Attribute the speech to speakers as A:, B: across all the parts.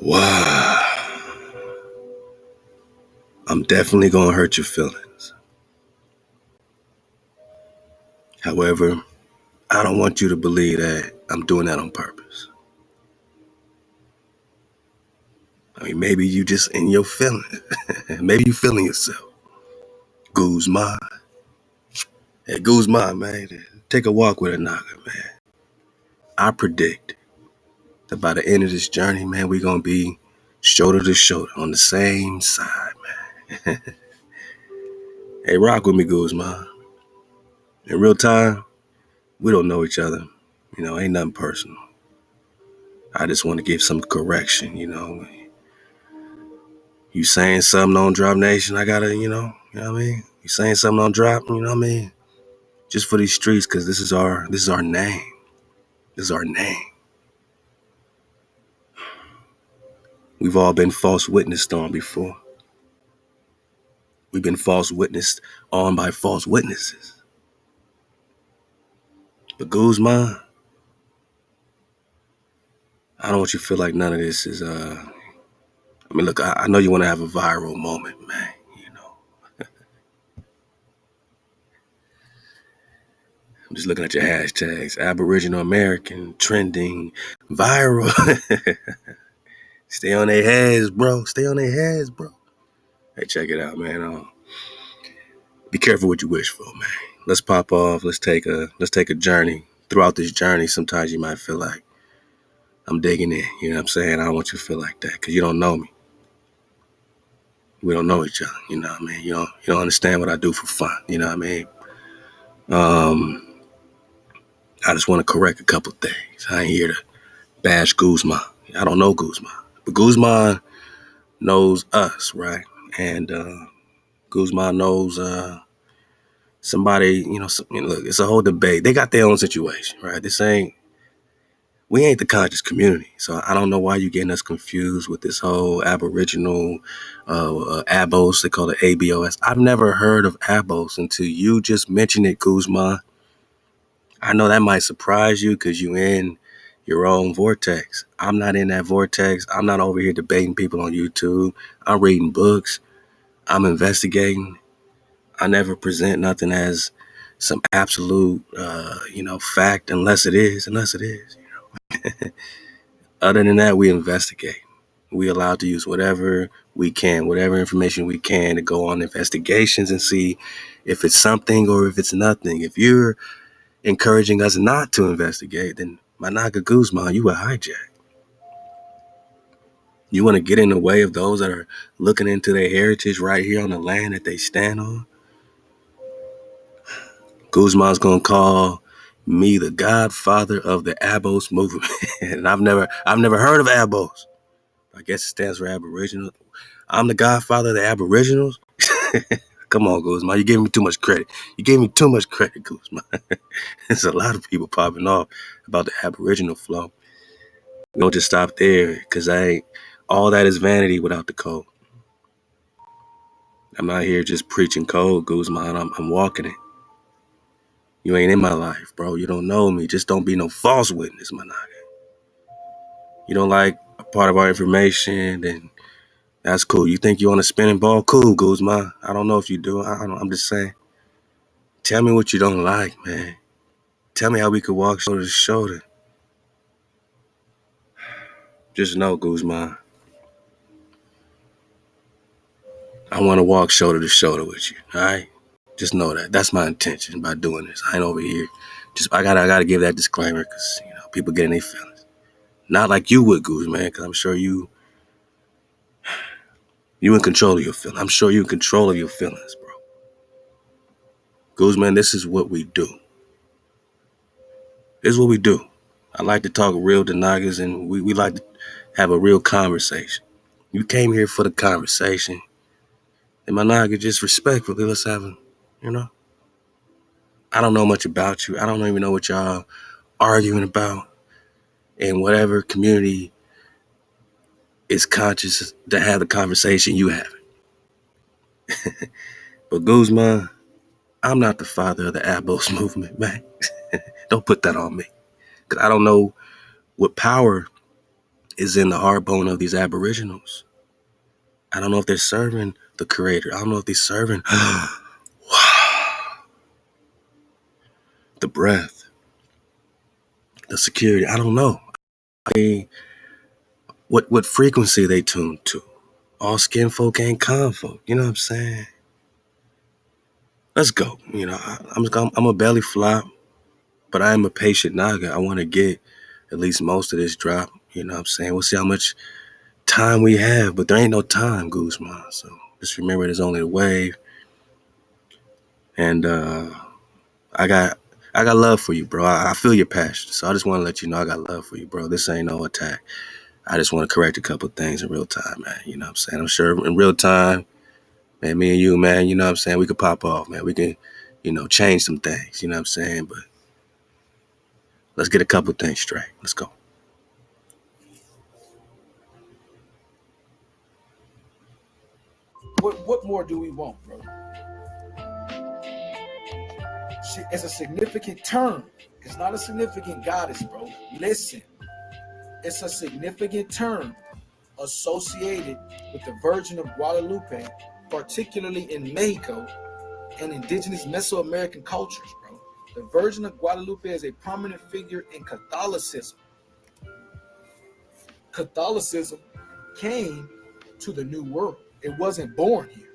A: Wow. I'm definitely going to hurt your feelings. However, I don't want you to believe that I'm doing that on purpose. I mean, maybe you just in your feeling. Maybe you feeling yourself. Guzman. Hey, Guzman, man. Take a walk with a Naga, man. I predict that by the end of this journey, man, we're going to be shoulder to shoulder on the same side, man. Hey, rock with me, Guzman. In real time, we don't know each other. Ain't nothing personal. I just want to give some correction, You saying something on Drop Nation, I gotta, you know what I mean? You saying something on Drop, you know what I mean? Just for these streets, because this is our name. This is our name. We've all been false witnessed on before. We've been false witnessed on by false witnesses. But Guzman, I don't want you to feel like none of this is look, I know you want to have a viral moment, man. I'm just looking at your hashtags. Aboriginal American, trending, viral. Stay on their heads, bro. Stay on their heads, bro. Hey, check it out, man. Be careful what you wish for, man. Let's pop off. Let's take a journey. Throughout this journey, sometimes you might feel like I'm digging in. You know what I'm saying? I don't want you to feel like that because you don't know me. We don't know each other. You know what I mean? You don't understand what I do for fun. You know what I mean? I just want to correct a couple things. I ain't here to bash Guzman. I don't know Guzman, but Guzman knows us, right? And Guzman knows somebody. Look, it's a whole debate. They got their own situation, right? We ain't the conscious community, so I don't know why you getting us confused with this whole Aboriginal ABOS. They call it ABOS. I've never heard of ABOS until you just mentioned it, Guzman. I know that might surprise you because you in your own vortex. I'm not in that vortex. I'm not over here debating people on YouTube. I'm reading books. I'm investigating. I never present nothing as some absolute, fact unless it is. Other than that, we investigate. We allowed to use whatever we can, whatever information we can to go on investigations and see if it's something or if it's nothing. If you're encouraging us not to investigate, then Managa Guzman, you a hijack. You want to get in the way of those that are looking into their heritage right here on the land that they stand on? Guzman's going to call me the godfather of the ABOS movement. And I've never heard of ABOS. I guess it stands for Aboriginal. I'm the godfather of the Aboriginals. Come on, Guzman. You gave me too much credit. Guzman. There's a lot of people popping off about the Aboriginal flow. We don't just stop there because all that is vanity without the code. I'm not here just preaching code, Guzman. I'm walking it. You ain't in my life, bro. You don't know me. Just don't be no false witness, my nigga. You don't like a part of our information, then that's cool. You think you on a spinning ball? Cool, Guzman. I don't know if you do. I'm just saying. Tell me what you don't like, man. Tell me how we could walk shoulder to shoulder. Just know, Guzman, I want to walk shoulder to shoulder with you, all right? Just know that. That's my intention by doing this. I ain't over here. I gotta give that disclaimer because people get in their feelings. Not like you would, Guzman, because I'm sure you in control of your feelings. I'm sure you in control of your feelings, bro. Guzman, this is what we do. This is what we do. I like to talk real to Nagas, and we like to have a real conversation. You came here for the conversation. And my Naga, just respectfully, let's have I don't know much about you. I don't even know what y'all arguing about. And whatever community is conscious to have the conversation you have. But Guzman, I'm not the father of the ABOS movement, man. Don't put that on me. Because I don't know what power is in the heart bone of these aboriginals. I don't know if they're serving the creator. I don't know if they're serving the breath, the security. I don't know. What frequency they tune to. All skin folk ain't con folk. You know what I'm saying? Let's go. You know, I'm a belly flop, but I am a patient naga. I want to get at least most of this drop. You know what I'm saying? We'll see how much time we have, but there ain't no time, Guzman. So just remember there's only a wave. And I got love for you, bro. I feel your passion. So I just want to let you know I got love for you, bro. This ain't no attack. I just want to correct a couple things in real time, man. You know what I'm saying? I'm sure in real time, man, me and you, man, you know what I'm saying? We could pop off, man. We can, change some things, you know what I'm saying? But let's get a couple things straight. Let's go.
B: What more do we want, bro? It's a significant term. It's not a significant goddess, bro. Listen, it's a significant term associated with the Virgin of Guadalupe, particularly in Mexico and indigenous Mesoamerican cultures, bro. The Virgin of Guadalupe is a prominent figure in Catholicism. Catholicism came to the New World. It wasn't born here.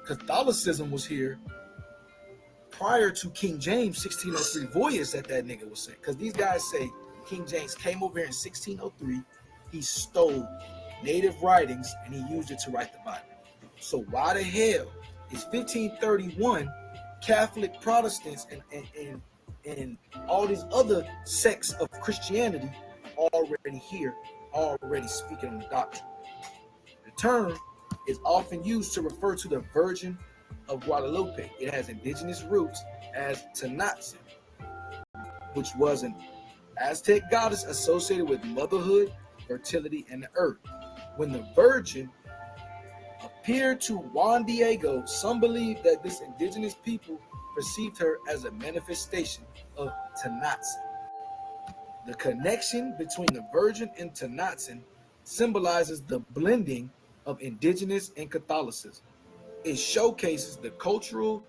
B: Catholicism was here prior to King James 1603 voyage that nigga was saying. Because these guys say King James came over here in 1603. He stole native writings and he used it to write the Bible. So why the hell is 1531 Catholic Protestants and all these other sects of Christianity already here, already speaking on the doctrine? The term is often used to refer to the Virgin of Guadalupe. It has indigenous roots as Tenochtitlan, which was an Aztec goddess associated with motherhood, fertility, and the earth. When the Virgin appeared to Juan Diego, some believe that this indigenous people perceived her as a manifestation of Tenochtitlan. The connection between the Virgin and Tenochtitlan symbolizes the blending of indigenous and Catholicism. It showcases the cultural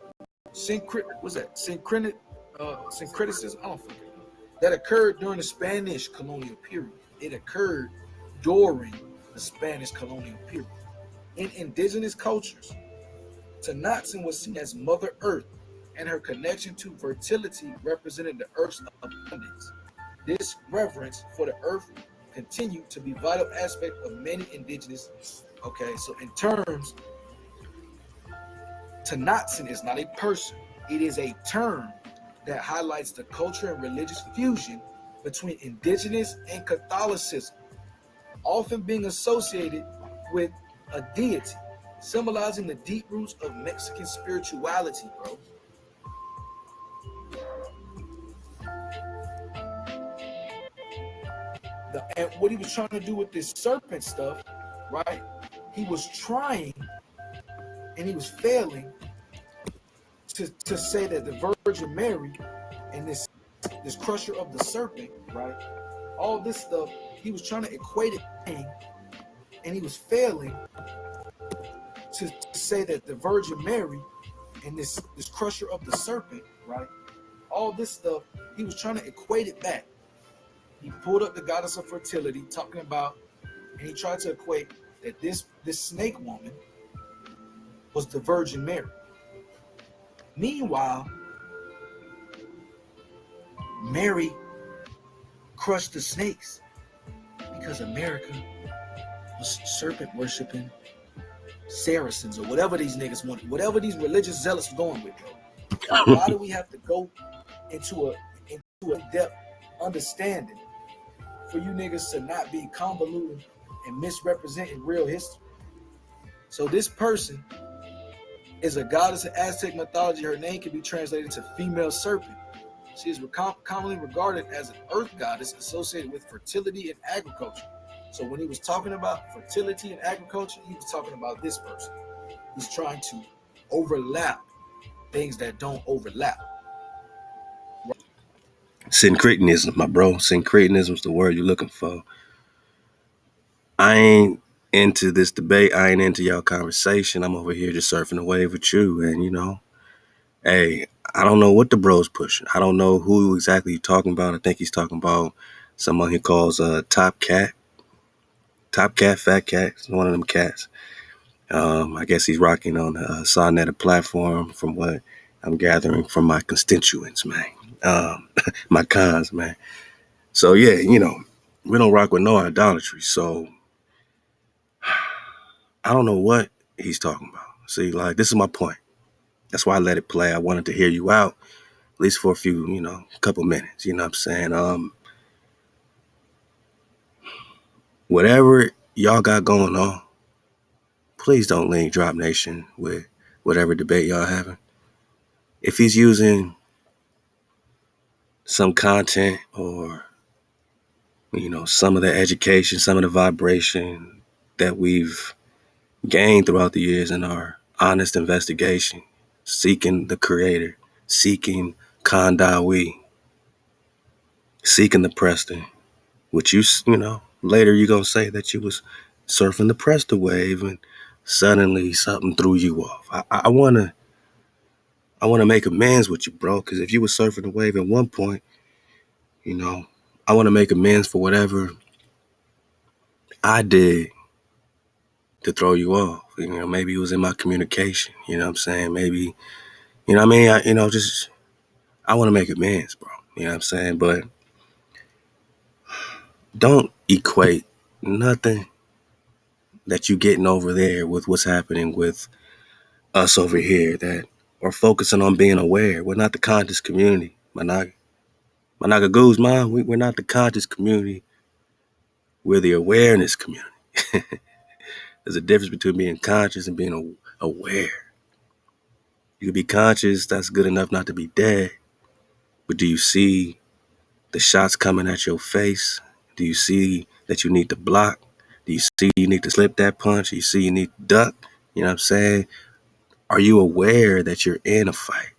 B: syncretism, I don't think that occurred during the Spanish colonial period. It occurred during the Spanish colonial period. In indigenous cultures, Tenochtitlan was seen as Mother Earth, and her connection to fertility represented the Earth's abundance. This reverence for the Earth continued to be a vital aspect of many indigenous. Okay, so in terms, Tenochtitlan is not a person. It is a term that highlights the culture and religious fusion between indigenous and Catholicism, often being associated with a deity, symbolizing the deep roots of Mexican spirituality, bro. And what he was trying to do with this serpent stuff, right? He was trying and he was failing to say that the Virgin Mary and this crusher of the serpent, right? All this stuff, he was trying to equate it, and he was failing to say that the Virgin Mary and this crusher of the serpent, right? All this stuff, he was trying to equate it back. He pulled up the goddess of fertility, talking about, and he tried to equate that this snake woman was the Virgin Mary. Meanwhile, Mary crushed the snakes because America was serpent worshiping Saracens or whatever these niggas wanted, whatever these religious zealots were going with, bro. Why do we have to go into a depth understanding for you niggas to not be convoluting and misrepresenting real history? So this person is a goddess in Aztec mythology. Her name can be translated to female serpent. She is commonly regarded as an earth goddess associated with fertility and agriculture. So when he was talking about fertility and agriculture, he was talking about this person. He's trying to overlap things that don't overlap.
A: Syncretism, my bro. Syncretism is the word you're looking for. I ain't into this debate. I ain't into y'all conversation. I'm over here just surfing the wave with you. And, hey, I don't know what the bro's pushing. I don't know who exactly you're talking about. I think he's talking about someone he calls Top Cat. Top Cat, Fat Cat. It's one of them cats. I guess he's rocking on a Sonnet platform from what I'm gathering from my constituents, man. My cons, man. So, yeah, we don't rock with no idolatry. So I don't know what he's talking about. See, like, this is my point. That's why I let it play. I wanted to hear you out, at least for a few, couple minutes. You know what I'm saying? Whatever y'all got going on, please don't link Drop Nation with whatever debate y'all having. If he's using some content or, some of the education, some of the vibration that we've gained throughout the years in our honest investigation, seeking the creator, seeking Kondawi, seeking the Preston, which later you're going to say that you was surfing the Prester wave and suddenly something threw you off. I want to make amends with you, bro, because if you were surfing the wave at one point, I want to make amends for whatever I did to throw you off. Maybe it was in my communication, you know what I'm saying? Maybe, you know what I mean? I want to make amends, bro. You know what I'm saying? But don't equate nothing that you getting over there with what's happening with us over here that are focusing on being aware. We're not the conscious community, Managa Guzman. We're not the conscious community. We're the awareness community. There's a difference between being conscious and being aware. You can be conscious, that's good enough not to be dead. But do you see the shots coming at your face? Do you see that you need to block? Do you see you need to slip that punch? Do you see you need to duck? You know what I'm saying? Are you aware that you're in a fight?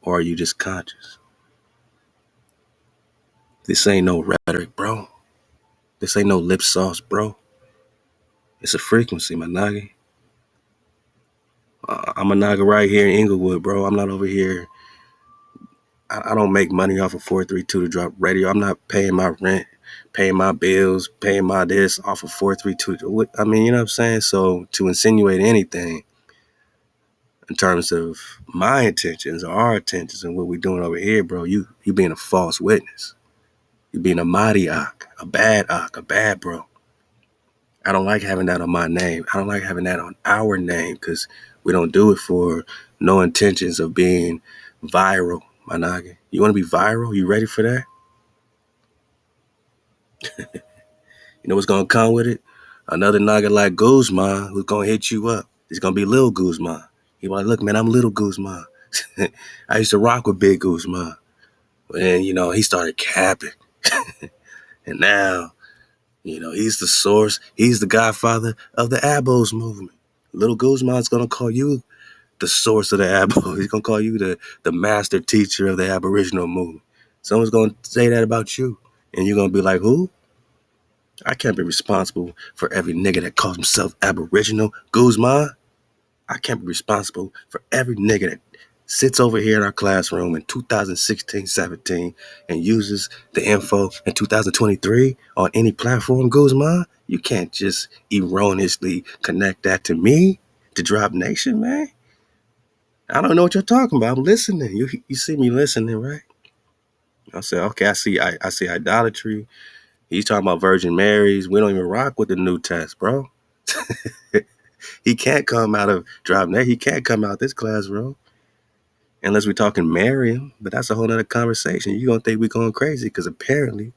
A: Or are you just conscious? This ain't no rhetoric, bro. This ain't no lip sauce, bro. It's a frequency, my nigga. I'm a nigga right here in Inglewood, bro. I'm not over here. I don't make money off of 432 to drop radio. I'm not paying my rent, paying my bills, paying my this off of 432. I mean, you know what I'm saying? So to insinuate anything in terms of my intentions or our intentions and what we're doing over here, bro, you being a false witness. You being a mighty ock, a bad bro. I don't like having that on my name. I don't like having that on our name because we don't do it for no intentions of being viral, my nigga. You want to be viral? You ready for that? You know what's going to come with it? Another nigga like Guzman who's going to hit you up. It's going to be Lil Guzman. He like, look, man, I'm Little Guzman. I used to rock with Big Guzman. And, he started capping. And now, he's the source. He's the godfather of the ABOS movement. Little Guzman's going to call you the source of the ABOS. He's going to call you the master teacher of the Aboriginal movement. Someone's going to say that about you. And you're going to be like, who? I can't be responsible for every nigga that calls himself Aboriginal. Guzman, I can't be responsible for every nigga that sits over here in our classroom in 2016-17 and uses the info in 2023 on any platform, Guzman. You can't just erroneously connect that to me, to Drop Nation, man. I don't know what you're talking about. I'm listening. You see me listening, right? I said, okay, I see idolatry. He's talking about Virgin Marys. We don't even rock with the New Test, bro. He can't come out of Drop Nation. He can't come out this classroom unless we're talking Miriam. But that's a whole other conversation. You're going to think we're going crazy because apparently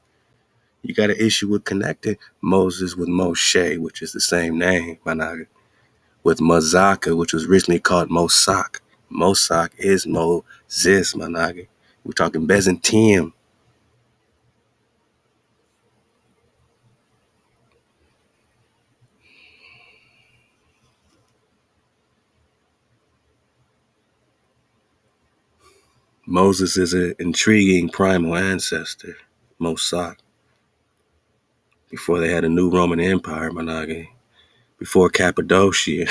A: you got an issue with connecting Moses with Moshe, which is the same name, Managa, with Mazaka, which was originally called Mosak. Mosak is Moses, Managa. We're talking Byzantium. Moses is an intriguing primal ancestor, Mosak, before they had a new Roman Empire, Monogamy, before Cappadocia,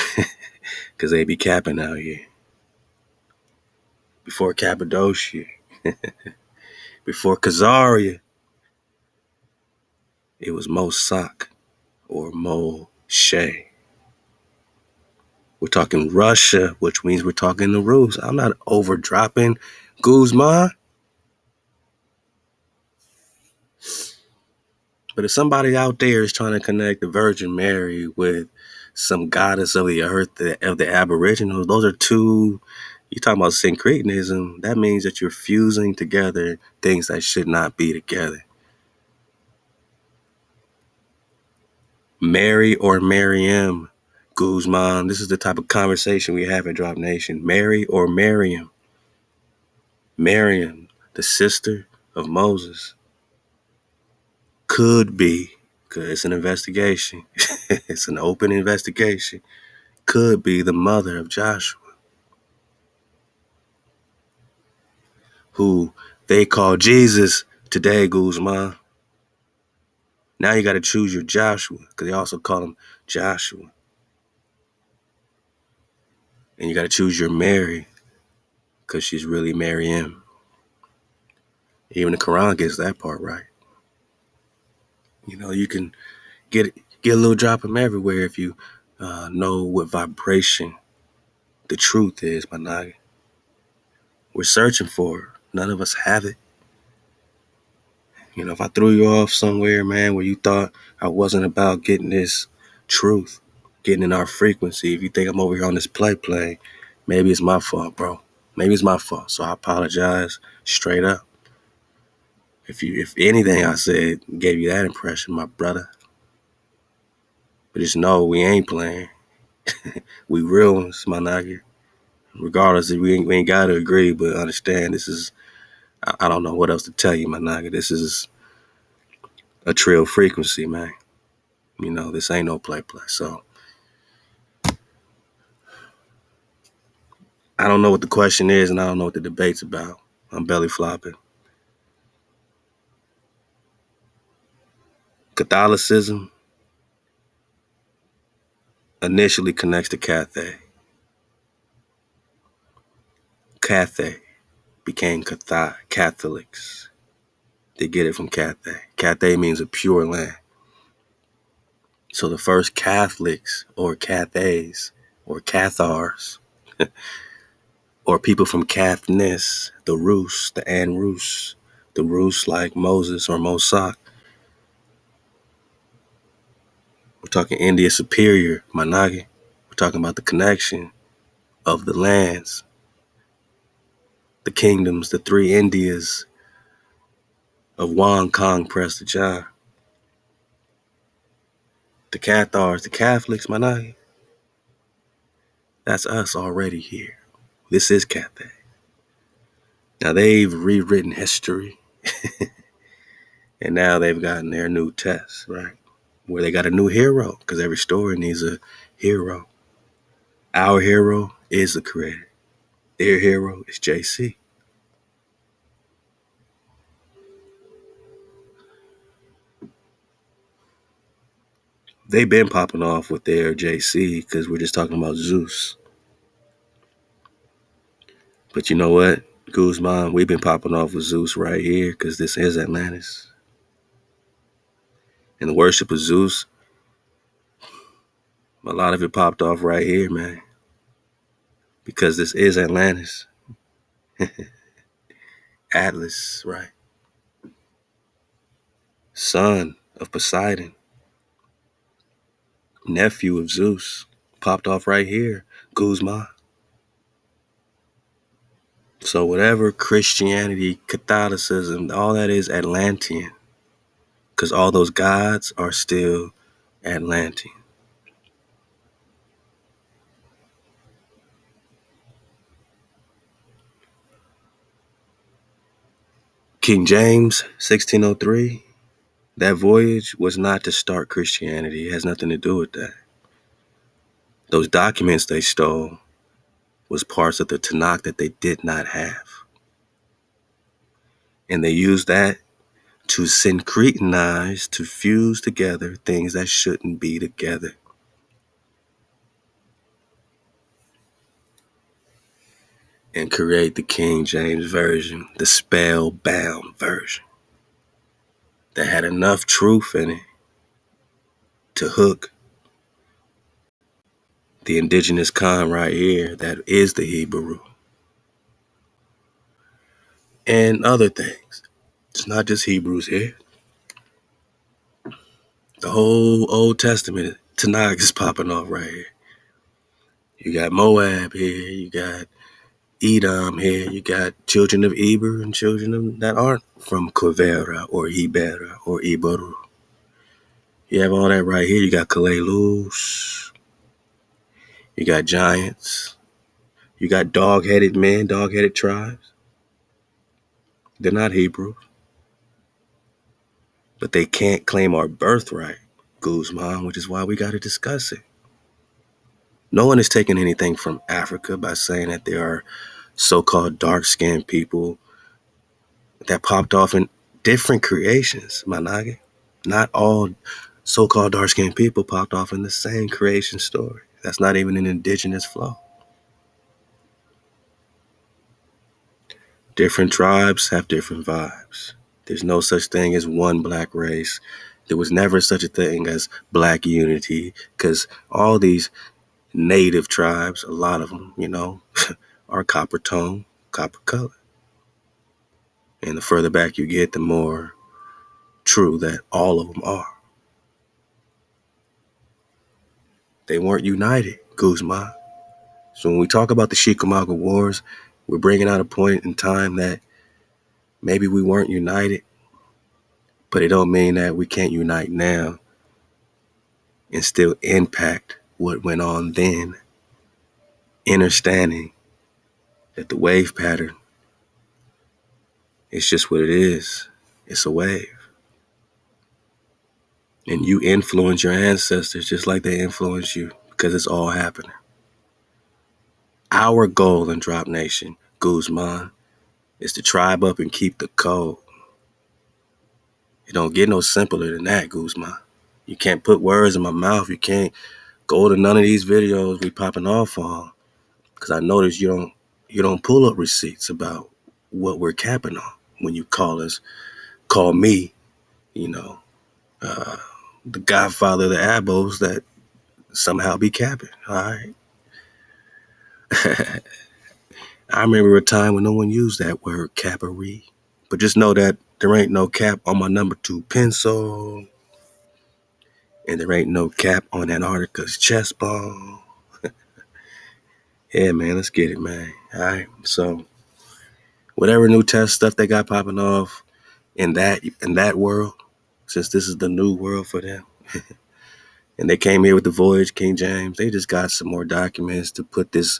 A: because they be capping out here, before Cappadocia, before Khazaria, it was Mosak or Moshe. We're talking Russia, which means we're talking the Rus. I'm not overdropping Guzman. But if somebody out there is trying to connect the Virgin Mary with some goddess of the earth, of the Aboriginals, those are two, you're talking about syncretism, that means that you're fusing together things that should not be together. Mary or Mariam, Guzman, this is the type of conversation we have at Drop Nation. Mary or Mariam. Mariam, the sister of Moses. Could be, because it's an investigation. It's an open investigation. Could be the mother of Joshua, who they call Jesus today, Guzman. Now you got to choose your Joshua, because they also call him Joshua. And you got to choose your Mary, because she's really Mariam. Even the Quran gets that part right. You know, you can get a little drop from everywhere if you know what vibration the truth is, my nigga. We're searching for it. None of us have it. You know, if I threw you off somewhere, man, where you thought I wasn't about getting this truth, getting in our frequency, if you think I'm over here on this play, maybe it's my fault, bro. Maybe it's my fault. So I apologize straight up. If anything I said gave you that impression, my brother. But just know we ain't playing. We real ones, my nigga. Regardless, we ain't got to agree, but understand this is, I don't know what else to tell you, my nigga. This is a trill frequency, man. You know, this ain't no play. So I don't know what the question is, and I don't know what the debate's about. I'm belly flopping. Catholicism initially connects to Cathay. Cathay became Catholics. They get it from Cathay. Cathay means a pure land. So the first Catholics or Cathays or Cathars or people from Cathnis, the Rus, the An-Rus, the Rus like Moses or Mosak. We're talking India Superior, Managi. We're talking about the connection of the lands, the kingdoms, the three Indias of Wang, Kong, Prester John. The Cathars, the Catholics, Managi. That's us already here. This is Cathay. Now they've rewritten history, and now they've gotten their new test, right? Where they got a new hero, because every story needs a hero. Our hero is the creator. Their hero is JC. They've been popping off with their JC because we're just talking about Zeus. But you know what, Guzman, we've been popping off with Zeus right here because this is Atlantis. And the worship of Zeus, a lot of it popped off right here, man. Because this is Atlantis. Atlas, right? Son of Poseidon. Nephew of Zeus. Popped off right here, Guzman. So whatever Christianity, Catholicism, all that is Atlantean. Because all those gods are still Atlantean. King James, 1603, that voyage was not to start Christianity. It has nothing to do with that. Those documents they stole was parts of the Tanakh that they did not have. And they use that to synchretize, to fuse together things that shouldn't be together. And create the King James Version, the spell-bound version, that had enough truth in it to hook the indigenous con right here that is the Hebrew. And other things. It's not just Hebrews here. The whole Old Testament, Tanakh is popping off right here. You got Moab here, you got Edom here, you got children of Eber and children of, that aren't from Quivera or Hebera or Ibaru. You have all that right here. You got Kalelus. You got giants. You got dog-headed men, dog-headed tribes. They're not Hebrews. But they can't claim our birthright, Guzman, which is why we got to discuss it. No one is taking anything from Africa by saying that there are so-called dark-skinned people that popped off in different creations, Manage. Not all so-called dark-skinned people popped off in the same creation story. That's not even an indigenous flow. Different tribes have different vibes. There's no such thing as one black race. There was never such a thing as black unity, because all these native tribes, a lot of them, are copper tone, copper color. And the further back you get, the more true that all of them are. They weren't united, Guzman. So when we talk about the Chickamauga Wars, we're bringing out a point in time that maybe we weren't united, but it don't mean that we can't unite now and still impact what went on then, understanding that the wave pattern is just what it is. It's a wave. And you influence your ancestors just like they influence you, because it's all happening. Our goal in Drop Nation, Guzman, is to tribe up and keep the code. It don't get no simpler than that, Guzman. You can't put words in my mouth. You can't go to none of these videos we popping off on, because I notice you don't pull up receipts about what we're capping on when you call me, the godfather of the ABOS that somehow be capping. All right. I remember a time when no one used that word, cappery. But just know that there ain't no cap on my number 2 pencil. And there ain't no cap on Antarctica's chest bone. Yeah, man, let's get it, man. All right. So whatever new test stuff they got popping off in that world, since this is the new world for them, and they came here with the Voyage, King James, they just got some more documents to put this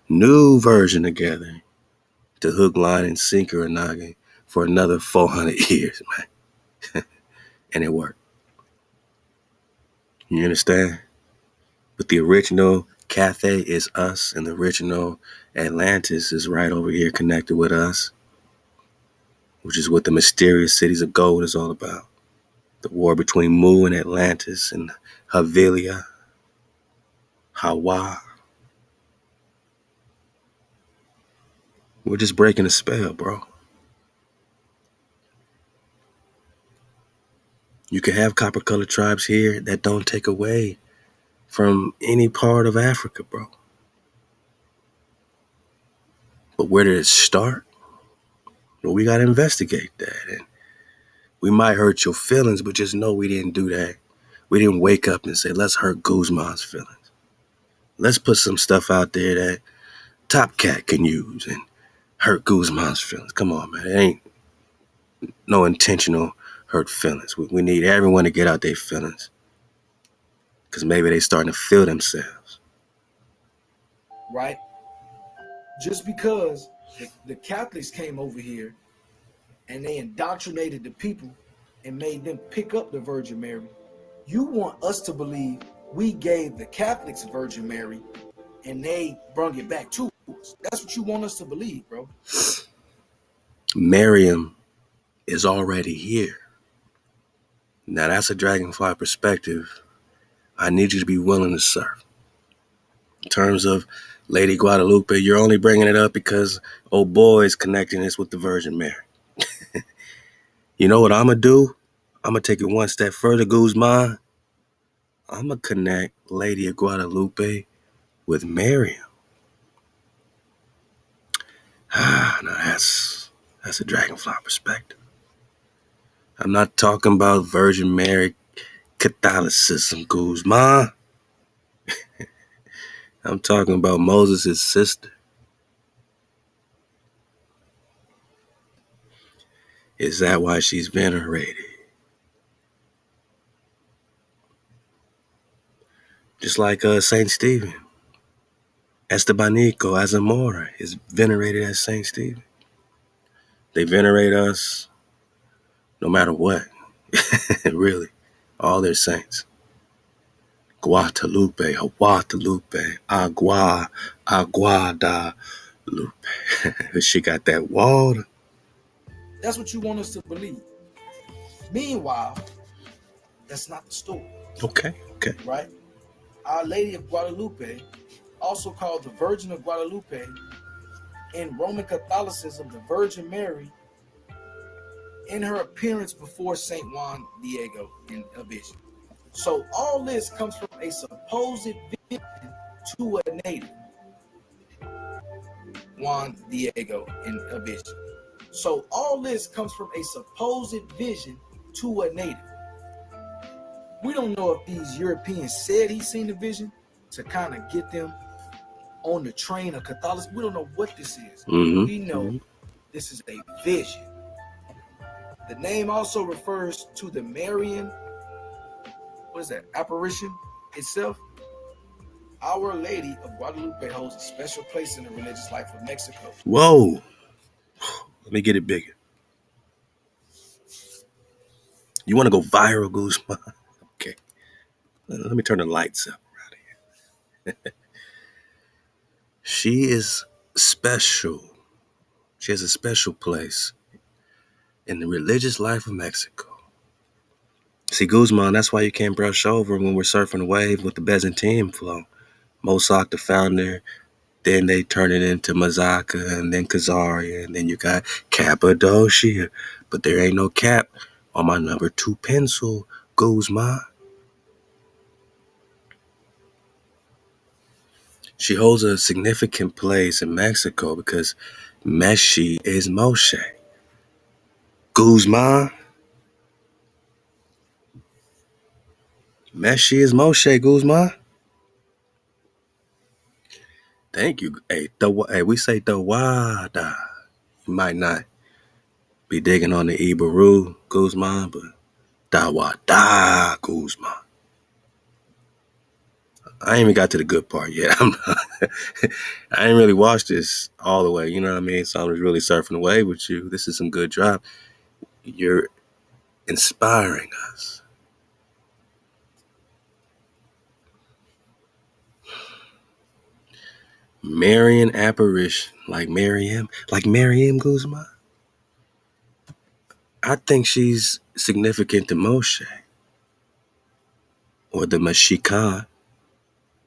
A: new version together to hook, line, and sinker a noggin for another 400 years, man. And it worked. You understand? But the original Cathay is us, and the original Atlantis is right over here connected with us, which is what the mysterious cities of gold is all about. The war between Mu and Atlantis and Halal HaWah. We're just breaking a spell, bro. You can have copper-colored tribes here that don't take away from any part of Africa, bro. But where did it start? Well, we got to investigate that. And we might hurt your feelings, but just know we didn't do that. We didn't wake up and say, let's hurt Guzman's feelings. Let's put some stuff out there that Top Cat can use and hurt Guzman's feelings. Come on, man. It ain't no intentional hurt feelings. We need everyone to get out their feelings, because maybe they starting to feel themselves.
B: Right? Just because the Catholics came over here and they indoctrinated the people and made them pick up the Virgin Mary, you want us to believe we gave the Catholics Virgin Mary and they brought it back to us. That's what you want us to believe, bro.
A: Miriam is already here. Now that's a dragonfly perspective I need you to be willing to serve. In terms of Lady Guadalupe, you're only bringing it up because old boy is connecting this with the Virgin Mary. You know what I'm going to do? I'm going to take it one step further, Guzman. I'm going to connect Lady of Guadalupe with Miriam. Now that's a dragonfly perspective. I'm not talking about Virgin Mary Catholicism, Guzman. I'm talking about Moses' sister. Is that why she's venerated? Just like Saint Stephen. Estebanico Azamora is venerated as Saint Stephen. They venerate us no matter what. Really. All their saints. Guadalupe, Guadalupe, Aguadalupe. She got that water.
B: That's what you want us to believe. Meanwhile, that's not the story.
A: Okay.
B: Right? Our Lady of Guadalupe, also called the Virgin of Guadalupe, in Roman Catholicism, the Virgin Mary, in her appearance before Saint Juan Diego in a vision. So all this comes from a supposed vision to a native. Juan Diego in a vision. So all this comes from a supposed vision to a native. We don't know if these Europeans said he seen the vision to kind of get them on the train of Catholicism. We don't know what this is. We know this is a vision. The name also refers to the Marian, apparition itself. Our Lady of Guadalupe holds a special place in the religious life of Mexico.
A: Whoa. Let me get it bigger. You want to go viral, Guzman? Okay. Let me turn the lights up right here. She is special. She has a special place in the religious life of Mexico. See, Guzman, that's why you can't brush over when we're surfing the wave with the Byzantine flow. Mossack, the founder, then they turn it into Mazacca, and then Khazaria, and then you got Cappadocia. But there ain't no cap on my number 2 pencil, Guzman. She holds a significant place in Mexico because Meshi is Moshe. Guzman. Meshi is Moshe, Guzman. Thank you. Hey, we say Dawada. You might not be digging on the Ibaru, Guzman, but Dawada, Guzman. I ain't even got to the good part yet. I ain't really watched this all the way, you know what I mean? So I'm just really surfing away with you. This is some good drop. You're inspiring us. Marian apparition, like Miriam Guzman. I think she's significant to Moshe. Or the Mexican,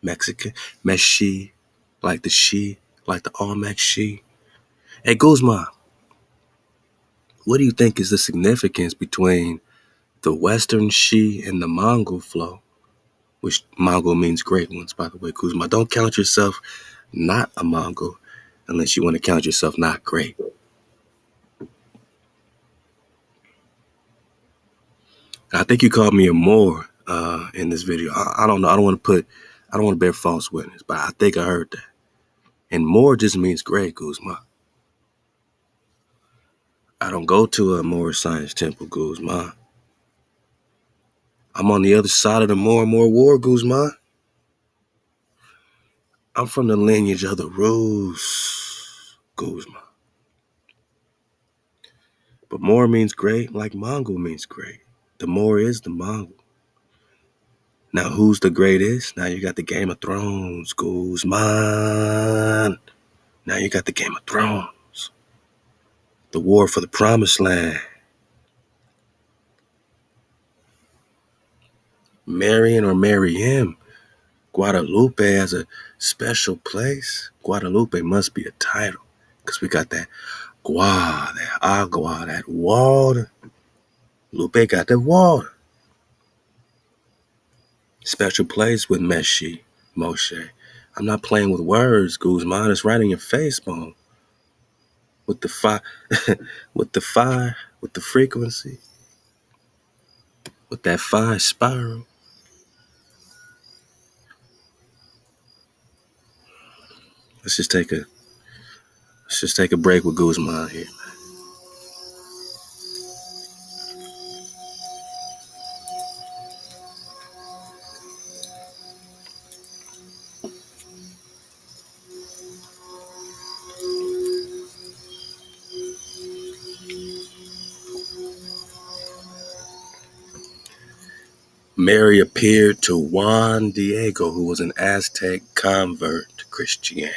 A: Mexican. Meshi, like the she, like the Olmec she. Hey, Guzman, what do you think is the significance between the Western she and the Mongol flow? Which Mongol means great ones, by the way, Guzman. Don't count yourself not a Mongol unless you want to count yourself not great. I think you called me a Moor in this video. I don't know. I don't want to bear false witness, but I think I heard that. And Moor just means great, Guzman. I don't go to a Moor science temple, Guzman. I'm on the other side of the Moor war, Guzman. I'm from the lineage of the Rus, Guzman. But Moor means great, like Mongol means great. The Moor is the Mongol. Now, who's the greatest? Now you got the Game of Thrones, Guzman. Now you got the Game of Thrones. The war for the promised land. Marion or marry him. Guadalupe has a special place. Guadalupe must be a title. Because we got that that agua, that water. Lupe got that water. Special place with Moshe. I'm not playing with words, Guzman. It's right in your face, bone. With the fire, with the fire, with the frequency, with that fire spiral. Let's just take a break with Guzman here. Mary appeared to Juan Diego, who was an Aztec convert to Christianity.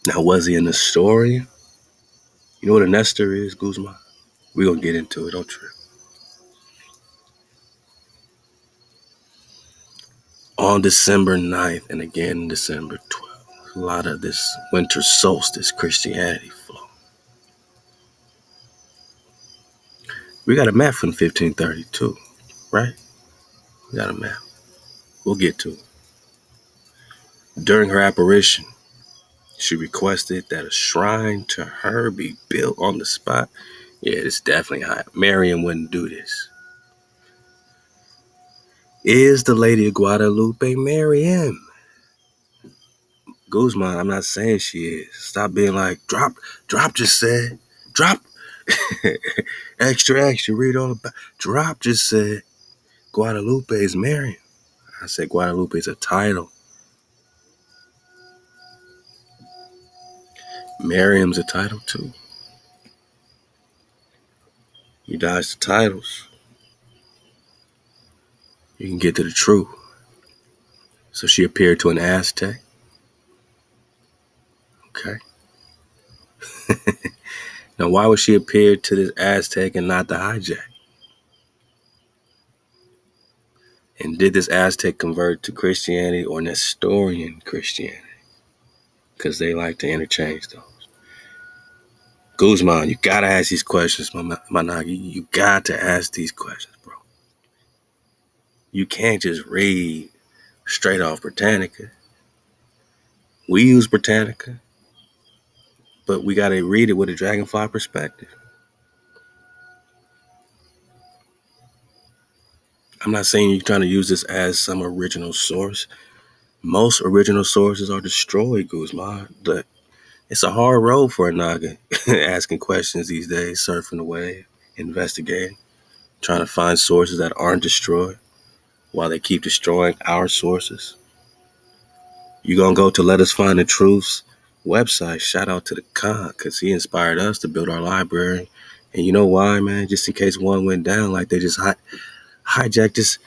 A: Now, was he an historian? You know what a Nestor is, Guzman? We're going to get into it, don't trip. On December 9th and again December 12th, a lot of this winter solstice Christianity flow. We got a map from 1532, right? We got a map. We'll get to it. During her apparition, she requested that a shrine to her be built on the spot. Yeah, it's definitely high. Mariam wouldn't do this. Is the Lady of Guadalupe Mariam? Guzman, I'm not saying she is. Stop being like, drop just said. Drop. extra, read all about. Drop just said Guadalupe is Mariam. I said Guadalupe is a title. Mariam's a title too. You dodge the titles, you can get to the truth. So she appeared to an Aztec. Okay. Now, why would she appear to this Aztec and not the hijack? And did this Aztec convert to Christianity or Nestorian Christianity? Because they like to interchange those. Guzman, you gotta ask these questions, my Nagi. You got to ask these questions, bro. You can't just read straight off Britannica. We use Britannica, but we gotta read it with a dragonfly perspective. I'm not saying you're trying to use this as some original source. Most original sources are destroyed, Guzman. But it's a hard road for a Naga asking questions these days, surfing the wave, investigating, trying to find sources that aren't destroyed while they keep destroying our sources. You gonna go to Let Us Find the Truth's website. Shout out to the Khan, because he inspired us to build our library. And you know why, man? Just in case one went down, like they just hijacked this.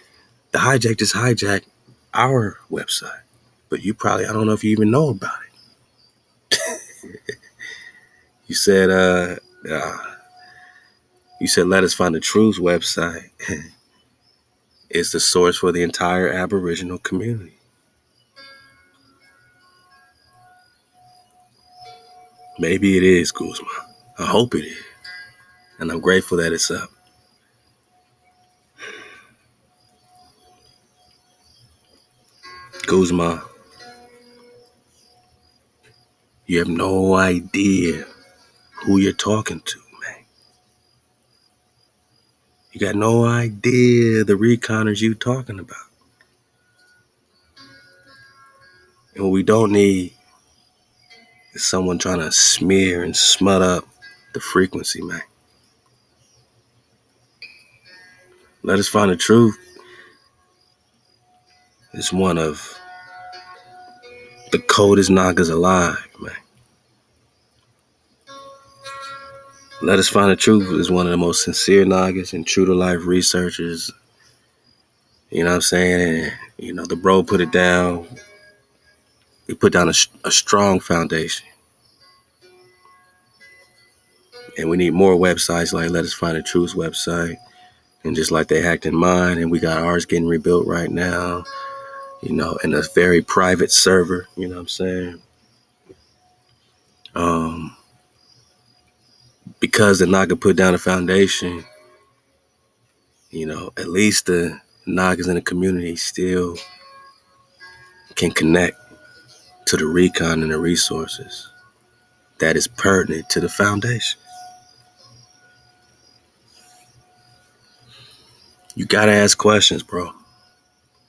A: The hijack just hijacked our website. But you probably, I don't know if you even know about it. You said, Let Us Find the Truth's website is the source for the entire Aboriginal community. Maybe it is, Guzman. I hope it is. And I'm grateful that it's up. Guzman, you have no idea who you're talking to, man. You got no idea the reconners you talking about. And what we don't need is someone trying to smear and smut up the frequency, man. Let Us Find the Truth is one of the coldest Nagas alive, man. Let Us Find the Truth is one of the most sincere Nagas and true to life researchers. You know what I'm saying? And, you know, the bro put it down. He put down a strong foundation. And we need more websites like Let Us Find the Truth's website And just like they hacked in mine, and we got ours getting rebuilt right now, in a very private server, you know what I'm saying? Because the Naga put down a foundation, at least the Nagas in the community still can connect to the recon and the resources that is pertinent to the foundation. You gotta ask questions, bro.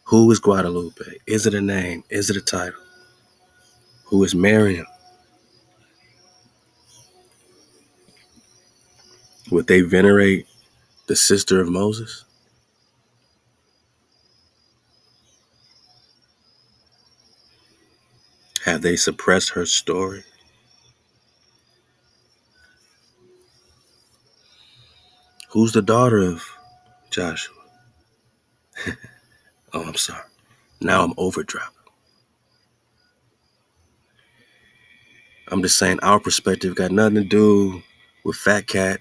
A: Who is Guadalupe? Is it a name? Is it a title? Who is Miriam? Would they venerate the sister of Moses? Have they suppressed her story? Who's the daughter of Joshua? Oh, I'm sorry. Now I'm overdriving. I'm just saying our perspective got nothing to do with Fat Cat,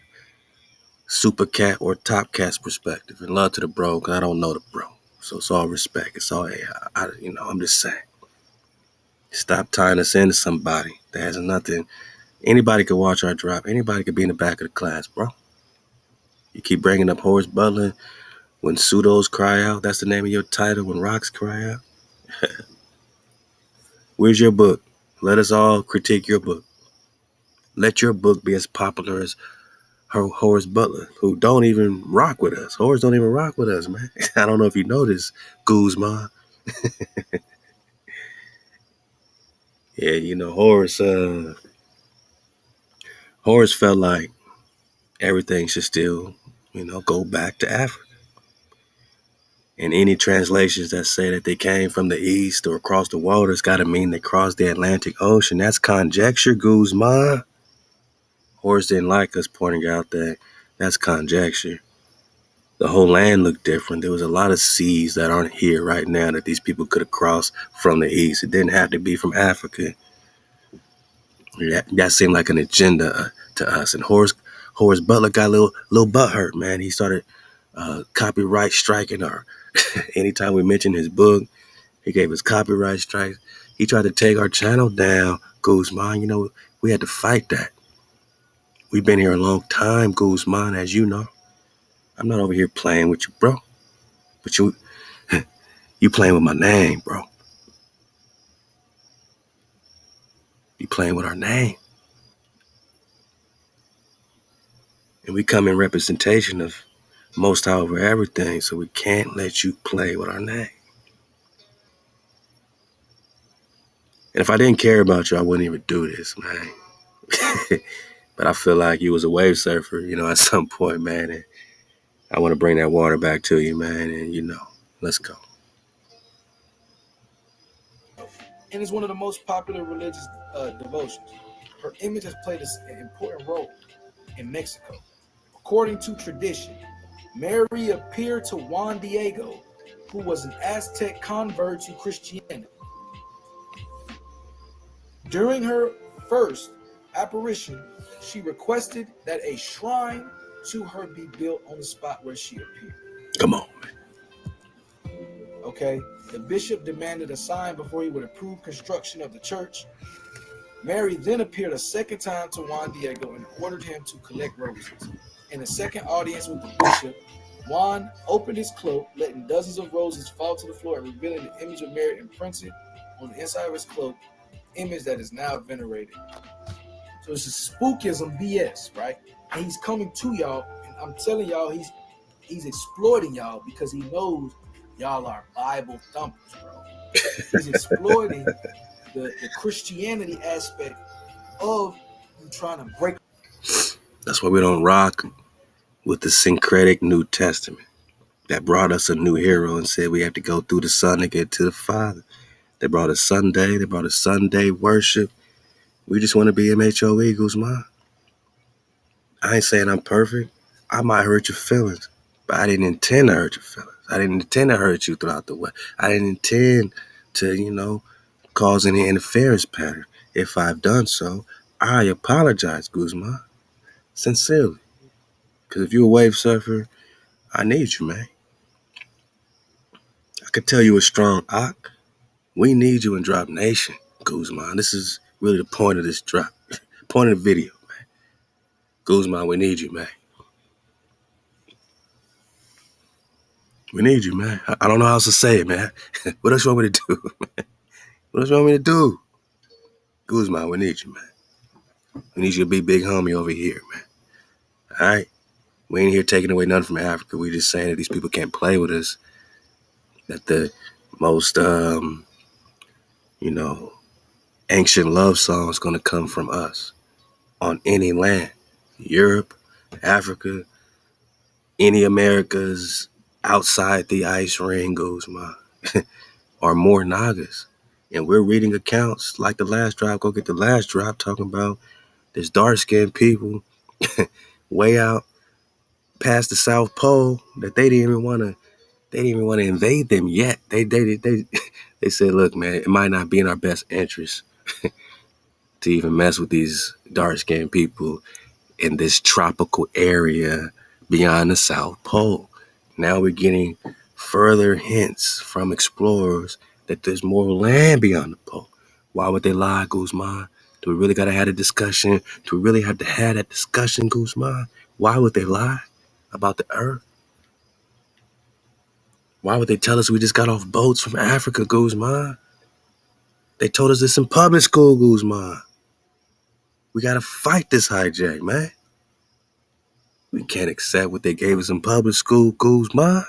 A: Super Cat, or Top Cat's perspective. And love to the bro, because I don't know the bro. So it's all respect. It's all, I'm just saying. Stop tying us into somebody that has nothing. Anybody could watch our drop. Anybody could be in the back of the class, bro. You keep bringing up Horace Butler. When Pseudos cry out, that's the name of your title. When rocks cry out. Where's your book? Let us all critique your book. Let your book be as popular as Horace Butler, who don't even rock with us. Horace don't even rock with us, man. I don't know if you know this, Guzman. Yeah, Horace felt like everything should still, go back to Africa. And any translations that say that they came from the east or across the waters got to mean they crossed the Atlantic Ocean. That's conjecture, Guzman. Horace didn't like us pointing out that that's conjecture. The whole land looked different. There was a lot of seas that aren't here right now that these people could have crossed from the east. It didn't have to be from Africa. That seemed like an agenda to us. And Horace Butler got a little butthurt, man. He started copyright striking our. Anytime we mentioned his book, he gave us copyright strikes. He tried to take our channel down, Guzman. We had to fight that. We've been here a long time, Guzman, as you know. I'm not over here playing with you, bro. But you playing with my name, bro. You playing with our name. And we come in representation of Most High over everything, so we can't let you play with our name. And if I didn't care about you, I wouldn't even do this, man. But I feel like you was a wave surfer, at some point, man. And I want to bring that water back to you, man. And, let's go.
B: And it's one of the most popular religious devotions. Her image has played an important role in Mexico. According to tradition, Mary appeared to Juan Diego, who was an Aztec convert to Christianity. During her first apparition, she requested that a shrine to her be built on the spot where she appeared.
A: Come on, man.
B: Okay, the bishop demanded a sign before he would approve construction of the church. Mary then appeared a second time to Juan Diego and ordered him to collect roses. In a second audience with the bishop, Juan opened his cloak, letting dozens of roses fall to the floor and revealing the image of Mary imprinted on the inside of his cloak, image that is now venerated. So it's a spookism BS, right? And he's coming to y'all, and I'm telling y'all, he's exploiting y'all because he knows y'all are Bible thumpers, bro. He's exploiting the Christianity aspect of you trying to break.
A: That's why we don't rock with the syncretic New Testament that brought us a new hero and said we have to go through the Son to get to the Father. They brought us Sunday. They brought us Sunday worship. We just want to be MHOE, Guzman. I ain't saying I'm perfect. I might hurt your feelings, but I didn't intend to hurt your feelings. I didn't intend to hurt you throughout the way. I didn't intend to, cause any interference pattern. If I've done so, I apologize, Guzman. Sincerely. Because if you're a wave surfer, I need you, man. I could tell you a strong Ak. We need you in Drop Nation, Guzman. This is really the point of this drop. Point of the video, man. Guzman, we need you, man. We need you, man. I don't know how else to say it, man. What else you want me to do? What else you want me to do? Guzman, we need you, man. We need you to be big homie over here, man. All right? We ain't here taking away nothing from Africa. We just saying that these people can't play with us. That the most, ancient love song is going to come from us on any land. Europe, Africa, any Americas outside the ice ring, Guzman, are more Nagas. And we're reading accounts like the last drop, go get the last drop, talking about this dark-skinned people way out past the South Pole that they didn't even want to invade them yet. They they said, look, man, it might not be in our best interest to even mess with these dark-skinned people in this tropical area beyond the South Pole. Now we're getting further hints from explorers that there's more land beyond the pole. Why would they lie, Guzman? Do we really got to have a discussion? Do we really have to have that discussion, Guzman? Why would they lie about the earth? Why would they tell us we just got off boats from Africa, Guzman? They told us this in public school, Guzman. We got to fight this hijack, man. We can't accept what they gave us in public school, Guzman.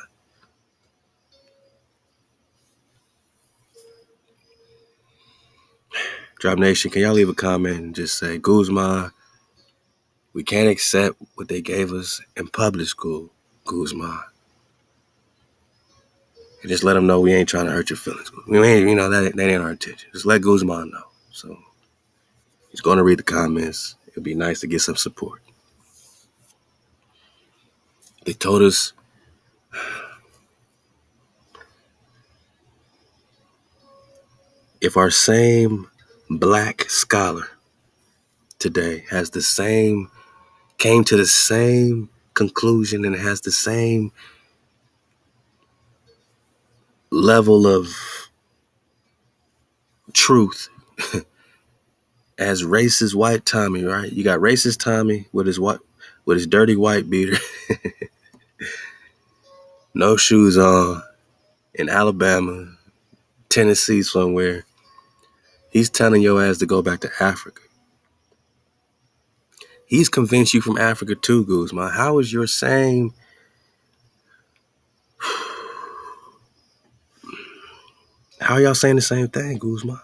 A: Drop Nation, can y'all leave a comment and just say, Guzman, we can't accept what they gave us in public school, Guzman. And just let them know we ain't trying to hurt your feelings. We ain't, that ain't our intention. Just let Guzman know. So he's going to read the comments. It'd be nice to get some support. They told us if our same black scholar today came to the same conclusion and has the same level of truth as racist white Tommy, right? You got racist Tommy with his dirty white beater, no shoes on, in Alabama, Tennessee somewhere. He's telling your ass to go back to Africa. He's convinced you from Africa too, Guzman. How is your same... How are y'all saying the same thing, Guzman?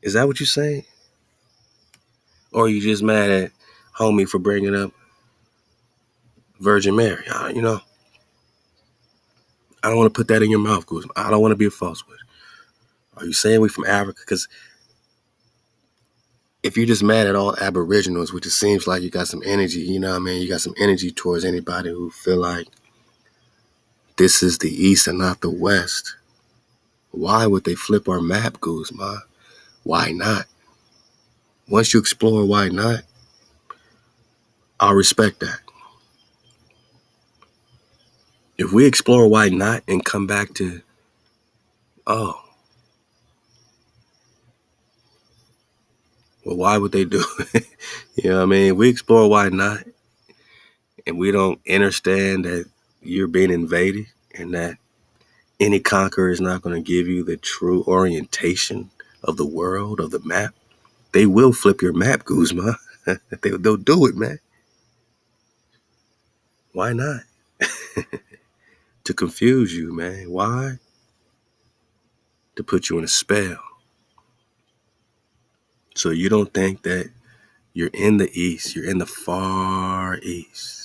A: Is that what you're saying? Or are you just mad at homie for bringing up Virgin Mary? I don't want to put that in your mouth, Guzman. I don't want to be a falsehood. Are you saying we from Africa? Because if you're just mad at all aboriginals, which it seems like you got some energy, you got some energy towards anybody who feel like this is the East and not the West. Why would they flip our map, Guzman? Why not? Once you explore why not, I'll respect that. If we explore why not and come back to, well, why would they do it? If we explore why not and we don't understand that you're being invaded and that any conqueror is not going to give you the true orientation of the world, of the map, they will flip your map, Guzman. They'll do it, man. Why not? To confuse you, man. Why? To put you in a spell. So you don't think that you're in the East. You're in the far East.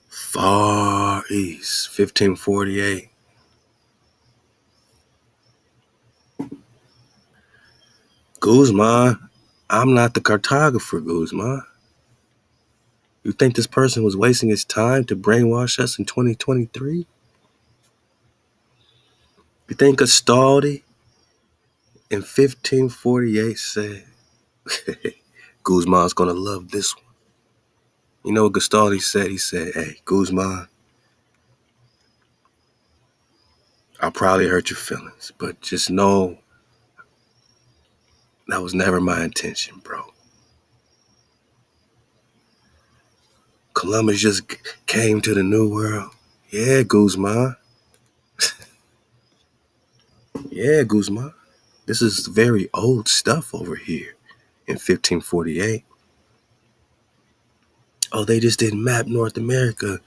A: Far East, 1548. Guzman, I'm not the cartographer, Guzman. You think this person was wasting his time to brainwash us in 2023? You think Astaldi in 1548 said, Guzman's gonna love this one. You know what Gastaldi said? He said, hey, Guzman, I'll probably hurt your feelings, but just know that was never my intention, bro. Columbus just came to the New World. Yeah, Guzman. Yeah, Guzman. This is very old stuff over here in 1548. Oh, they just didn't map North America.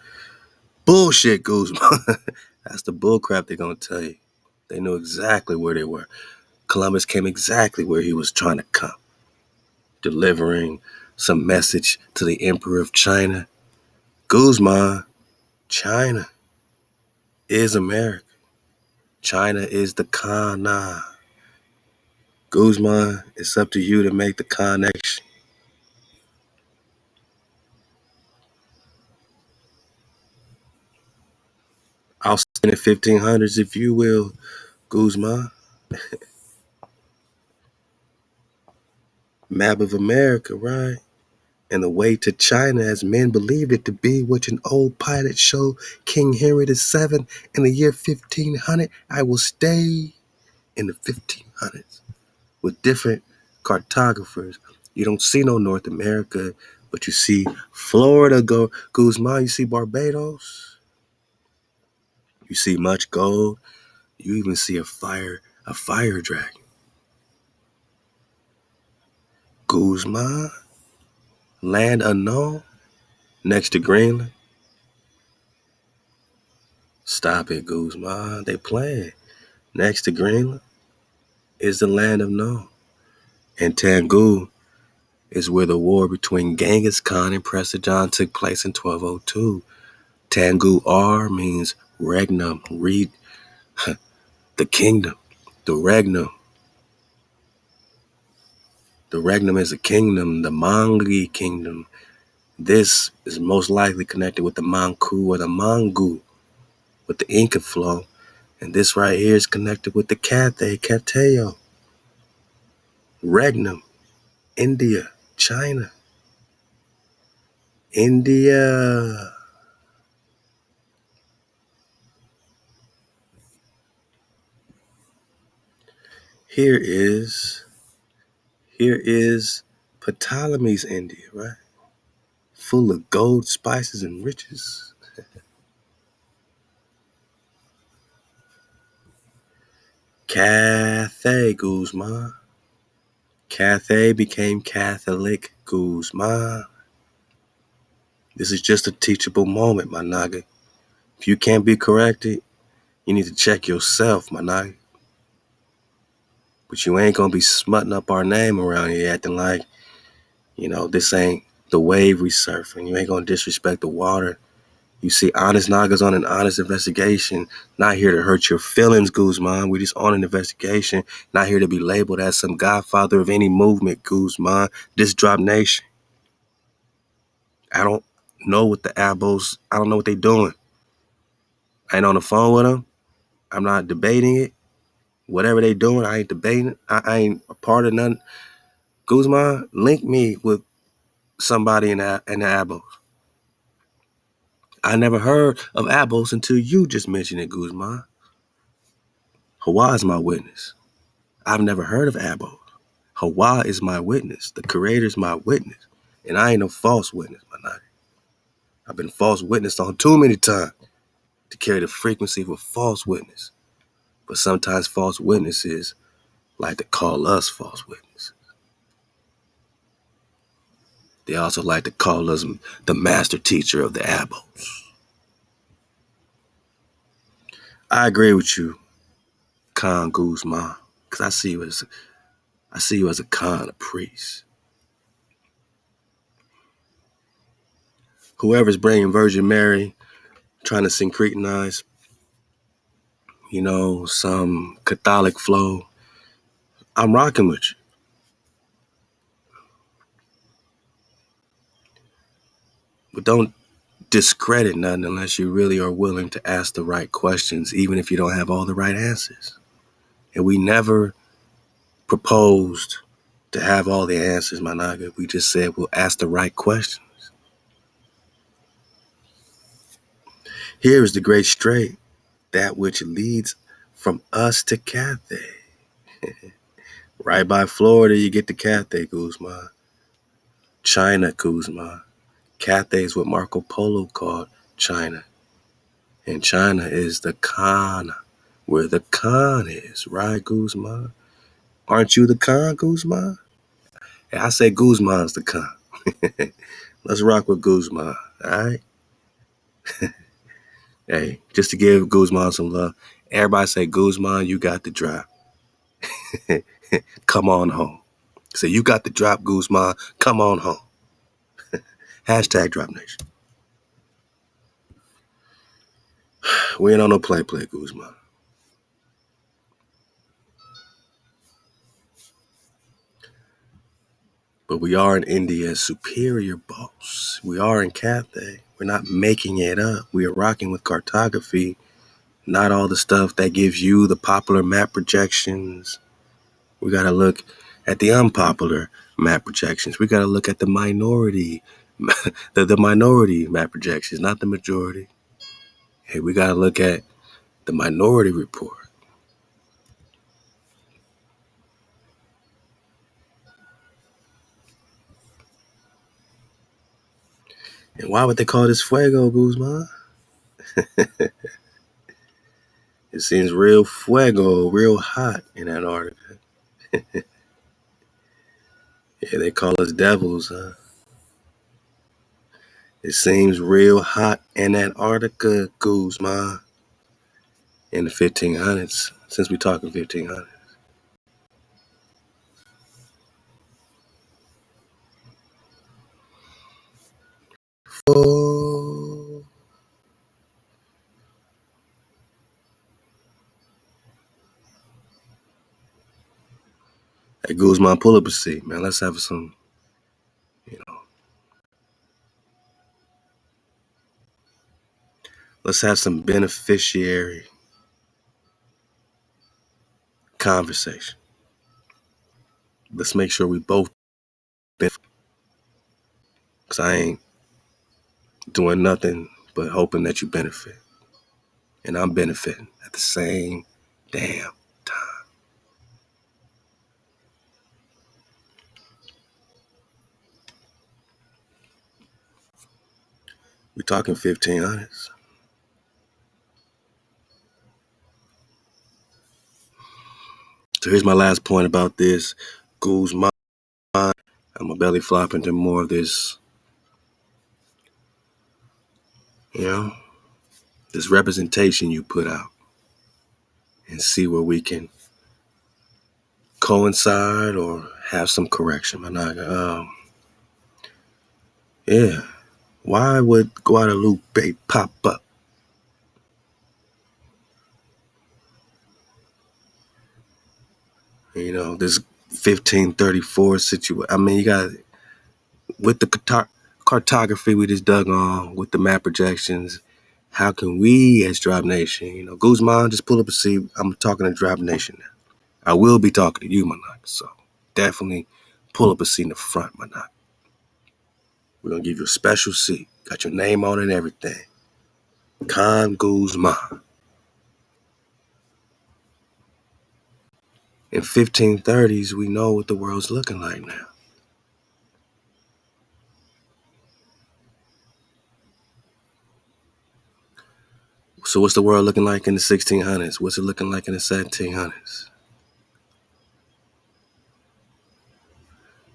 A: Bullshit, Guzman. That's the bullcrap they're going to tell you. They knew exactly where they were. Columbus came exactly where he was trying to come, delivering some message to the Emperor of China. Guzman, China is America. China is the Kana. Guzman, it's up to you to make the connection. I'll spend the 1500s if you will, Guzman. Map of America, right? And the way to China as men believed it to be, which an old pilot showed King Henry VII in the year 1500. I will stay in the 1500s with different cartographers. You don't see no North America, but you see Florida, Guzman, you see Barbados, you see much gold, you even see a fire dragon. Guzman, land unknown, next to Greenland. Stop it, Guzman. They playing. Next to Greenland is the land of known. And Tangu is where the war between Genghis Khan and Prester John took place in 1202. Tangu R means regnum, read the kingdom, the regnum. The regnum is a kingdom, the Mangi kingdom. This is most likely connected with the Manku or the Mangu, with the Inca flow. And this right here is connected with the Cathay, Cateo. Regnum, India, China. India. Here is Ptolemy's India, right? Full of gold, spices, and riches. Cathay, Guzman. Cathay became Catholic, Guzman. This is just a teachable moment, my naga. If you can't be corrected, you need to check yourself, my naga. But you ain't gonna be smutting up our name around here acting like, this ain't the wave we surfing. You ain't gonna disrespect the water. You see honest nagas on an honest investigation. Not here to hurt your feelings, Guzman. We just on an investigation. Not here to be labeled as some godfather of any movement, Guzman. This drop nation. I don't know what the ABOS, I don't know what they doing. I ain't on the phone with them. I'm not debating it. Whatever they doing, I ain't debating it. I ain't a part of nothing. Guzman, link me with somebody in the ABOS. I never heard of ABOS until you just mentioned it, Guzman. HaWah is my witness. I've never heard of ABOS. HaWah is my witness. The creator is my witness. And I ain't no false witness, my night. I've been false witnessed on too many times to carry the frequency of a false witness. But sometimes false witnesses like to call us false witnesses. They also like to call us the master teacher of the ABOS. I agree with you, Khan Guzman, because I see you as a Khan, a priest. Whoever's bringing Virgin Mary, trying to syncretize, some Catholic flow, I'm rocking with you. But don't discredit nothing unless you really are willing to ask the right questions, even if you don't have all the right answers. And we never proposed to have all the answers, my naga. We just said we'll ask the right questions. Here is the great strait, that which leads from us to Cathay. Right by Florida, you get to Cathay, Guzman. China, Guzman. Cathay is what Marco Polo called China. And China is the Khan, where the Khan is, right, Guzman? Aren't you the Khan, Guzman? Hey, I say Guzman's the Khan. Let's rock with Guzman, all right? Hey, just to give Guzman some love, everybody say, Guzman, you got the drop. Come on home. Say, you got the drop, Guzman. Come on home. Hashtag Drop Nation. We ain't on no play, Guzman. But we are in India's superior boss. We are in Cathay. We're not making it up. We are rocking with cartography, not all the stuff that gives you the popular map projections. We got to look at the unpopular map projections. We got to look at the minority, the minority map projections, not the majority. Hey, we got to look at the minority report. And why would they call this fuego, Guzman? It seems real fuego, real hot in Antarctica. Yeah, they call us devils, huh? It seems real hot in Antarctica, Guzman. In the 1500s, since we talking 1500s. Oh. Hey, Guzman, pull up a seat, man. Let's have some, let's have some beneficiary conversation. Let's make sure we both benefit. Because I ain't doing nothing but hoping that you benefit. And I'm benefiting at the same damn time. We talking 1500s. So here's my last point about this. Guzman, I'm a belly flop into more of this, this representation you put out and see where we can coincide or have some correction. Yeah. Why would Guadalupe pop up? This 1534 situation. I mean, you got with the cartography we just dug on, with the map projections. How can we as Drop Nation, Guzman, just pull up a seat. I'm talking to Drop Nation now. I will be talking to you, Manak. So definitely pull up a seat in the front, Manak. We're going to give you a special seat. Got your name on it and everything. Khan Guzman. In 1530s, we know what the world's looking like now. So what's the world looking like in the 1600s? What's it looking like in the 1700s?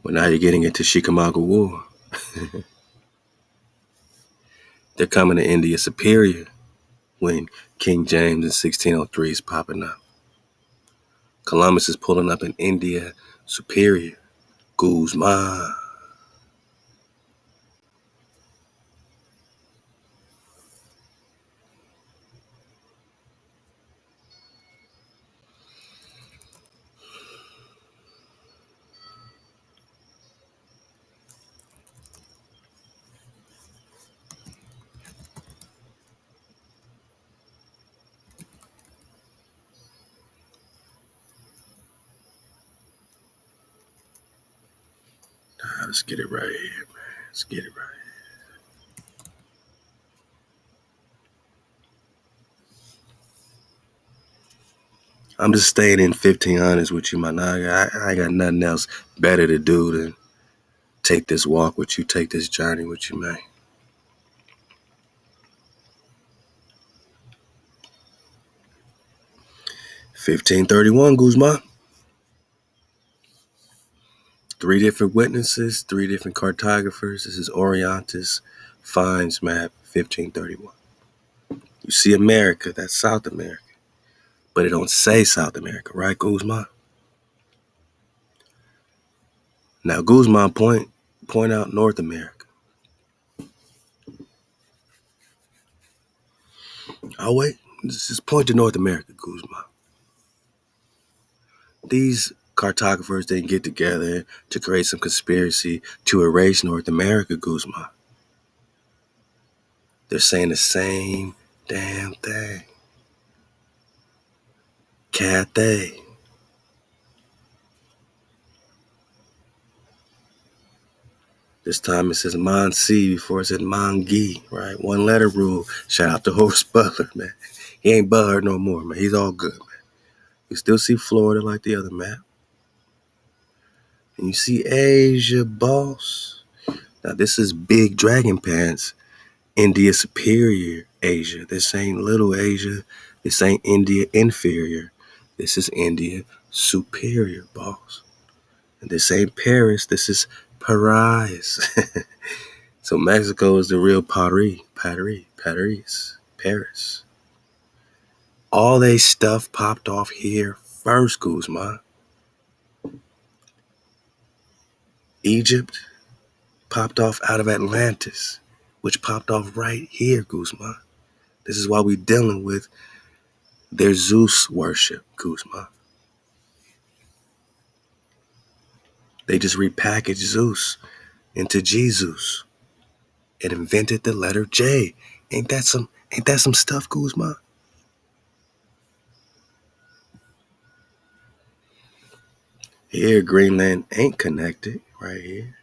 A: Well, now you're getting into Chickamauga War. They're coming to India superior when King James in 1603 is popping up. Columbus is pulling up in India superior. Guzman. Let's get it right here, man. Let's get it right. I'm just staying in 1500s with you, my nigga. I ain't got nothing else better to do than take this walk with you, take this journey with you, man. 1531, Guzman. 3 different witnesses, 3 different cartographers. This is Orientis finds map 1531. You see America, that's South America. But it don't say South America, right, Guzman? Now, Guzman point out North America. Oh, wait. Just point to North America, Guzman. These cartographers didn't get together to create some conspiracy to erase North America, Guzman. They're saying the same damn thing. Cathay. This time it says Monsi before it said Mongi, right? 1 letter rule. Shout out to Horace Butler, man. He ain't butthurt no more, man. He's all good, man. You still see Florida like the other map. And you see Asia, boss. Now this is Big Dragon Pants, India Superior Asia. This ain't Little Asia. This ain't India Inferior. This is India Superior, boss. And this ain't Paris. This is Paris. So Mexico is the real Paris. All they stuff popped off here first, Guzman. Egypt popped off out of Atlantis, which popped off right here, Guzman. This is why we dealing with their Zeus worship, Guzman. They just repackaged Zeus into Jesus and invented the letter J. Ain't that some stuff, Guzman? Here, Greenland ain't connected, right here.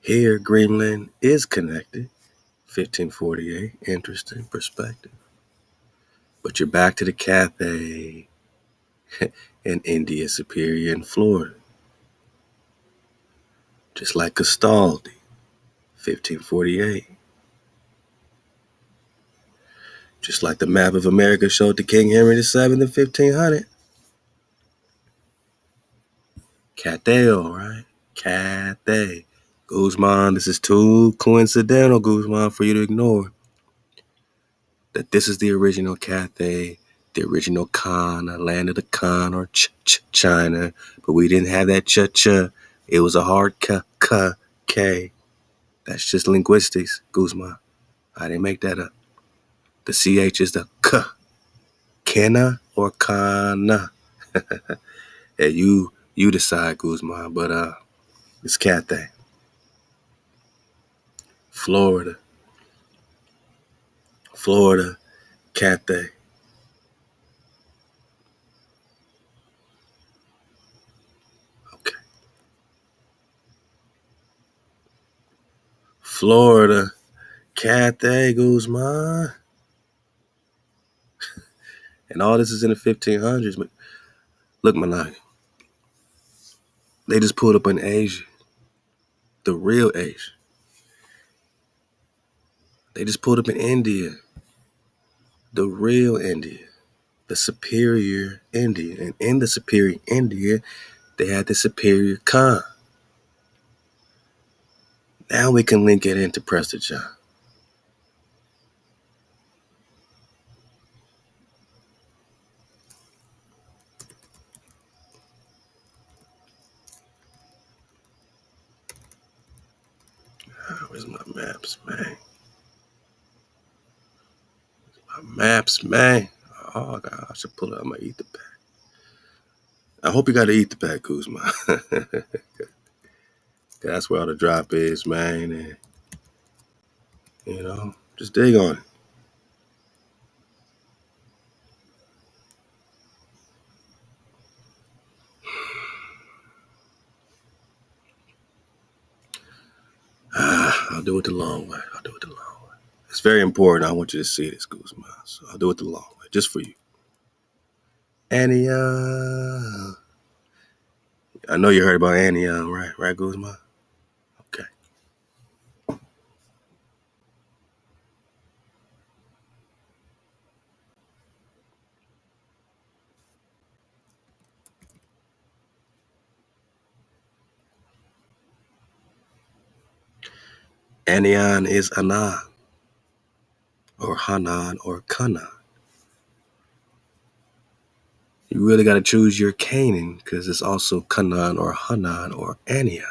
A: Here, Greenland is connected. 1548, interesting perspective. But you're back to the Cathay in India Superior in Florida. Just like Castaldi, 1548. Just like the map of America showed to King Henry VII in 1500. Cathay, right? Cathay. Guzman, this is too coincidental, Guzman, for you to ignore. That this is the original Cathay, the original Kana, land of the Khan, or China. But we didn't have that ch-ch. It was a hard k. That's just linguistics, Guzman. I didn't make that up. The ch is the k. Kenna or kana. Yeah, you decide, Guzman. But it's Cathay. Florida, Cathay. Okay. Florida, Cathay, Guzman. And all this is in the 1500s. But look, Manai, they just pulled up in Asia. The real Asia. They just pulled up in India. The real India. The superior India. And in the superior India, they had the superior Khan. Now we can link it into Prester John. Where's my maps, man? My maps, man. Oh, God, I should pull out my ether pack. I hope you got an ether pack, Kuzma. That's where all the drop is, man. And, just dig on it. It's very important. I want you to see this, Guzman. So I'll do it the long way, just for you. Anion. I know you heard about Anion, right? Right, Guzman? Okay. Anion is Anan, or Hanan, or Kanan. You really got to choose your Canaan because it's also Kanan, or Hanan, or Anion.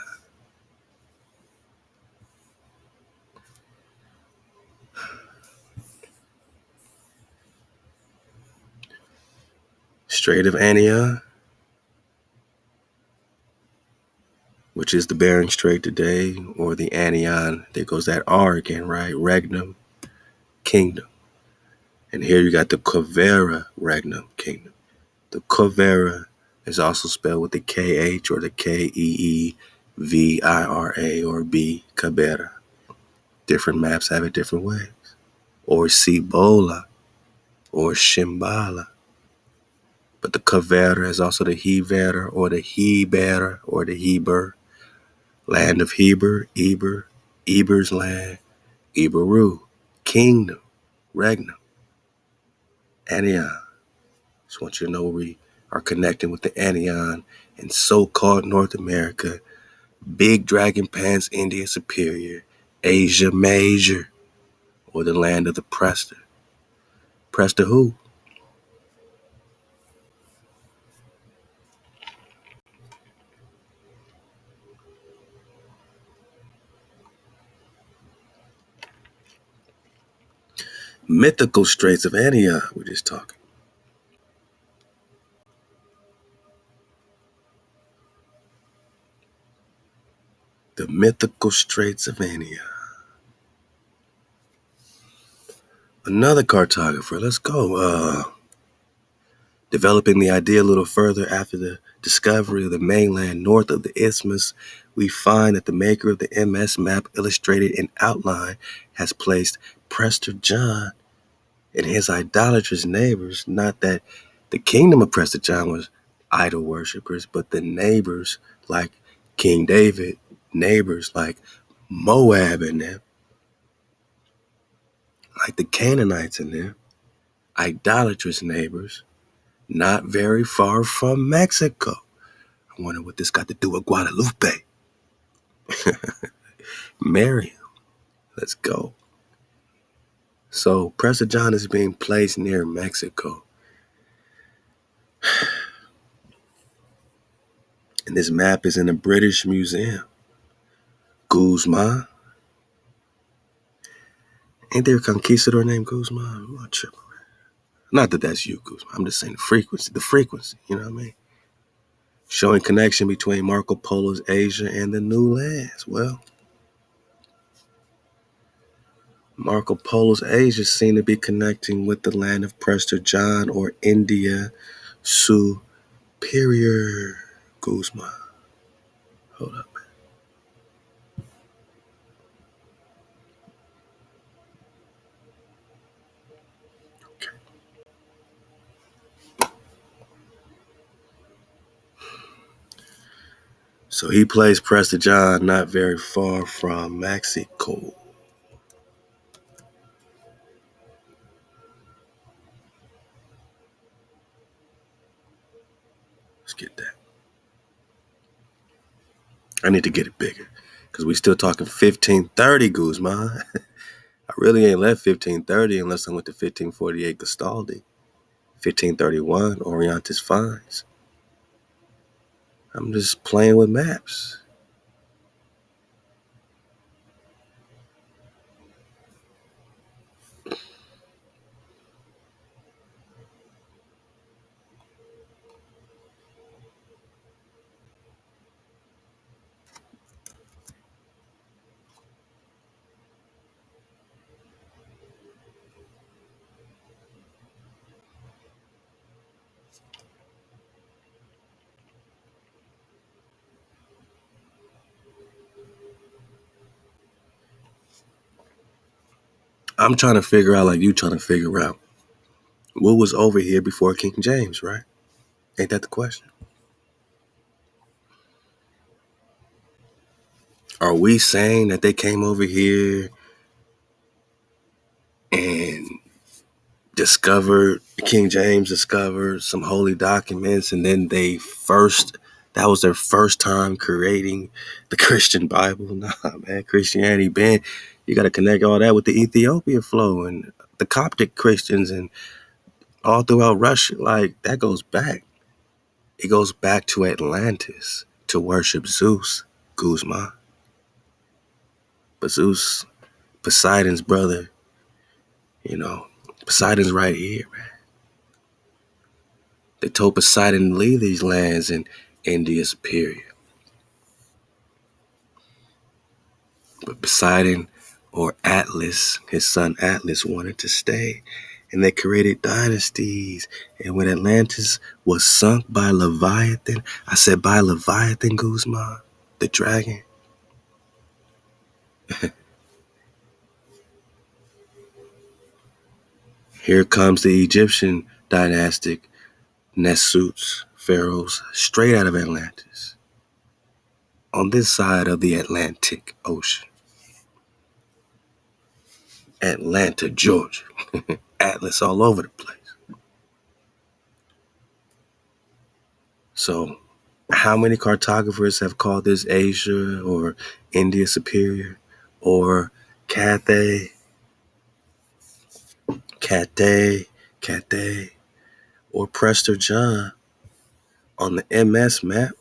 A: Strait of Anion, which is the Bering Strait today, or the Anion. There goes that R again, right? Regnum, kingdom. And here you got the Covera Regnum kingdom. The Covera is also spelled with the KH or the KEEVIRA or B, Cabera. Different maps have it different ways. Or Cibola or Shimbala. But the Covera is also the Hevera or the Hebera or the Heber. Land of Heber, Eber, Eber's land, Eberu, kingdom, regnum, Anion. Just want you to know we are connecting with the Anion in so-called North America, Big Dragon Pants, India Superior, Asia Major, or the land of the Prester. Prester who? Mythical Straits of Antioch, we're just talking. The mythical Straits of Antioch. Another cartographer, let's go. Developing the idea a little further after the discovery of the mainland north of the isthmus, we find that the maker of the MS map illustrated in outline has placed Prester John and his idolatrous neighbors. Not that the kingdom of Prester John was idol worshippers, but the neighbors like King David, neighbors like Moab and them, like the Canaanites and them, idolatrous neighbors, not very far from Mexico. I wonder what this got to do with Guadalupe. Miriam. Let's go. So Prester John is being placed near Mexico. And this map is in a British museum. Guzman. Ain't there a conquistador named Guzman? I'm not tripping. Not that that's you, Guzman. I'm just saying the frequency, you know what I mean? Showing connection between Marco Polo's Asia and the new lands. Well, Marco Polo's Asia seemed to be connecting with the land of Prester John or India Superior. Guzman. Hold up. So he plays Prester John not very far from Mexico. Let's get that. I need to get it bigger because we still talking 1530 Guzman. I really ain't left 1530 unless I went to 1548 Gastaldi, 1531 Orientis Finds. I'm just playing with maps. I'm trying to figure out, like you trying to figure out, what was over here before King James, right? Ain't that the question? Are we saying that they came over here and King James discovered some holy documents, and then that was their first time creating the Christian Bible? Nah, man, Christianity you got to connect all that with the Ethiopia flow and the Coptic Christians and all throughout Russia. Like, that goes back. It goes back to Atlantis to worship Zeus, Guzman. But Zeus, Poseidon's brother, Poseidon's right here, man. They told Poseidon to leave these lands in India Superior. But Poseidon, or Atlas, his son Atlas, wanted to stay. And they created dynasties. And when Atlantis was sunk by Leviathan, I said by Leviathan, Guzman, the dragon. Here comes the Egyptian dynastic Nesuts, pharaohs, straight out of Atlantis. On this side of the Atlantic Ocean. Atlanta, Georgia. Atlas all over the place. So, how many cartographers have called this Asia or India Superior or Cathay, or Prester John on the MS map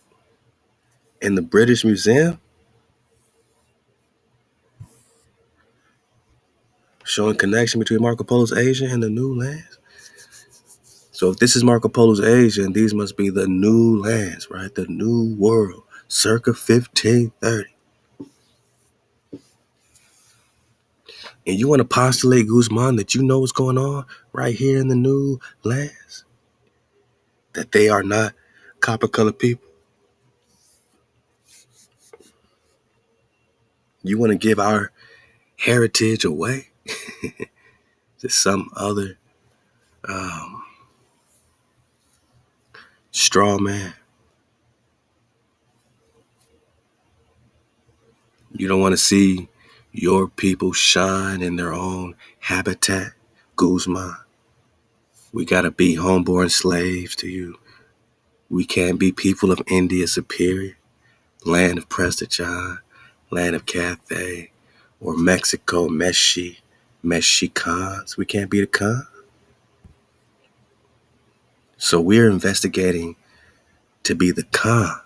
A: in the British Museum, showing connection between Marco Polo's Asia and the new lands? So if this is Marco Polo's Asia, and these must be the new lands, right? The new world, circa 1530. And you want to postulate, Guzman, that you know what's going on right here in the new lands? That they are not copper-colored people? You want to give our heritage away to some other straw man? You don't want to see your people shine in their own habitat, Guzman? We got to be homeborn slaves to you. We can't be people of India Superior, land of Prester John, land of Cathay, or Mexico, Mexicans. We can't be the Khan. So we're investigating to be the Khan,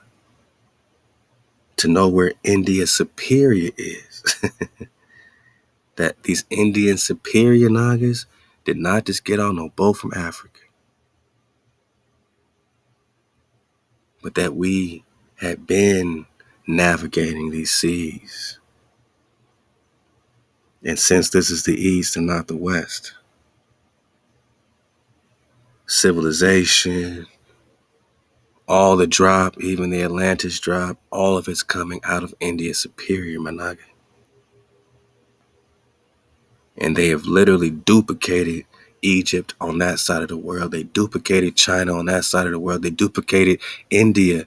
A: to know where India Superior is. That these Indian Superior Nagas did not just get on no boat from Africa, but that we had been navigating these seas. And since this is the East and not the West, civilization, all the drop, even the Atlantis drop, all of it's coming out of India Superior, Managa. And they have literally duplicated Egypt on that side of the world. They duplicated China on that side of the world. They duplicated India.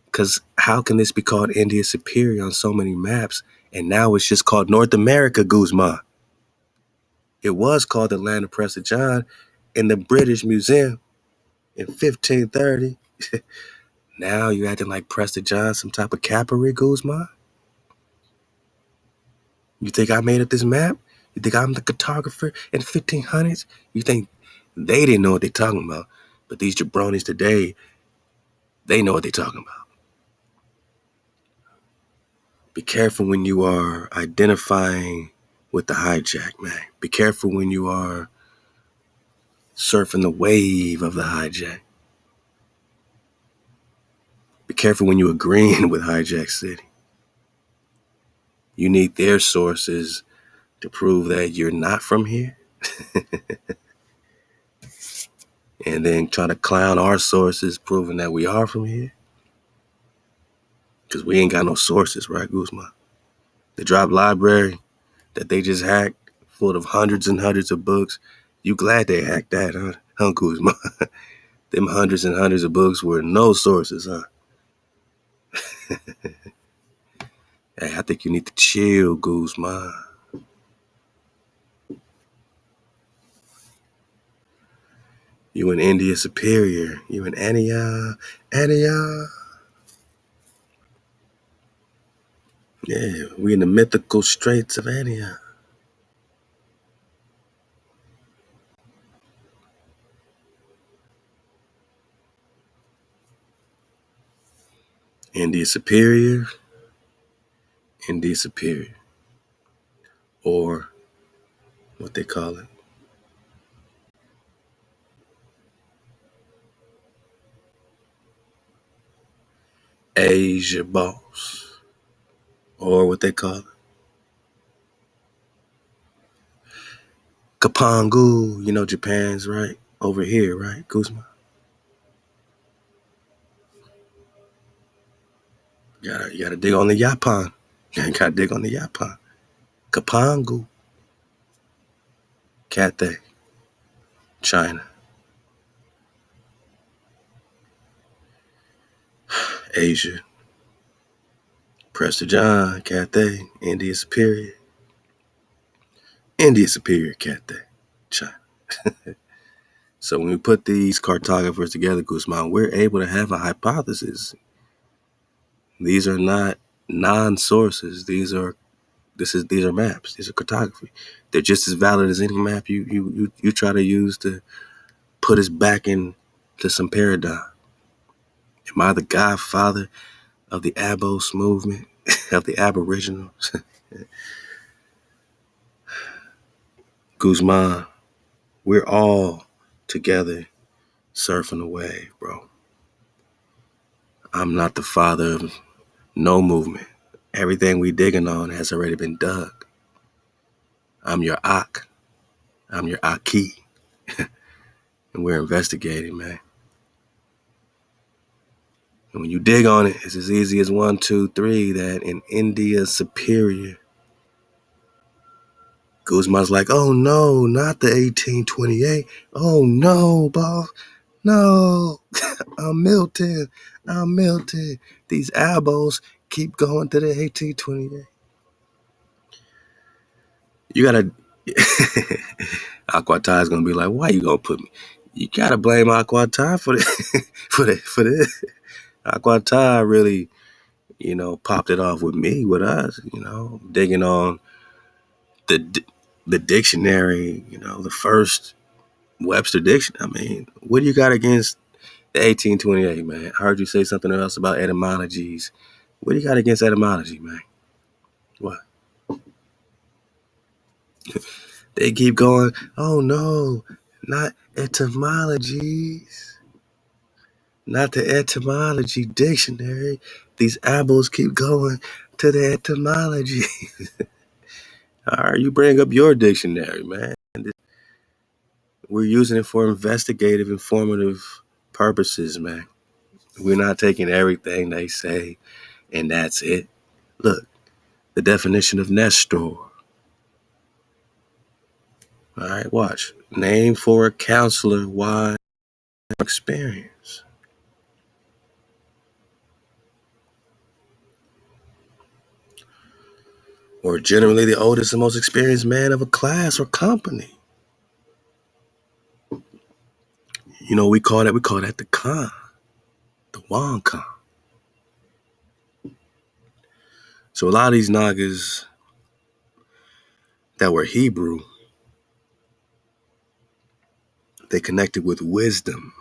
A: Because how can this be called India Superior on so many maps? And now it's just called North America, Guzman. It was called the land of Prester John in the British Museum in 1530. Now you acting like Prester John, some type of cavalry, Guzman? You think I made up this map? You think I'm the cartographer in 1500s? You think they didn't know what they're talking about? But these jabronis today, they know what they're talking about. Be careful when you are identifying with the hijack, man. Be careful when you are surfing the wave of the hijack. Be careful when you're agreeing with Hijack City. You need their sources to prove that you're not from here. And then try to clown our sources proving that we are from here. Because we ain't got no sources, right, Guzman? The drop library that they just hacked full of hundreds and hundreds of books. You glad they hacked that, huh, Guzman? Them hundreds and hundreds of books were no sources, huh? Hey, I think you need to chill, Guzman. You in India Superior. You in Antioch. Yeah, we in the mythical straits of Antioch. India Superior. Or what they call it. Asia Boss. Or what they call it. Kapangu. You know Japan's right over here, right, Guzman? You gotta dig on the Yapan. You gotta dig on the Yapan. Kapangu. Cathay. China. Asia. Prester John. Cathay. India Superior. Cathay. China. So when we put these cartographers together, Guzman, we're able to have a hypothesis. These are not non-sources. These are maps. These are cartography. They're just as valid as any map you try to use to put us back into some paradigm. Am I the godfather of the ABOS movement, of the Aboriginals? Guzman, we're all together surfing the wave, bro. I'm not the father of no movement. Everything we digging on has already been dug. I'm your Ak. I'm your Aki. And we're investigating, man. And when you dig on it, it's as easy as 1, 2, 3 that in India Superior, Guzman's like, oh no, not the 1828. Oh no, boss. No. I'm Milton. These ABOS keep going to the 1828. You gotta Aquatai is gonna be like, why you gonna put me? You gotta blame Aquatai for the for this. Aquatai really, popped it off with us, digging on the dictionary, the first Webster dictionary. I mean, what do you got against the 1828, man? I heard you say something else about etymologies. What do you got against etymology, man? What? They keep going, oh no, not etymologies. Not the etymology dictionary. These ABOS keep going to the etymology. All right, you bring up your dictionary, man. We're using it for investigative, informative purposes, man. We're not taking everything they say and that's it. Look, the definition of Nestor. All right, watch. Name for a counselor, wide experience. Or generally the oldest and most experienced man of a class or company. We call that the Khan, the Wan Khan. So a lot of these Nagas that were Hebrew, they connected with wisdom.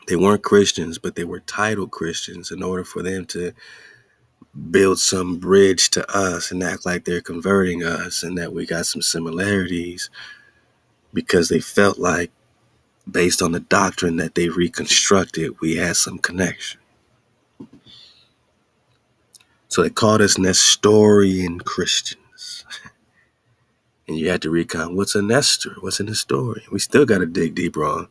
A: They weren't Christians, but they were titled Christians in order for them to build some bridge to us and act like they're converting us and that we got some similarities because they felt like, based on the doctrine that they reconstructed, we had some connection. So they called us Nestorian Christians. And you had to recount, what's a Nestor? What's a Nestorian? We still got to dig deeper on,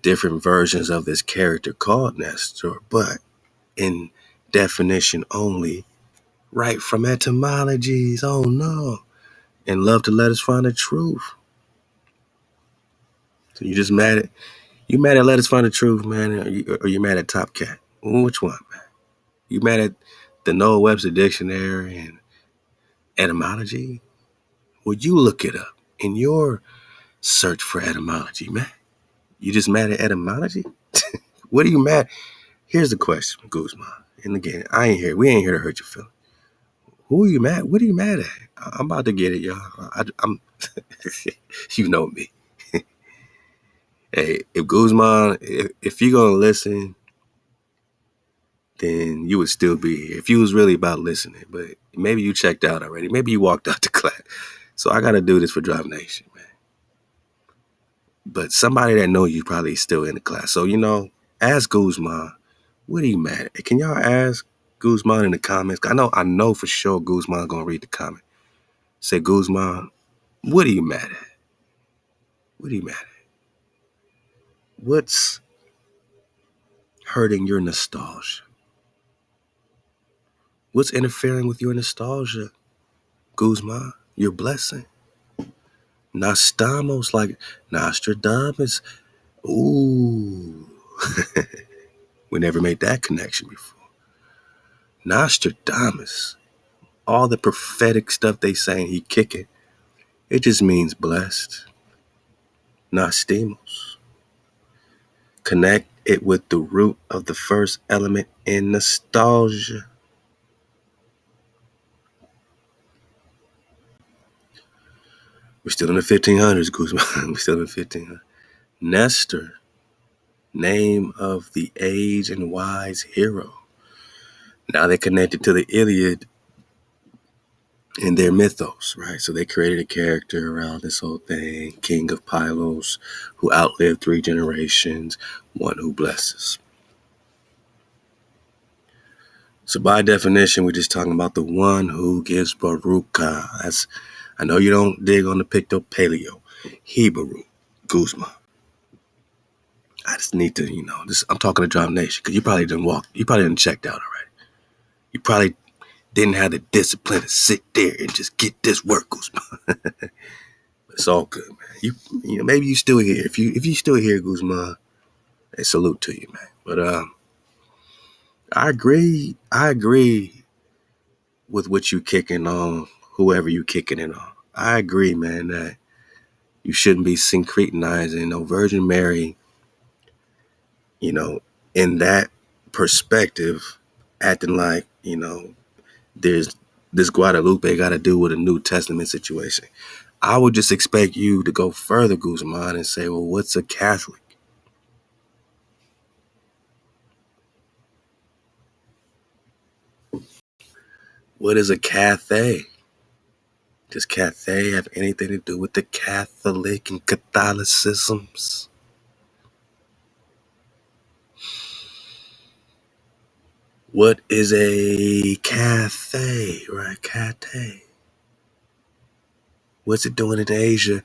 A: different versions of this character called Nestor, but in definition only, Right from etymologies. Oh no. And love to let us find the truth. So you mad at Let Us Find the Truth, man, or you mad at Top Cat? Which one, man? You mad at the Noah Webster Dictionary and etymology? Well, you look it up in your search for etymology, man. You just mad at etymology? What are you mad? Here's the question, Guzman. And again, we ain't here to hurt your feelings. Who are you mad? What are you mad at? I'm about to get it, y'all. I'm you know me. Hey, if Guzman, if you're gonna listen, then you would still be here. If you was really about listening, but maybe you checked out already. Maybe you walked out the class. So I gotta do this for Drive Nation, man. But somebody that know you probably still in the class. So ask Guzman, what are you mad at? Can y'all ask Guzman in the comments? I know for sure Guzman gonna read the comment. Say, Guzman, what are you mad at? What are you mad at? What's hurting your nostalgia? What's interfering with your nostalgia, Guzman? Your blessing? Nostamos, like Nostradamus. Ooh. We never made that connection before. Nostradamus. All the prophetic stuff they saying he kicking. It just means blessed. Nostemos. Connect it with the root of the first element in nostalgia. We're still in the 1500s, Guzman. We're still in the 1500s. Nestor, name of the age and wise hero. Now they connected to the Iliad in their mythos, right? So they created a character around this whole thing, King of Pylos, who outlived 3 generations, one who blesses. So by definition, we're just talking about the one who gives Baruka. I know you don't dig on the Picto Paleo, Hebrew, Guzman. I just need to, I'm talking to Drive Nation because you probably didn't checked out already. You probably didn't have the discipline to sit there and just get this work, Guzman. It's all good, man. Maybe you still here. If you still here, Guzman, hey, salute to you, man. But I agree with what you kicking on, whoever you kicking it on. I agree, man, that you shouldn't be syncretizing Virgin Mary, in that perspective, acting like, there's this Guadalupe got to do with a New Testament situation. I would just expect you to go further, Guzman, and say, well, what's a Catholic? What is a Cathay? Does Cathay have anything to do with the Catholic and Catholicisms? What is a Cathay, right? Cathay. What's it doing in Asia?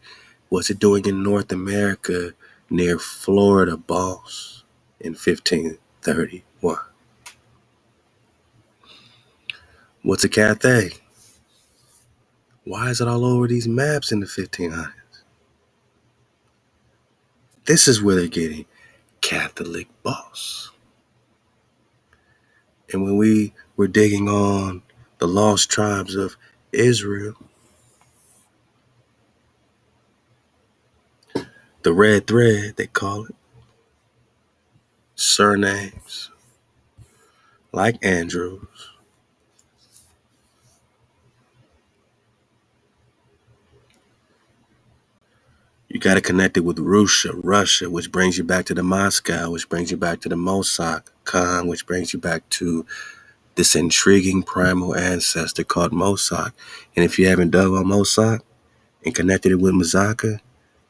A: What's it doing in North America near Florida, boss, in 1531? What's a Cathay? Why is it all over these maps in the 1500s? This is where they're getting Catholic boss. And when we were digging on the lost tribes of Israel, the red thread, they call it, surnames like Andrews. You got to connect it with Russia, which brings you back to the Moscow, which brings you back to the Mossack Khan, which brings you back to this intriguing primal ancestor called Mossack. And if you haven't dug on Mossack and connected it with Mazaka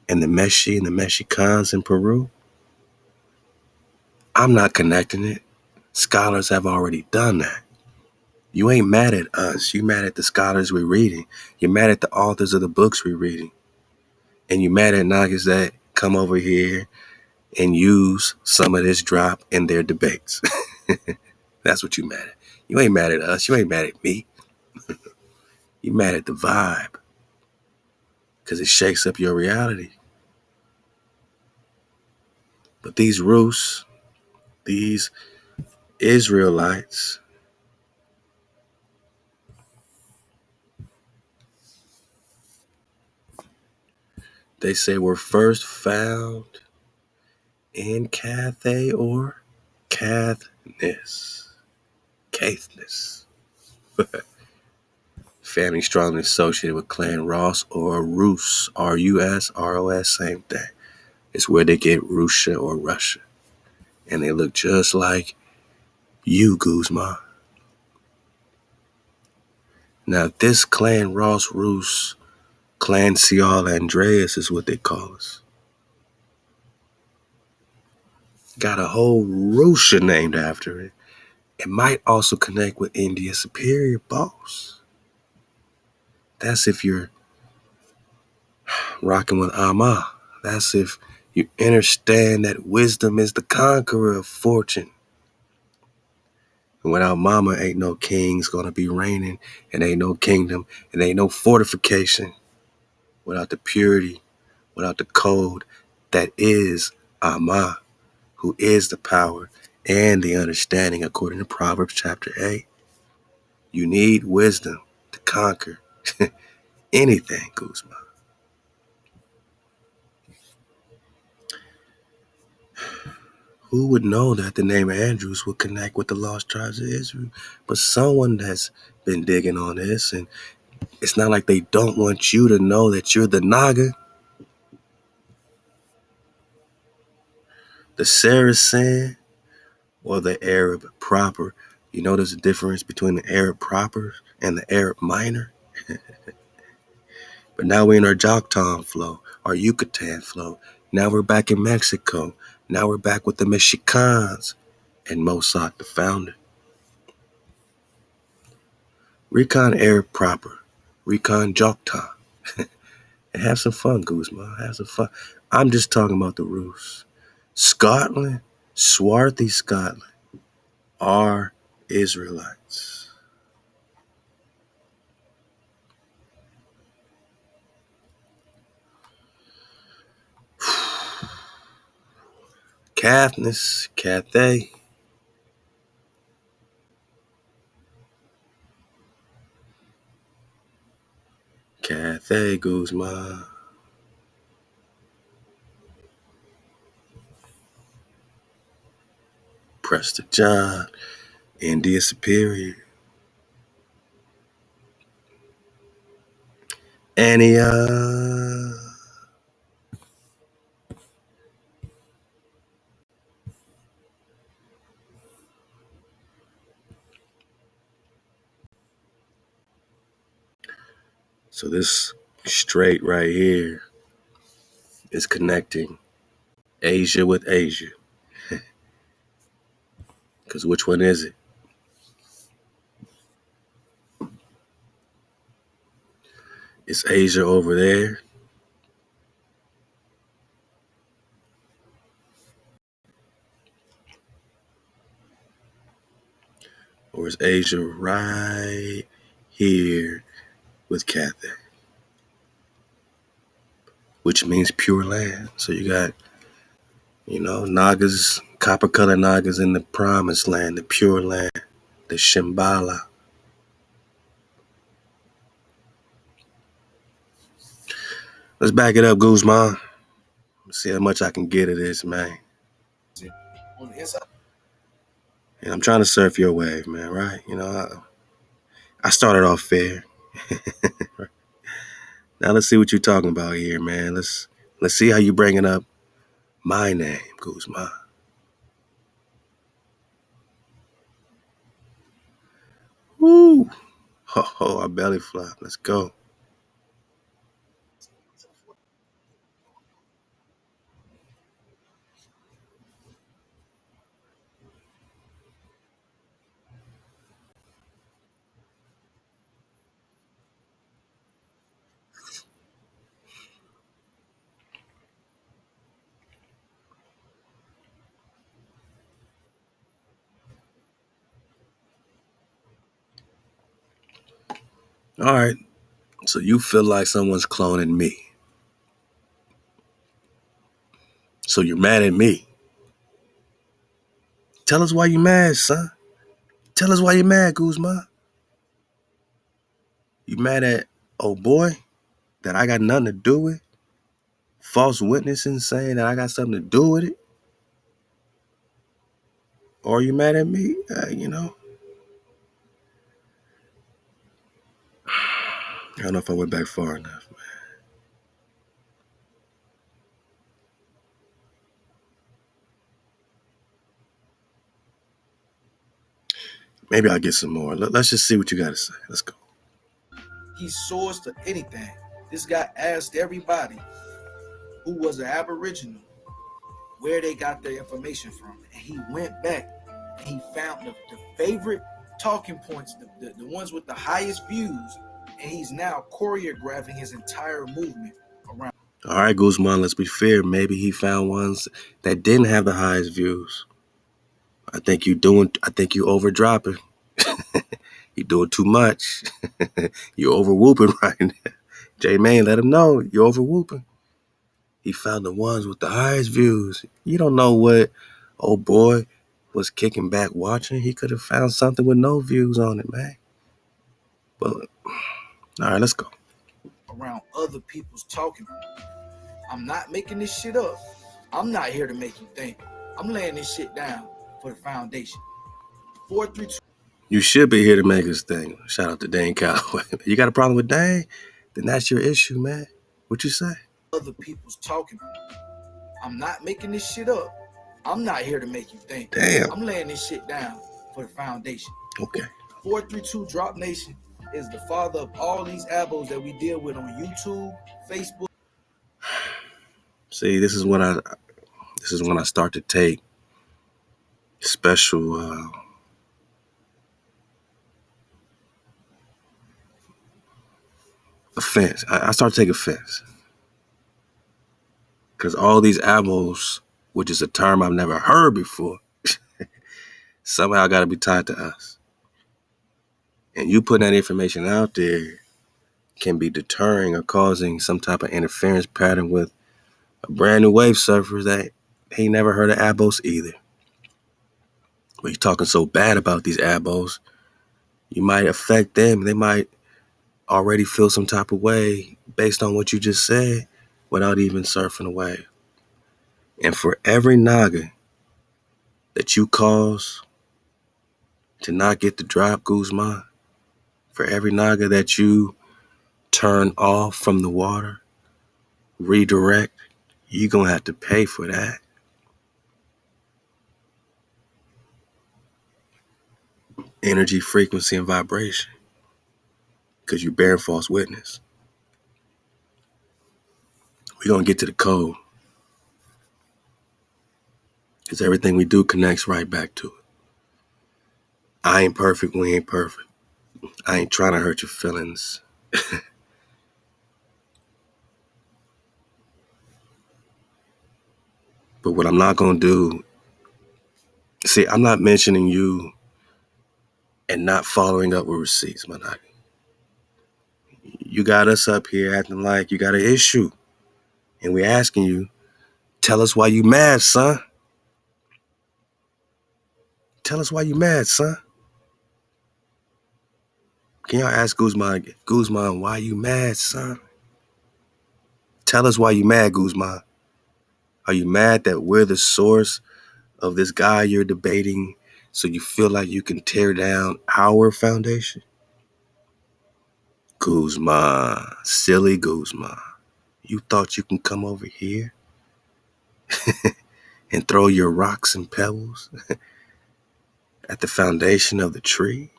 A: and the Meshi Khans in Peru, I'm not connecting it. Scholars have already done that. You ain't mad at us. You mad at the scholars we're reading. You're mad at the authors of the books we're reading. And you're mad at niggas that come over here and use some of this drop in their debates. That's what you mad at. You ain't mad at us. You ain't mad at me. You're mad at the vibe because it shakes up your reality. But these Rus, these Israelites, they say were first found in Cathay or Caithness. Caithness. Family strongly associated with Clan Ross or Rus. R-U-S, R-O-S, same thing. It's where they get Russia or Russia. And they look just like you, Guzman. Now, this Clan Ross Rus, Clan Cial Andreas is what they call us. Got a whole Russia named after it. It might also connect with India's superior boss. That's if you're rocking with Amma. That's if you understand that wisdom is the conqueror of fortune. And without Mama, ain't no kings gonna be reigning, and ain't no kingdom, and ain't no fortification. Without the purity, without the code that is Amma, who is the power and the understanding according to Proverbs chapter 8. You need wisdom to conquer anything, Guzman. Who would know that the name Andrews would connect with the lost tribes of Israel? But someone that's been digging on this, and it's not like they don't want you to know that you're the Naga, the Saracen, or the Arab proper. You know there's a difference between the Arab proper and the Arab minor? But now we're in our Choctaw flow, our Yucatan flow. Now we're back in Mexico. Now we're back with the Mexicans and Mossack, the founder. Recon Arab proper. Recon Choctaw. And have some fun, Guzman. Have some fun. I'm just talking about the Rus. Scotland, swarthy Scotland, are Israelites. Caithness, Cathay. Cathay, Guzman. Prester John, India Superior. Ania. So this strait right here is connecting Asia with Asia. Because which one is it? Is Asia over there? Or is Asia right here with Cathay? Which means pure land. So you got, Nagas, copper colored Nagas in the promised land, the pure land, the Shambhala. Let's back it up, Guzman. See how much I can get of this, man.
B: On the inside.
A: And I'm trying to surf your wave, man, right? I started off fair. Now let's see what you're talking about here, man. Let's see how you bringing up my name, Guzman. Woo! Oh, I belly flop. Let's go. All right. So you feel like someone's cloning me. So you're mad at me. Tell us why you mad, son. Tell us why you mad, Guzman. You mad at oh boy that I got nothing to do with? False witnessing saying that I got something to do with it? Or are you mad at me? I don't know if I went back far enough. Maybe I'll get some more. Let's just see what you got to say. Let's go.
B: He sourced to anything. This guy asked everybody who was an Aboriginal where they got their information from. And he went back and he found the favorite talking points, the ones with the highest views. And he's now choreographing his entire movement around.
A: All right, Guzman, let's be fair. Maybe he found ones that didn't have the highest views. I think you overdropping. You doing too much. You over whooping right now. J Main, let him know you over whooping. He found the ones with the highest views. You don't know what old boy was kicking back watching. He could have found something with no views on it, man. But all right, let's go.
B: Around other people's talking points. I'm not making this shit up. I'm not here to make you think. I'm laying this shit down for the foundation. 432.
A: You should be here to make us think. Shout out to Dane Calloway. You got a problem with Dane? Then that's your issue, man. What you say?
B: Other people's talking points. I'm not making this shit up. I'm not here to make you think.
A: Damn.
B: I'm laying this shit down for the foundation.
A: Okay.
B: 432 Drop Nation is the father of all these ABOS that we deal with on YouTube, Facebook.
A: See, this is when I start to take special offense. I start to take offense. Because all these ABOS, which is a term I've never heard before, somehow got to be tied to us. And you putting that information out there can be deterring or causing some type of interference pattern with a brand new wave surfer that ain't never heard of ABOS either. But you're talking so bad about these ABOS, you might affect them. They might already feel some type of way based on what you just said without even surfing a wave. And for every naga that you cause to not get the drop, Guzman, for every naga that you turn off from the water, redirect, you're going to have to pay for that. Energy, frequency, and vibration. Because you're bearing false witness. We're going to get to the code. Because everything we do connects right back to it. I ain't perfect, we ain't perfect. I ain't trying to hurt your feelings. But what I'm not going to do, see, I'm not mentioning you and not following up with receipts, my nigga. You got us up here acting like you got an issue. And we're asking you, tell us why you mad, son. Tell us why you mad, son. Can y'all ask Guzman, why you mad, son? Tell us why you mad, Guzman. Are you mad that we're the source of this guy you're debating so you feel like you can tear down our foundation? Guzman, silly Guzman. You thought you can come over here and throw your rocks and pebbles at the foundation of the tree?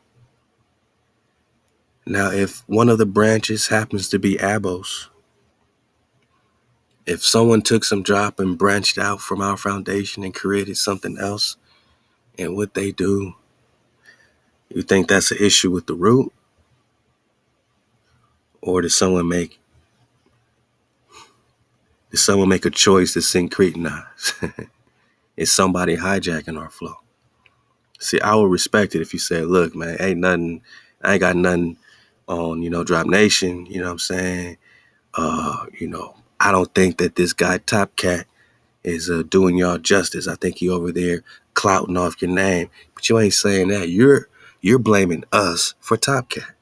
A: Now, if one of the branches happens to be ABOS, if someone took some drop and branched out from our foundation and created something else, and what they do, you think that's an issue with the root? Or did someone make a choice to synchretize? Is somebody hijacking our flow? See, I would respect it if you said, look, man, I ain't got nothing on, Drop Nation, you know what I'm saying? I don't think that this guy Top Cat is doing y'all justice. I think he over there clouting off your name, but you ain't saying that. You're blaming us for Top Cat.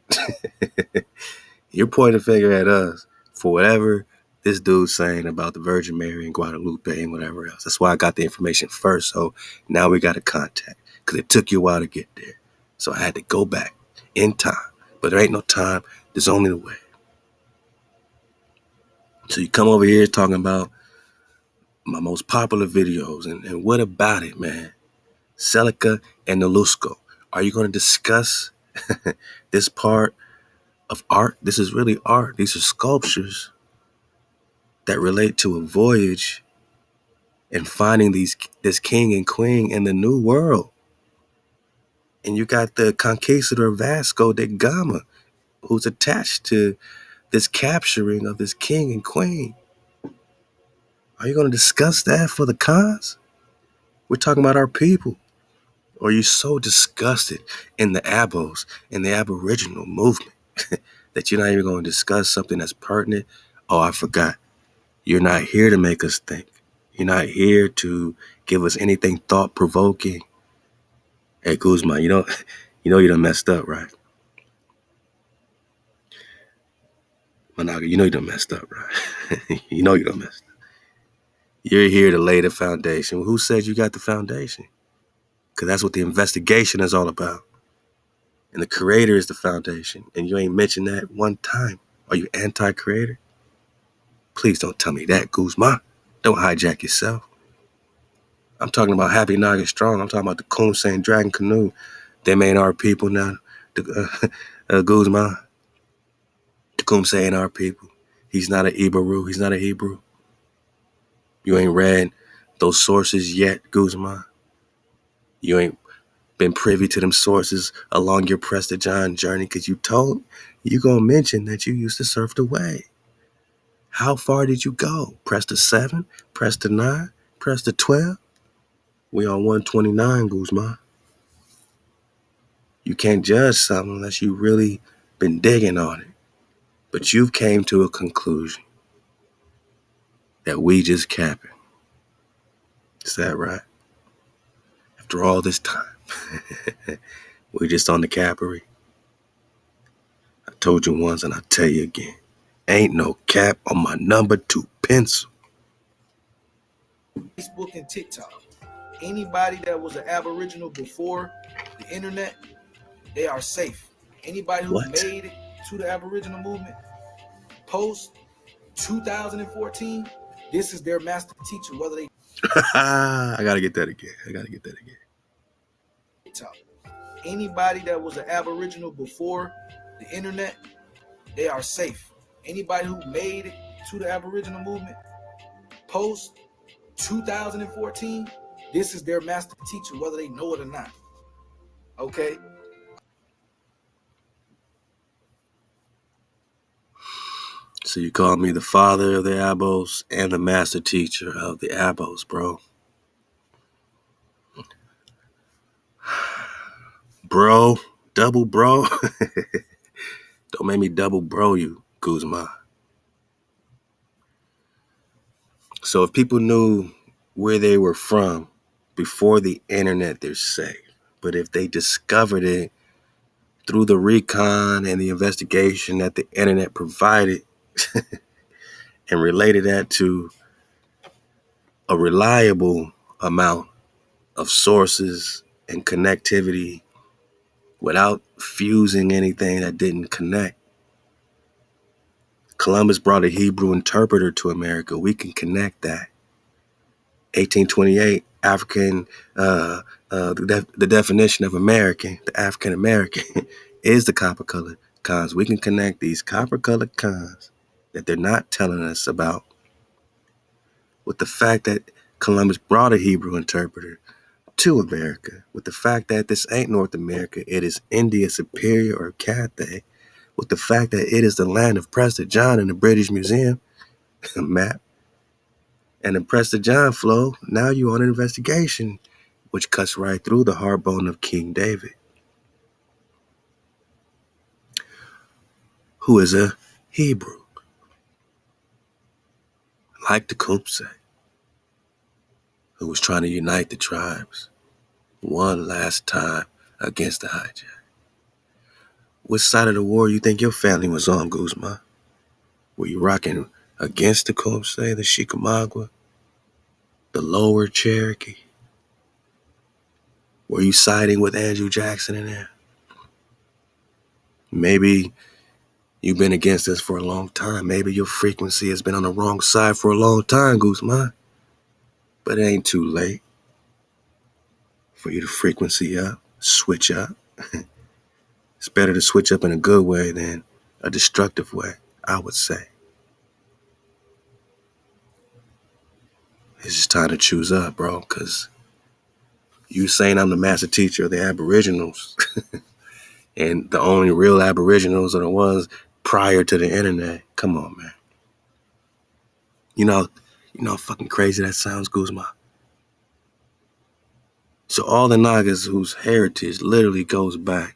A: You're pointing a finger at us for whatever this dude's saying about the Virgin Mary and Guadalupe and whatever else. That's why I got the information first. So now we got a contact because it took you a while to get there. So I had to go back in time. But there ain't no time. There's only the way. So you come over here talking about my most popular videos. And what about it, man? Celica and Nalusco. Are you going to discuss this part of art? This is really art. These are sculptures that relate to a voyage and finding this king and queen in the new world. And you got the conquistador Vasco da Gama, who's attached to this capturing of this king and queen. Are you going to discuss that for the cause? We're talking about our people. Or are you so disgusted in the ABOS, in the Aboriginal movement, that you're not even going to discuss something that's pertinent? Oh, I forgot. You're not here to make us think. You're not here to give us anything thought-provoking. Hey, Guzman, you know you done messed up, right? Managa, you know you done messed up, right? You know you done messed up. You're here to lay the foundation. Well, who said you got the foundation? Because that's what the investigation is all about. And the creator is the foundation. And you ain't mentioned that one time. Are you anti-creator? Please don't tell me that, Guzman. Don't hijack yourself. I'm talking about Happy Naga Strong. I'm talking about the Coon saying Dragon Canoe. Them ain't our people now. Guzman. The Coon saying our people. He's not an Ibru. He's not a Hebrew. You ain't read those sources yet, Guzman. You ain't been privy to them sources along your Prester John journey because you gonna mention that you used to surf the way. How far did you go? Prester 7? Prester 9? Prester 12? We on 129, Guzman. You can't judge something unless you really been digging on it. But you've came to a conclusion that we just capping. Is that right? After all this time, we just on the cappery. I told you once and I'll tell you again. Ain't no cap on my number 2 pencil.
B: Facebook and TikTok. Anybody that was an Aboriginal before the internet, they are safe. Anybody who made it to the Aboriginal movement post 2014, this is their master teacher, whether they
A: I gotta get that again.
B: TikTok. Anybody that was an Aboriginal before the internet, they are safe. Anybody who made it to the Aboriginal movement post 2014, this is their master teacher, whether they know it or not. Okay?
A: So you call me the father of the ABOS and the master teacher of the ABOS, bro. Bro, double bro. Don't make me double bro you, Guzman. So if people knew where they were from before the internet, they're safe. But if they discovered it through the recon and the investigation that the internet provided and related that to a reliable amount of sources and connectivity without fusing anything that didn't connect. Columbus brought a Hebrew interpreter to America. We can connect that. 1828, African, the definition of American, the African American, is the copper colored cons. We can connect these copper colored cons that they're not telling us about with the fact that Columbus brought a Hebrew interpreter to America, with the fact that this ain't North America, it is India Superior or Cathay, with the fact that it is the land of Prester John in the British Museum map, and the Prester John flow. Now you're on an investigation, which cuts right through the heart bone of King David. who is a Hebrew, like the Tecumseh, who was trying to unite the tribes one last time against the hijack. Which side of the war you think your family was on, Guzman? Were you rocking against the Tecumseh, the Chickamauga, the Lower Cherokee? Were you siding with Andrew Jackson in there? Maybe you've been against us for a long time. Maybe your frequency has been on the wrong side for a long time, Guzman. But it ain't too late for you to frequency up, switch up. It's better to switch up in a good way than a destructive way, I would say. It's just time to choose up, bro, because you saying I'm the master teacher of the Aboriginals, and the only real Aboriginals are the ones prior to the internet. Come on, man. You know how fucking crazy that sounds, Guzman. So all the Nagas whose heritage literally goes back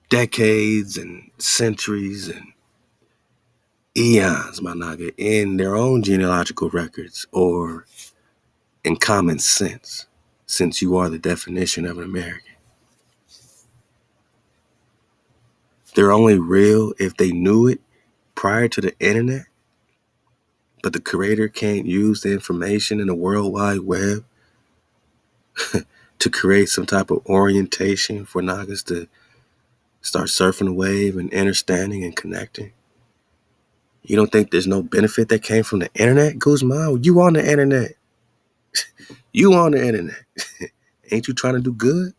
A: decades and centuries and eons, my Naga, in their own genealogical records or in common sense, since you are the definition of an American. They're only real if they knew it prior to the internet, but the creator can't use the information in the World Wide Web to create some type of orientation for Nagas to start surfing the wave and understanding and connecting. You don't think there's no benefit that came from the internet, Guzman? You on the internet. You on the internet. Ain't you trying to do good?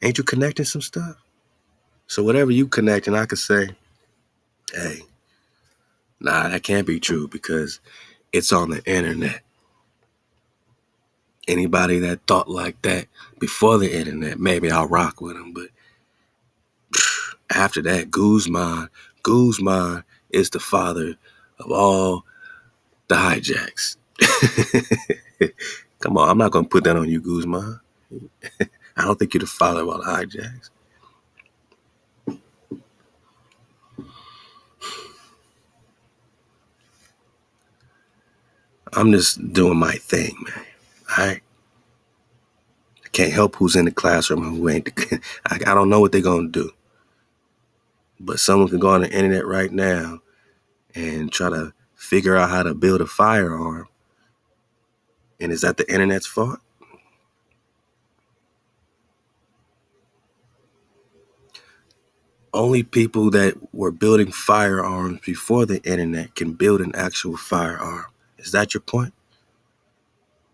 A: Ain't you connecting some stuff? So whatever you connecting, I could say, hey, nah, that can't be true because it's on the internet. Anybody that thought like that before the internet, maybe I'll rock with them. But after that, Guzman is the father of all the hijacks. Come on, I'm not going to put that on you, Guzman. I don't think you're the father of all the hijacks. I'm just doing my thing, man. All right? I can't help who's in the classroom and who ain't. I don't know what they're going to do. But someone can go on the internet right now and try to figure out how to build a firearm. And is that the internet's fault? Only people that were building firearms before the internet can build an actual firearm. Is that your point?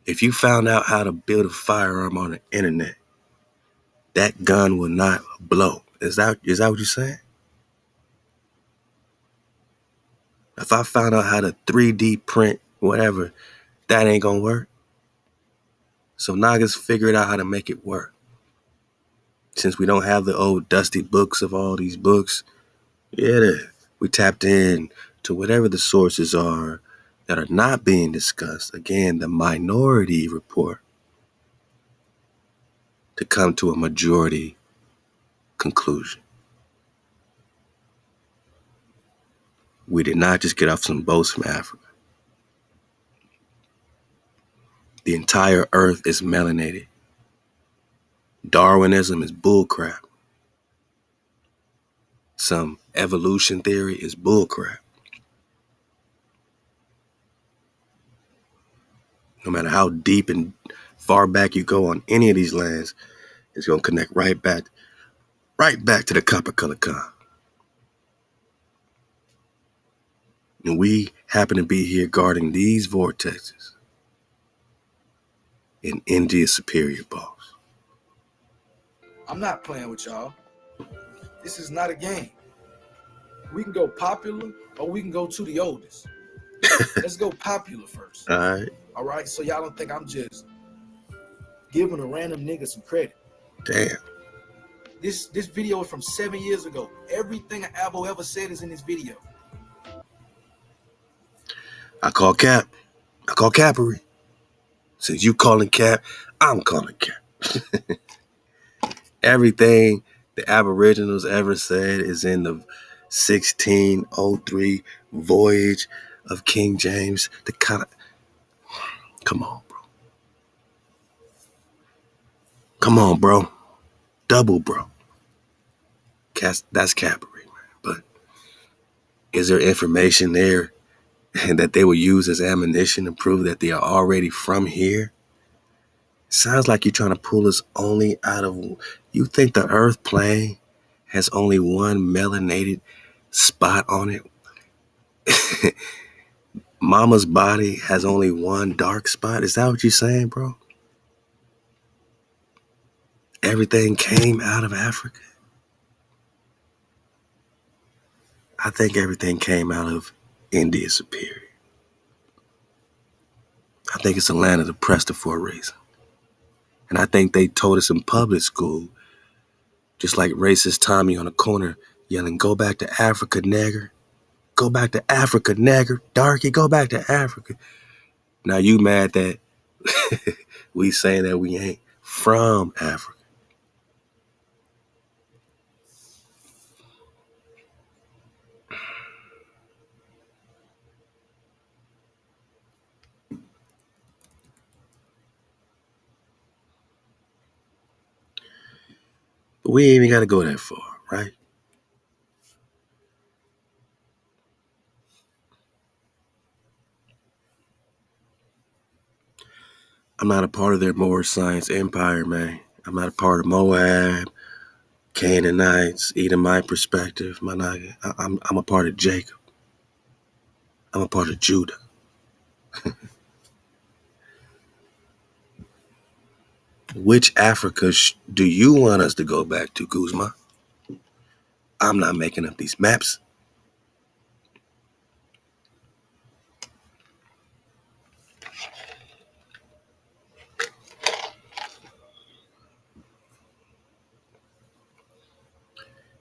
A: If you found out how to build a firearm on the internet, that gun will not blow. Is that what you're saying? If I found out how to 3D print whatever, that ain't gonna work. So Nagas figured out how to make it work. Since we don't have the old dusty books of all these books, we tapped in to whatever the sources are that are not being discussed. Again, the minority report to come to a majority conclusion. We did not just get off some boats from Africa. The entire earth is melanated. Darwinism is bullcrap. Some evolution theory is bullcrap. No matter how deep and far back you go on any of these lands, it's going to connect right back to the copper color con. And we happen to be here guarding these vortexes in India's superior boss.
B: I'm not playing with y'all. This is not a game. We can go popular or we can go to the oldest. Let's go popular first.
A: All
B: right? So y'all don't think I'm just giving a random nigga some credit.
A: Damn.
B: This video is from 7 years ago. Everything an Abo ever said is in this video.
A: I call Cap. I call Capery. Since you calling Cap, I'm calling Cap. Everything the Aboriginals ever said is in the 1603 voyage of King James. Come on, bro. Come on, bro. Double, bro. That's cavalry, man. But is there information there that they will use as ammunition to prove that they are already from here? Sounds like you're trying to pull us only out of. You think the Earth plane has only one melanated spot on it? Mama's body has only one dark spot? Is that what you're saying, bro? Everything came out of Africa? I think everything came out of India Superior. I think it's the land of the Prester for a reason. And I think they told us in public school, just like racist Tommy on the corner yelling, "Go back to Africa, nigger. Go back to Africa, nigger. Darky, go back to Africa." Now you mad that we saying that we ain't from Africa. But we ain't even got to go that far, right? I'm not a part of their Moorish science empire, man. I'm not a part of Moab, Canaanites, Edomite perspective. I'm a part of Jacob. I'm a part of Judah. Which Africa do you want us to go back to, Guzman? I'm not making up these maps.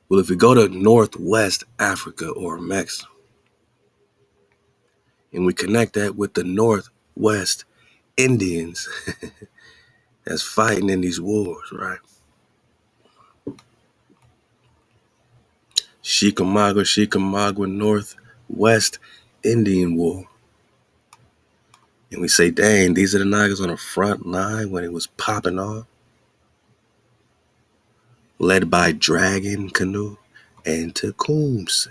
A: Well, if we go to Northwest Africa or Mexico, and we connect that with the Northwest Indians that's fighting in these wars, right? Chickamauga, Northwest Indian War. And we say, dang, these are the niggas on the front line when it was popping off. Led by Dragon Canoe and Tecumseh.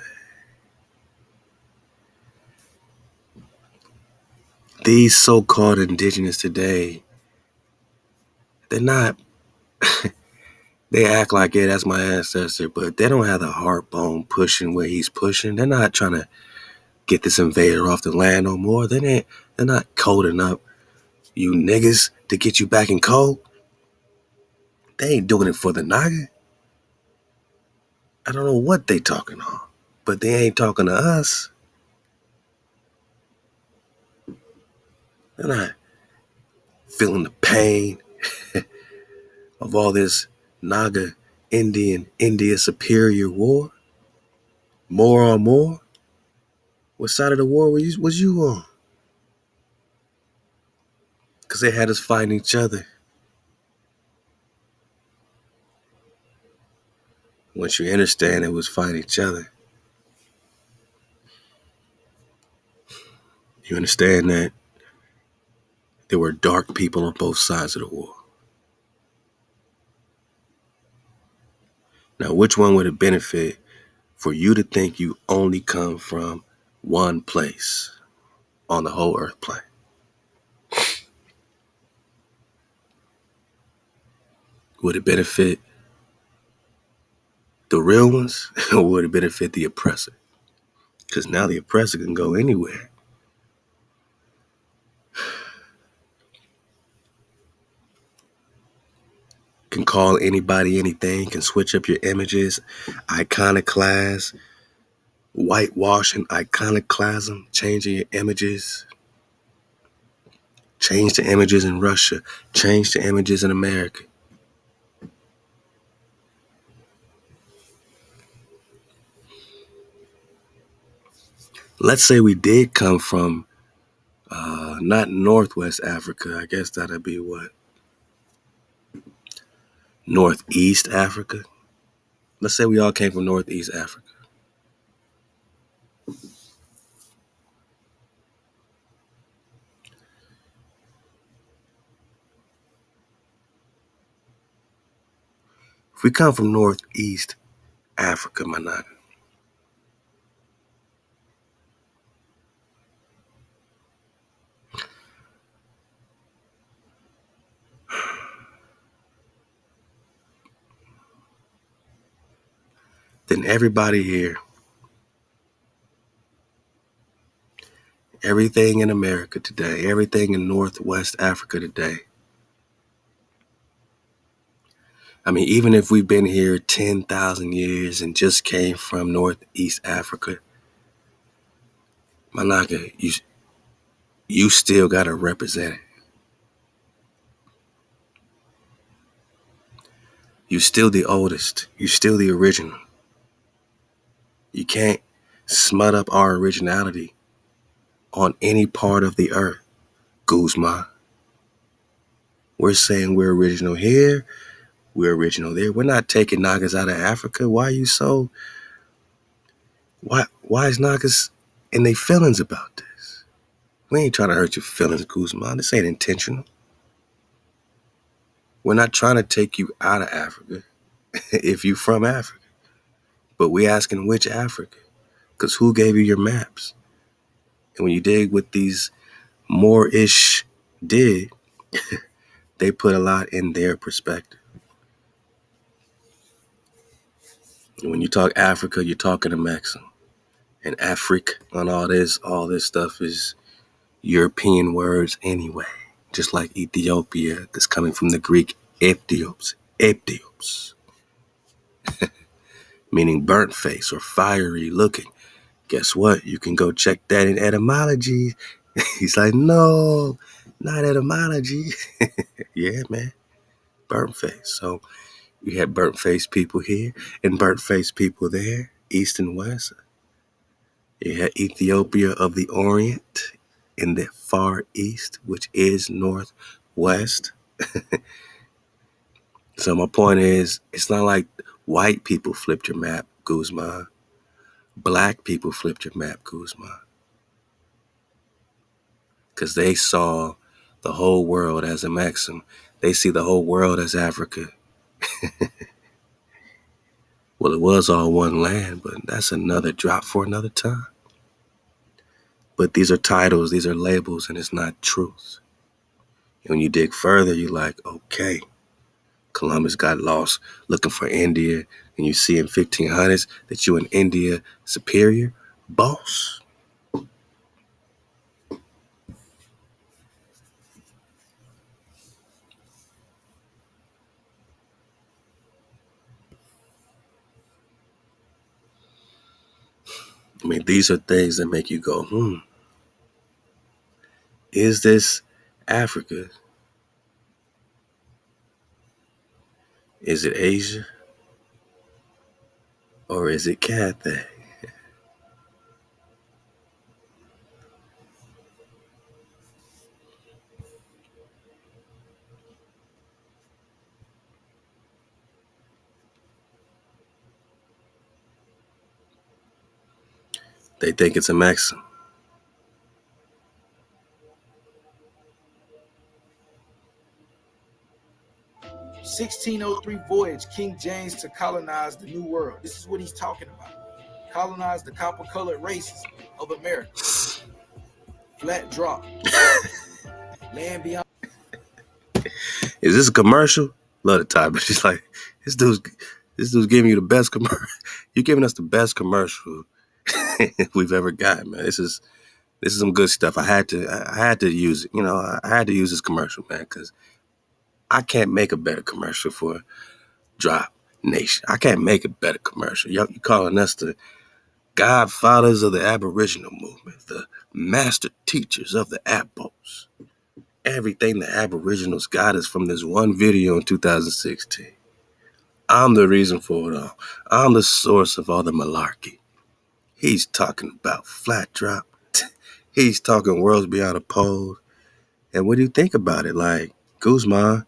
A: These so-called indigenous today, they're not, they act like, yeah, that's my ancestor, but they don't have the heart bone pushing where he's pushing. They're not trying to get this invader off the land no more. They're not coding up you niggas to get you back in code. They ain't doing it for the Naga. I don't know what they talking on, but they ain't talking to us. They're not feeling the pain of all this Naga India superior war. More on more. What side of the war was you on? Because they had us fighting each other. Once you understand it was fighting each other, you understand that there were dark people on both sides of the war. Now, which one would it benefit for you to think you only come from one place on the whole earth plane? Would it benefit the real ones, or would it benefit the oppressor? Because now the oppressor can go anywhere. Can call anybody anything, can switch up your images, iconoclast, whitewashing iconoclasm, changing your images, change the images in Russia, change the images in America. Let's say we did come from not Northwest Africa. I guess that'd be what? Northeast Africa. Let's say we all came from Northeast Africa. If we come from Northeast Africa, my nigga, then everybody here, everything in America today, everything in Northwest Africa today, I mean, even if we've been here 10,000 years and just came from Northeast Africa, my nigga, you still got to represent it. You still the oldest. You still the original. You can't smut up our originality on any part of the earth, Guzman. We're saying we're original here. We're original there. We're not taking Nagas out of Africa. Why are you so... Why is Nagas in their feelings about this? We ain't trying to hurt your feelings, Guzman. This ain't intentional. We're not trying to take you out of Africa if you from Africa. But we asking which Africa? Because who gave you your maps? And when you dig what these Moorish did, they put a lot in their perspective. And when you talk Africa, you're talking to Mexico. And Afrique and all this stuff is European words anyway. Just like Ethiopia, that's coming from the Greek Eptios, meaning burnt face or fiery looking. Guess what? You can go check that in etymology. He's like, no, not etymology. Yeah, man. Burnt face. So you had burnt face people here and burnt face people there, east and west. You had Ethiopia of the Orient in the far east, which is northwest. So my point is, it's not like white people flipped your map, Guzman. Black people flipped your map, Guzman. Because they saw the whole world as a maxim. They see the whole world as Africa. Well, it was all one land, but that's another drop for another time. But these are titles, these are labels, and it's not truth. And when you dig further, you're like, okay, Columbus got lost looking for India, and you see in 1500s that you in India superior, boss. I mean, these are things that make you go, is this Africa? Is it Asia? Or is it Cathay? They think it's a maxim.
B: 1603 voyage, King James to colonize the New World. This is what he's talking about. Colonize the copper-colored races of America. Flat drop. Land beyond.
A: Is this a commercial? Love the time, but she's like, this dude's giving you the best commercial. You're giving us the best commercial we've ever got, man. This is some good stuff. I had to use it. You know, I had to use this commercial, man, because I can't make a better commercial for Drop Nation. I can't make a better commercial. Y'all, you calling us the godfathers of the Aboriginal movement, the master teachers of the ABOS. Everything the Aboriginals got is from this one video in 2016. I'm the reason for it all. I'm the source of all the malarkey. He's talking about flat drop. He's talking worlds beyond a pole. And what do you think about it? Like, Guzman,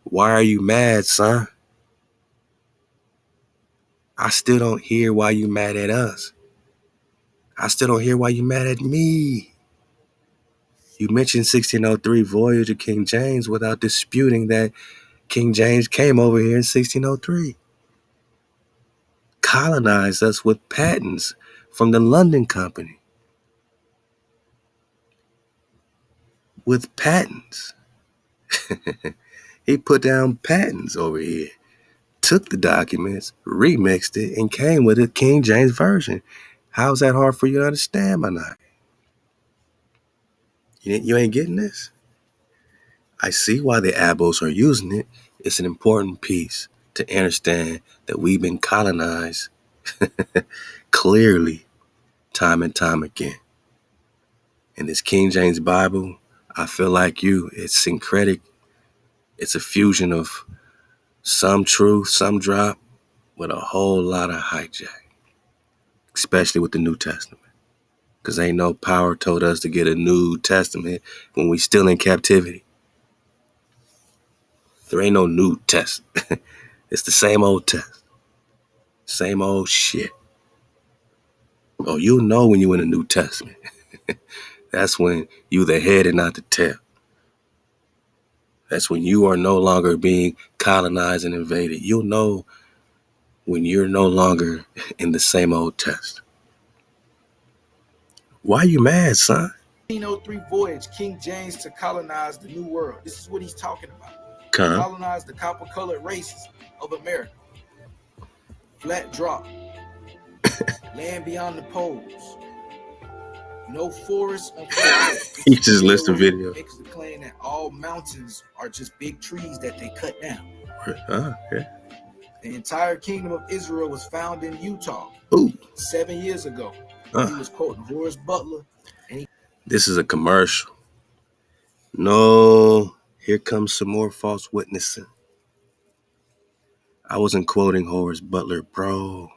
A: why are you mad, son? I still don't hear why you mad at us. I still don't hear why you mad at me. You mentioned 1603 voyage of King James without disputing that King James came over here in 1603. Colonized us with patents from the London Company. With patents. He put down patents over here. Took the documents, remixed it, and came with a King James version. How's that hard for you to understand, my night? You ain't getting this? I see why the ABOS are using it. It's an important piece to understand that we've been colonized clearly time and time again. In this King James Bible, I feel like you, it's syncretic. It's a fusion of some truth, some drop, with a whole lot of hijack, especially with the New Testament. Because ain't no power told us to get a New Testament when we still in captivity. There ain't no New Testament. It's the same old test. Same old shit. Oh, you'll know when you in the New Testament. That's when you the head and not the tail. That's when you are no longer being colonized and invaded. You'll know when you're no longer in the same old test. Why you mad, son?
B: 1603 voyage, King James to colonize the New World. This is what he's talking about. Colonize the copper-colored races of America. Flat drop. Land beyond the poles. No forests on flat earth.
A: You just list the video.
B: Makes the claim that all mountains are just big trees that they cut down.
A: Okay.
B: The entire kingdom of Israel was found in Utah 7 years ago. He was quoting Horace Butler.
A: This is a commercial. No, here comes some more false witnessing. I wasn't quoting Horace Butler, bro.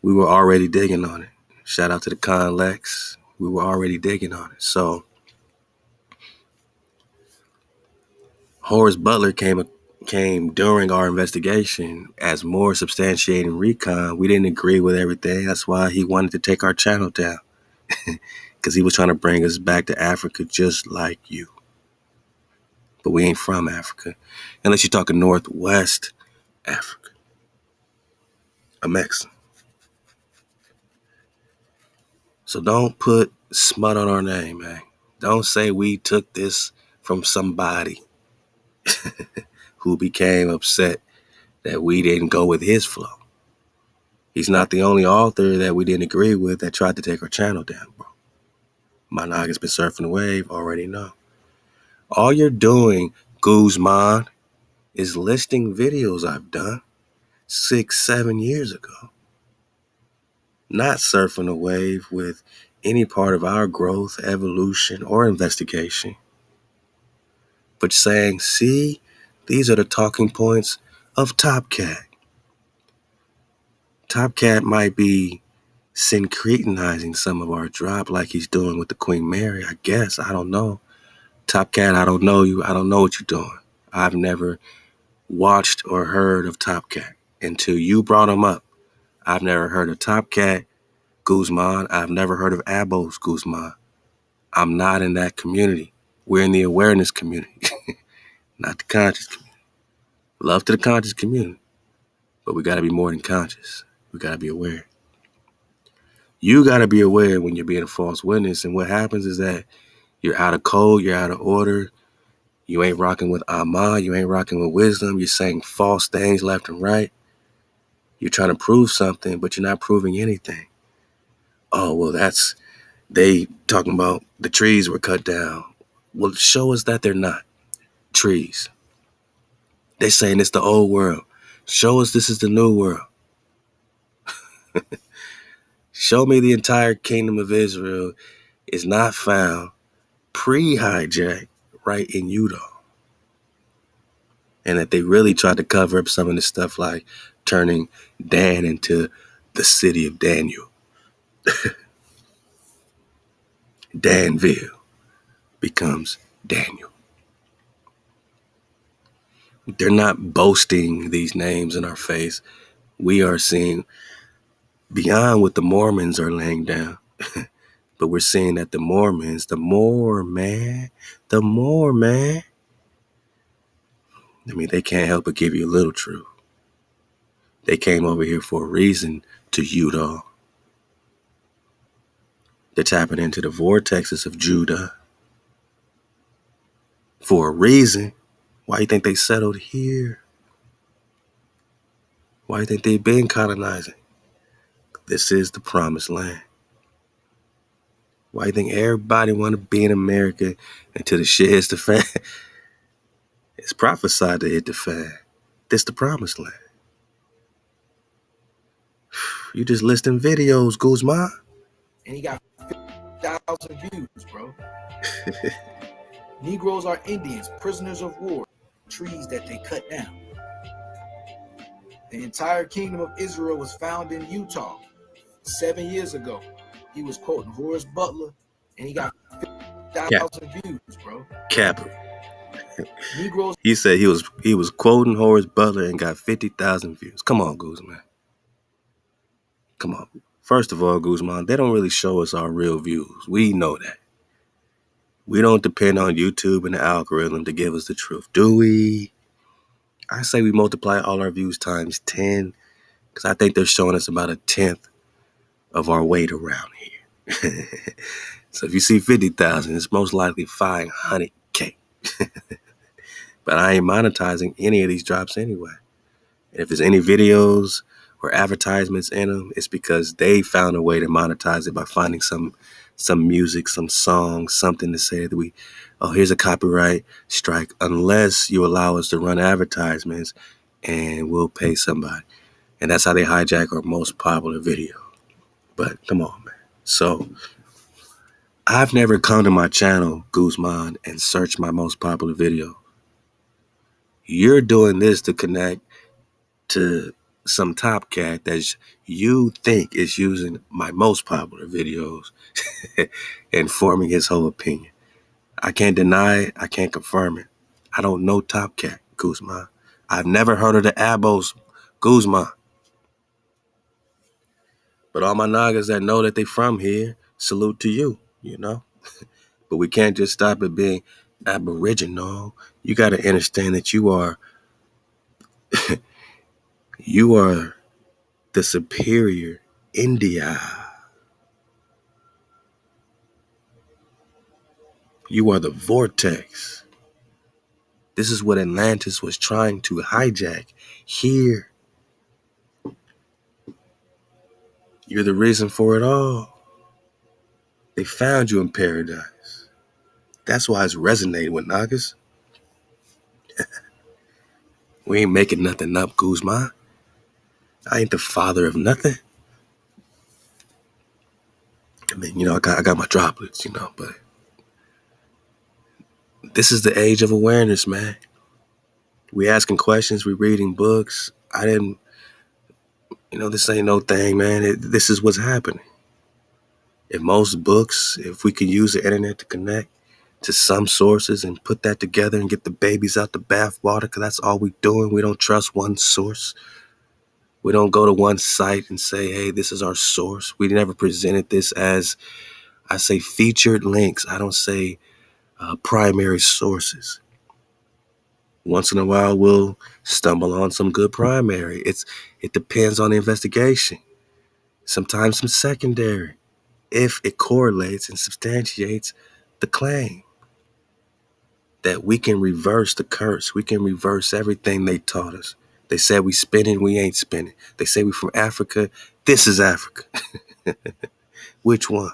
A: We were already digging on it. Shout out to the Con Lex. We were already digging on it. So Horace Butler came during our investigation as more substantiating recon. We didn't agree with everything. That's why he wanted to take our channel down. Because he was trying to bring us back to Africa just like you. But we ain't from Africa. Unless you're talking Northwest Africa. A Mexican. So don't put smut on our name, man. Don't say we took this from somebody who became upset that we didn't go with his flow. He's not the only author that we didn't agree with that tried to take our channel down, bro. My noggin has been surfing the wave, already know. All you're doing, Guzman, is listing videos I've done 6-7 years ago. Not surfing a wave with any part of our growth, evolution, or investigation. But saying, see, these are the talking points of Top Cat. Top Cat might be syncretinizing some of our drop like he's doing with the Queen Mary, I guess. I don't know. Top Cat, I don't know you. I don't know what you're doing. I've never watched or heard of Top Cat until you brought him up. I've never heard of Top Cat, Guzman. I've never heard of ABOS, Guzman. I'm not in that community. We're in the awareness community, not the conscious community. Love to the conscious community, but we got to be more than conscious. We got to be aware. You got to be aware when you're being a false witness, and what happens is that you're out of code, you're out of order, you ain't rocking with Amma, you ain't rocking with wisdom, you're saying false things left and right. You're trying to prove something, but you're not proving anything. Oh, well, they talking about the trees were cut down. Well, show us that they're not trees. They're saying it's the old world. Show us this is the new world. Show me the entire kingdom of Israel is not found pre-hijack right in Utah. And that they really tried to cover up some of the stuff like turning Dan into the city of Daniel. Danville becomes Daniel. They're not boasting these names in our face. We are seeing beyond what the Mormons are laying down. But we're seeing that the Mormons, the more, man. I mean, they can't help but give you a little truth. They came over here for a reason to Utah. They're tapping into the vortexes of Judah for a reason. Why do you think they settled here? Why do you think they've been colonizing? This is the promised land. Why do you think everybody want to be in America until the shit hits the fan? It's prophesied to hit the fan. This the promised land. You just listing videos, Guzman.
B: And he got 50,000 views, bro. Negroes are Indians, prisoners of war, trees that they cut down. The entire kingdom of Israel was found in Utah 7 years ago. He was quoting Horace Butler, and he got 50,000 views, bro.
A: Capital.
B: Negroes.
A: He said he was quoting Horace Butler and got 50,000 views. Come on, Guzman. Come on. First of all, Guzman, they don't really show us our real views. We know that. We don't depend on YouTube and the algorithm to give us the truth, do we? I say we multiply all our views times 10, because I think they're showing us about 1/10 of our weight around here. So if you see 50,000, it's most likely 500K. But I ain't monetizing any of these drops anyway. And if there's any videos or advertisements in them, it's because they found a way to monetize it by finding some music, some song, something to say that here's a copyright strike, unless you allow us to run advertisements and we'll pay somebody. And that's how they hijack our most popular video. But come on, man. So I've never come to my channel, Guzman, and searched my most popular video. You're doing this to connect to some top cat that you think is using my most popular videos and forming his whole opinion. I can't deny it. I can't confirm it. I don't know top cat, Guzman. I've never heard of the ABOS, Guzman. But all my Nagas that know that they from here, salute to you, you know. But we can't just stop at being Aboriginal. You got to understand that you are the superior India. You are the vortex. This is what Atlantis was trying to hijack here. You're the reason for it all. They found you in paradise. That's why it's resonating with Nagas. We ain't making nothing up, Guzman. I ain't the father of nothing. I mean, I got my droplets, but this is the age of awareness, man. We asking questions, we reading books. This ain't no thing, man. This is what's happening. If we can use the internet to connect to some sources and put that together and get the babies out the bathwater, because that's all we doing. We don't trust one source. We don't go to one site and say, hey, this is our source. We never presented this as, I say, featured links. I don't say primary sources. Once in a while, we'll stumble on some good primary. It depends on the investigation. Sometimes some secondary, if it correlates and substantiates the claim that we can reverse the curse. We can reverse everything they taught us. They said we spinning, we ain't spinning. They say we from Africa. This is Africa. Which one?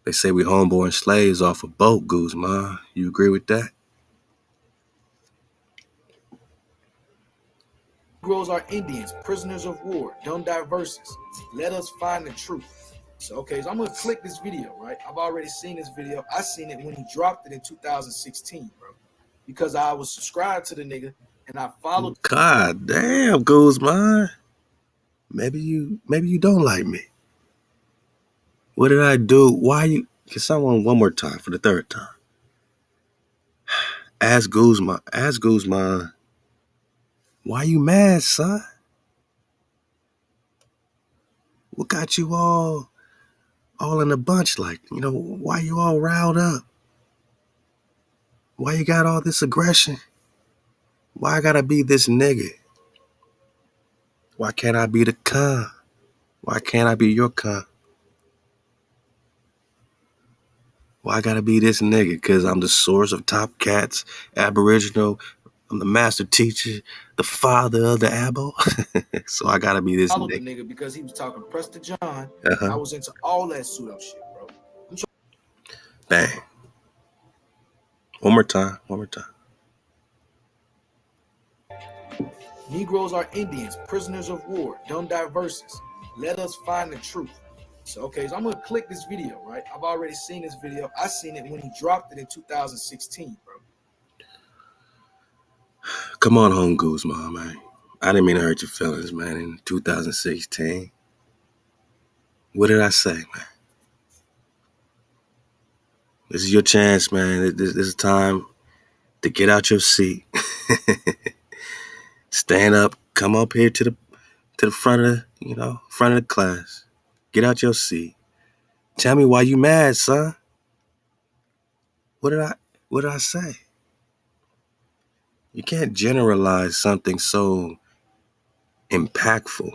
A: They say we homeborn slaves off a boat, Guzman. You agree with that?
B: Negroes are Indians, prisoners of war, dumb diverses. Let us find the truth. So I'm gonna click this video, right? I've already seen this video. I seen it when he dropped it in 2016, bro. Because I was subscribed to the nigga and I followed.
A: God damn, Guzman. Maybe you don't like me. What did I do? Why you? Can someone one more time for the third time? Ask Guzman, why you mad, son? What got you all in a bunch like, why you all riled up? Why you got all this aggression? Why I gotta be this nigga? Why can't I be the con? Why can't I be your con? Why I gotta be this nigga? Cause I'm the source of Top Cats, Aboriginal. I'm the master teacher, the father of the ABOS. So I gotta be this
B: Followed the
A: nigga.
B: nigga because he was talking Prester John, and I
A: Uh-huh.
B: was into all that pseudo shit, bro.
A: Bang. One more time.
B: Negroes are Indians, prisoners of war, dumb diverses. Let us find the truth. So I'm gonna click this video, right? I've already seen this video. I seen it when he dropped it in 2016, bro.
A: Come on home, Guzman, man. I didn't mean to hurt your feelings, man, in 2016. What did I say, man? This is your chance, man. This is time to get out your seat. Stand up, come up here to the front of front of the class. Get out your seat. Tell me why you mad, son. What did I say? You can't generalize something so impactful.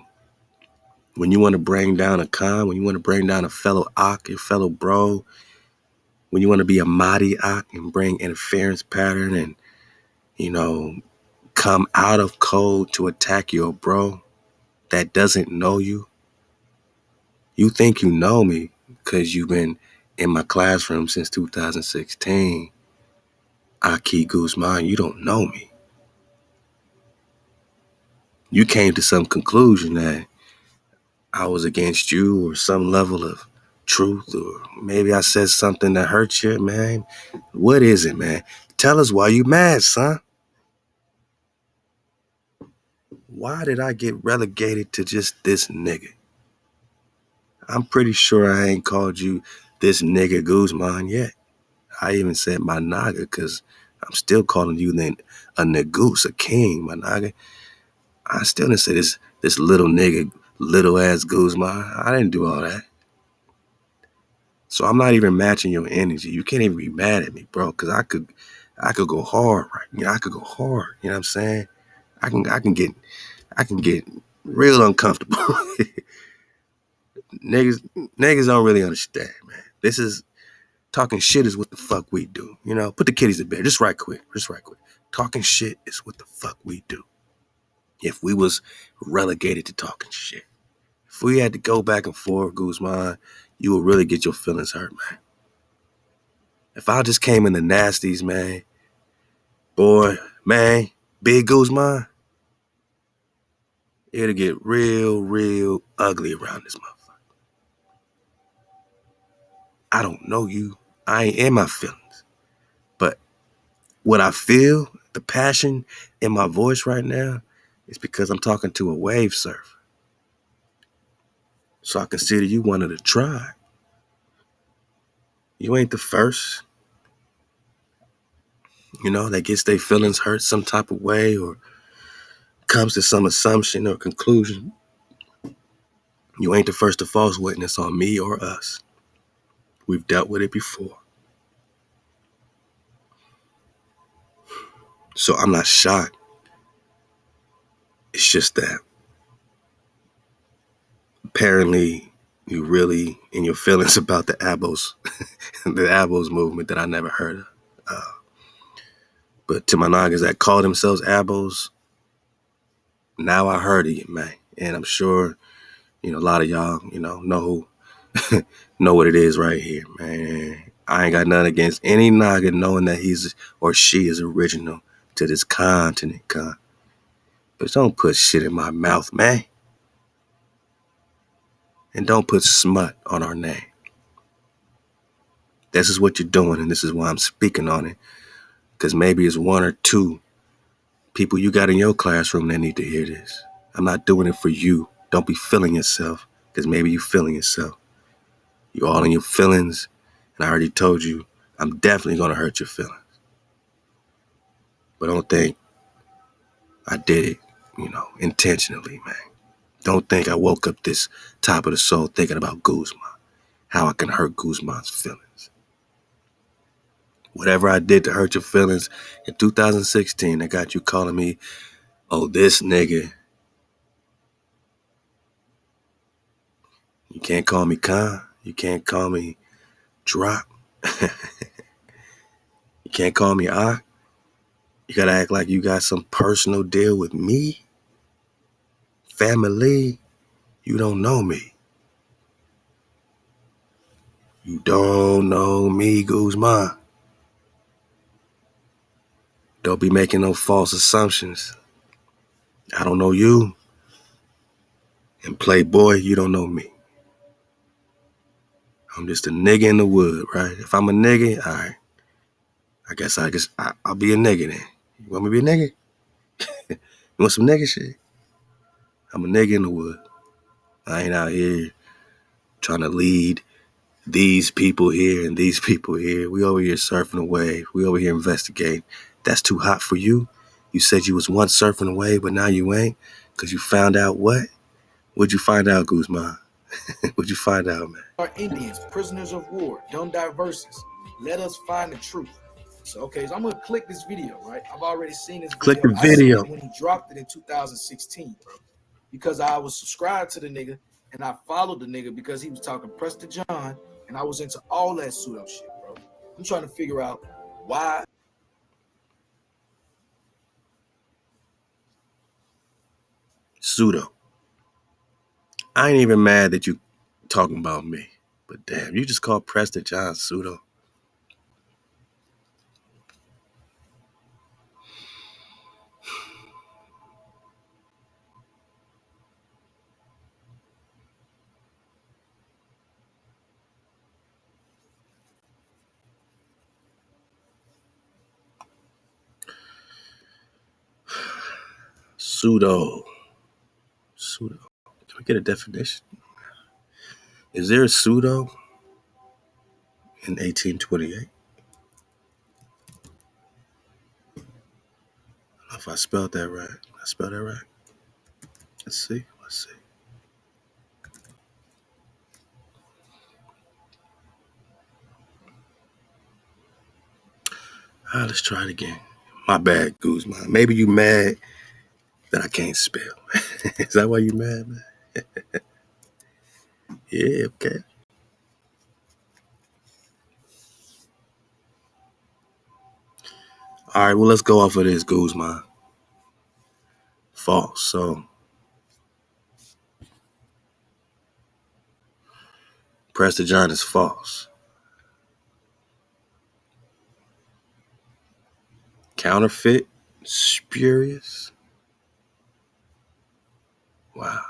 A: When you want to bring down a con, when you want to bring down a fellow Ak, your fellow bro, when you want to be a Mahdi Ak and bring interference pattern and, come out of code to attack your bro that doesn't know you. You think you know me because you've been in my classroom since 2016. Aki Guzman, you don't know me. You came to some conclusion that I was against you or some level of truth, or maybe I said something that hurt you, man. What is it, man? Tell us why you mad, son. Why did I get relegated to just this nigga? I'm pretty sure I ain't called you this nigga Guzman yet. I even said my naga because I'm still calling you then a negoose, a king, my naga. I still didn't say this little nigga, little ass Guzman. I didn't do all that. So I'm not even matching your energy. You can't even be mad at me, bro, because I could go hard, right? I could go hard. You know what I'm saying? I can get real uncomfortable. niggas don't really understand, man. This is talking shit is what the fuck we do. Put the kiddies to bed. Just right quick. Talking shit is what the fuck we do. If we was relegated to talking shit, if we had to go back and forth, Guzman, you would really get your feelings hurt, man. If I just came in the nasties, man, boy, man, big Guzman, it'll get real ugly around this motherfucker. I don't know you. I ain't in my feelings. But what I feel, the passion in my voice right now, is because I'm talking to a wave surfer. So I consider you one of the tribe. You ain't the first, that gets their feelings hurt some type of way or comes to some assumption or conclusion. You ain't the first to false witness on me or us. We've dealt with it before. So I'm not shocked. It's just that apparently you really in your feelings about the ABOS, the ABOS movement that I never heard of. But to my niggas that call themselves ABOS, now I heard of you, man. And I'm sure, a lot of y'all, know know what it is right here, man. I ain't got nothing against any Naga knowing that he's or she is original to this continent, but don't put shit in my mouth, man. And don't put smut on our name. This is what you're doing, and this is why I'm speaking on it. Because maybe it's one or two people you got in your classroom that need to hear this. I'm not doing it for you. Don't be feeling yourself, because maybe you feeling yourself. You all in your feelings, and I already told you, I'm definitely going to hurt your feelings. But don't think I did it, intentionally, man. Don't think I woke up this top of the soul thinking about Guzman, how I can hurt Guzman's feelings. Whatever I did to hurt your feelings in 2016 that got you calling me, oh, this nigga. You can't call me Khan. You can't call me Drop. You can't call me I. You gotta act like you got some personal deal with me. Family. You don't know me. You don't know me, Guzman. Don't be making no false assumptions. I don't know you. And Playboy, you don't know me. I'm just a nigga in the wood, right? If I'm a nigga, all right. I guess I'll be a nigga then. You want me to be a nigga? You want some nigga shit? I'm a nigga in the wood. I ain't out here trying to lead these people here and these people here. We over here surfing a wave. We over here investigating. That's too hot for you? You said you was once surfing a wave, but now you ain't? Because you found out what? What'd you find out, Guzman? What'd you find out, man?
B: Our Indians, prisoners of war, dumb diverses. Let us find the truth. So I'm gonna click this video, right? I've already seen this video.
A: Click the
B: I seen
A: video.
B: it when he dropped it in 2016, bro. Because I was subscribed to the nigga and I followed the nigga because he was talking Prester John and I was into all that pseudo shit, bro. I'm trying to figure out why.
A: Pseudo. I ain't even mad that you talking about me. But damn, you just called Prester John Pseudo. Pseudo. Can we get a definition? Is there a pseudo in 1828? I don't know if I spelled that right. I spelled that right. Let's see. All right, let's try it again. My bad, Guzman. Maybe you mad that I can't spell. Is that why you mad, man? Yeah, okay. All right, well, let's go off of this, Guzman. False. So, Prester John is false. Counterfeit. Spurious. Wow.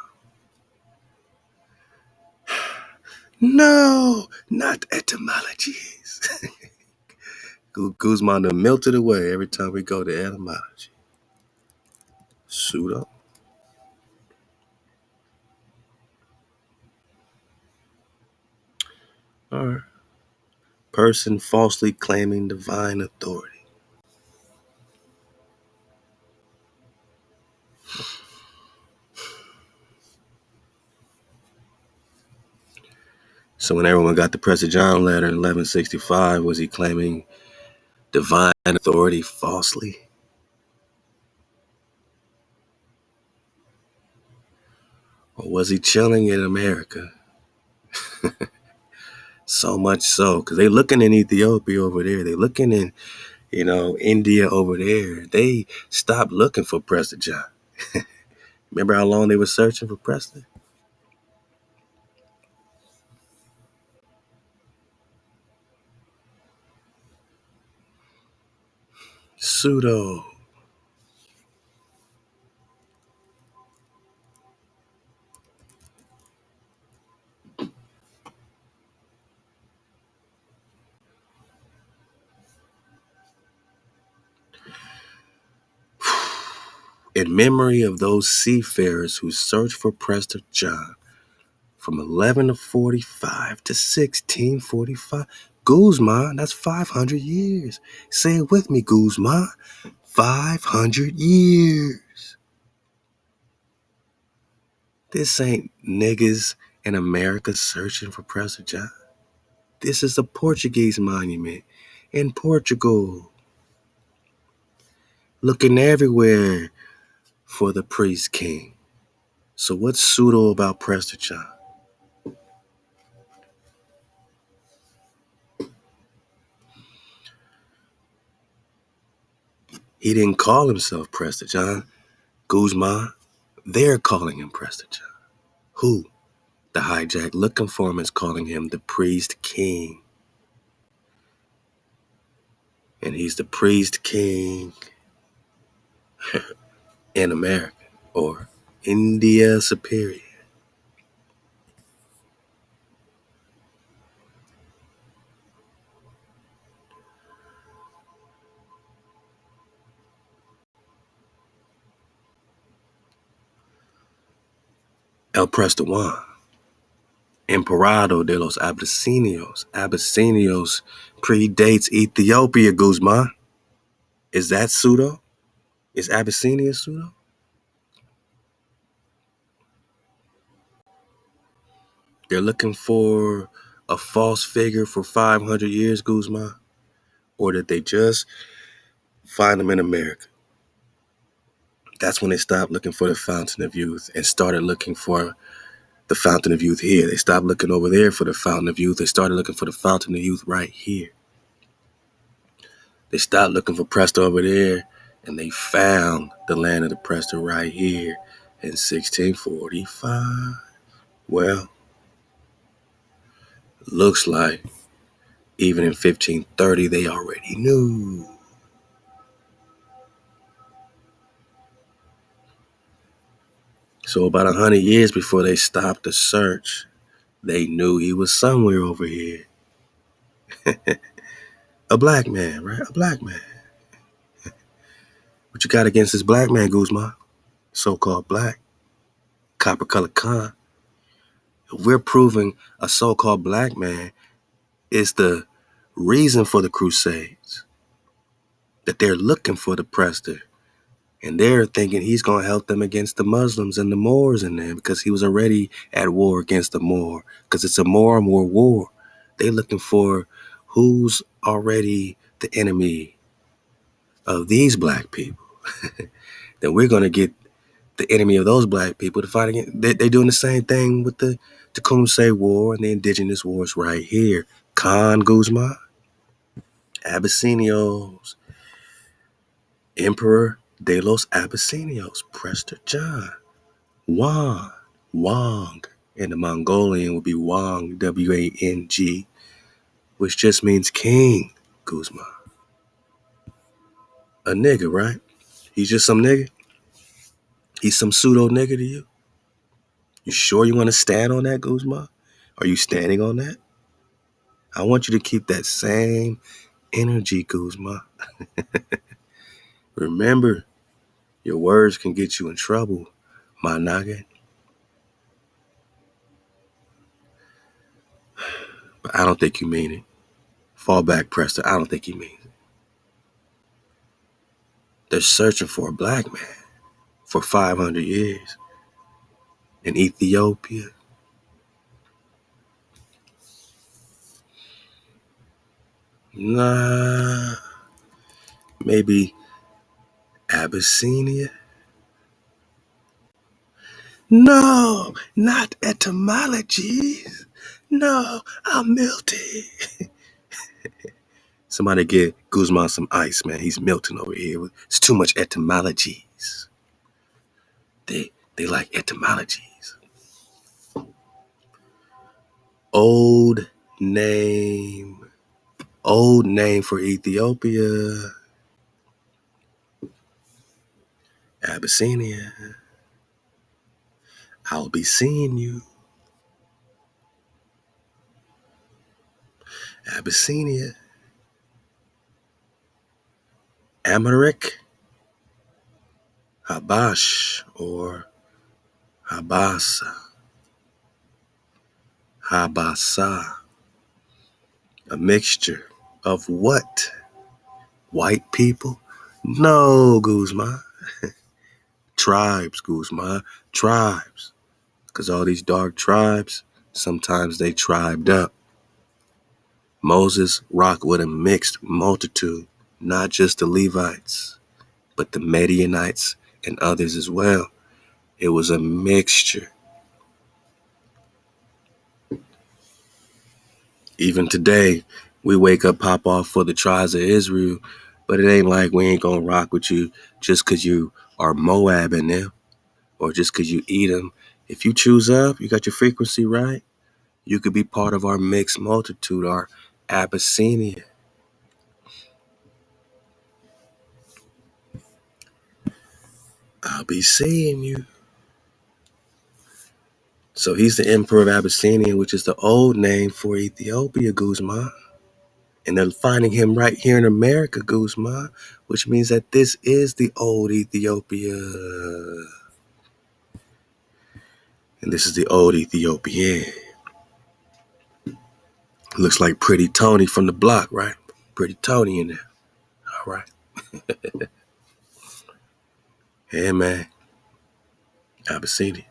A: No, not etymologies. Guzman done melted away every time we go to etymology. Pseudo. All right. Person falsely claiming divine authority. So when everyone got the Prester John letter in 1165, was he claiming divine authority falsely? Or was he chilling in America? So much so, because they looking in Ethiopia over there. They looking in, India over there. They stopped looking for Prester John. Remember how long they were searching for Prester? Pseudo. In memory of those seafarers who searched for Prester John from 1145 to 1645. Guzman, that's 500 years. Say it with me, Guzman. 500 years. This ain't niggas in America searching for Prester John. This is a Portuguese monument in Portugal, looking everywhere for the priest king. So what's pseudo about Prester John? He didn't call himself Prester John. Guzman, they're calling him Prester John. Who? The hijack looking for him is calling him the priest king. And he's the priest king in America, or India Superior. El Prester Juan, Emperado de los Abyssinios. Abyssinios predates Ethiopia, Guzman. Is that pseudo? Is Abyssinia pseudo? They're looking for a false figure for 500 years, Guzman? Or did they just find them in America? That's when they stopped looking for the Fountain of Youth and started looking for the Fountain of Youth here. They stopped looking over there for the Fountain of Youth. They started looking for the Fountain of Youth right here. They stopped looking for Prester over there, and they found the land of the Prester right here in 1645. Well, looks like even in 1530 they already knew. So about 100 years before they stopped the search, they knew he was somewhere over here. A black man, right? A black man. What you got against this black man, Guzman? So-called black. Copper-colored con. We're proving a so-called black man is the reason for the Crusades. That they're looking for the Prester. And they're thinking he's going to help them against the Muslims and the Moors in there because he was already at war against the Moor. Because it's a Moor war. They're looking for who's already the enemy of these black people. Then we're going to get the enemy of those black people to fight against. They're doing the same thing with the Tecumseh War and the indigenous wars right here. Khan Guzman, Abyssinios, Emperor de los Abyssinios, Prester John, Wang, and the Mongolian would be Wang, W-A-N-G, which just means king, Guzman. A nigga, right? He's just some nigga? He's some pseudo nigga to you? You sure you want to stand on that, Guzman? Are you standing on that? I want you to keep that same energy, Guzman. Remember, your words can get you in trouble, my noggin. But I don't think you mean it. Fall back, Prester. I don't think he means it. They're searching for a black man for 500 years in Ethiopia. Nah, maybe Abyssinia. No, not etymology. No, I'm melting. Somebody get Guzman some ice, man. He's melting over here. It's too much etymologies. They like etymologies. Old name for Ethiopia. Abyssinia. I'll be seeing you. Abyssinia. Amharic. Habash or Habasa. Habasa. A mixture of what? White people? No, Guzman. Tribes, Guzman. Tribes. Because all these dark tribes, sometimes they tribed up. Moses rocked with a mixed multitude, not just the Levites, but the Midianites and others as well. It was a mixture. Even today, we wake up, pop off for the tribes of Israel, but it ain't like we ain't gonna rock with you just because you are Moab in them or just because you eat them. If you choose up, you got your frequency right, you could be part of our mixed multitude, our Abyssinia. I'll be seeing you. So he's the emperor of Abyssinia, which is the old name for Ethiopia, Guzman. And they're finding him right here in America, Guzman, which means that this is the old Ethiopia. And this is the old Ethiopian. Looks like Pretty Tony from the block, right? Pretty Tony in there. All right. Hey, man. Abyssinia.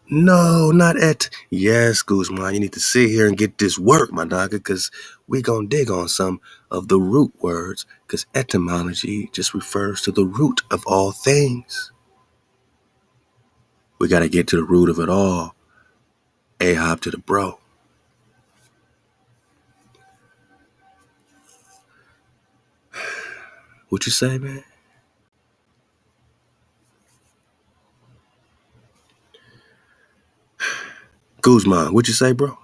A: No, not at. Yes, Guzman, you need to sit here and get this work, my dogger, because we gonna dig on some of the root words, because etymology just refers to the root of all things. We gotta get to the root of it all. A-hop to the bro. What you say, man? Guzman, what you say, bro?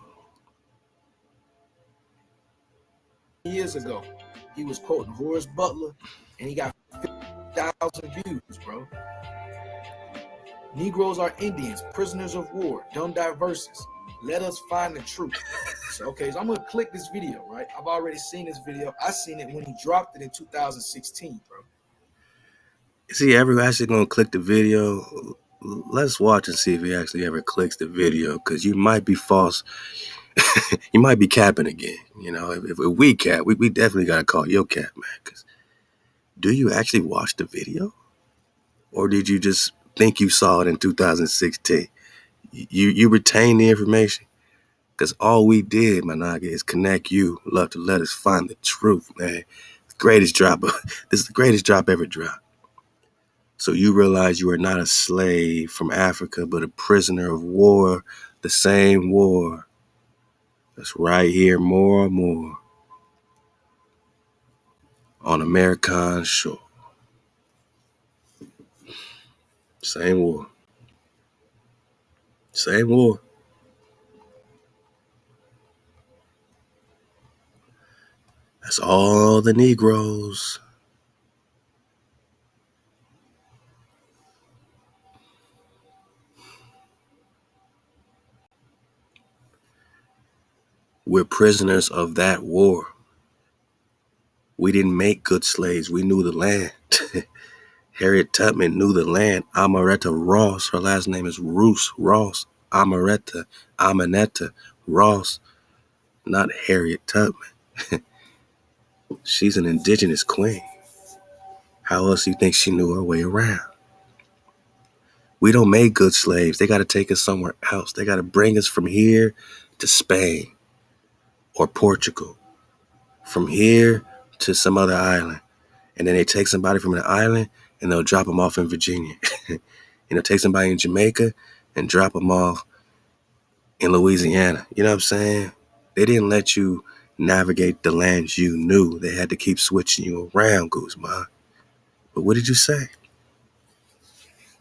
B: Years ago, he was quoting Horace Butler, and he got 50,000 views, bro. Negroes are Indians, prisoners of war, dumb diverses. Let us find the truth. So I'm gonna click this video, right? I've already seen this video. I seen it when he dropped it in 2016, bro.
A: Is he ever actually gonna click the video? Let's watch and see if he actually ever clicks the video, because you might be false. You might be capping again. You know, if we cap, we definitely gotta call your cap, man. Because do you actually watch the video, or did you just think you saw it in 2016? You retain the information, because all we did, my nigga, is connect you. Love to let us find the truth, man. Greatest drop. This is the greatest drop ever dropped. So you realize you are not a slave from Africa, but a prisoner of war, the same war that's right here more and more on American shore. Same war. Same war. That's all the Negroes. We're prisoners of that war. We didn't make good slaves. We knew the land. Harriet Tubman knew the land. Amaretta Ross. Her last name is Roos Ross. Amaretta. Amanetta Ross. Not Harriet Tubman. She's an indigenous queen. How else do you think she knew her way around? We don't make good slaves. They got to take us somewhere else. They got to bring us from here to Spain or Portugal. From here to some other island. And then they take somebody from an island and they'll drop them off in Virginia. Take somebody in Jamaica and drop them off in Louisiana. You know what I'm saying? They didn't let you navigate the lands you knew. They had to keep switching you around, Guzman. But what did you say?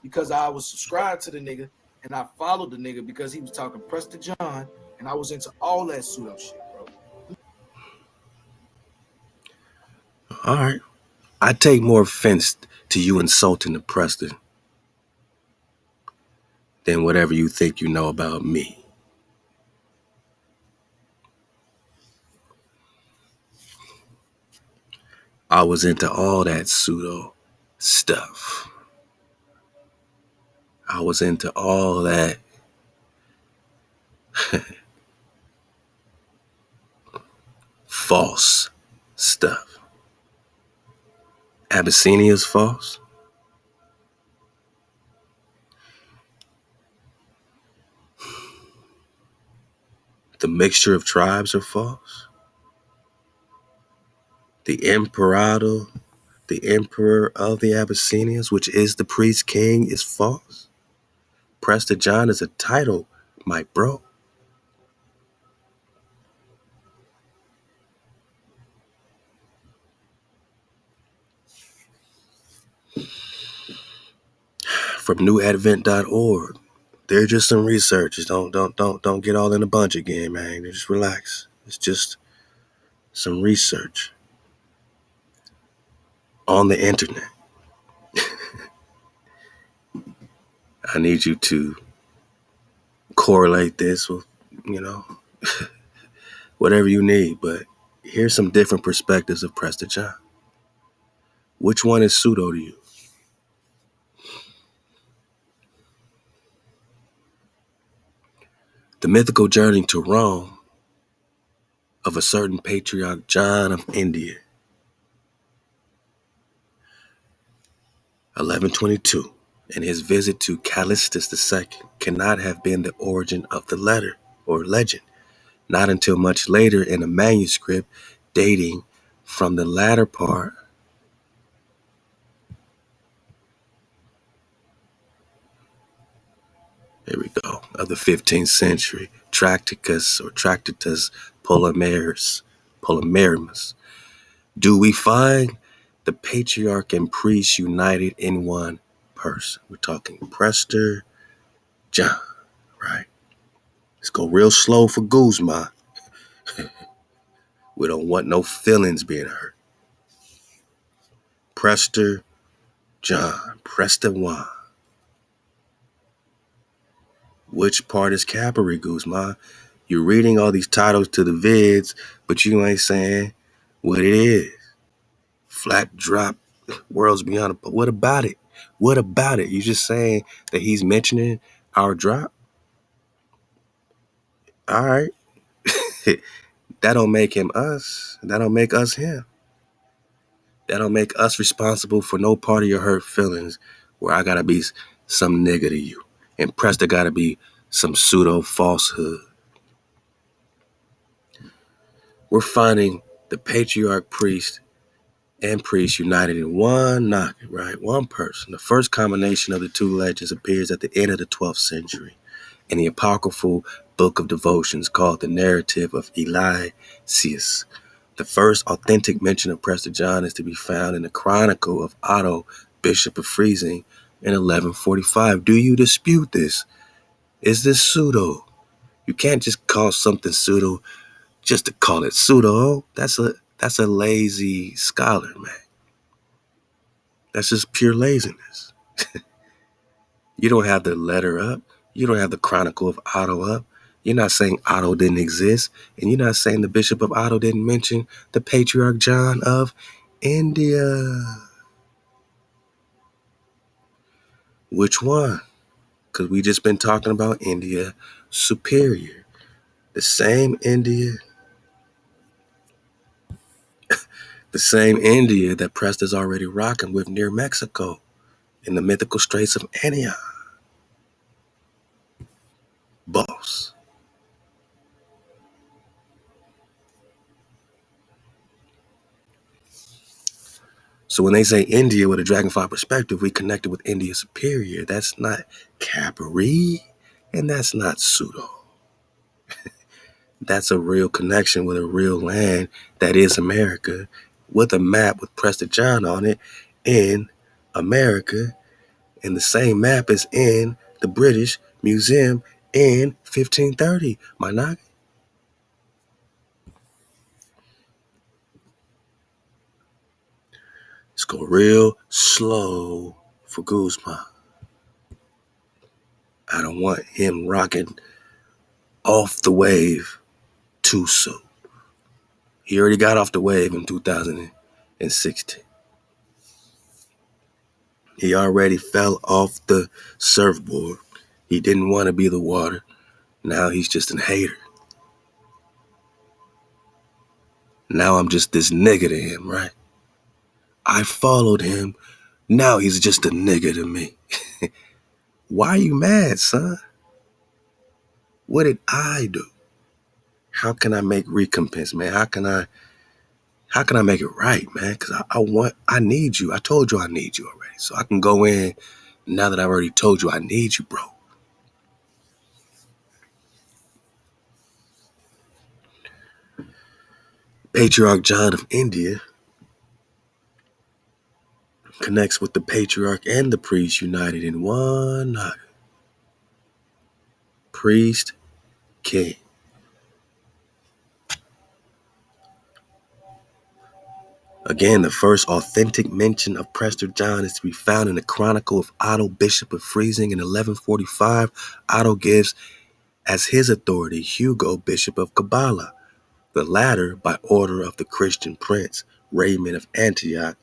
B: Because I was subscribed to the nigga and I followed the nigga because he was talking Prester John, and I was into all that pseudo shit, bro.
A: All right. I take more offense to you insulting the Prester than whatever you think you know about me. I was into all that pseudo stuff. I was into all that false stuff. Abyssinia is false. The mixture of tribes are false. The Emperado, the emperor of the Abyssinians, which is the priest king, is false. Prester John is a title, my bro. From newadvent.org. They're just some researchers. Don't get all in a bunch again, man. Just relax. It's just some research on the internet. I need you to correlate this with, whatever you need. But here's some different perspectives of Prester John. Which one is pseudo to you? The mythical journey to Rome of a certain patriarch John of India, 1122, and his visit to Callistus II cannot have been the origin of the letter or legend, not until much later in a manuscript dating from the latter part of the 15th century, Tractatus Polymerimus. Do we find the patriarch and priest united in one person? We're talking Prester John, right? Let's go real slow for Guzman. We don't want no feelings being hurt. Prester John, Prester Juan. Which part is Capri, Guzman? You're reading all these titles to the vids, but you ain't saying what it is. Flat drop, worlds beyond. What about it? What about it? You just saying that he's mentioning our drop? All right. That don't make him us. That don't make us him. That don't make us responsible for no part of your hurt feelings where I gotta be some nigga to you. And Prester gotta be some pseudo falsehood. We're finding the patriarch priest and priest united in one noggin, right? One person. The first combination of the two legends appears at the end of the 12th century in the apocryphal book of devotions called the Narrative of Eliseus. The first authentic mention of Prester John is to be found in the Chronicle of Otto, Bishop of Freising, in 1145. Do you dispute this? Is this pseudo? You can't just call something pseudo just to call it pseudo. That's a lazy scholar, man. That's just pure laziness. You don't have the letter up. You don't have the Chronicle of Otto up. You're not saying Otto didn't exist. And you're not saying the Bishop of Otto didn't mention the Patriarch John of India. Which one? Because we just been talking about India Superior. The same India that Prester's already rocking with near Mexico in the mythical Straits of Antioch. Boss. So when they say India with a dragonfly perspective, we connected with India Superior. That's not Capri, and that's not pseudo. That's a real connection with a real land that is America, with a map with Prester John on it in America, and the same map is in the British Museum in 1530. My noggin. Let's go real slow for Guzman. I don't want him rocking off the wave too soon. He already got off the wave in 2016. He already fell off the surfboard. He didn't want to be the water. Now he's just a hater. Now I'm just this nigga to him, right? I followed him. Now he's just a nigga to me. Why are you mad, son? What did I do? How can I make recompense, man? How can I make it right, man? Because I need you. I told you I need you already. So I can go in now that I've already told you I need you, bro. Patriarch John of India connects with the patriarch and the priest united in one heart. Priest, king. Again, the first authentic mention of Prester John is to be found in the Chronicle of Otto, Bishop of Freising in 1145. Otto gives as his authority Hugo, Bishop of Kabbalah, the latter by order of the Christian prince Raymond of Antioch,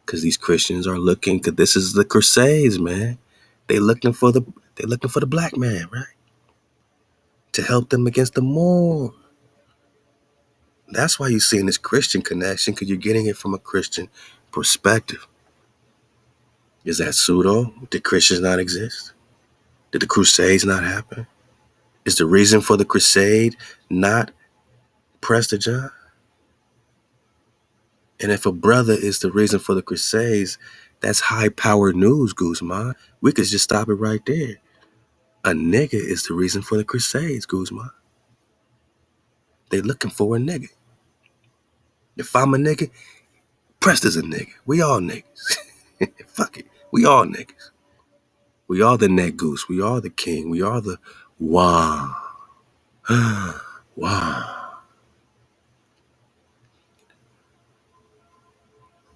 A: because these Christians are looking, because this is the Crusades, man. They're looking for the black man, right? To help them against the Moor. That's why you're seeing this Christian connection, because you're getting it from a Christian perspective. Is that pseudo? Did Christians not exist? Did the Crusades not happen? Is the reason for the Crusade not Prester John? And if a brother is the reason for the Crusades, that's high-powered news, Guzman. We could just stop it right there. A nigga is the reason for the Crusades, Guzman. They looking for a nigga. If I'm a nigga, Prester's a nigga. We all niggas. Fuck it. We all niggas. We are the negus. We are the king. We are the wah. Wah.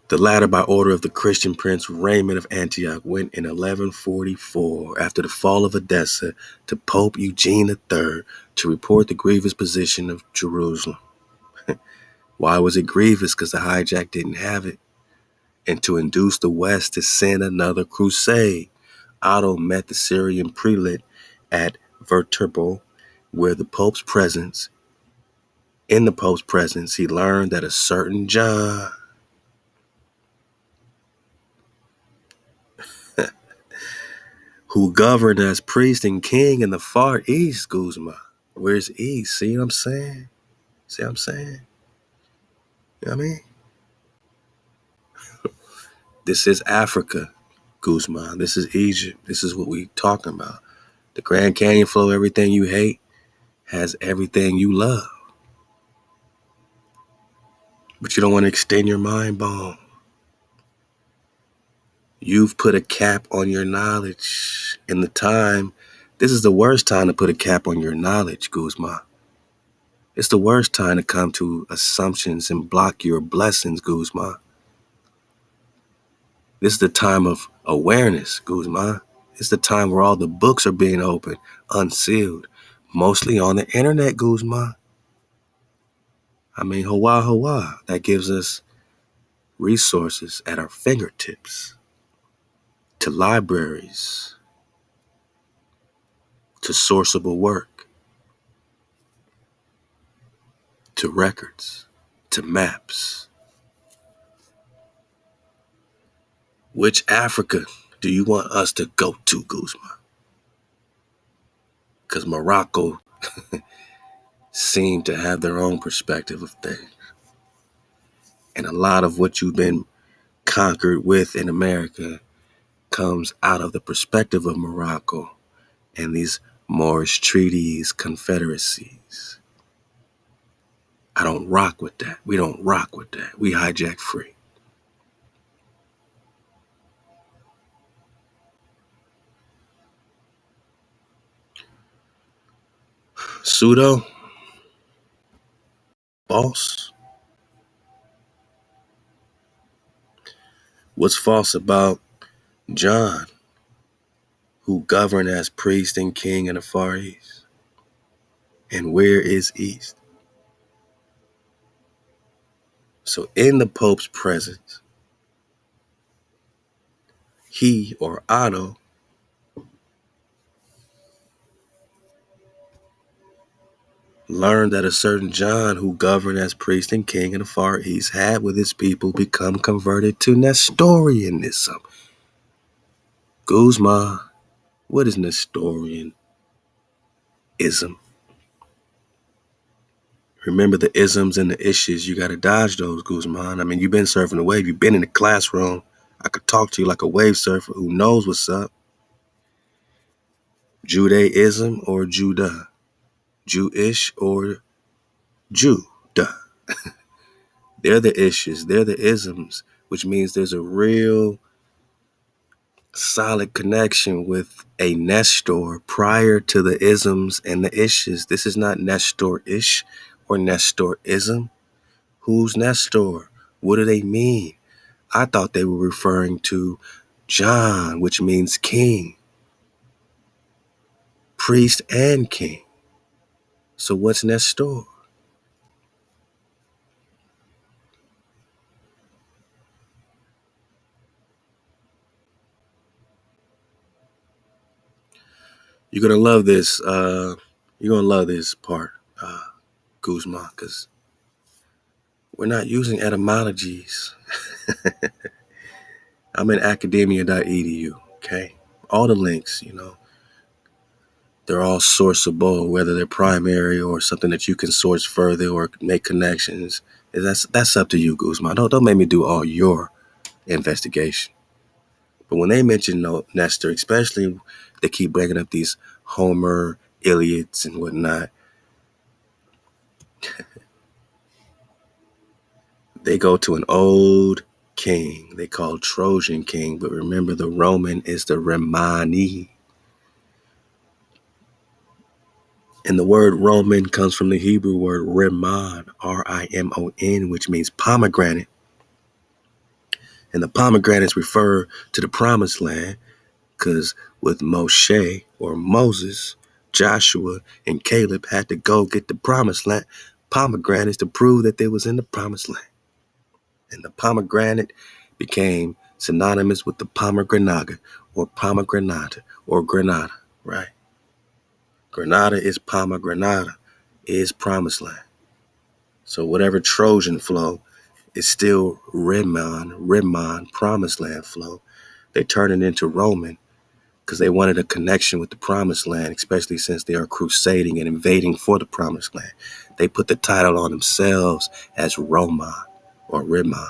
A: The latter by order of the Christian prince Raymond of Antioch went in 1144 after the fall of Edessa to Pope Eugene III to report the grievous position of Jerusalem. Why was it grievous? Because the hijack didn't have it. And to induce the West to send another crusade. Otto met the Syrian prelate at Viterbo, where in the Pope's presence, he learned that a certain John, who governed as priest and king in the Far East, Guzman. Where's East? See what I'm saying? See what I'm saying? You know what I mean? This is Africa, Guzman. This is Egypt. This is what we talking about. The Grand Canyon flow, everything you hate, has everything you love. But you don't want to extend your mind bone. You've put a cap on your knowledge. In the time, this is the worst time to put a cap on your knowledge, Guzman. It's the worst time to come to assumptions and block your blessings, Guzman. This is the time of awareness, Guzman. It's the time where all the books are being opened, unsealed, mostly on the internet, Guzman. I mean, HaWah HaWah, that gives us resources at our fingertips, to libraries, to sourceable work, to records, to maps. Which Africa do you want us to go to, Guzman? Because Morocco seem to have their own perspective of things. And a lot of what you've been conquered with in America comes out of the perspective of Morocco and these Moorish treaties, confederacies. I don't rock with that. We don't rock with that. We hijack free. Pseudo, false. What's false about John, who governed as priest and king in the Far East? And where is East? So in the Pope's presence, he or Otto learned that a certain John, who governed as priest and king in the Far East, had with his people become converted to Nestorianism. Guzman, what is Nestorianism? Remember the isms and the issues. You got to dodge those, Guzman. I mean, you've been surfing the wave. You've been in the classroom. I could talk to you like a wave surfer who knows what's up. Judaism or Judah? Jewish or Judah? They're the issues. They're the isms, which means there's a real solid connection with a Nestor prior to the isms and the issues. This is not Nestor-ish or Nestorism. Who's Nestor? What do they mean? I thought they were referring to John, which means king, priest and king. So what's Nestor? You're gonna love this. You're gonna love this part, Guzman, because we're not using etymologies. I'm in academia.edu. Okay, all the links, they're all sourceable, whether they're primary or something that you can source further or make connections. That's up to you, Guzman. Don't make me do all your investigation. But when they mention Nestor, especially they keep bringing up these Homer, Iliads, and whatnot, they go to an old king they call Trojan king. But remember, the Roman is the Remani. And the word Roman comes from the Hebrew word Rimon, Rimon, which means pomegranate. And the pomegranates refer to the promised land because with Moshe or Moses, Joshua, and Caleb had to go get the promised land pomegranates to prove that they was in the promised land. And the pomegranate became synonymous with the pomegranate or Granada, right? Granada is pomegranate, is promised land. So whatever Trojan flow is still Rimmon, promised land flow. They turn it into Roman because they wanted a connection with the promised land, especially since they are crusading and invading for the promised land. They put the title on themselves as Roman or Rimmon.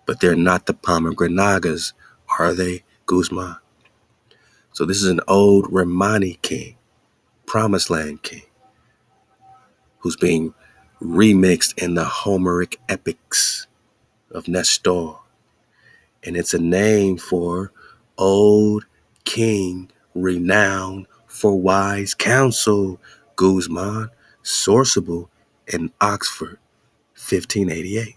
A: But they're not the pomegranates, are they, Guzman? So this is an old Romani king, promised land king, who's being remixed in the Homeric epics of Nestor. And it's a name for old king renowned for wise counsel, Guzman, sourceable in Oxford, 1588.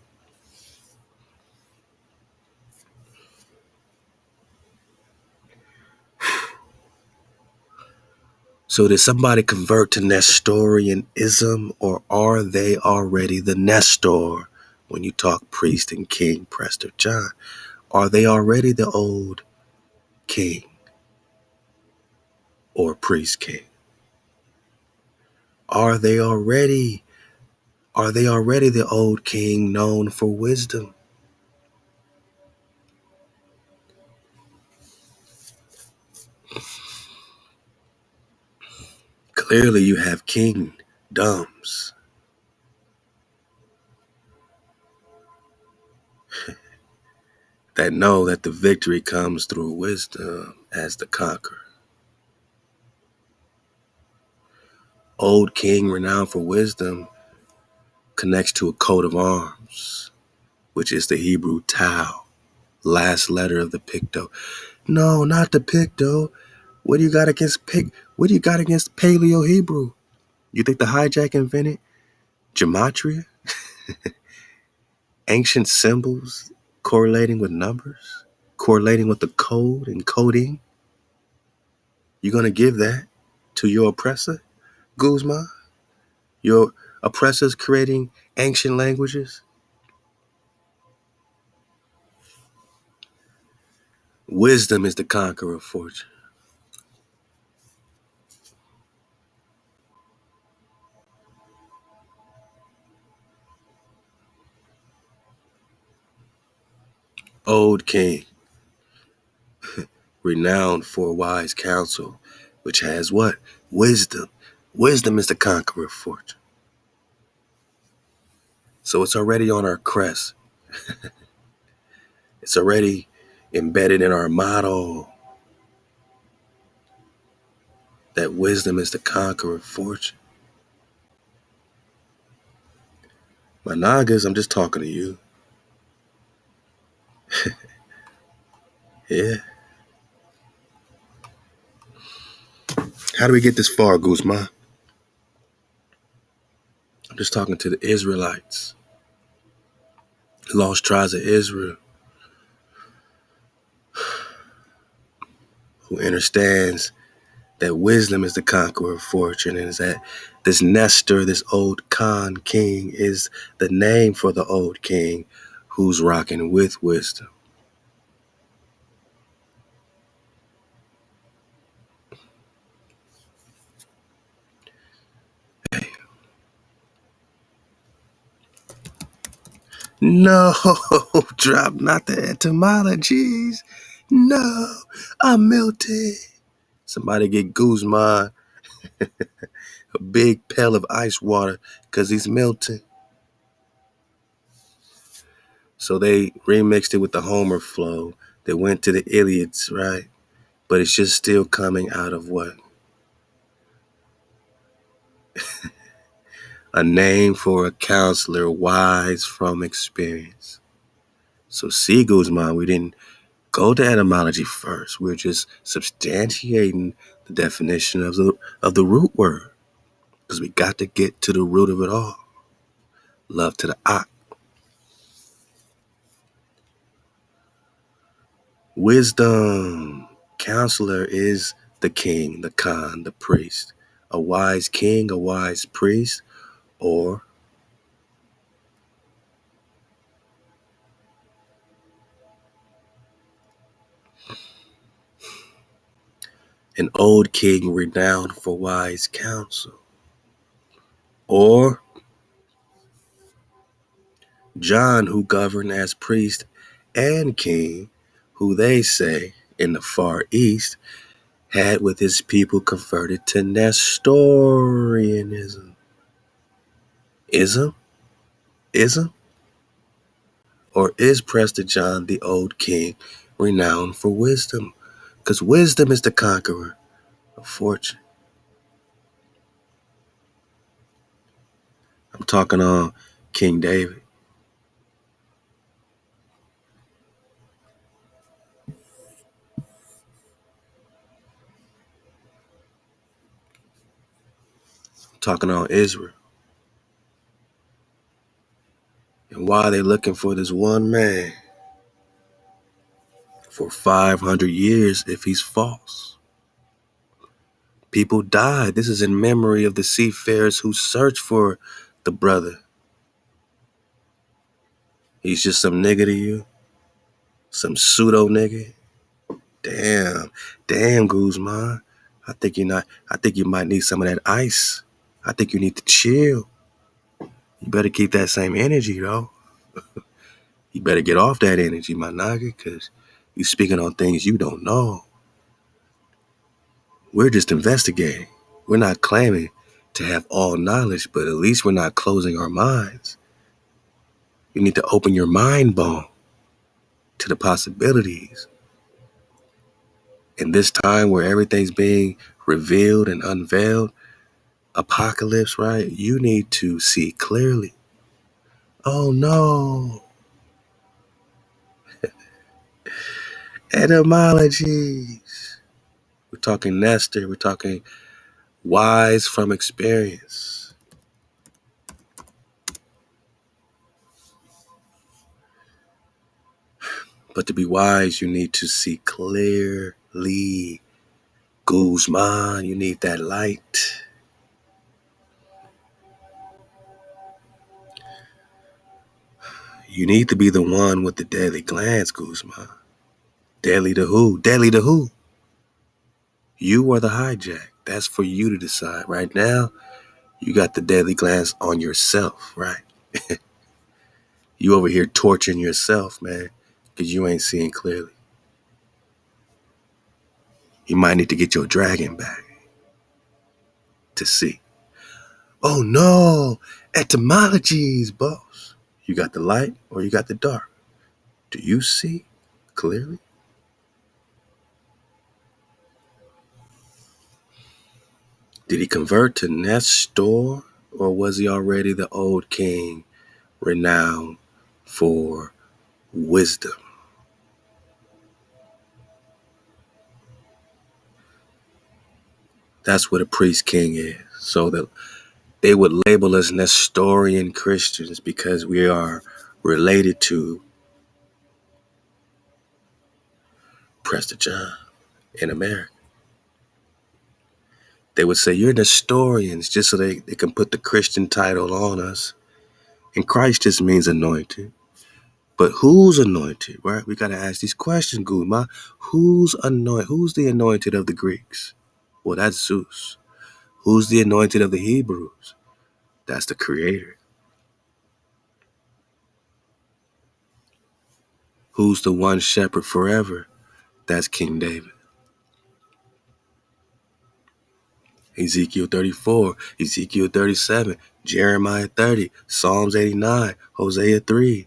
A: So did somebody convert to Nestorianism, or are they already the Nestor? When you talk priest and king, Prester John, are they already the old king or priest king? Are they already the old king known for wisdom? Clearly you have kingdoms that know that the victory comes through wisdom as the conqueror. Old king renowned for wisdom connects to a coat of arms, which is the Hebrew Tau, last letter of the Picto. No, not the Picto. What do you got against What do you got against Paleo Hebrew? You think the hijack invented gematria, ancient symbols correlating with numbers, correlating with the code and coding? You're gonna give that to your oppressor, Guzman? Your oppressors creating ancient languages? Wisdom is the conqueror of fortune. old king, renowned for wise counsel, which has what? Wisdom. Wisdom is the conqueror of fortune. So it's already on our crest. It's already embedded in our motto that wisdom is the conqueror of fortune. My Nagas, I'm just talking to you. Yeah. How do we get this far, Guzman? I'm just talking to the Israelites, the lost tribes of Israel, who understands that wisdom is the conqueror of fortune, and is that this Nestor, this old Khan king, is the name for the old king who's rocking with wisdom. No, drop not the etymologies. No, I'm melted. Somebody get Guzman a big pail of ice water because he's melting. So they remixed it with the Homer flow. They went to the Iliads, right? But it's just still coming out of what? A name for a counselor wise from experience. So see, Guzman, we didn't go to etymology first. We're just substantiating the definition of the root word. Because we got to get to the root of it all. Love to the Ak. Wisdom. Counselor is the king, the Khan, the priest. A wise king, a wise priest, or an old king renowned for wise counsel, or John, who governed as priest and king, who they say in the Far East had with his people converted to Nestorianism. Ism? Ism? Or is Prester John the old king renowned for wisdom? Because wisdom is the conqueror of fortune. I'm talking on King David. I'm talking on Israel. And why are they looking for this one man for 500 years if he's false? People died. This is in memory of the seafarers who searched for the brother. He's just some nigga to you? Some pseudo nigga? Damn, Guzman. I think you might need some of that ice. I think you need to chill. You better keep that same energy, though. You better get off that energy, my nigga, because you speaking on things you don't know. We're just investigating. We're not claiming to have all knowledge, but at least we're not closing our minds. You need to open your mind bone to the possibilities. In this time where everything's being revealed and unveiled, apocalypse, right? You need to see clearly. Oh no. Etymologies. We're talking Nestor. We're talking wise from experience. But to be wise, you need to see clearly. Guzman, you need that light. You need to be the one with the deadly glance, Guzman. Deadly to who? Deadly to who? You are the hijack. That's for you to decide. Right now, you got the deadly glance on yourself, right? You over here torturing yourself, man. because you ain't seeing clearly. You might need to get your dragon back to see. Oh no, etymologies, boss. You got the light or you got the dark? Do you see clearly? Did he convert to Nestor, or was he already the old king renowned for wisdom? That's what a priest king is. So that they would label us Nestorian Christians because we are related to Prester John in America. They would say you're Nestorians just so they can put the Christian title on us. And Christ just means anointed. But who's anointed, right? We got to ask these questions, Guma. Who's anointed? Who's the anointed of the Greeks? Well, that's Zeus. Who's the anointed of the Hebrews? That's the Creator. Who's the one shepherd forever? That's King David. Ezekiel 34, Ezekiel 37, Jeremiah 30, Psalms 89, Hosea 3.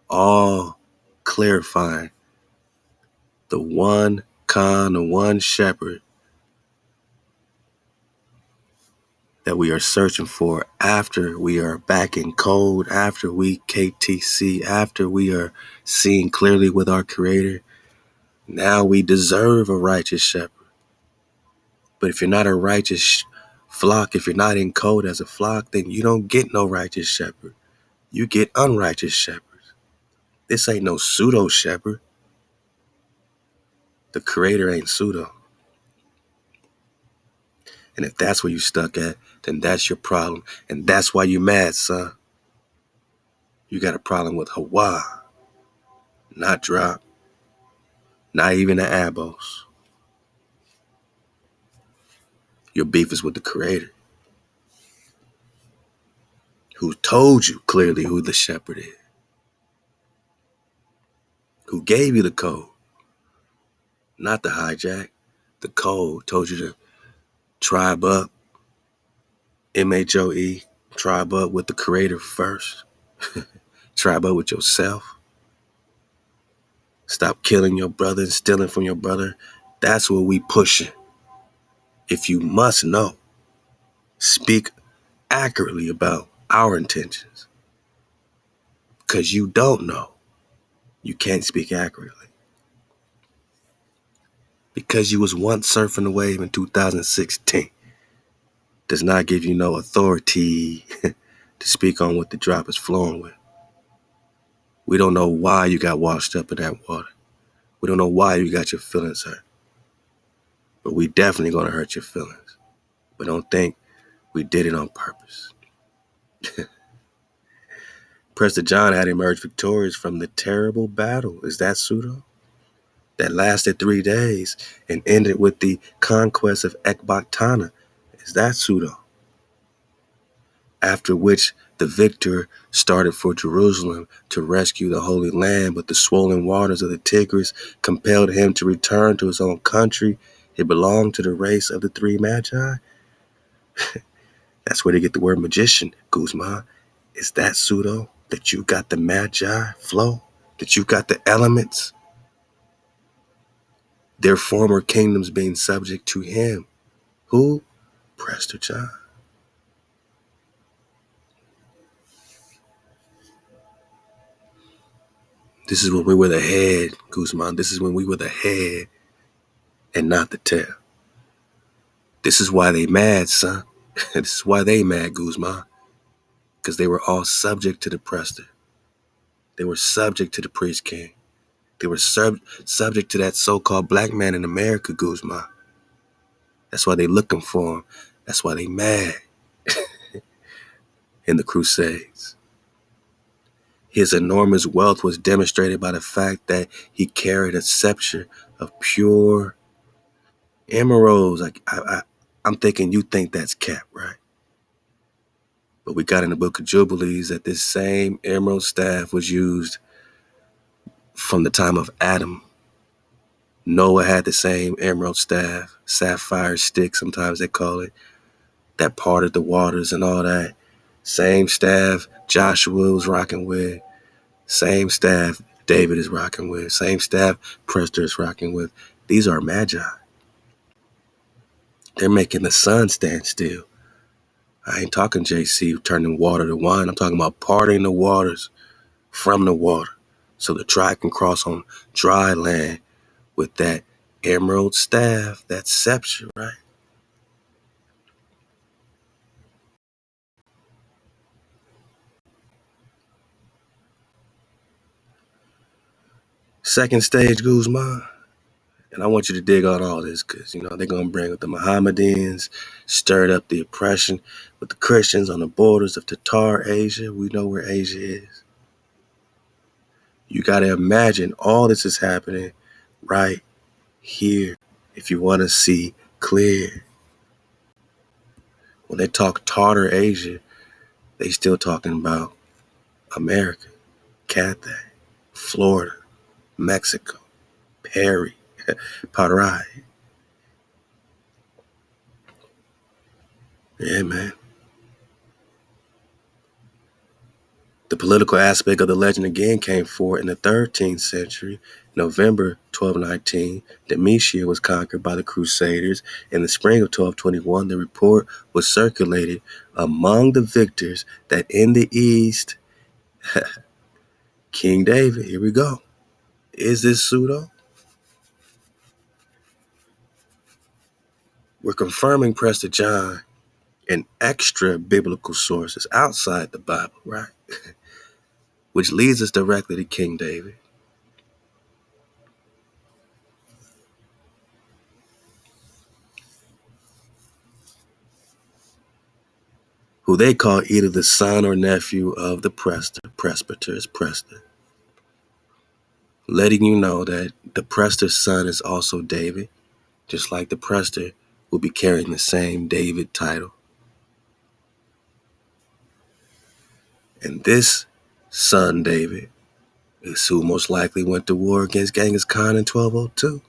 A: All clarifying the one the one shepherd that we are searching for after we are back in code, after we KTC, after we are seeing clearly with our Creator. Now we deserve a righteous shepherd. But if you're not a righteous flock, if you're not in code as a flock, then you don't get no righteous shepherd. You get unrighteous shepherds. This ain't no pseudo shepherd. The Creator ain't pseudo. And if that's where you stuck at, then that's your problem. And that's why you mad, son. You got a problem with HaWah, not drop, not even the ABOS. Your beef is with the Creator, who told you clearly who the shepherd is, who gave you the code, not the hijack. The code told you to tribe up, MHOE, tribe up with the Creator first. Tribe up with yourself. Stop killing your brother and stealing from your brother. That's what we pushing. If you must know, speak accurately about our intentions. Because you don't know, you can't speak accurately. Because you was once surfing the wave in 2016 does not give you no authority to speak on what the drop is flowing with. We don't know why you got washed up in that water. We don't know why you got your feelings hurt. But we definitely gonna hurt your feelings. But don't think we did it on purpose. Prester John had emerged victorious from the terrible battle. Is that pseudo? That lasted 3 days and ended with the conquest of Ecbatana. Is that pseudo? After which the victor started for Jerusalem to rescue the Holy Land, but the swollen waters of the Tigris compelled him to return to his own country. He belonged to the race of the three magi. That's where they get the word magician, Guzman. Is that pseudo? That you got the magi flow? That you got the elements? Their former kingdoms being subject to him. Who? Prester John. This is when we were the head, Guzman. This is when we were the head and not the tail. This is why they mad, son. This is why they mad, Guzman. Because they were all subject to the Prester. They were subject to the priest king. They were subject to that so-called black man in America, Guzman. That's why they looking for him. That's why they mad in the Crusades. His enormous wealth was demonstrated by the fact that he carried a scepter of pure emeralds. I'm thinking you think that's cap, right? But we got in the book of Jubilees that this same emerald staff was used from the time of Adam. Noah had the same emerald staff, sapphire stick, sometimes they call it, that parted the waters and all that. Same staff Joshua was rocking with. Same staff David is rocking with. Same staff Prester is rocking with. These are magi. They're making the sun stand still. I ain't talking JC turning water to wine. I'm talking about parting the waters from the water so the tribe can cross on dry land with that emerald staff, that scepter, right? Second stage, Guzman. And I want you to dig out all this because, they're going to bring up the Mohammedans, stirred up the oppression with the Christians on the borders of Tatar Asia. We know where Asia is. You got to imagine all this is happening right here if you want to see clear. When they talk Tartar Asia, they still talking about America, Cathay, Florida, Mexico, Perry, Paraguay. Yeah, man. The political aspect of the legend again came forward in the 13th century. November 1219, Demetia was conquered by the Crusaders. In the spring of 1221, the report was circulated among the victors that in the East, King David, here we go. Is this pseudo? We're confirming Prester John and extra biblical sources outside the Bible, right? Which leads us directly to King David. Who they call either the son or nephew of the presbyter is Prester. Letting you know that the Prester's son is also David, just like the Prester will be carrying the same David title. And this son, David, is who most likely went to war against Genghis Khan in 1202.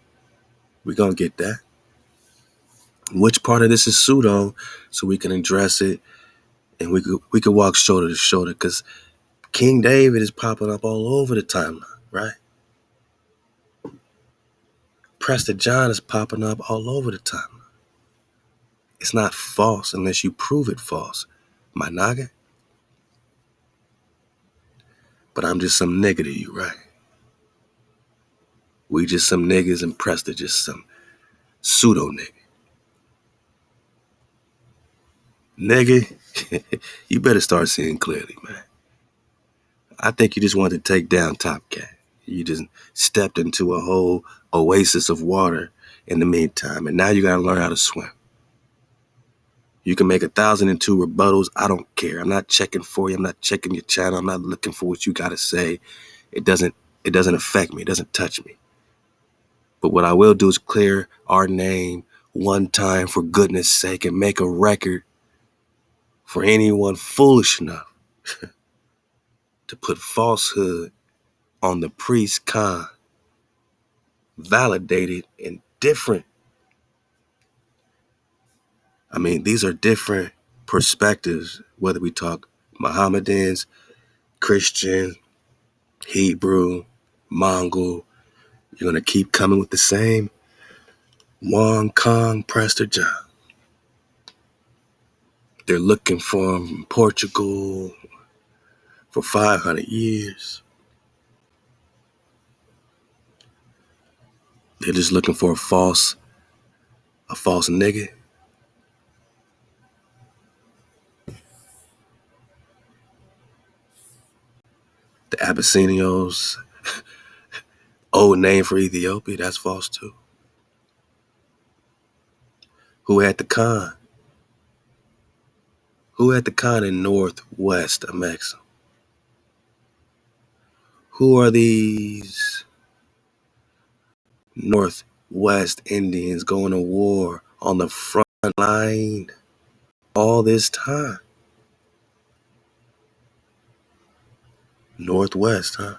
A: We're going to get that. Which part of this is pseudo so we can address it and we could walk shoulder to shoulder because King David is popping up all over the timeline, right? Prester John is popping up all over the timeline. It's not false unless you prove it false, my naga. But I'm just some nigga to you, right? We just some niggas and Prester just some pseudo nigga. Nigga, you better start seeing clearly, man. I think you just wanted to take down Top Cat. You just stepped into a whole oasis of water in the meantime, and now you gotta learn how to swim. You can make 1,002 rebuttals. I don't care. I'm not checking for you. I'm not checking your channel. I'm not looking for what you gotta say. It doesn't affect me. It doesn't touch me. But what I will do is clear our name one time for goodness sake and make a record for anyone foolish enough to put falsehood on the priest Khan, validated in different. I mean, these are different perspectives, whether we talk Mohammedans, Christian, Hebrew, Mongol. You're going to keep coming with the same Wong Kong Prester John. They're looking for him from Portugal for 500 years. They're just looking for a false nigga. The Abyssinians, old name for Ethiopia, that's false too. Who had the Khan? Who had the Khan in northwest of Mexico? Who are these Northwest Indians going to war on the front line all this time? Northwest, huh?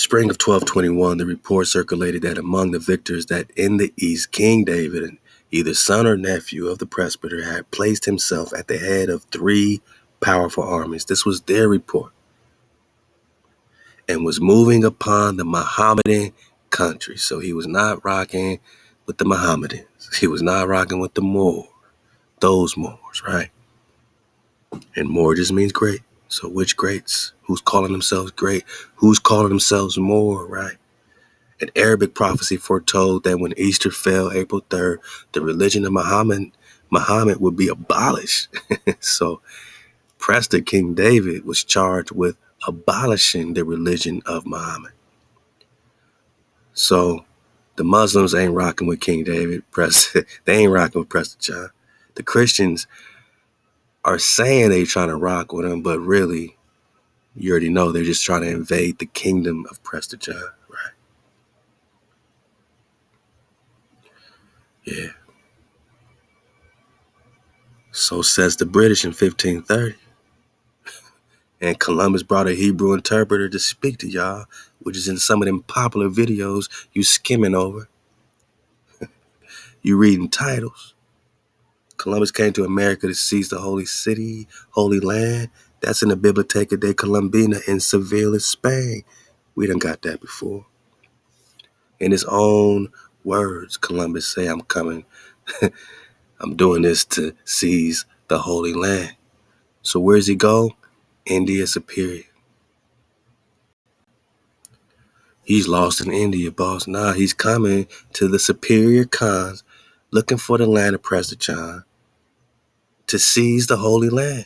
A: Spring of 1221, the report circulated that among the victors that in the East, King David, either son or nephew of the presbyter, had placed himself at the head of 3 powerful armies. This was their report. And was moving upon the Mohammedan country. So he was not rocking with the Mohammedans. He was not rocking with the Moors. Those Moors, right? And Moor just means great. So which greats? Who's calling themselves great? Who's calling themselves Moor, right? An Arabic prophecy foretold that when Easter fell, April 3rd, the religion of Muhammad would be abolished. So Prester King David was charged with abolishing the religion of Muhammad. So the Muslims ain't rocking with King David. They ain't rocking with Prester John. The Christians are saying they trying to rock with him, but really, you already know they're just trying to invade the kingdom of Prester John, right? Yeah. So says the British in 1530. And Columbus brought a Hebrew interpreter to speak to y'all, which is in some of them popular videos you skimming over. You reading titles. Columbus came to America to seize the holy city, holy land. That's in the Biblioteca de Colombina in Seville, Spain. We done got that before. In his own words, Columbus say, I'm coming. I'm doing this to seize the Holy Land. So where's he go? India Superior. He's lost in India, boss. Nah, he's coming to the Superior Khans, looking for the land of Prester John to seize the Holy Land.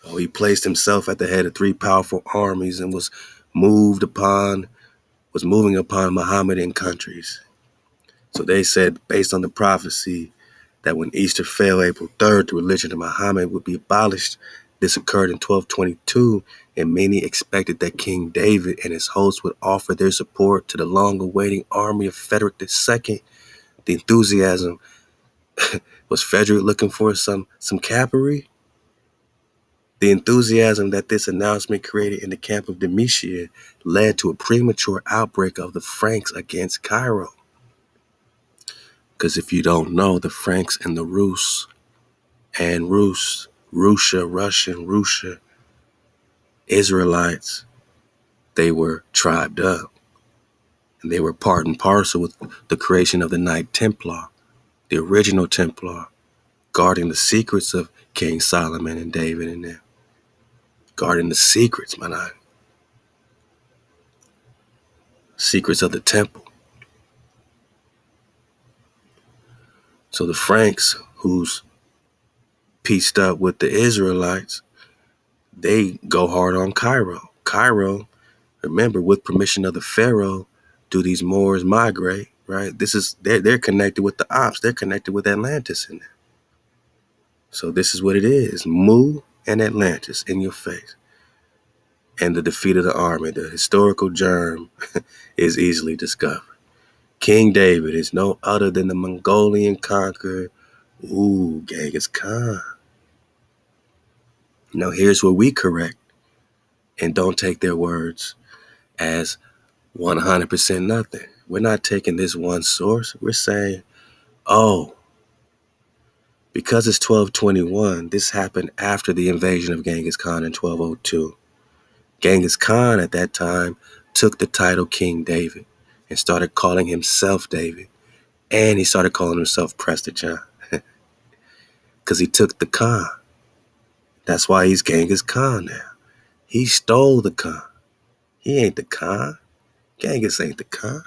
A: Oh, he placed himself at the head of 3 powerful armies and was moving upon Mohammedan countries. So they said, based on the prophecy, that when Easter fell, April 3rd, the religion of Muhammad would be abolished. This occurred in 1222, and many expected that King David and his hosts would offer their support to the long-awaiting army of Frederick II. The enthusiasm was Frederick looking for some cavalry? The enthusiasm that this announcement created in the camp of Domitian led to a premature outbreak of the Franks against Cairo. Because if you don't know, the Franks and the Russia, Israelites, they were tribed up. And they were part and parcel with the creation of the Knight Templar, the original Templar, guarding the secrets of King Solomon and David and them. Guarding the secrets, man. Secrets of the temple. So the Franks, who's pieced up with the Israelites, they go hard on Cairo. Cairo, remember, with permission of the Pharaoh, do these Moors migrate, right? They're connected with the Ops. They're connected with Atlantis in there. So this is what it is. Mu and Atlantis in your face. And the defeat of the army, the historical germ, is easily discovered. King David is no other than the Mongolian conqueror, Genghis Khan. Now here's where we correct and don't take their words as 100% nothing. We're not taking this one source. We're saying, because it's 1221, this happened after the invasion of Genghis Khan in 1202. Genghis Khan at that time took the title King David and started calling himself David. And he started calling himself Prester John because he took the Khan. That's why he's Genghis Khan now. He stole the Khan. He ain't the Khan. Genghis ain't the Khan.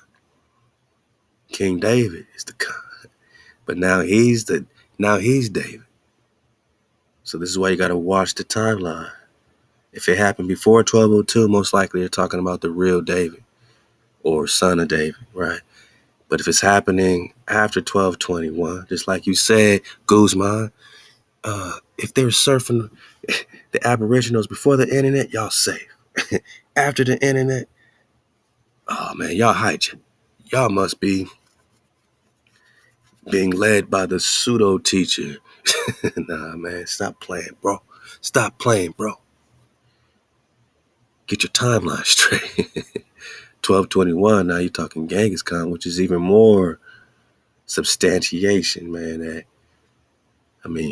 A: King David is the Khan. But now he's David. So this is why you got to watch the timeline. If it happened before 1202, most likely you're talking about the real David or son of David, right? But if it's happening after 1221, just like you said, Guzman, if they're surfing the Aboriginals before the internet, y'all safe. After the internet, oh man, y'all hijack. Y'all must be being led by the pseudo teacher. Nah, man, stop playing, bro. Stop playing, bro. Get your timeline straight. 1221, now you're talking Genghis Khan, which is even more substantiation, man.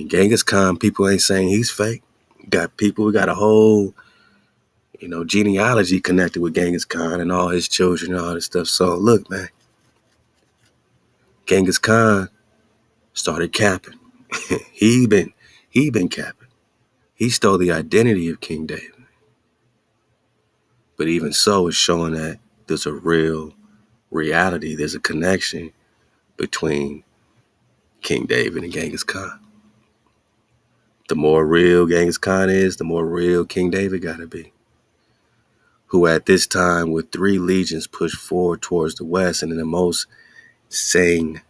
A: Genghis Khan, people ain't saying he's fake. We got a whole, genealogy connected with Genghis Khan and all his children and all this stuff. So look, man, Genghis Khan started capping. he been capping. He stole the identity of King David. But even so, it's showing that there's a real reality. There's a connection between King David and Genghis Khan. The more real Genghis Khan is, the more real King David gotta be. Who at this time, with 3 legions, pushed forward towards the west, and in the most sanguinary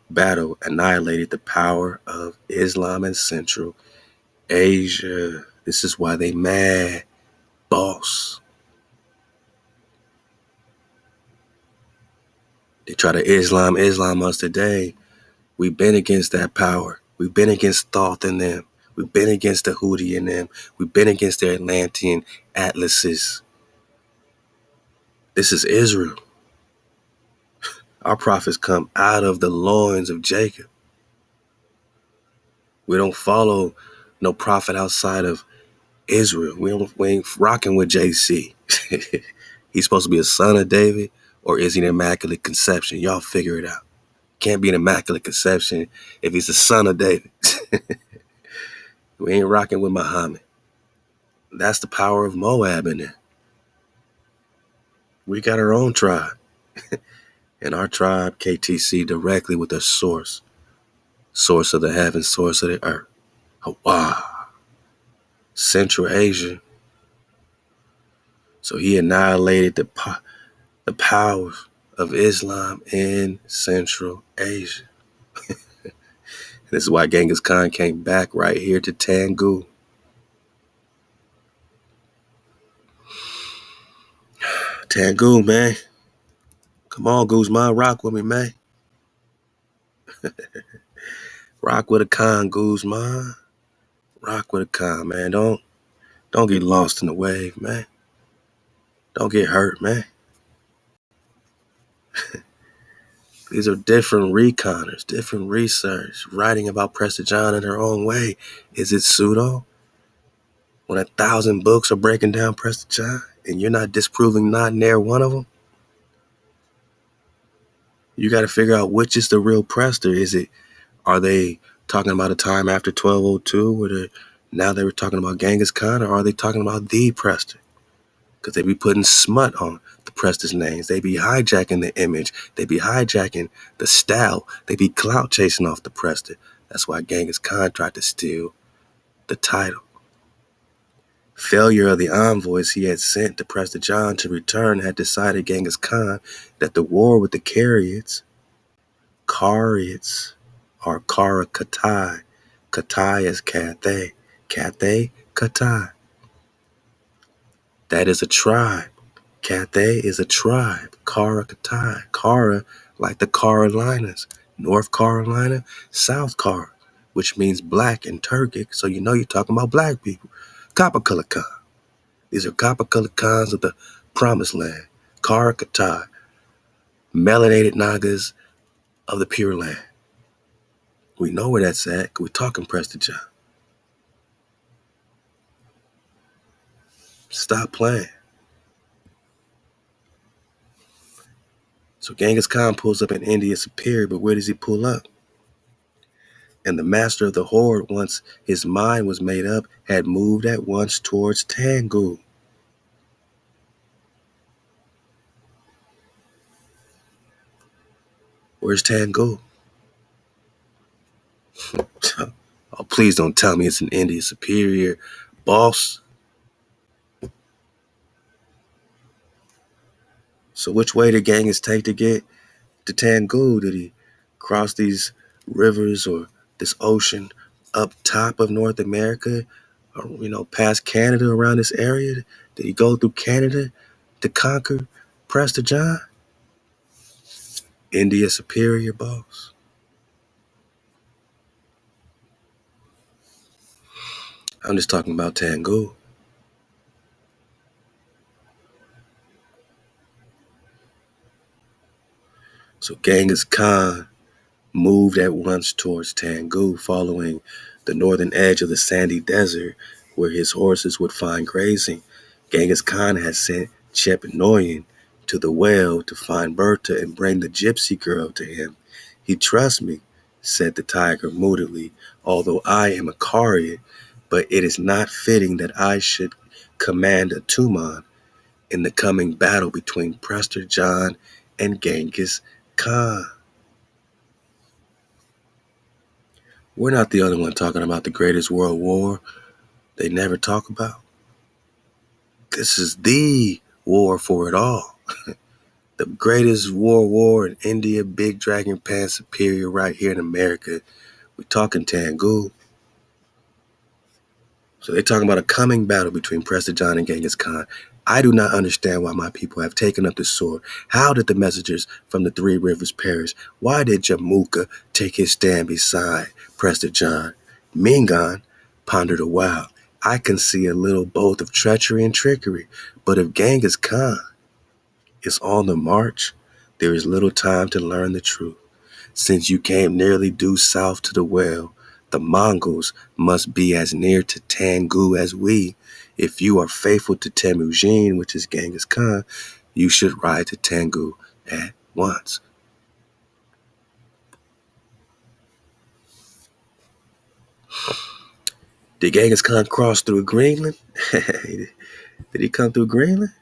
A: battle, annihilated the power of Islam in Central Asia. This is why they mad, boss. They try to Islam us today. We've been against that power. We've been against Thoth and them. We've been against the Houthi and them. We've been against their Atlantean atlases. This is Israel. Our prophets come out of the loins of Jacob. We don't follow no prophet outside of Israel. We ain't rocking with JC. He's supposed to be a son of David, or is he an immaculate conception? Y'all figure it out. Can't be an immaculate conception if he's the son of David. We ain't rocking with Muhammad. That's the power of Moab in there. We got our own tribe. And our tribe, KTC, directly with the source. Source of the heavens, source of the earth. HaWah. Central Asia. So he annihilated the powers of Islam in Central Asia. This is why Genghis Khan came back right here to Tangu. Tangu, man. Come on, Guzman, rock with me, man. Rock with a Khan, Guzman. Rock with a Khan, man. Don't get lost in the wave, man. Don't get hurt, man. These are different reconners, different research, writing about Prester John in their own way. Is it pseudo? When 1,000 books are breaking down Prester John and you're not disproving not near one of them? You got to figure out which is the real Prester. Are they talking about a time after 1202 now they were talking about Genghis Khan, or are they talking about the Prester? Because they be putting smut on the Prester's names. They be hijacking the image. They be hijacking the style. They be clout chasing off the Prester. That's why Genghis Khan tried to steal the title. Failure of the envoys he had sent to Prester John to return had decided Genghis Khan that the war with the Cariates are Kara Katai. Katai is Cathay. Cathay, Katai. That is a tribe. Cathay is a tribe. Kara Katai. Kara, like the Carolinas. North Carolina, South Kara, which means black in Turkic. So you know you're talking about black people. Copper color Khan. These are copper colored Khans of the promised land. Kara Katai. Melanated Nagas of the Pure Land. We know where that's at because we're talking Prester John. Stop playing. So Genghis Khan pulls up in India Superior, but where does he pull up? And the master of the horde, once his mind was made up, had moved at once towards Tangu. Where's Tangu? Oh, please don't tell me it's in India Superior, boss. So which way did Genghis take to get to Tangu? Did he cross these rivers or this ocean up top of North America, or past Canada, around this area? Did he go through Canada to conquer Prester John? India Superior, boss. I'm just talking about Tengu. So Genghis Khan moved at once towards Tengu, following the northern edge of the sandy desert where his horses would find grazing. Genghis Khan had sent Chepnoyan to the well to find Berta and bring the gypsy girl to him. He trusts me, said the tiger moodily, although I am a Karian, but it is not fitting that I should command a Tuman in the coming battle between Prester John and Genghis Khan. We're not the only one talking about the greatest world war they never talk about. This is the war for it all. The greatest war in India, Big Dragon Pan Superior right here in America. We're talking Tengu. So they're talking about a coming battle between Prester John and Genghis Khan. I do not understand why my people have taken up the sword. How did the messengers from the Three Rivers perish? Why did Jamuka take his stand beside Prester John? Mingan pondered a while. I can see a little both of treachery and trickery, but if Genghis Khan is on the march, there is little time to learn the truth. Since you came nearly due south to the well, the Mongols must be as near to Tengu as we. If you are faithful to Temujin, which is Genghis Khan, you should ride to Tengu at once. Did Genghis Khan cross through Greenland? Did he come through Greenland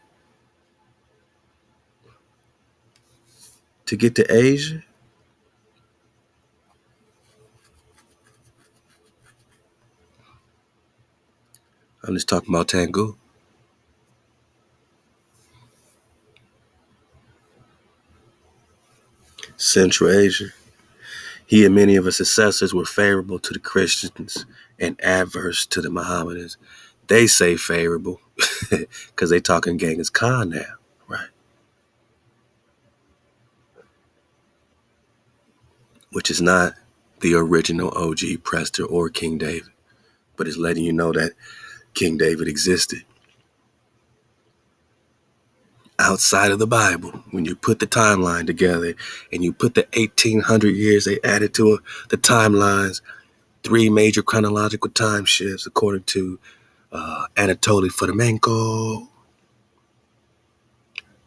A: to get to Asia? I'm just talking about Tengu. Central Asia. He and many of his successors were favorable to the Christians and adverse to the Mohammedans. They say favorable because they talking Genghis Khan now, right? Which is not the original OG Prester or King David, but it's letting you know that King David existed. Outside of the Bible, when you put the timeline together and you put the 1800 years they added to the timelines, three major chronological time shifts according to Anatoly Fomenko,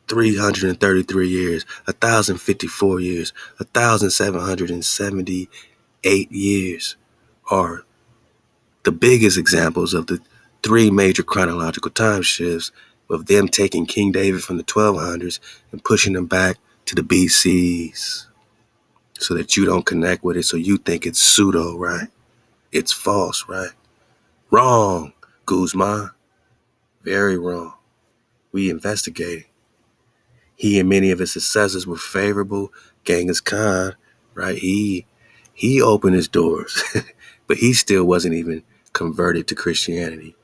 A: 333 years, 1,054 years, 1,778 years are the biggest examples of the three major chronological time shifts of them taking King David from the 1200s and pushing him back to the BCs so that you don't connect with it, so you think it's pseudo, right? It's false, right? Wrong, Guzman. Very wrong. We investigating. He and many of his successors were favorable. Genghis Khan, right? He opened his doors, but he still wasn't even converted to Christianity.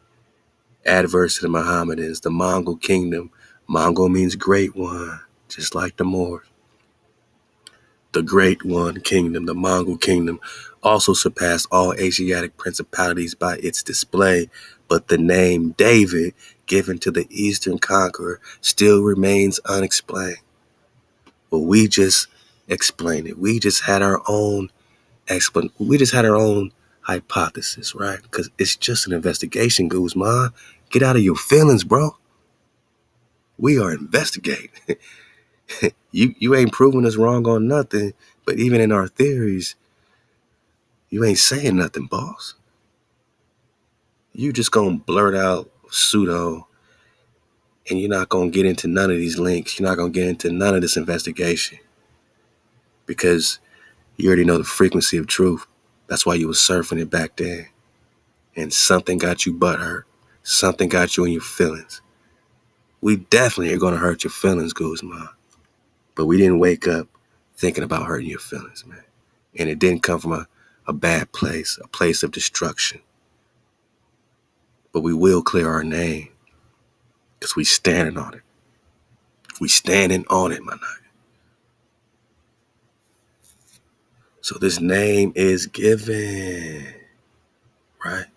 A: Adverse to the Mohammedans, the Mongol kingdom. Mongol means great one, just like the Moors. The Great One Kingdom, the Mongol Kingdom, also surpassed all Asiatic principalities by its display, but the name David, given to the Eastern conqueror, still remains unexplained. Well, we just explained it. We just had our own we just had our own hypothesis, right? Because it's just an investigation, Guzman. Get out of your feelings, bro. We are investigating. You ain't proving us wrong on nothing, but even in our theories, you ain't saying nothing, boss. You just gonna blurt out pseudo, and you're not gonna get into none of these links. You're not gonna get into none of this investigation because you already know the frequency of truth. That's why you was surfing it back then. And something got you butthurt. Something got you in your feelings. We definitely are gonna hurt your feelings, Guzman. But we didn't wake up thinking about hurting your feelings, man. And it didn't come from a bad place, a place of destruction. But we will clear our name because we standing on it. We standing on it, my nigga. So this name is given, right?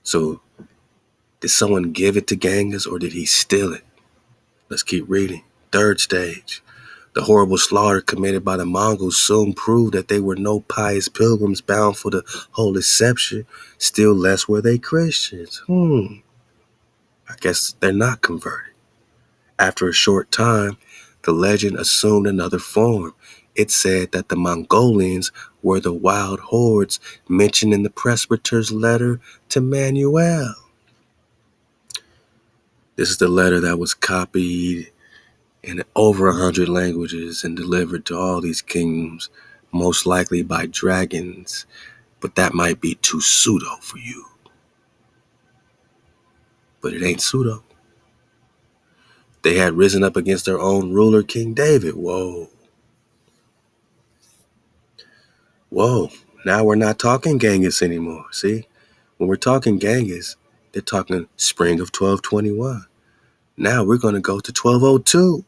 A: So did someone give it to Genghis or did he steal it? Let's keep reading. Third stage. The horrible slaughter committed by the Mongols soon proved that they were no pious pilgrims bound for the holy sepulchre, still less were they Christians. I guess they're not converted. After a short time, the legend assumed another form. It said that the Mongolians were the wild hordes mentioned in the presbyter's letter to Manuel. This is the letter that was copied in over 100 languages and delivered to all these kingdoms, most likely by dragons, but that might be too pseudo for you. But it ain't pseudo. They had risen up against their own ruler, King David. Whoa. Now we're not talking Genghis anymore. See, when we're talking Genghis, they're talking spring of 1221. Now we're going to go to 1202.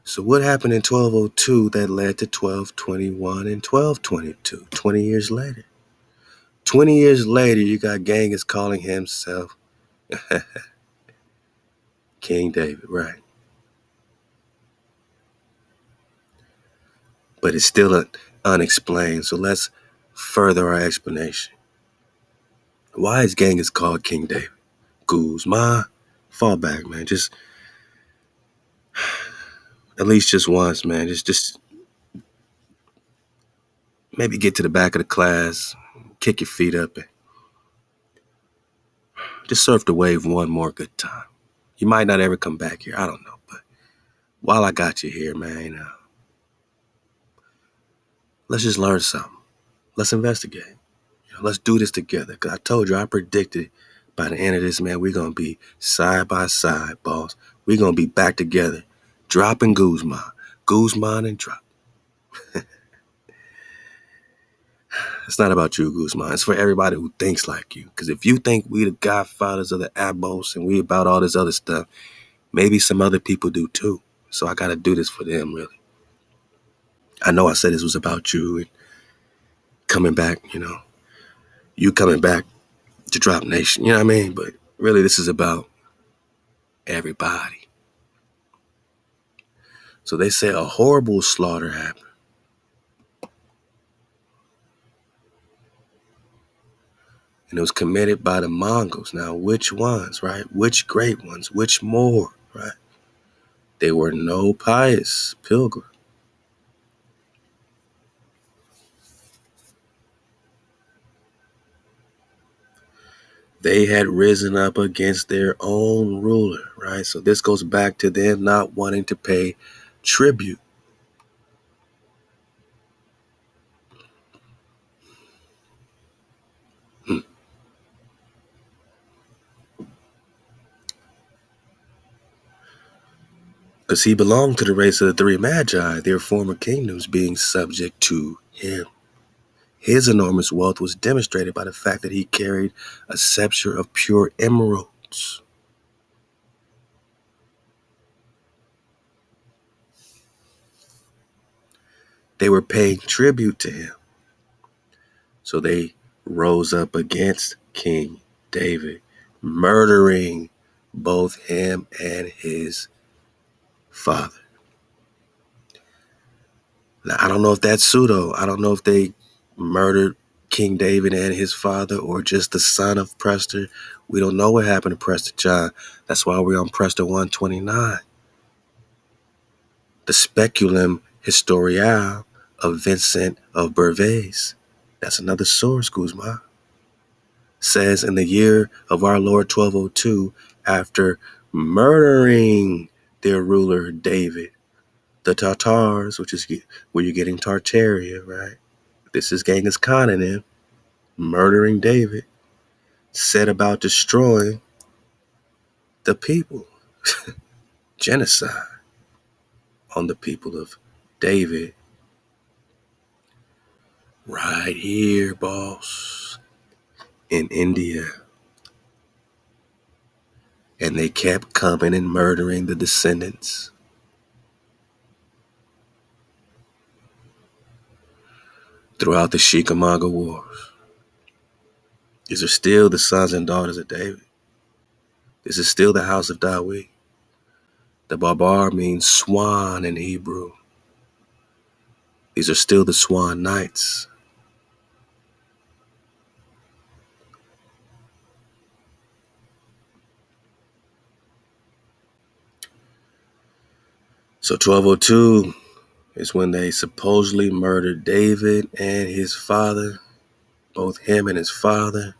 A: So what happened in 1202 that led to 1221 and 1222, 20 years later? 20 years later, you got Genghis calling himself King David, right? But it's still unexplained, so let's further our explanation. Why is Genghis called King David? Guzman, fall back, man. Just at least just once, man. Just maybe get to the back of the class, kick your feet up, and just surf the wave one more good time. You might not ever come back here. I don't know, but while I got you here, man, let's just learn something. Let's investigate. Let's do this together. Because I told you, I predicted by the end of this, man, we're going to be side by side, boss. We're going to be back together, dropping Guzman and drop. It's not about you, Guzman. It's for everybody who thinks like you. Because if you think we the godfathers of the ABOS and we about all this other stuff, maybe some other people do too. So I got to do this for them, really. I know I said this was about you and coming back, you coming back to Drop Nation, you know what I mean? But really, this is about everybody. So they say a horrible slaughter happened. And it was committed by the Mongols. Now, which ones, right? Which great ones? Which more, right? They were no pious pilgrim. They had risen up against their own ruler, right? So this goes back to them not wanting to pay tribute. Because he belonged to the race of the three magi, their former kingdoms being subject to him. His enormous wealth was demonstrated by the fact that he carried a scepter of pure emeralds. They were paying tribute to him. So they rose up against King David, murdering both him and his father. Now, I don't know if that's pseudo. I don't know if they murdered King David and his father or just the son of Prester. We don't know what happened to Prester John. That's why we're on Prester 129. The Speculum Historiale of Vincent of Bervaise. That's another source, Guzman. Says in the year of our Lord 1202, after murdering their ruler David, the Tartars, which is where you're getting Tartaria, right? This is Genghis Khan and him, murdering David, set about destroying the people. Genocide on the people of David. Right here, boss, in India. And they kept coming and murdering the descendants. Throughout the Chickamauga Wars. These are still the sons and daughters of David. This is still the house of David. The Barbar means swan in Hebrew. These are still the Swan Knights. So 1202 is when they supposedly murdered David and his father, both him and his father.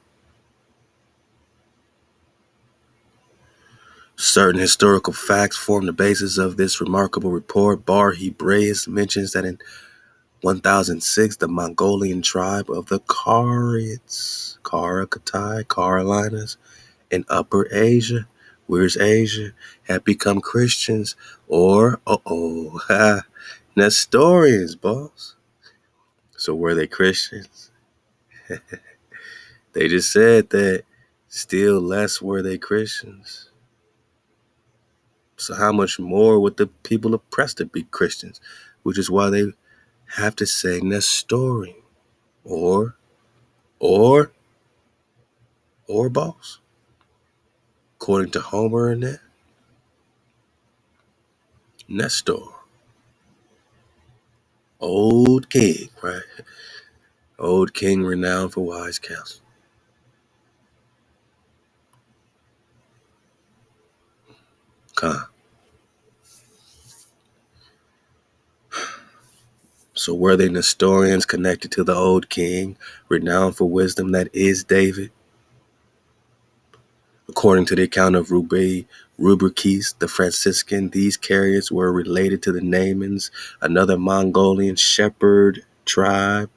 A: Certain historical facts form the basis of this remarkable report. Bar Hebraeus mentions that in 1006, the Mongolian tribe of the Karaites, Carolinas, in Upper Asia, where's Asia, had become Christians, or, Nestorians, boss. So were they Christians? They just said that. Still less were they Christians. So how much more would the people of Prester be Christians? Which is why they have to say Nestorian or boss. According to Homer and that, Nestor, old king, right? Old king renowned for wise counsel. So were they Nestorians connected to the old king, renowned for wisdom that is David? According to the account of Rubriques, the Franciscan, these carriers were related to the Naimans, another Mongolian shepherd tribe,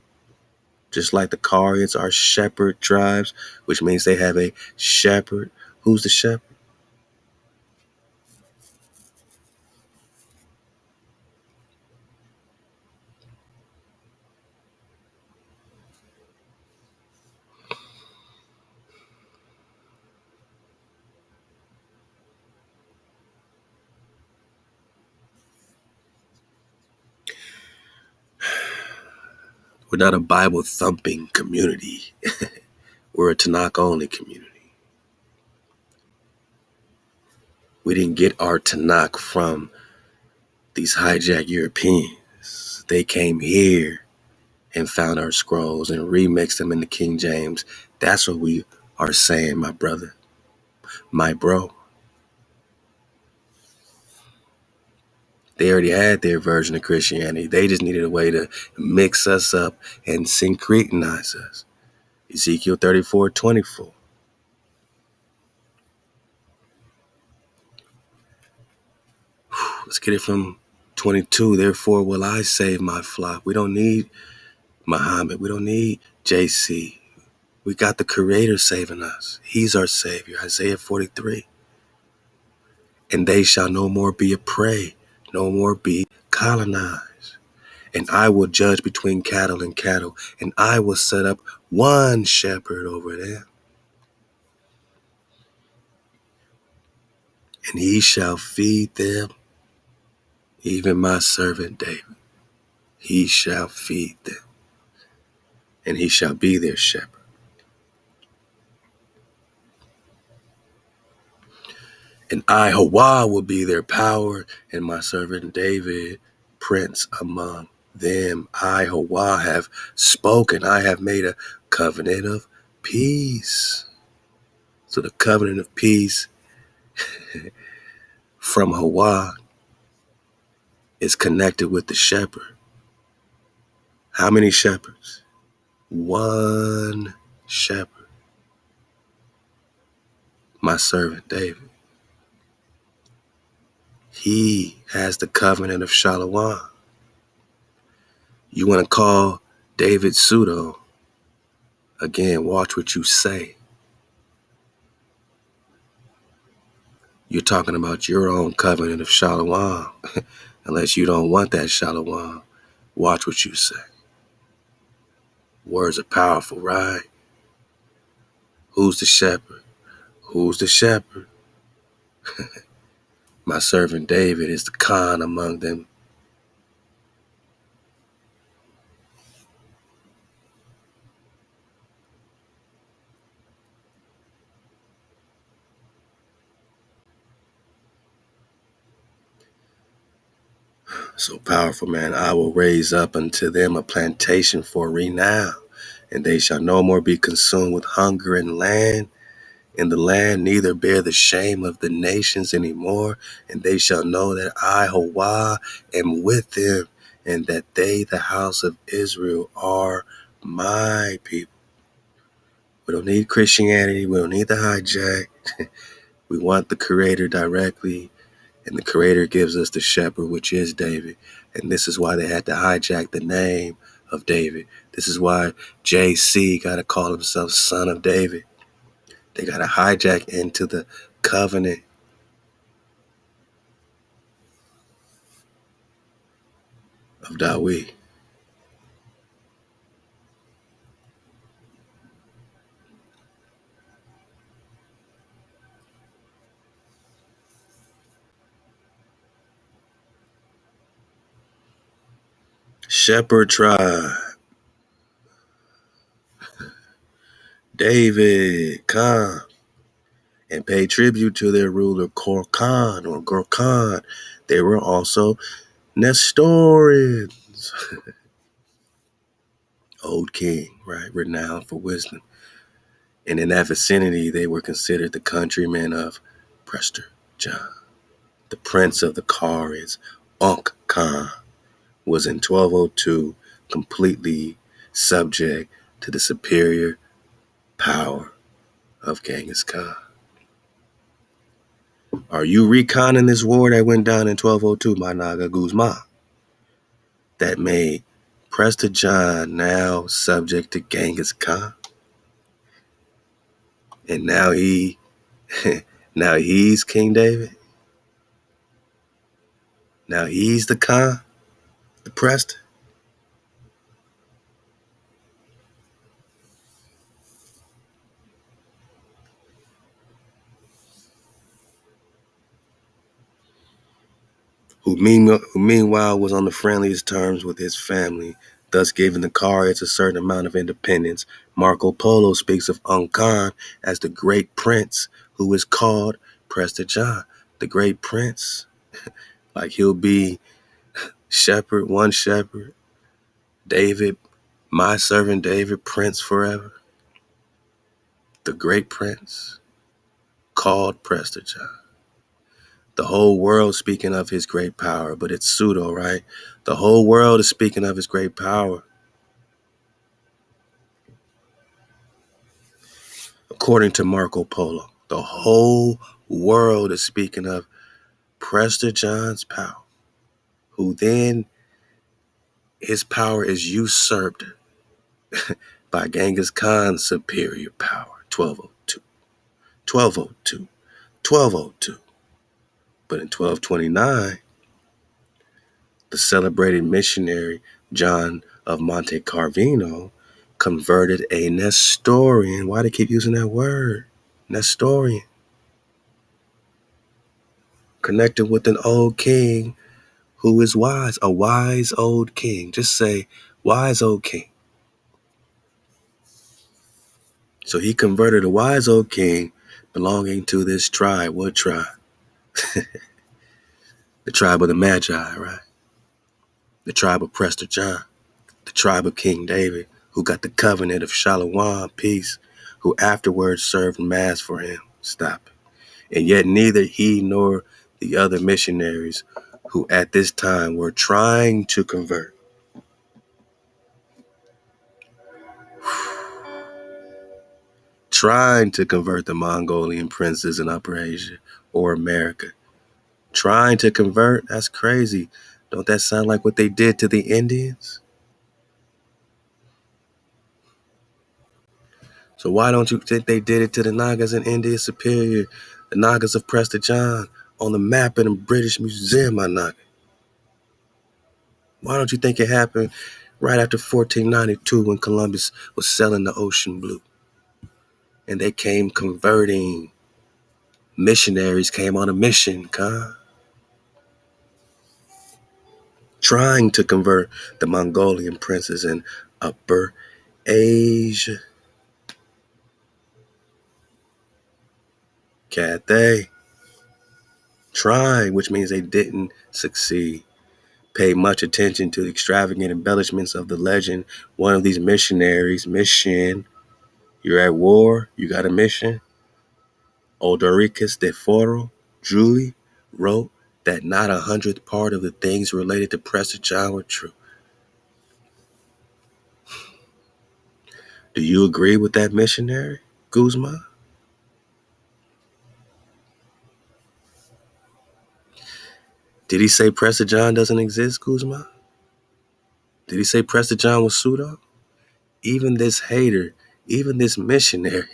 A: just like the Karaites are shepherd tribes, which means they have a shepherd. Who's the shepherd? We're not a Bible-thumping community. We're a Tanakh-only community. We didn't get our Tanakh from these hijacked Europeans. They came here and found our scrolls and remixed them into King James. That's what we are saying, my brother, my bro. They already had their version of Christianity. They just needed a way to mix us up and synchronize us. Ezekiel 34:24. Let's get it from 22. Therefore will I save my flock. We don't need Muhammad. We don't need JC. We got the Creator saving us. He's our Savior. Isaiah 43. And they shall no more be a prey, no more be colonized. And I will judge between cattle and cattle, and I will set up one shepherd over them. And he shall feed them, even my servant David. He shall feed them, and he shall be their shepherd. And I, HaWah, will be their power, and my servant David, prince among them. I, HaWah, have spoken. I have made a covenant of peace. So the covenant of peace from HaWah is connected with the shepherd. How many shepherds? One shepherd. My servant David. He has the covenant of Shalom. You want to call David Pseudo? Again, watch what you say. You're talking about your own covenant of Shalom. Unless you don't want that Shalom, watch what you say. Words are powerful, right? Who's the shepherd? Who's the shepherd? My servant David is the Khan among them. So powerful, man. I will raise up unto them a plantation for renown, and they shall no more be consumed with hunger and land. In the land, neither bear the shame of the nations anymore, and they shall know that I, HaWah, am with them, and that they, the house of Israel, are my people. We don't need Christianity. We don't need the hijack. We want the Creator directly, and the Creator gives us the shepherd, which is David. And this is why they had to hijack the name of David. This is why JC got to call himself son of David. They got to hijack into the covenant of Dawid. Shepherd tribe, David, come and pay tribute to their ruler Korkan or Gorkan. They were also Nestorians, old king, right, renowned for wisdom. And in that vicinity, they were considered the countrymen of Prester John. The prince of the Karids, Unk Khan, was in 1202 completely subject to the superior power of Genghis Khan. Are you reconning this war that went down in 1202, my Naga Guzman? That made Prester John now subject to Genghis Khan? And now now he's King David? Now he's the Khan, the Prester? Who meanwhile was on the friendliest terms with his family, thus giving the Karids a certain amount of independence. Marco Polo speaks of Khan as the great prince who is called Prester John. The great prince, like he'll be shepherd, one shepherd, David, my servant David, prince forever. The great prince called Prester John. The whole world speaking of his great power, but it's pseudo, right? The whole world is speaking of his great power. According to Marco Polo, the whole world is speaking of Prester John's power, who then his power is usurped by Genghis Khan's superior power, 1202, 1202, 1202. But in 1229, the celebrated missionary John of Monte Carvino converted a Nestorian. Why do they keep using that word? Nestorian. Connected with an old king who is wise, a wise old king. Just say, wise old king. So he converted a wise old king belonging to this tribe. What tribe? The tribe of the Magi, right? The tribe of Prester John. The tribe of King David, who got the covenant of Shalom, peace, who afterwards served mass for him. Stop it. And yet neither he nor the other missionaries who at this time were trying to convert the Mongolian princes in Upper Asia or America. Trying to convert? That's crazy. Don't that sound like what they did to the Indians? So why don't you think they did it to the Nagas in India Superior, the Nagas of Prester John, on the map in the British Museum, my Naga? Why don't you think it happened right after 1492 when Columbus was sailing the ocean blue? And they came converting. Missionaries came on a mission, trying to convert the Mongolian princes in Upper Asia. Cathay. Trying, which means they didn't succeed. paid much attention to the extravagant embellishments of the legend. One of these missionaries, mission, you're at war, you got a mission. Odoricus de Foro, Julie, wrote that not 100th part of the things related to Prester John were true. Do you agree with that missionary, Guzman? Did he say Prester John doesn't exist, Guzman? Did he say Prester John was Pseudo? Even this hater, even this missionary,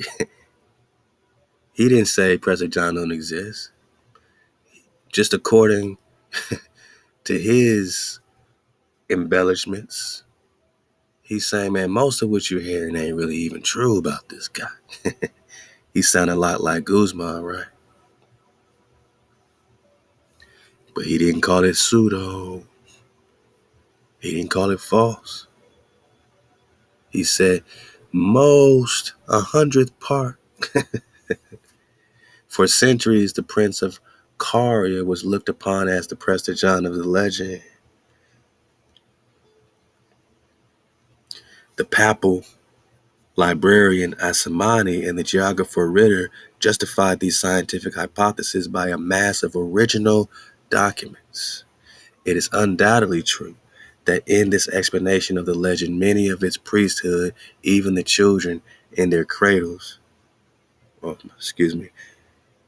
A: he didn't say Prester John don't exist. Just according to his embellishments, he's saying, man, most of what you're hearing ain't really even true about this guy. He sounded a lot like Guzman, right? But he didn't call it pseudo. He didn't call it false. He said most 100th part. For centuries, the Prince of Caria was looked upon as the Prester John of the legend. The papal librarian Asimani and the geographer Ritter justified these scientific hypotheses by a mass of original documents. It is undoubtedly true that in this explanation of the legend, many of its priesthood, even the children in their cradles,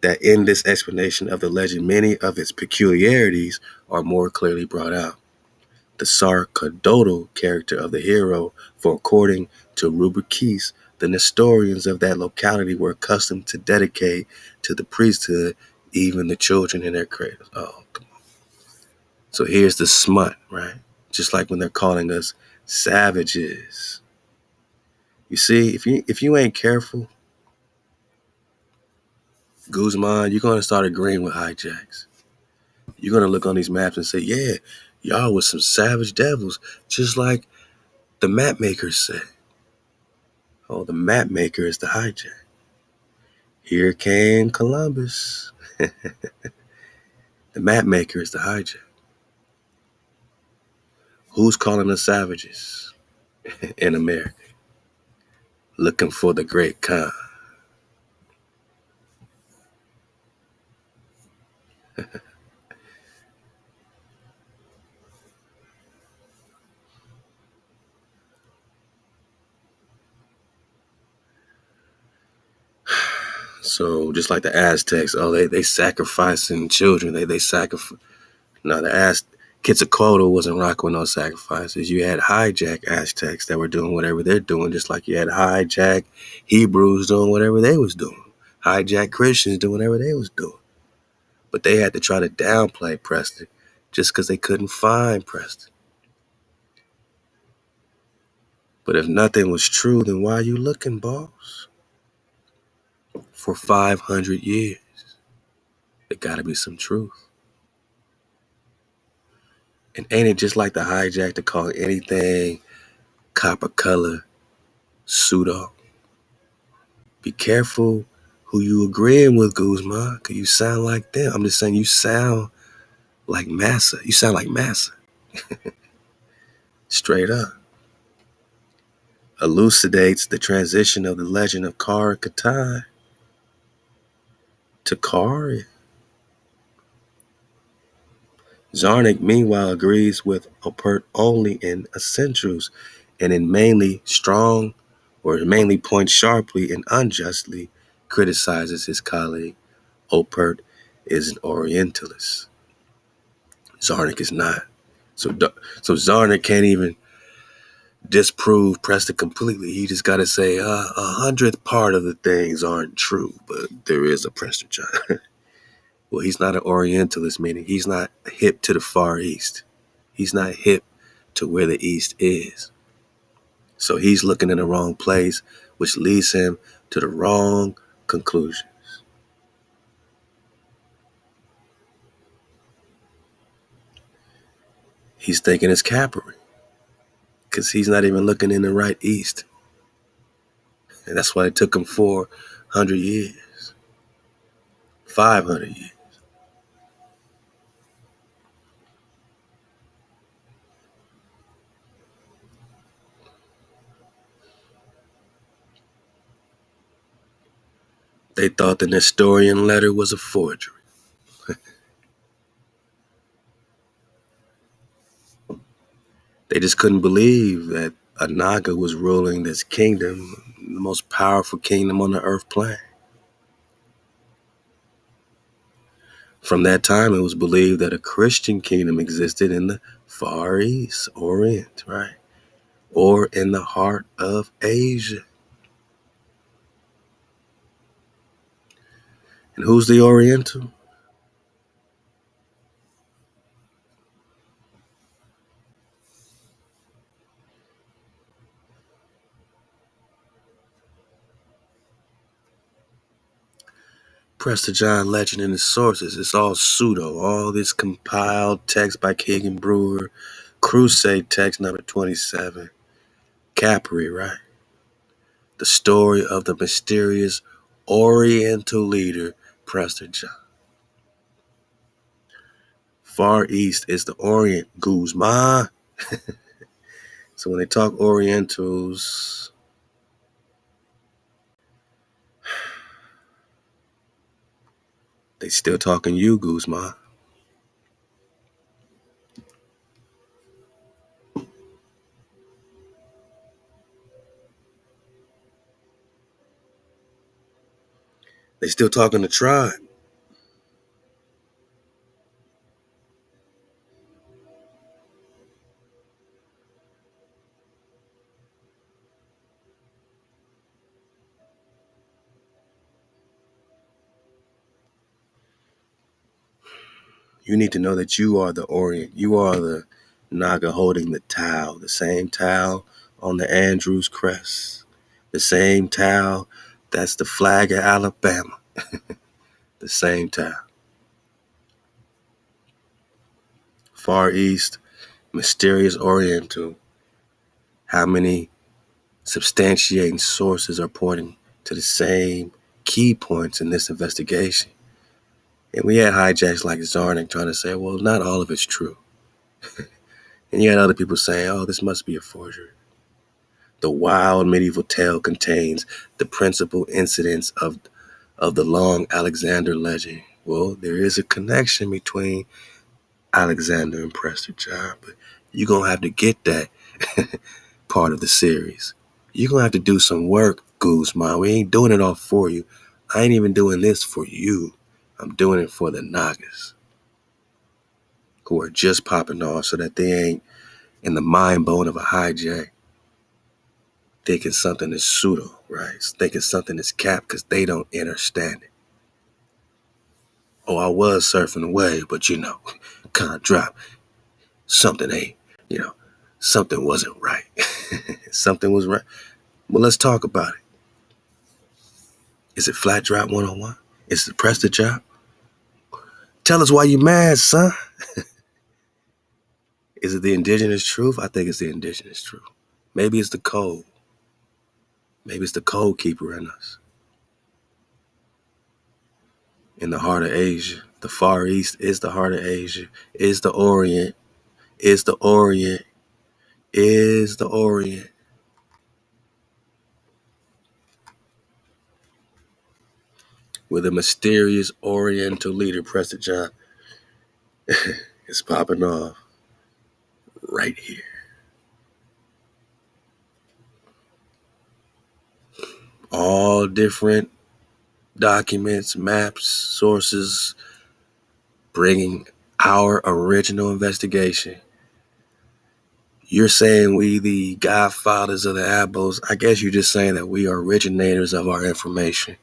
A: that in this explanation of the legend, many of its peculiarities are more clearly brought out. The sacerdotal character of the hero, for according to Rebutting, the Nestorians of that locality were accustomed to dedicate to the priesthood even the children in their cradles. Oh, come on. So here's the smut, right? Just like when they're calling us savages. You see, if you ain't careful, Guzman, you're gonna start agreeing with hijacks. You're gonna look on these maps and say, yeah, y'all was some savage devils, just like the map makers said. Oh, the map maker is the hijack. Here came Columbus. The map maker is the hijack. Who's calling us savages in America? Looking for the great Khan. So just like the Aztecs, oh, they sacrificing children. They sacrifice. No, the Quetzalcoatl wasn't rocking with no sacrifices. You had hijack Aztecs that were doing whatever they're doing, just like you had hijack Hebrews doing whatever they was doing. Hijack Christians doing whatever they was doing. But they had to try to downplay Preston just because they couldn't find Preston. But if nothing was true, then why are you looking, boss? For 500 years, there gotta be some truth. And ain't it just like the hijack to call anything copper color pseudo? Be careful who you agreeing with, Guzman, because you sound like them. I'm just saying you sound like Massa. You sound like Massa. Straight up. Elucidates the transition of the legend of Kara Katai to Kari. Zarnik, meanwhile, agrees with Opert only in essentials and in mainly points sharply and unjustly criticizes his colleague. Opert is an Orientalist. Zarnik is not. So Zarnik can't even disprove Preston completely. He just got to say 100th part of the things aren't true, but there is a Prester John. Well, he's not an Orientalist, meaning he's not hip to the Far East. He's not hip to where the East is. So he's looking in the wrong place, which leads him to the wrong conclusion. He's thinking it's Capri because he's not even looking in the right East. And that's why it took him 400 years, 500 years. They thought the Nestorian letter was a forgery. They just couldn't believe that a Naga was ruling this kingdom, the most powerful kingdom on the earth plane. From that time, it was believed that a Christian kingdom existed in the Far East, Orient, right? Or in the heart of Asia. And who's the Oriental? Prester John legend and his sources. It's all pseudo. All this compiled text by Keegan Brewer. Crusade text number 27. Capri, right? The story of the mysterious Oriental leader, Prester John. Far East is the Orient, Guzman. So when they talk Orientals, they still talking you, Guzman. They still talking the tribe. You need to know that you are the Orient. You are the Naga holding the towel, the same towel on the Andrews crest, the same towel that's the flag of Alabama, the same towel. Far East, mysterious Oriental. How many substantiating sources are pointing to the same key points in this investigation? And we had hijacks like Zarnik trying to say, well, not all of it's true. And you had other people saying, oh, this must be a forgery. The wild medieval tale contains the principal incidents of the long Alexander legend. Well, there is a connection between Alexander and Prester John, but you're going to have to get that part of the series. You're going to have to do some work, Guzman. We ain't doing it all for you. I ain't even doing this for you. I'm doing it for the Nagas who are just popping off so that they ain't in the mind bone of a hijack thinking something is pseudo, right? Thinking something is cap because they don't understand it. Oh, I was surfing away, but kind of dropped. Something ain't, something wasn't right. Something was right. Well, let's talk about it. Is it flat drop 101? Is it Prester John? Tell us why you mad, son. Is it the indigenous truth? I think it's the indigenous truth. Maybe it's the code. Maybe it's the code keeper in us. In the heart of Asia. The Far East is the heart of Asia. Is the Orient. Is the Orient. Is the Orient. With a mysterious Oriental leader, Prester John, is popping off right here. All different documents, maps, sources, bringing our original investigation. You're saying we the godfathers of the ABOS. I guess you're just saying that we are originators of our information.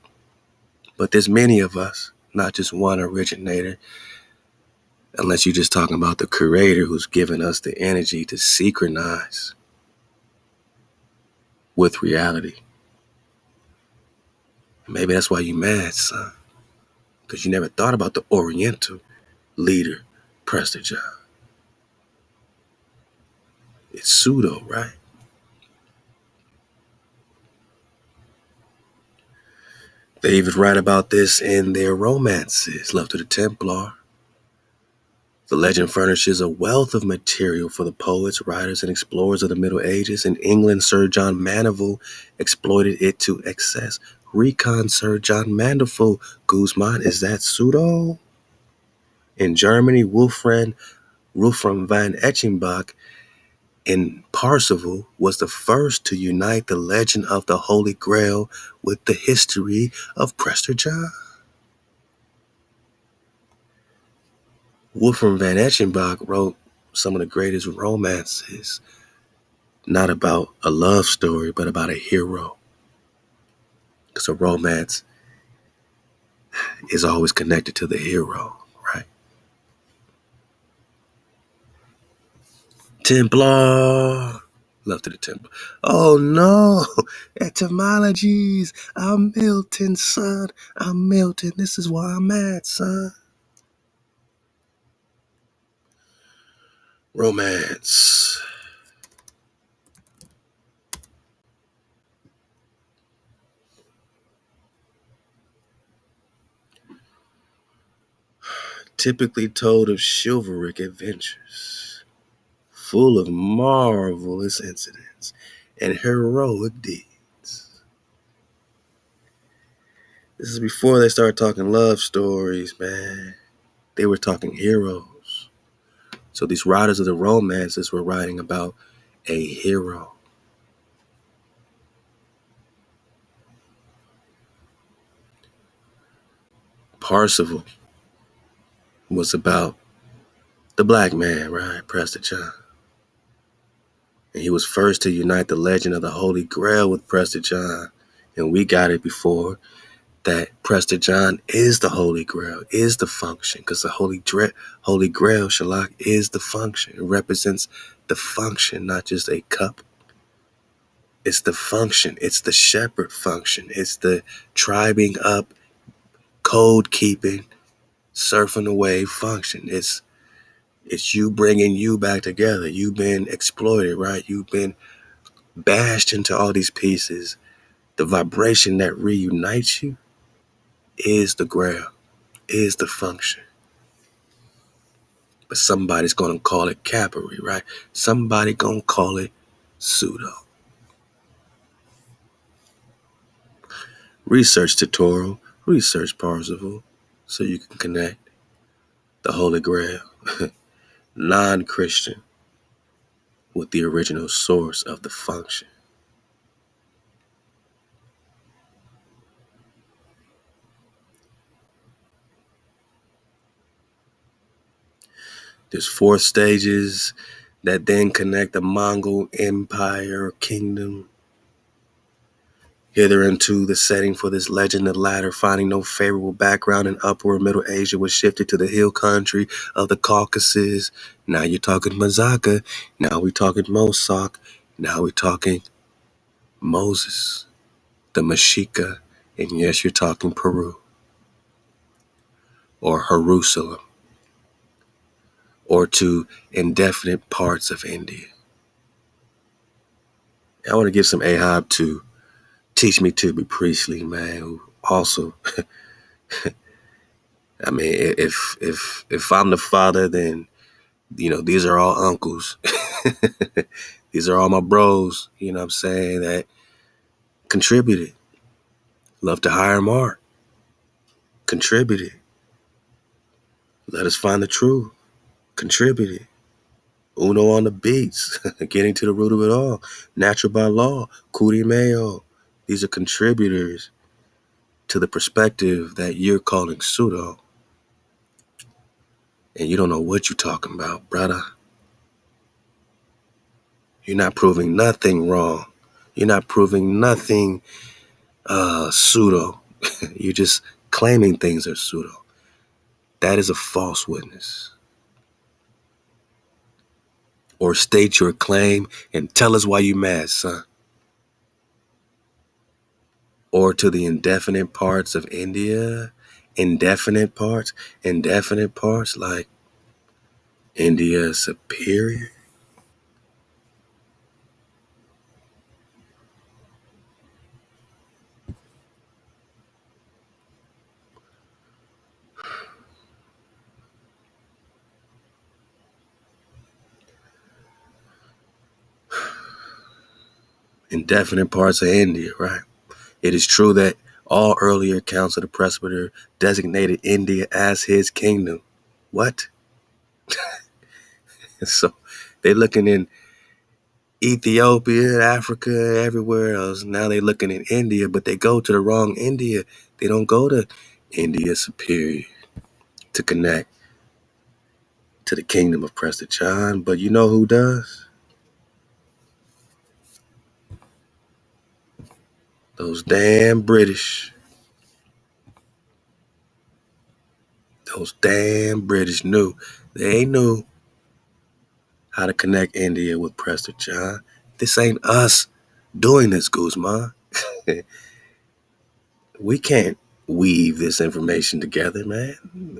A: But there's many of us, not just one originator, unless you're just talking about the creator who's given us the energy to synchronize with reality. Maybe that's why you mad, son. Because you never thought about the Oriental leader, Prester John. It's pseudo, right? They even write about this in their romances, Love to the Templar. The legend furnishes a wealth of material for the poets, writers, and explorers of the Middle Ages. In England, Sir John Mandeville exploited it to excess. Recon Sir John Mandelful Guzman, is that Pseudo? In Germany, Wolfram van Etchenbach in Parsifal was the first to unite the legend of the Holy Grail with the history of Prester John. Wolfram van Etchenbach wrote some of the greatest romances, not about a love story, but about a hero. Because a romance is always connected to the hero, right? Templar. Love to the Templar. Oh no, etymologies. I'm Milton, son. I'm Milton. This is why I'm mad, son. Romance. Typically told of chivalric adventures, full of marvelous incidents and heroic deeds. This is before they started talking love stories, man. They were talking heroes. So these writers of the romances were writing about a hero. Parsifal was about the black man, right? Prester John. And he was first to unite the legend of the Holy Grail with Prester John. And we got it before that Prester John is the Holy Grail, is the function, because the Holy Grail, Shalak, is the function. It represents the function, not just a cup. It's the function. It's the shepherd function. It's the tribing up, code keeping, surfing the wave function. It's you bringing you back together. You've been exploited, right? You've been bashed into all these pieces. The vibration that reunites you is the grail, is the function. But somebody's gonna call it cavalry, right? Somebody gonna call it pseudo. Research tutorial, research Parsifal, so you can connect the Holy Grail, non-Christian, with the original source of the function. There's 4 stages that then connect the Mongol Empire or Kingdom hitherto. The setting for this legend, the latter, finding no favorable background in Upper Middle Asia, was shifted to the hill country of the Caucasus. Now you're talking Mazaka. Now we're talking Mosak. Now we're talking Moses, the Mashika. And yes, you're talking Peru or Jerusalem or to indefinite parts of India. I want to give some Ahab to Teach Me to Be Priestly, man, who also, I mean, if I'm the father, then, these are all uncles. These are all my bros, you know what I'm saying, that contributed. Love to hire Mark. Contributed. Let us find the truth. Contributed. Uno on the beats. Getting to the root of it all. Natural by law. Cootie Mayo. These are contributors to the perspective that you're calling pseudo. And you don't know what you're talking about, brother. You're not proving nothing wrong. You're not proving nothing pseudo. You're just claiming things are pseudo. That is a false witness. Or state your claim and tell us why you mad, son. Or to the indefinite parts of India. Indefinite parts like India is superior. Indefinite parts of India, right? It is true that All earlier accounts of the presbyter designated India as his kingdom. What? So they're looking in Ethiopia, Africa, everywhere else. Now they're looking in India, but they go to the wrong India. They don't go to India Superior to connect to the kingdom of Prester John. But you know who does? Those damn British. Those damn British knew. They knew how to connect India with Prester John. This ain't us doing this, Guzman. We can't weave this information together, man.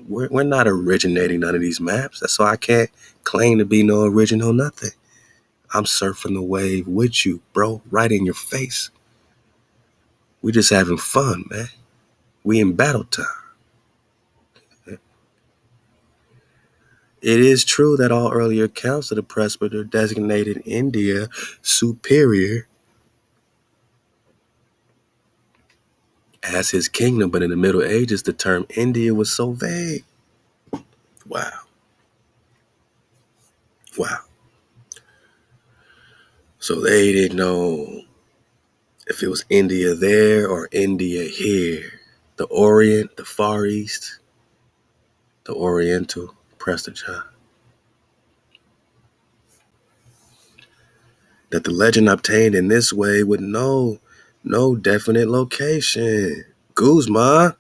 A: We're not originating none of these maps. That's why I can't claim to be no original nothing. I'm surfing the wave with you, bro, right in your face. We just having fun, man. We in battle time. It is true that all earlier accounts of the presbyter designated India superior as his kingdom, but in the Middle Ages, the term India was so vague. Wow. Wow. So they didn't know if it was India there or India here. The Orient, the Far East, the Oriental, Prester John. That the legend obtained in this way with no definite location. Guzman.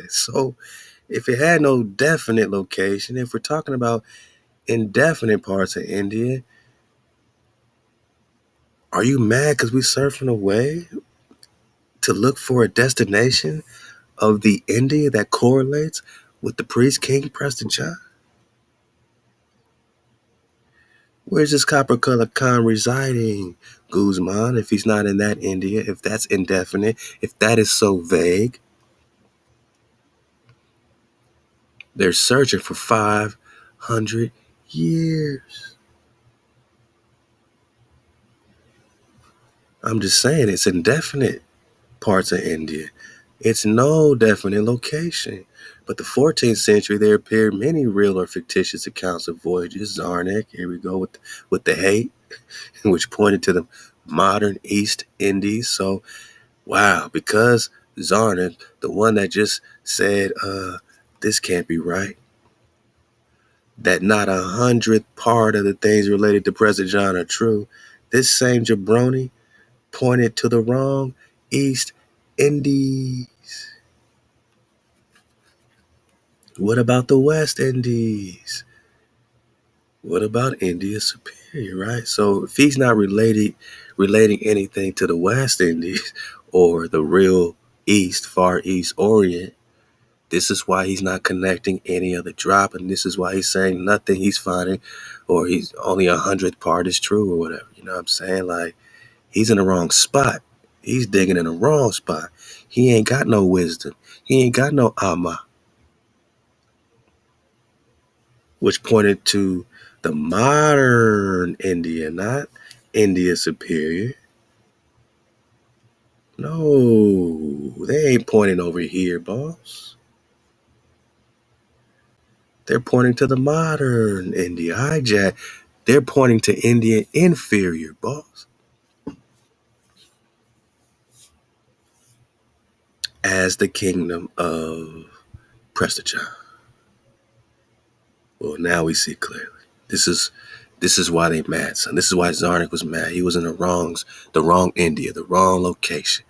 A: So if it had no definite location, if we're talking about indefinite parts of India, are you mad because we surfing away to look for a destination of the India that correlates with the priest king Prester John? Where's this copper color Khan residing, Guzman, if he's not in that India, if that's indefinite, if that is so vague? They're searching for 500 years. I'm just saying it's indefinite parts of India. It's no definite location. But the 14th century, there appeared many real or fictitious accounts of voyages. Zarnik, here we go with the hate, which pointed to the modern East Indies. So, wow, because Zarnik, the one that just said, this can't be right, that not 100th part of the things related to Prester John are true, this same jabroni pointed to the wrong East Indies. What about the West Indies? What about India Superior, right? So if he's not relating anything to the West Indies or the real East, Far East, Orient, this is why he's not connecting any of the drop, and this is why he's saying nothing he's finding, or he's only 100th part is true or whatever. You know what I'm saying? Like, he's in the wrong spot. He's digging in the wrong spot. He ain't got no wisdom. He ain't got no ama, which pointed to the modern India, not India Superior. No, they ain't pointing over here, boss. They're pointing to the modern India. Hijack. They're pointing to India inferior, boss, as the kingdom of Prester John. Well, now we see clearly. This is why they mad, son. This is why Zarnik was mad. He was in the wrong India, the wrong location,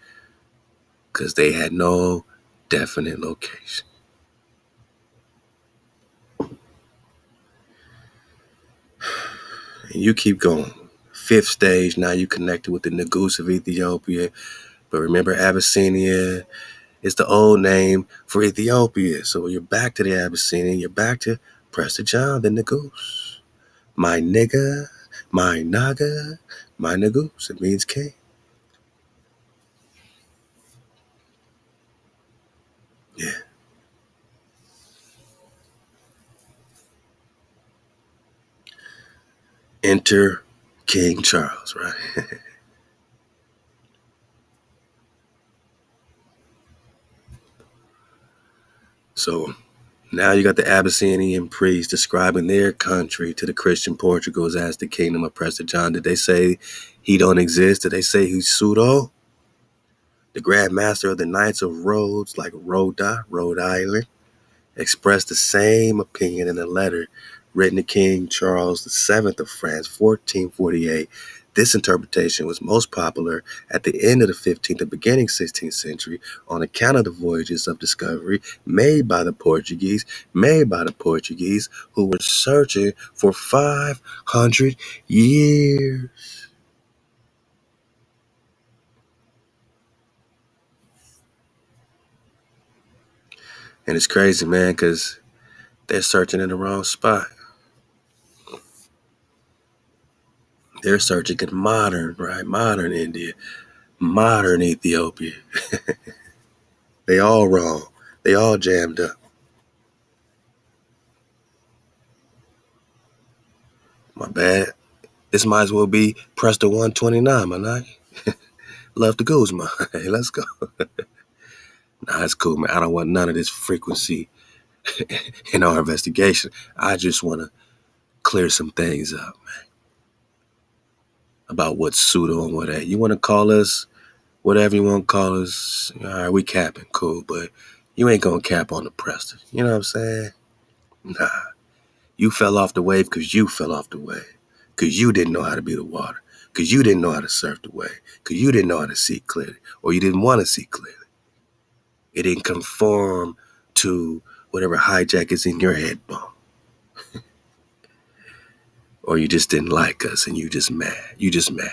A: because they had no definite location. And you keep going. 5th stage, now you connected with the Negus of Ethiopia. But remember, Abyssinia is the old name for Ethiopia. So when you're back to the Abyssinian, you're back to Prester John, the Negus. My nigga, my naga, my Negus. It means king. Yeah. Enter King Charles, right? So now you got the Abyssinian priests describing their country to the Christian Portugals as the kingdom of Prester John. Did they say he don't exist? Did they say he's Pseudo? The Grand Master of the Knights of Rhodes, like Rhoda, Rhode Island, expressed the same opinion in a letter written to King Charles VII of France, 1448. This interpretation was most popular at the end of the 15th and beginning 16th century on account of the voyages of discovery made by the Portuguese, who were searching for 500 years. And it's crazy, man, because they're searching in the wrong spot. They're searching in modern, right? Modern India, modern Ethiopia. They all wrong. They all jammed up. My bad. This might as well be Prester 129, my night. Love the Guzman. Hey, let's go. Nah, it's cool, man. I don't want none of this frequency in our investigation. I just want to clear some things up, man, about what's pseudo and what ain't. You want to call us whatever you want to call us. All right, we capping, cool, but you ain't going to cap on the Prester. You know what I'm saying? Nah. You fell off the wave because you fell off the wave. Because you didn't know how to be the water. Because you didn't know how to surf the wave. Because you didn't know how to see clearly. Or you didn't want to see clearly. It didn't conform to whatever hijack is in your head bone. Or you just didn't like us and you just mad. You just mad.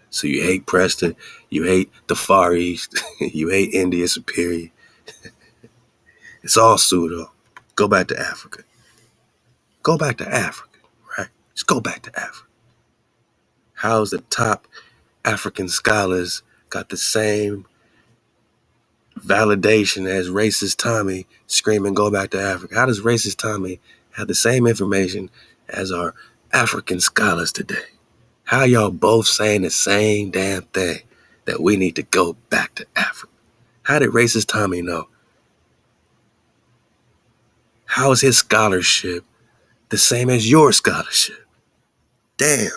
A: So you hate Preston. You hate the Far East. You hate India Superior. It's all pseudo. Go back to Africa. Go back to Africa, right? Just go back to Africa. How's the top African scholars got the same validation as racist Tommy screaming, go back to Africa? How does racist Tommy have the same information as our African scholars today? How y'all both saying the same damn thing, that we need to go back to Africa? How did racist Tommy know? How is his scholarship the same as your scholarship? Damn.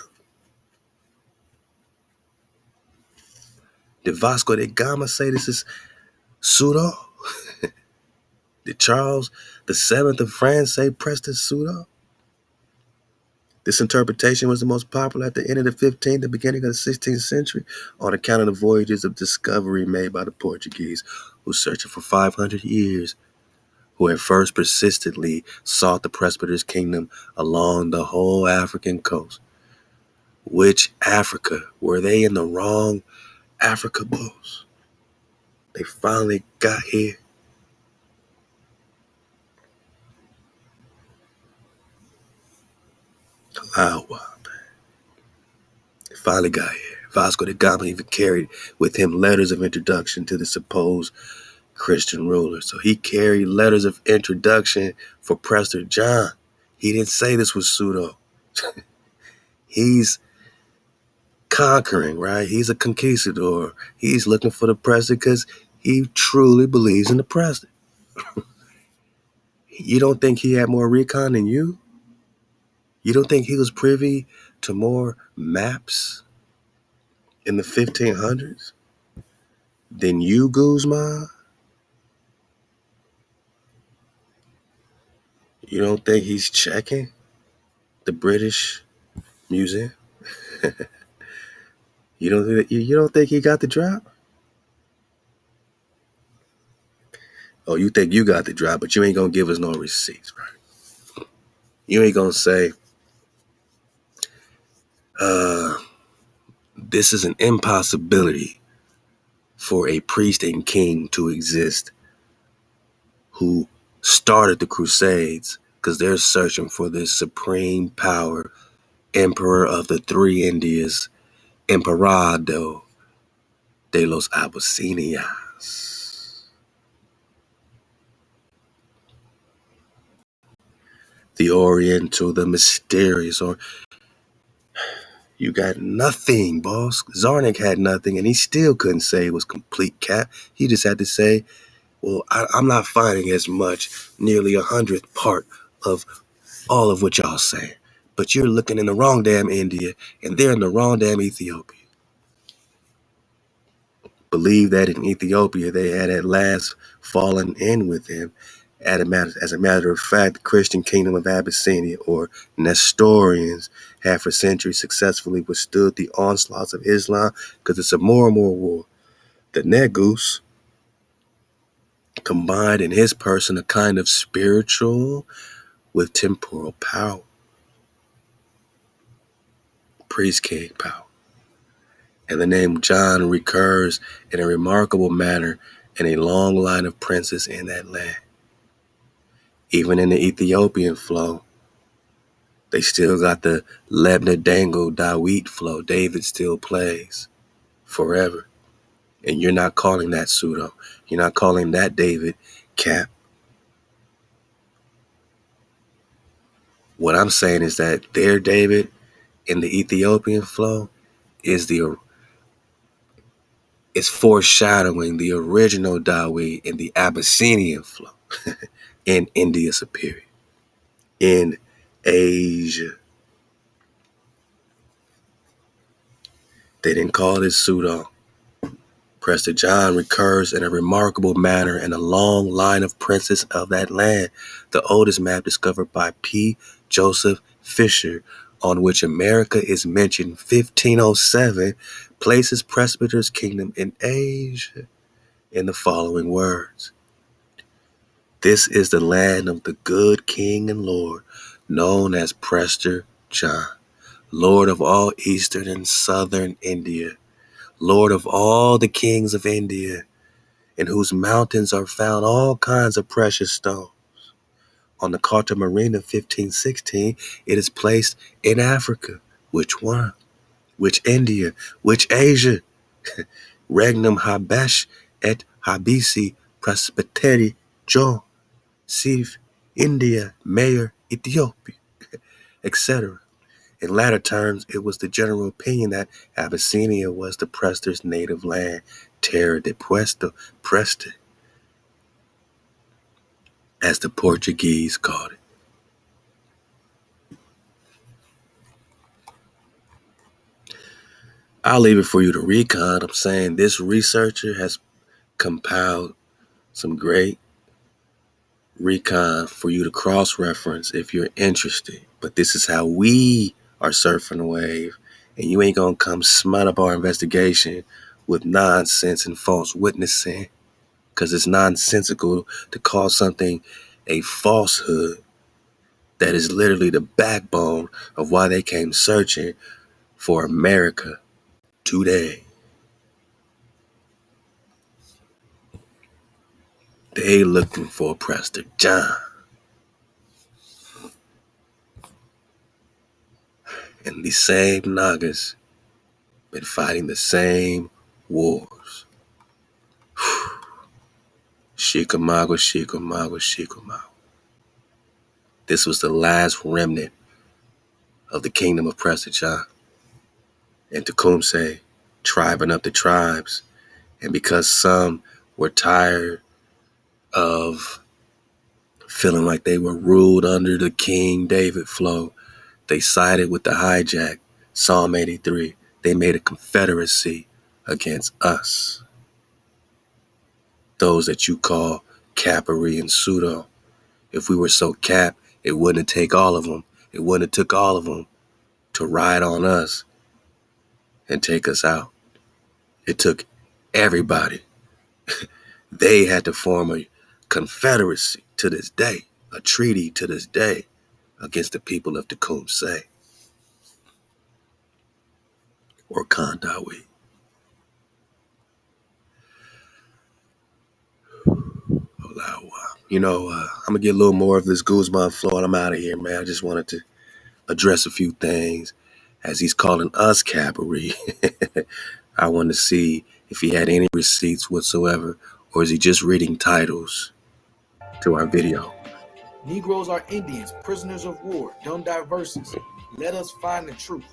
A: Did Vasco da Gama say this is pseudo? Did Charles VII of France say Prester Pseudo? This interpretation was the most popular at the end of the 15th and beginning of the 16th century on account of the voyages of discovery made by the Portuguese, who searched for 500 years, who had first persistently sought the presbyter's kingdom along the whole African coast. Which Africa? Were they in the wrong Africa, boss? They finally got here. Halal HaWah. They finally got here. Vasco da Gama even carried with him letters of introduction to the supposed Christian ruler. So he carried letters of introduction for Prester John. He didn't say this was pseudo. He's conquering, right? He's a conquistador. He's looking for the Prester because he truly believes in the Prester. You don't think he had more recon than you? You don't think he was privy to more maps in the 1500s than you, Guzman? You don't think he's checking the British Museum? You don't think he got the drop? Oh, you think you got the drop, but you ain't gonna give us no receipts, right? You ain't gonna say, this is an impossibility for a priest and king to exist who started the Crusades because they're searching for this supreme power, emperor of the three Indias, Emperado de los Abyssinias. The Oriental, the mysterious, or you got nothing, boss. Zarnik had nothing, and he still couldn't say it was complete cap. He just had to say Well, I'm not finding as much, nearly 100th part of all of what y'all saying. But you're looking in the wrong damn India, and they're in the wrong damn Ethiopia. Believe that in Ethiopia they had at last fallen in with him. As a matter of fact, the Christian kingdom of Abyssinia, or Nestorians, have for centuries successfully withstood the onslaughts of Islam because it's a more and more war. The Negus combined in his person a kind of spiritual with temporal power, priest king power. And the name John recurs in a remarkable manner in a long line of princes in that land. Even in the Ethiopian flow, they still got the Lebna Dango Dawit flow. David still plays forever. And you're not calling that Pseudo. You're not calling that David Cap. What I'm saying is that their David in the Ethiopian flow is foreshadowing the original Dawit in the Abyssinian flow in India Superior, in Asia. They didn't call it Pseudo. Prester John recurs in a remarkable manner in a long line of princes of that land. The oldest map discovered by P. Joseph Fisher, on which America is mentioned 1507, places Presbyter's kingdom in Asia in the following words. This is the land of the good king and lord, known as Prester John, lord of all eastern and southern India, lord of all the kings of India, in whose mountains are found all kinds of precious stones. On the Cartography of 1516, it is placed in Africa. Which one? Which India? Which Asia? Regnum Habesh et Habisi Presbyteri John, Siv, India, Mayor, Ethiopia, etc. In latter terms, it was the general opinion that Abyssinia was the Prester's native land, Terra de Puesto, Preste, as the Portuguese called it. I'll leave it for you to recon. I'm saying this researcher has compiled some great recon for you to cross-reference if you're interested. But this is how we are surfing the wave, and you ain't gonna come smut up our investigation with nonsense and false witnessing, because it's nonsensical to call something a falsehood that is literally the backbone of why they came searching for America today. They looking for Prester John. And these same Nagas been fighting the same wars. Chickamauga, Chickamauga, Chickamauga. This was the last remnant of the kingdom of Prester John. And Tecumseh, tribing up the tribes. And because some were tired of feeling like they were ruled under the King David flow, they sided with the hijack, Psalm 83. They made a confederacy against us. Those that you call Capery and Pseudo. If we were so capped, it wouldn't take all of them. It wouldn't have took all of them to ride on us and take us out. It took everybody. They had to form a confederacy to this day, a treaty to this day against the people of Tecumseh or Condawi. Halal HaWah. You know, I'm going to get a little more of this Guzman flow and I'm out of here, man. I just wanted to address a few things as he's calling us cavalry. I wanted to see if he had any receipts whatsoever, or is he just reading titles to our video?
B: Negroes are Indians, prisoners of war, dumb diverses. Let us find the truth.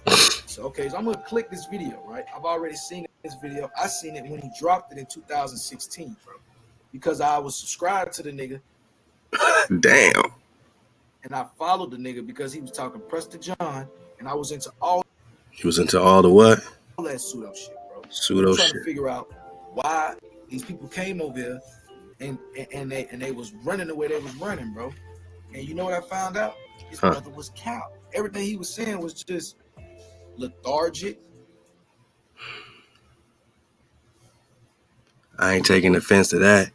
B: So I'm gonna click this video, right? I've already seen this video. I seen it when he dropped it in 2016, bro. because I was subscribed to the nigga.
A: Damn.
B: And I followed the nigga because he was talking Prester John, and I was into all
A: He was into all the what?
B: that pseudo shit, bro. I'm
A: Pseudo
B: trying to
A: shit.
B: figure out why these people came over here and they was running the way they was running, bro. And you know what I found out? His brother was cow. Everything he was saying was just lethargic.
A: I ain't taking offense to that,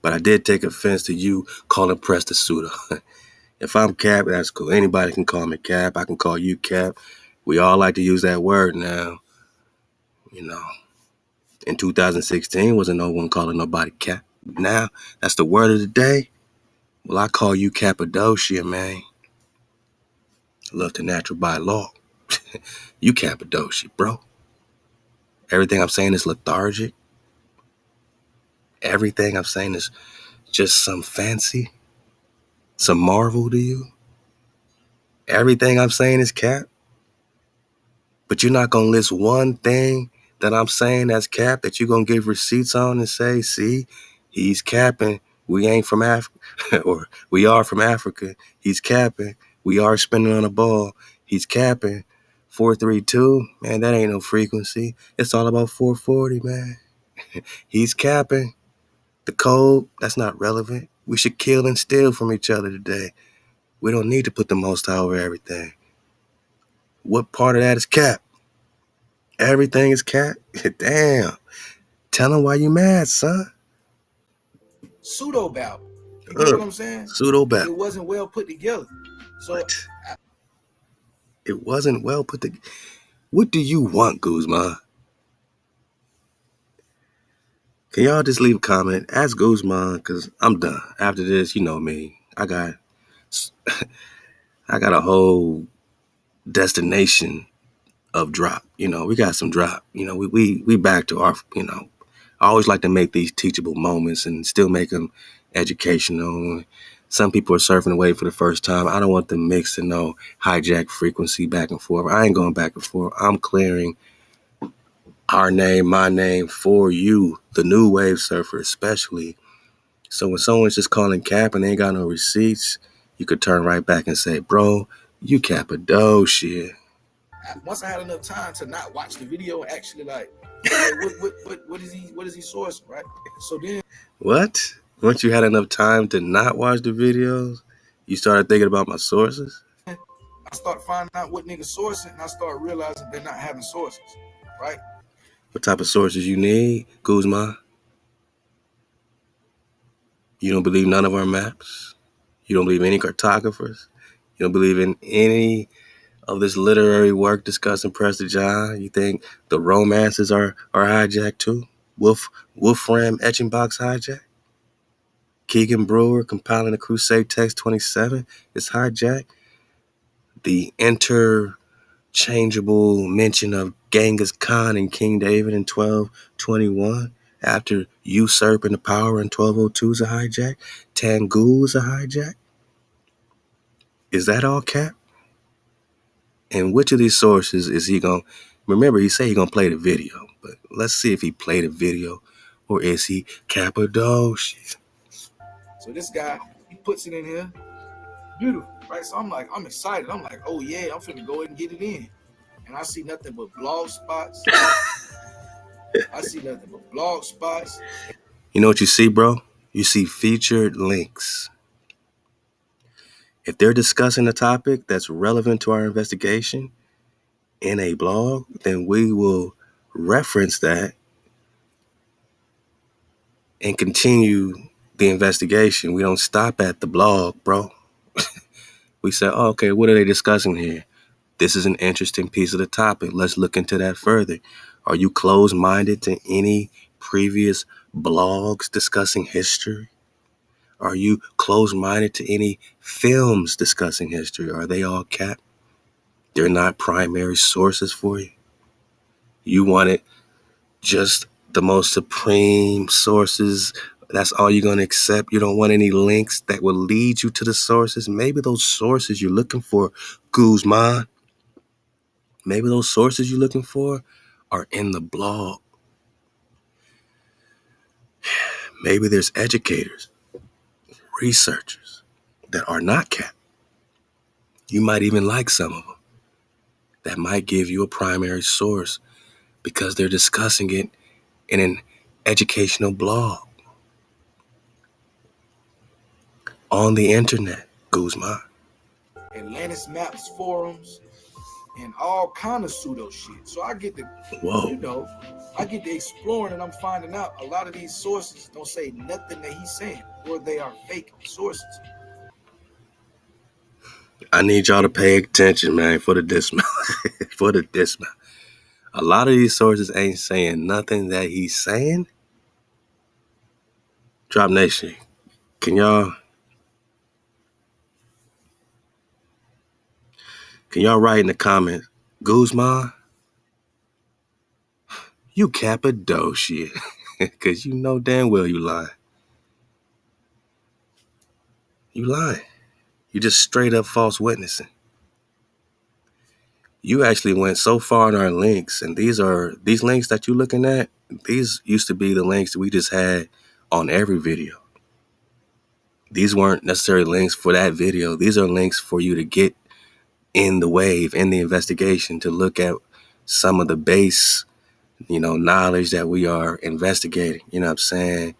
A: but I did take offense to you calling Prester Pseudo. If I'm Cap, that's cool. Anybody can call me Cap. I can call you Cap. We all like to use that word now. You know, in 2016, wasn't no one calling nobody Cap. Now, that's the word of the day. Well, I call you Cappadocia, man. I love the natural by law. You Cappadocia, bro. Everything I'm saying is lethargic. Everything I'm saying is just some fancy, some marvel to you. Everything I'm saying is Cap. But you're not going to list one thing that I'm saying that's cap that you're going to give receipts on and say, see, he's capping. We ain't from Africa, or we are from Africa. He's capping. We are spinning on a ball. He's capping. 432, man, that ain't no frequency. It's all about 440, man. He's capping. The code, that's not relevant. We should kill and steal from each other today. We don't need to put the most high over everything. What part of that is cap? Everything is cap? Damn. Tell him why you mad, son.
B: Pseudo bout. You get what I'm saying?
A: Pseudo bout.
B: It wasn't well put together. So
A: what? It wasn't well put together. What do you want, Guzman? Can y'all just leave a comment? Ask Guzman, because I'm done. After this, you know me. I got a whole destination of drop. You know, we got some drop. You know, we back to our, you know, I always like to make these teachable moments and still make them educational. Some people are surfing away for the first time. I don't want them mixed and no hijack frequency back and forth. I ain't going back and forth. I'm clearing our name, my name for you, the new wave surfer especially. So when someone's just calling cap and they ain't got no receipts, you could turn right back and say, bro, you Cappadocia.
B: Once I had enough time to not watch the video and actually like, okay, what is he sourcing, right? So then
A: What? Once you had enough time to not watch the videos, you started thinking about my sources?
B: I start finding out what niggas sourcing, and I start realizing they're not having sources, right?
A: What type of sources you need, Guzman? You don't believe none of our maps? You don't believe any cartographers? You don't believe in any of this literary work discussing Prester John? You think the romances are hijacked too? Wolfram etching box hijack? Keegan Brewer compiling the Crusade Text 27 is hijacked? The interchangeable mention of Genghis Khan and King David in 1221 after usurping the power in 1202 is a hijack? Tangul is a hijack? Is that all cap? And which of these sources is he going to... Remember, he said he's going to play the video, but let's see if he played a video or is he Cappadocia?
B: So this guy, he puts it in here. Beautiful, right? So I'm excited. I'm like, oh yeah, I'm finna go ahead and get it in. And I see nothing but blog spots.
A: You know what you see, bro? You see featured links. If they're discussing a topic that's relevant to our investigation in a blog, then we will reference that and continue the investigation. We don't stop at the blog, bro. We say, oh, okay, what are they discussing here? This is an interesting piece of the topic. Let's look into that further. Are you closed-minded to any previous blogs discussing history? Are you closed-minded to any films discussing history? Are they all cap? They're not primary sources for you. You wanted just the most supreme sources. That's all you're going to accept. You don't want any links that will lead you to the sources. Maybe those sources you're looking for, Guzman, maybe those sources you're looking for are in the blog. Maybe there's educators, researchers that are not capped. You might even like some of them. That might give you a primary source because they're discussing it in an educational blog on the internet, Guzman.
B: Atlantis Maps forums and all kind of pseudo shit. So I get to,
A: Whoa.
B: I get to exploring and I'm finding out a lot of these sources don't say nothing that he's saying, or they are fake sources.
A: I need y'all to pay attention, man, for the dismount. For the dismount. A lot of these sources ain't saying nothing that he's saying. Drop Nation, can y'all write in the comments, Guzman, you Cappadocia, because you know damn well you lying. You lying. You just straight up false witnessing. You actually went so far in our links, and these links that you're looking at, these used to be the links that we just had on every video. These weren't necessarily links for that video. These are links for you to get in the wave, in the investigation, to look at some of the base, knowledge that we are investigating. You know what I'm saying?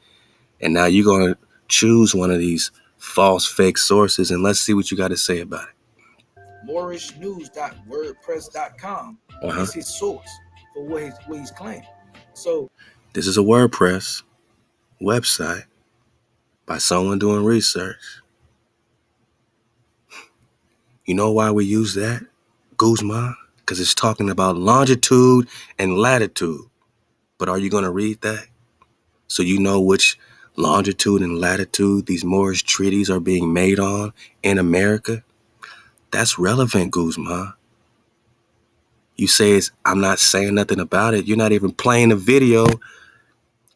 A: And now you're going to choose one of these false, fake sources, and let's see what you got to say about it.
B: Moorishnews.wordpress.com is his source for what he's claiming. So
A: this is a WordPress website by someone doing research. You know why we use that, Guzman? Because it's talking about longitude and latitude. But are you going to read that? So you know which longitude and latitude these Moorish treaties are being made on in America? That's relevant, Guzman. You say I'm not saying nothing about it. You're not even playing a video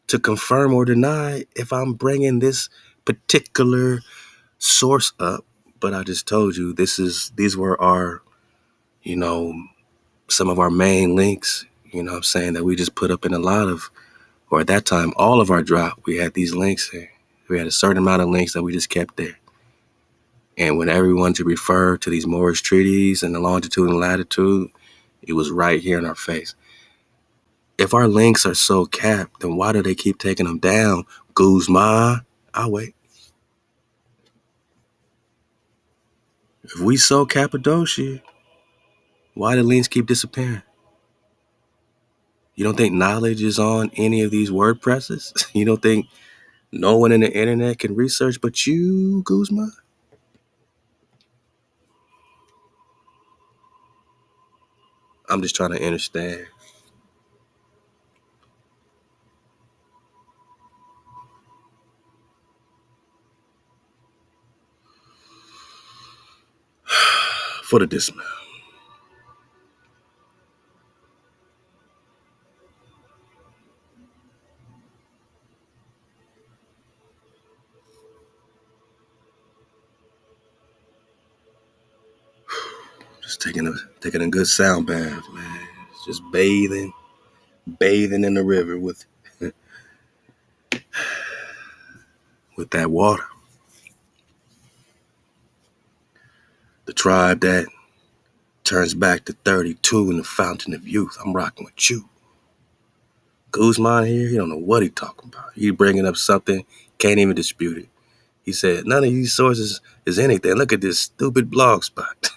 A: to confirm or deny if I'm bringing this particular source up. But I just told you these were our, some of our main links, what I'm saying, that we just put up in a lot of, or at that time, all of our drop, we had these links there. We had a certain amount of links that we just kept there. And when everyone to refer to these Moorish treaties and the longitude and latitude, it was right here in our face. If our links are so capped, then why do they keep taking them down? Guzman, I'll wait. If we so Cappadocia, why do links keep disappearing? You don't think knowledge is on any of these WordPresses? You don't think no one in the internet can research but you, Guzman? I'm just trying to understand. For the dismount. Just taking a good sound bath, man. Just bathing in the river with that water. The tribe that turns back to 32 in the fountain of youth. I'm rocking with you. Guzman here, he don't know what he talking about. He bringing up something, can't even dispute it. He said, none of these sources is anything. Look at this stupid blog spot.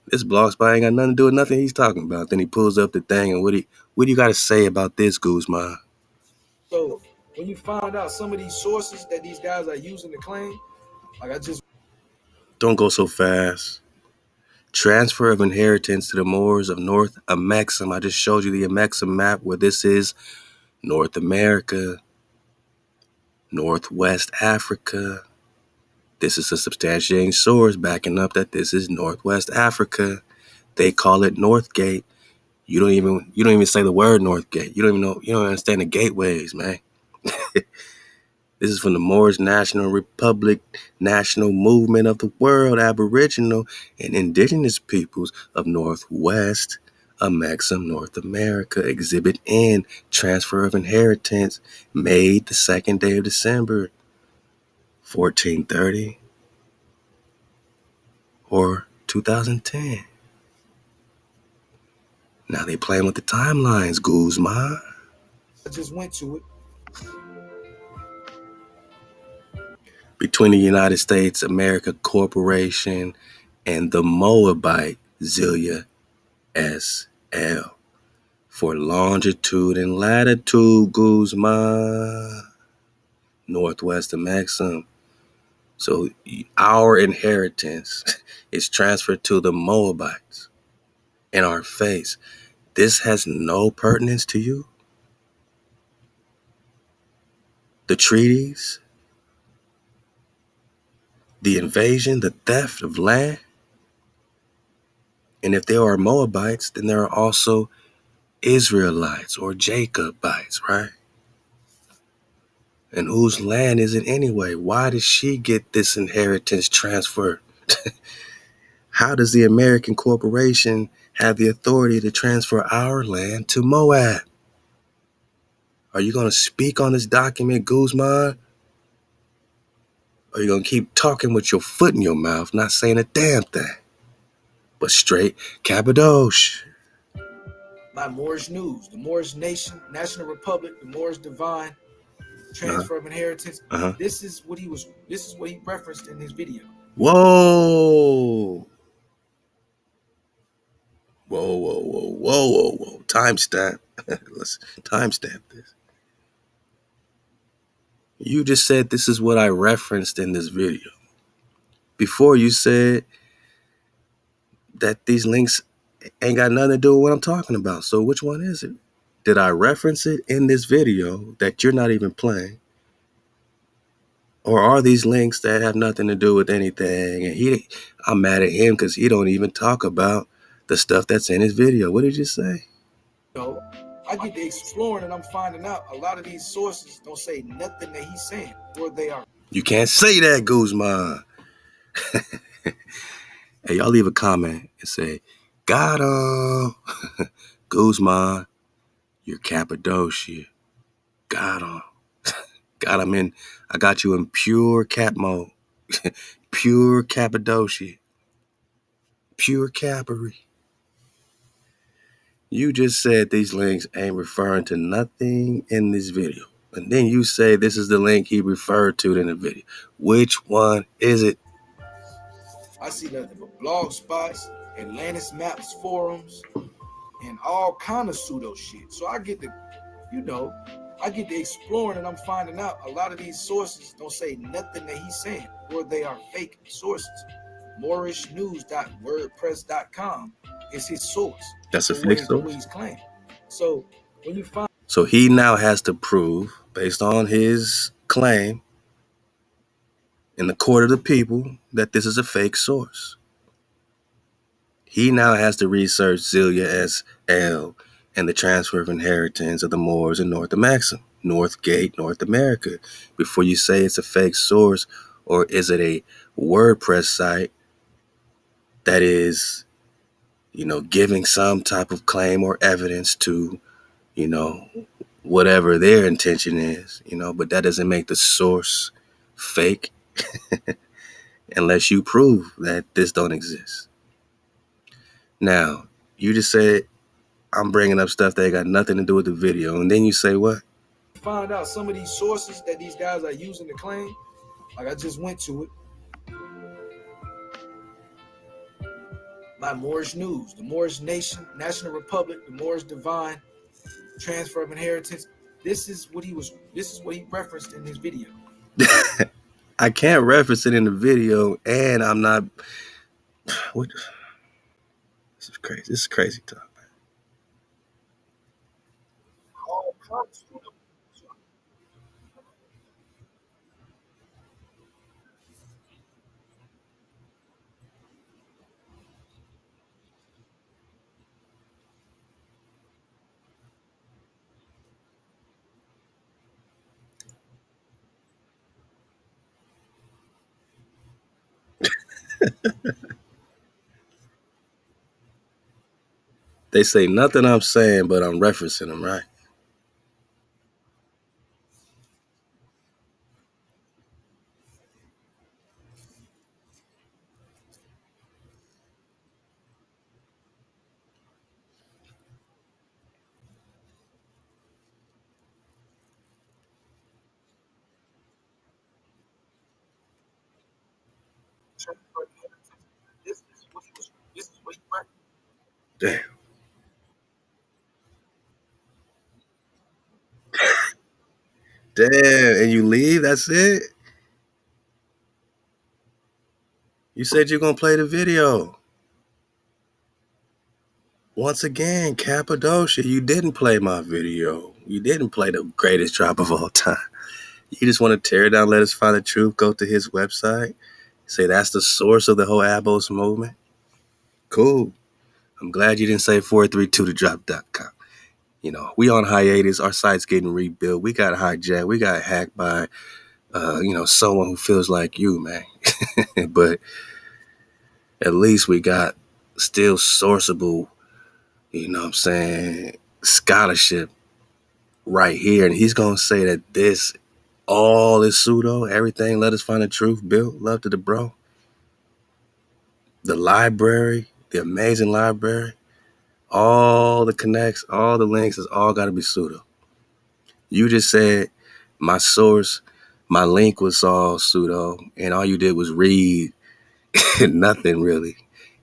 A: This blog spot ain't got nothing to do with nothing he's talking about. Then he pulls up the thing, and what do you got to say about this, Guzman?
B: So when you find out some of these sources that these guys are using to claim,
A: Don't go so fast. Transfer of inheritance to the Moors of North Amexem. I just showed you the Amexem map where this is North America, Northwest Africa. This is a substantiating source backing up that this is Northwest Africa. They call it Northgate. You don't even say the word Northgate. You don't understand the gateways, man. This is from the Moorish National Republic, National Movement of the World, Aboriginal and Indigenous Peoples of Northwest a maxim, North America. Exhibit N, transfer of inheritance, made the second day of December, 1430 or 2010. Now they playing with the timelines, Guzman.
B: I just went to it.
A: Between the United States America Corporation and the Moabite Zillia S.L. for longitude and latitude, Guzman. Northwest of Maxim. So our inheritance is transferred to the Moabites in our face. This has no pertinence to you? The treaties, the invasion, the theft of land? And if there are Moabites, then there are also Israelites or Jacobites, right? And whose land is it anyway? Why does she get this inheritance transfer? How does the American corporation have the authority to transfer our land to Moab? Are you going to speak on this document, Guzman? Or are you going to keep talking with your foot in your mouth, not saying a damn thing? But straight Kabadosh.
B: By Moorish News, the Moorish Nation, National Republic, the Moorish Divine, transfer of inheritance.
A: Uh-huh.
B: This is what he referenced in his video.
A: Whoa. Whoa. Timestamp. Let's timestamp this. You just said this is what I referenced in this video. Before you said that these links ain't got nothing to do with what I'm talking about. So which one is it? Did I reference it in this video that you're not even playing? Or are these links that have nothing to do with anything? And I'm mad at him because he don't even talk about the stuff that's in his video. What did you say?
B: No, I get to exploring and I'm finding out a lot of these sources don't say nothing that he's saying, or they are.
A: You can't say that, Guzman. Hey, y'all leave a comment and say, got him. Guzman, you're Cappadocia. Got him. Got him in. I got you in pure cap mode. Pure Cappadocia. Pure Cappery. You just said these links ain't referring to nothing in this video. And then you say this is the link he referred to in the video. Which one is it?
B: I see nothing but blog spots, Atlantis Maps forums, and all kind of pseudo shit. So I get to, I get to exploring and I'm finding out a lot of these sources don't say nothing that he's saying, or they are fake sources. MoorishNews.wordpress.com is his source.
A: That's a
B: for what
A: fake source?
B: he's claiming. So when you find
A: So he now has to prove, based on his claim in the court of the people, that this is a fake source. He now has to research Zillia S.L. and the transfer of inheritance of the Moors in North Maxim, Northgate, North America, before you say it's a fake source, or is it a WordPress site that is, giving some type of claim or evidence to, whatever their intention is, but that doesn't make the source fake unless you prove that this don't exist. Now, you just said I'm bringing up stuff that ain't got nothing to do with the video, and then you say what?
B: find out some of these sources that these guys are using to claim, like I just went to it, by Moorish News, the Moorish Nation, National Republic, the Moorish Divine, transfer of inheritance. This is what he referenced in his video.
A: I can't reference it in the video, and I'm not. What? This is crazy. This is crazy talk. They say nothing I'm saying, but I'm referencing them, right? Damn. Damn. And you leave? That's it? You said you're going to play the video. Once again, Cappadocia, you didn't play my video. You didn't play the greatest drop of all time. You just want to tear it down, let us find the truth, go to his website, say that's the source of the whole ABOS movement. Cool. I'm glad you didn't say 432thedrop.com. You know, we on hiatus. Our site's getting rebuilt. We got hijacked. We got hacked by, someone who feels like you, man. But at least we got still sourceable, you know what I'm saying, scholarship right here. And he's going to say that this all is pseudo, everything. Let us find the truth. Bill, love to the bro. The library, the amazing library, all the connects, all the links, it's all got to be pseudo. You just said my source, my link was all pseudo, and all you did was read nothing really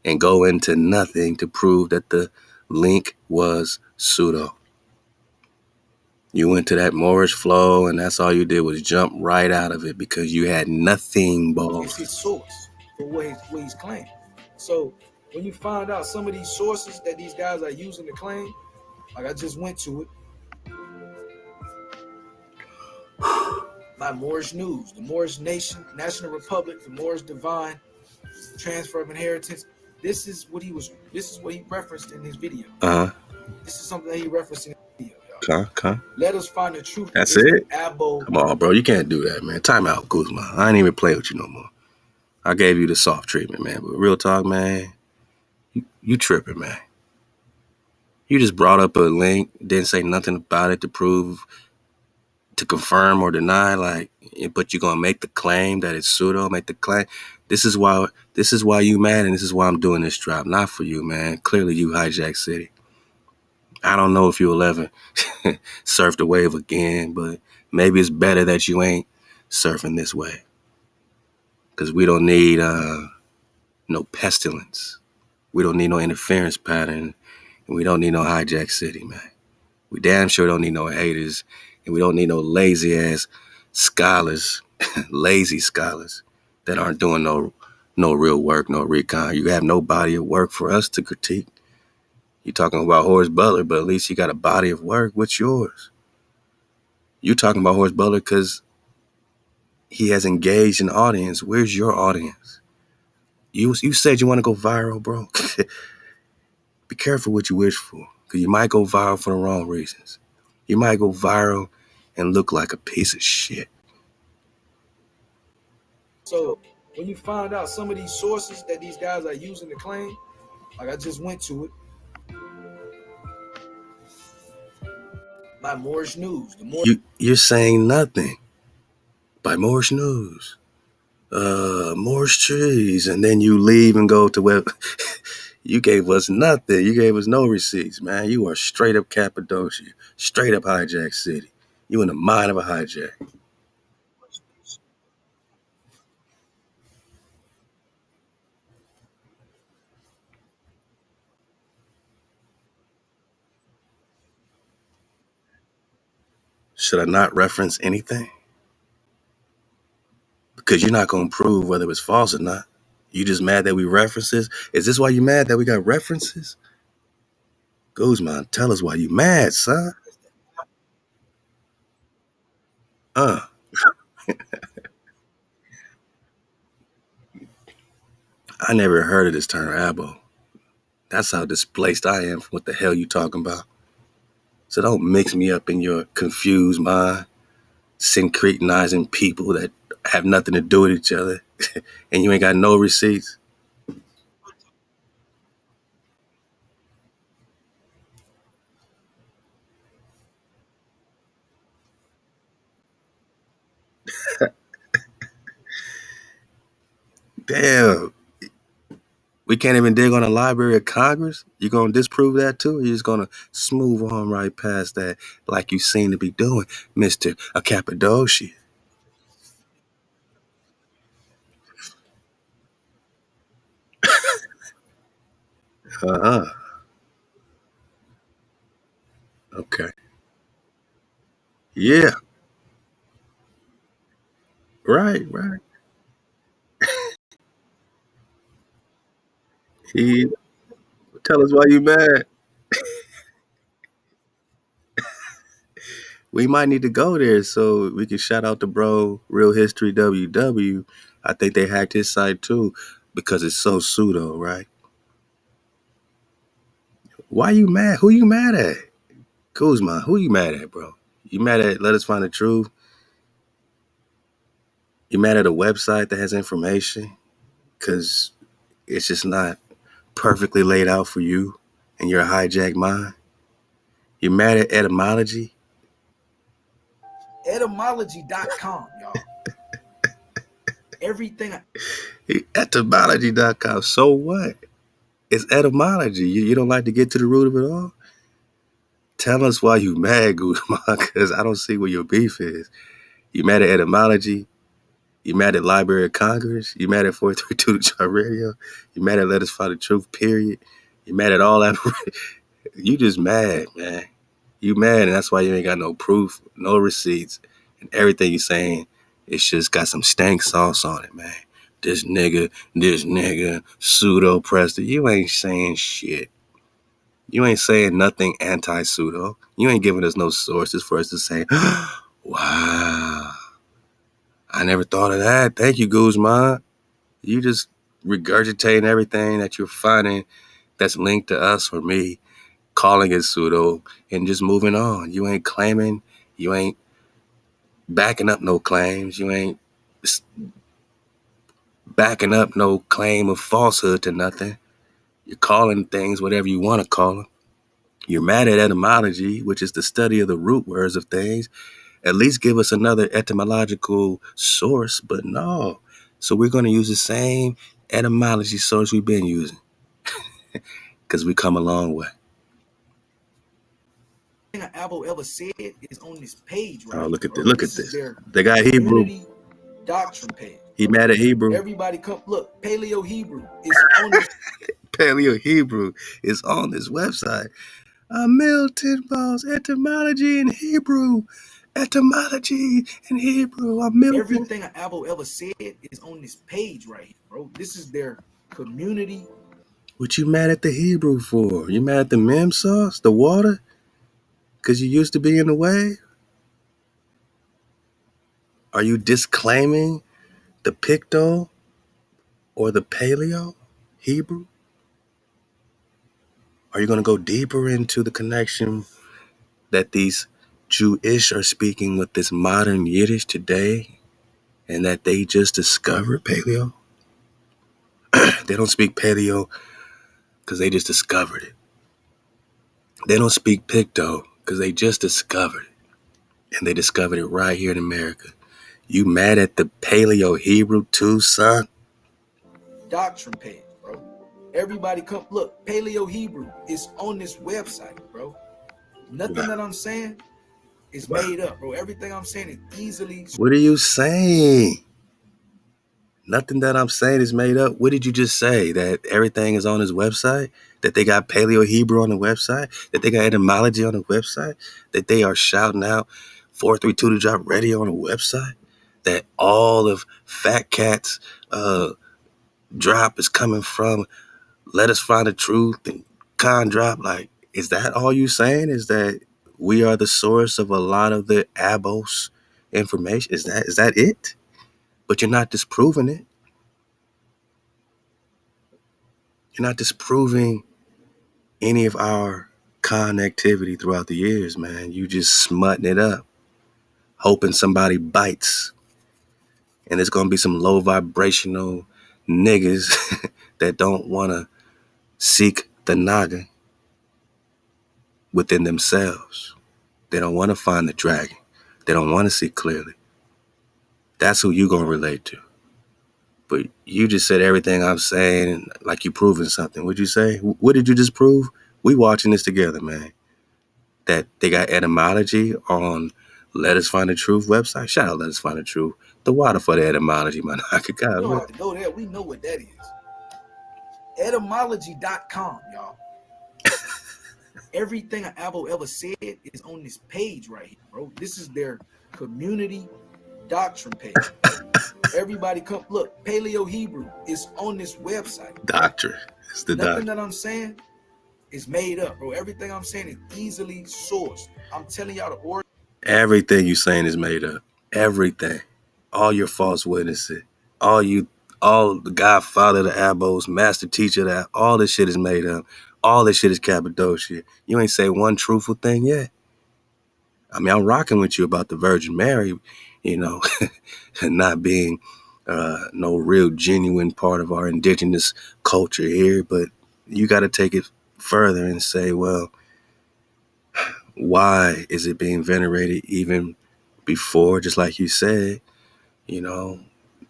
A: and go into nothing to prove that the link was pseudo. You went to that Moorish flow, and that's all you did was jump right out of it because you had nothing balls.
B: It's his source for what he's claiming. So when you find out some of these sources that these guys are using to claim, like I just went to it, like Moorish News, the Moorish Nation, National Republic, the Moorish Divine, Transfer of Inheritance. This is what he referenced in his video. This is something that he referenced in his video, y'all.
A: Okay.
B: Let us find the truth.
A: That's it?
B: ABO.
A: Come on, bro. You can't do that, man. Time out, Kuzma. I ain't even play with you no more. I gave you the soft treatment, man. But real talk, man, you tripping, man. You just brought up a link, didn't say nothing about it to prove, to confirm or deny, like, but you're gonna make the claim that it's pseudo, make the claim. This is why you mad, and this is why I'm doing this drop. Not for you, man. Clearly you hijacked City. I don't know if you'll ever surf the wave again, but maybe it's better that you ain't surfing this way. Because we don't need no pestilence. We don't need no interference pattern. And we don't need no hijack City, man. We damn sure don't need no haters. And we don't need no lazy ass scholars, lazy scholars that aren't doing no real work, no recon. You have no body of work for us to critique. You're talking about Horace Butler, but at least you got a body of work. What's yours? You're talking about Horace Butler because he has engaged an audience. Where's your audience? You said you want to go viral, bro. Be careful what you wish for, because you might go viral for the wrong reasons. You might go viral and look like a piece of shit.
B: So when you find out some of these sources that these guys are using to claim, like I just went to it, like Moorish News.
A: You're saying nothing by Moorish News, Moorish Trees, and then you leave and go to web. You gave us nothing. You gave us no receipts, man. You are straight up Cappadocia, straight up hijack City. You in the mind of a hijack. Should I not reference anything? Because you're not going to prove whether it's false or not. You just mad that we references? Is this why you mad that we got references? Guzman, tell us why you mad, son. I never heard of this term abo. That's how displaced I am from what the hell you talking about. So don't mix me up in your confused mind, syncretinizing people that have nothing to do with each other, and you ain't got no receipts. Damn. We can't even dig on the Library of Congress? You gonna disprove that too? Or you just gonna smooth on right past that like you seem to be doing, Mr. Cappadocia? Uh-huh. Okay. Yeah. Right, right. He tell us why you mad. We might need to go there so we can shout out the bro Real History WW. I think they hacked his site too because it's so pseudo, right? Why you mad? Who you mad at? Kuzma, who you mad at, bro? You mad at Let Us Find the Truth? You mad at a website that has information? Because it's just not perfectly laid out for you and your hijacked mind? You're mad at etymology?
B: Etymology.com, y'all. Everything.
A: Etymology.com. So what? It's etymology. You don't like to get to the root of it all? Tell us why you mad, Guzman, because I don't see where your beef is. You mad at etymology? You mad at Library of Congress? You mad at 432 Chart Radio? You mad at Let Us Find the Truth, period? You mad at all that? You just mad, man. You mad, and that's why you ain't got no proof, no receipts, and everything you saying, it's just got some stank sauce on it, man. This nigga, pseudo Prester. You ain't saying shit. You ain't saying nothing anti-pseudo. You ain't giving us no sources for us to say, wow, I never thought of that. Thank you, Guzman. You just regurgitating everything that you're finding that's linked to us or me, calling it pseudo, and just moving on. You ain't claiming, you ain't backing up no claims, you ain't backing up no claim of falsehood to nothing. You're calling things whatever you want to call them. You're mad at etymology, which is the study of the root words of things. At least give us another etymological source, but no. So we're going to use the same etymology source we've been using because we come a long way.
B: ABO ever said is on this page right
A: Oh,
B: here,
A: look at this.
B: bro.
A: Look at
B: This is
A: this.
B: their
A: They got Hebrew.
B: community doctrine page.
A: He
B: Bro.
A: mad at Hebrew.
B: Everybody come look. Paleo Hebrew is on this.
A: Paleo Hebrew is on this website. A Milton Balls etymology in Hebrew. Etymology in Hebrew. A Milton.
B: Everything ABO ever said is on this page right here, bro. This is their community.
A: What you mad at the Hebrew for? You mad at the mem sauce, the water? Because you used to be in the way? Are you disclaiming the Picto or the Paleo Hebrew? Are you going to go deeper into the connection that these Jewish are speaking with this modern Yiddish today and that they just discovered Paleo? They don't speak Paleo because they just discovered it. They don't speak Picto because they just discovered it. And they discovered it right here in America. You mad at the Paleo Hebrew too, son?
B: Doctrine page, bro. Everybody come look. Paleo Hebrew is on this website, bro. Nothing
A: Wow.
B: that I'm saying is
A: Wow.
B: made up, bro. Everything I'm saying is easily.
A: What are you saying? Nothing that I'm saying is made up. What did you just say? That everything is on his website? That they got Paleo Hebrew on the website? That they got etymology on the website? That they are shouting out 432 to drop radio on the website? That all of Fat Cat's drop is coming from Let Us Find the Truth and Con Drop? Like, is that all you saying? Is that we are the source of a lot of the ABOS information? Is that it? But you're not disproving it. You're not disproving any of our connectivity throughout the years, man. You just smutting it up, hoping somebody bites. And there's gonna be some low vibrational niggas that don't wanna seek the naga within themselves. They don't wanna find the dragon. They don't wanna see clearly. That's who you gonna relate to. But you just said everything I'm saying like you proving something. What'd you say? What did you just prove? We watching this together, man. That they got etymology on Let Us Find the Truth website. Shout out Let Us Find the Truth. The water for the etymology, man.
B: You don't have to go there. We know what that is. Etymology.com, y'all. Everything an ABO ever said is on this page right here, bro. This is their community doctrine page. Everybody come look. Paleo Hebrew is on this website.
A: Doctrine. It's the
B: Nothing
A: doctrine.
B: that I'm saying is made up, bro. Everything I'm saying is easily sourced. I'm telling y'all the origin.
A: Everything you saying is made up. Everything. All your false witnesses. All the godfather, the ABOS, master teacher, that all this shit is made up. All this shit is Cappadocia. You ain't say one truthful thing yet. I mean, I'm rocking with you about the Virgin Mary, you know, not being no real genuine part of our indigenous culture here. But you got to take it further and say, well, why is it being venerated even before, just like you said, you know,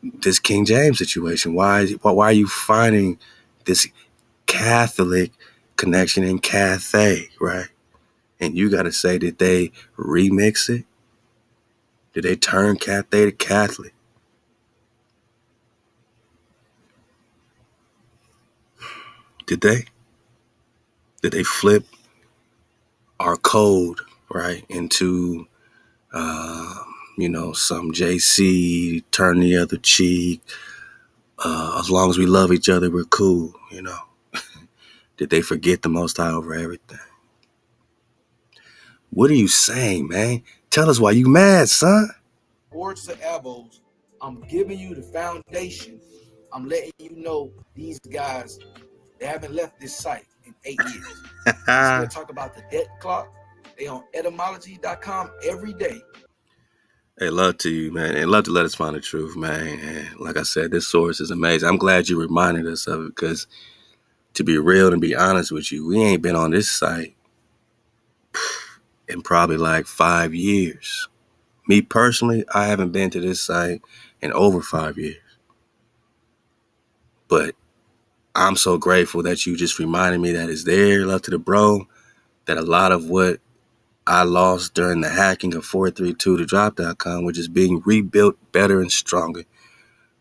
A: this King James situation? Why are you finding this Catholic connection in Cathay, right? And you got to say, did they remix it? Did they turn Cathay to Catholic? Did they? Did they flip our code, right, into, some JC, turn the other cheek? As long as we love each other, we're cool, you know? Did they forget the Most High over everything? What are you saying, man? Tell us why you mad, son.
B: Words to ABOS. I'm giving you the foundation. I'm letting you know these guys, they haven't left this site in 8 years. They still talk about the debt clock. They on etymology.com every day.
A: Hey, love to you, man. And love to Let Us Find the Truth, man. And like I said, this source is amazing. I'm glad you reminded us of it because, to be real and be honest with you, we ain't been on this site in probably like 5 years. Me personally, I haven't been to this site in over 5 years. But I'm so grateful that you just reminded me that it's there. Love to the bro. That a lot of what I lost during the hacking of 432 to drop.com, which is being rebuilt better and stronger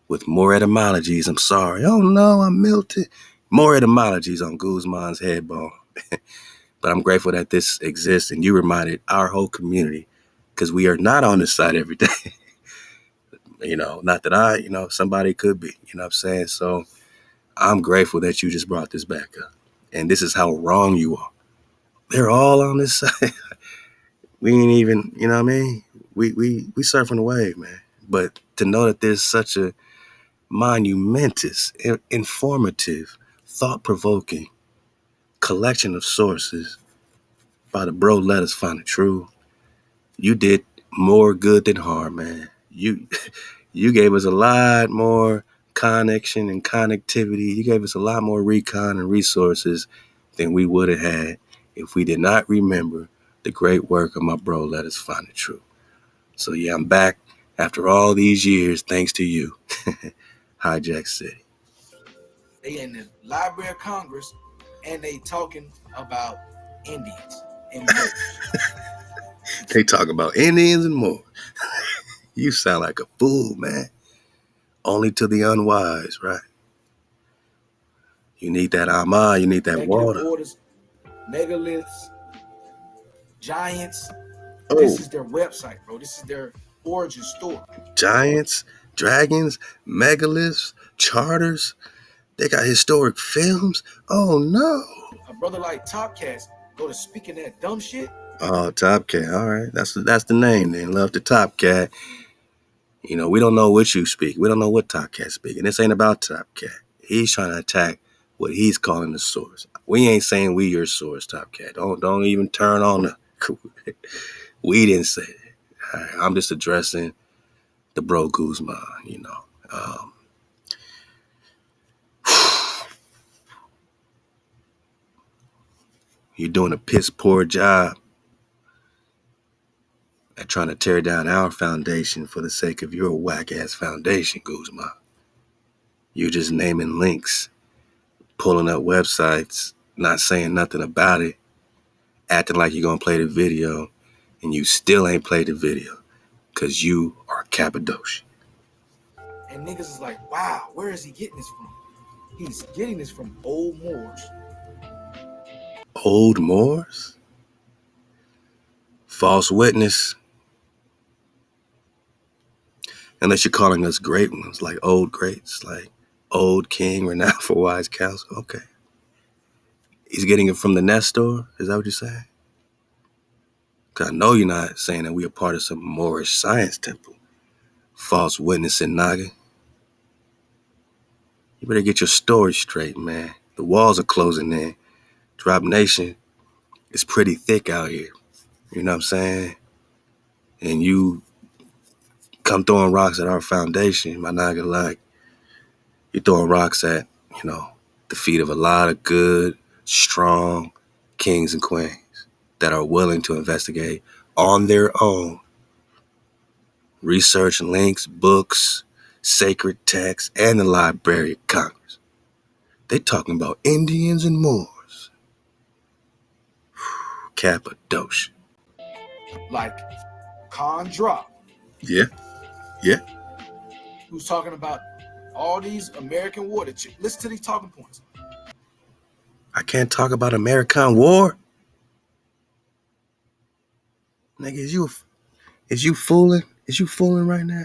A: with more etymologies. I'm sorry. Oh no, I'm melted. More etymologies on Guzman's head bone. But I'm grateful that this exists and you reminded our whole community because we are not on this site every day. Not that somebody could be, you know what I'm saying? So I'm grateful that you just brought this back up. And this is how wrong you are. They're all on this site. We ain't even, you know what I mean? We surfing the wave, man. But to know that there's such a monumentous, informative, thought-provoking collection of sources by the bro Let Us Find the Truth. You did more good than harm, man. You gave us a lot more connection and connectivity. You gave us a lot more recon and resources than we would have had if we did not remember the great work of my bro Let Us Find the Truth. So yeah, I'm back after all these years thanks to you. Hijack City.
B: They in the Library of Congress and they talking about Indians and Moors.
A: They talk about Indians and more. You sound like a fool, man. Only to the unwise, right? You need that ama, you need that
B: Executive
A: water.
B: orders, megaliths, giants.
A: Oh,
B: This is their website, bro. This is their origin story.
A: giants, dragons, megaliths, charters. They got historic films. Oh no.
B: A brother like Topcats go to speaking that dumb shit.
A: Oh, Top Cat. All right, that's the name then. Love the Top Cat. We don't know what you speak. We don't know what Top Cat speak, and this ain't about Top Cat. He's trying to attack what he's calling the source. We ain't saying we your source, Top Cat. Don't even turn on the. We didn't say that. Right, I'm just addressing the bro Guzman. Um, you're doing a piss poor job at trying to tear down our foundation for the sake of your whack ass foundation, Guzman. You just naming links, pulling up websites, not saying nothing about it, acting like you're gonna play the video, and you still ain't played the video because you are Cappadocia.
B: And niggas is like, wow, where is he getting this from? He's getting this from old Moors.
A: Old Moors? False witness. Unless you're calling us great ones, like old greats, like old king, renowned for wise counsel. Okay. He's getting it from the Nestor? Is that what you're saying? Because I know you're not saying that we are part of some Moorish science temple. False witness in Naga. You better get your story straight, man. The walls are closing in. Drop Nation is pretty thick out here. You know what I'm saying? And you come throwing rocks at our foundation, my Naga, like, you're throwing rocks at, the feet of a lot of good, strong kings and queens that are willing to investigate on their own. Research links, books, sacred texts, and the Library of Congress. They talking about Indians and Moors. Cappadocia.
B: Like Con Drop.
A: Yeah, yeah.
B: Who's talking about all these American war. Listen to these talking points.
A: I can't talk about American war. Nigga, is you fooling? Is you fooling right now?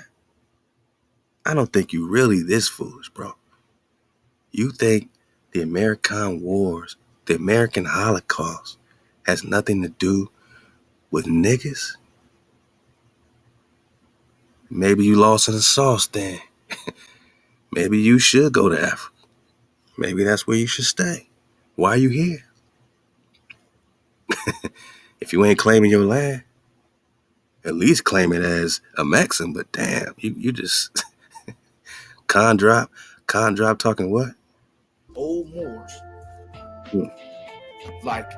A: I don't think you really this foolish, bro. You think the American wars, the American Holocaust, has nothing to do with niggas? Maybe you lost in the sauce then. Maybe you should go to Africa. Maybe that's where you should stay. Why are you here? If you ain't claiming your land, at least claim it as a Mexican, but damn, you just con drop talking what?
B: Old Moors.
A: Mm.
B: Like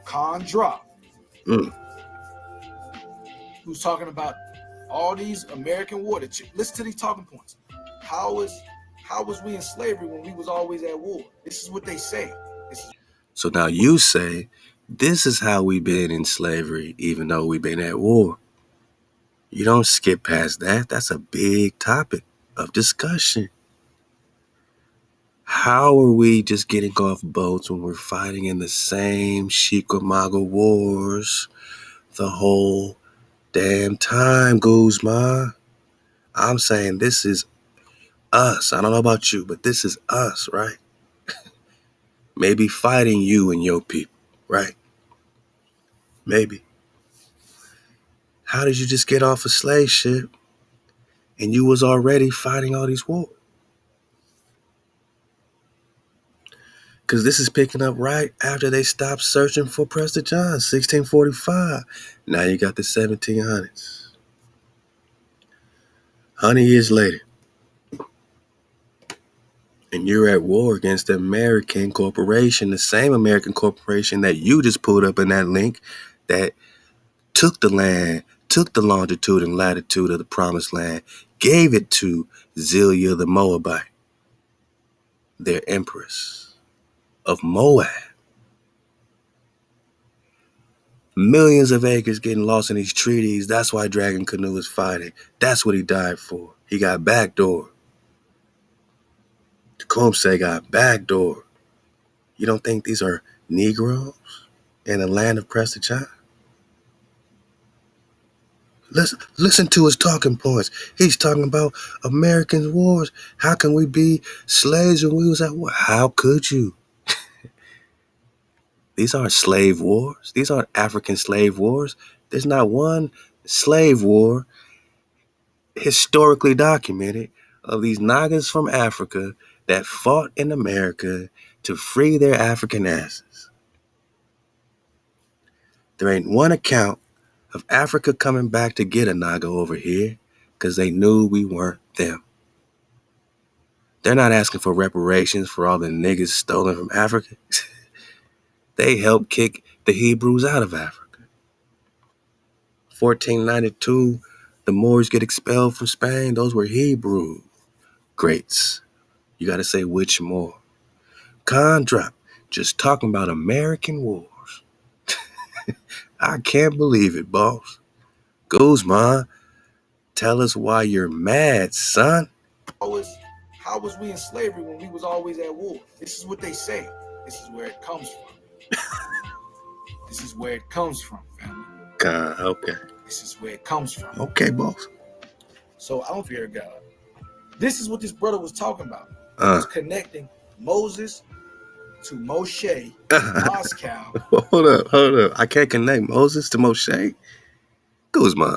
B: Con Drop.
A: Mm.
B: Who's talking about all these American war. Listen to these talking points. How was we in slavery when we was always at war? This is what they say.
A: So now you say, this is how we've been in slavery, even though we've been at war. You don't skip past that. That's a big topic of discussion. How are we just getting off boats when we're fighting in the same Chickamauga wars the whole damn time, Guzman? I'm saying this is us. I don't know about you, but this is us, right? Maybe fighting you and your people, right? Maybe. How did you just get off a slave ship and you was already fighting all these wars? Because this is picking up right after they stopped searching for Prester John, 1645. Now you got the 1700s. 100 years later, and you're at war against the American corporation, the same American corporation that you just pulled up in that link that took the land, took the longitude and latitude of the promised land, gave it to Zelia the Moabite, their empress of Moab. Millions of acres getting lost in these treaties. That's why Dragon Canoe is fighting. That's what he died for. He got backdoor. Tecumseh got backdoor. You don't think these are Negroes in the land of Prester John? Listen to his talking points. He's talking about American wars. How can we be slaves when we was at war? How could you? These aren't slave wars. These aren't African slave wars. There's not one slave war historically documented of these Nagas from Africa that fought in America to free their African asses. There ain't one account of Africa coming back to get a Naga over here because they knew we weren't them. They're not asking for reparations for all the niggas stolen from Africa. They helped kick the Hebrews out of Africa. 1492, the Moors get expelled from Spain. Those were Hebrew greats. You got to say which more. Con drop. Just talking about American wars. I can't believe it, boss. Guzman, tell us why you're mad, son.
B: How was we in slavery when we was always at war? This is what they say. This is where it comes from. This is where it comes from, family.
A: Okay.
B: This is where it comes from.
A: Okay, boss.
B: So I don't fear God. This is what this brother was talking about. He was connecting Moses to Moshe, Moscow.
A: Hold up. I can't connect Moses to Moshe. Guzman,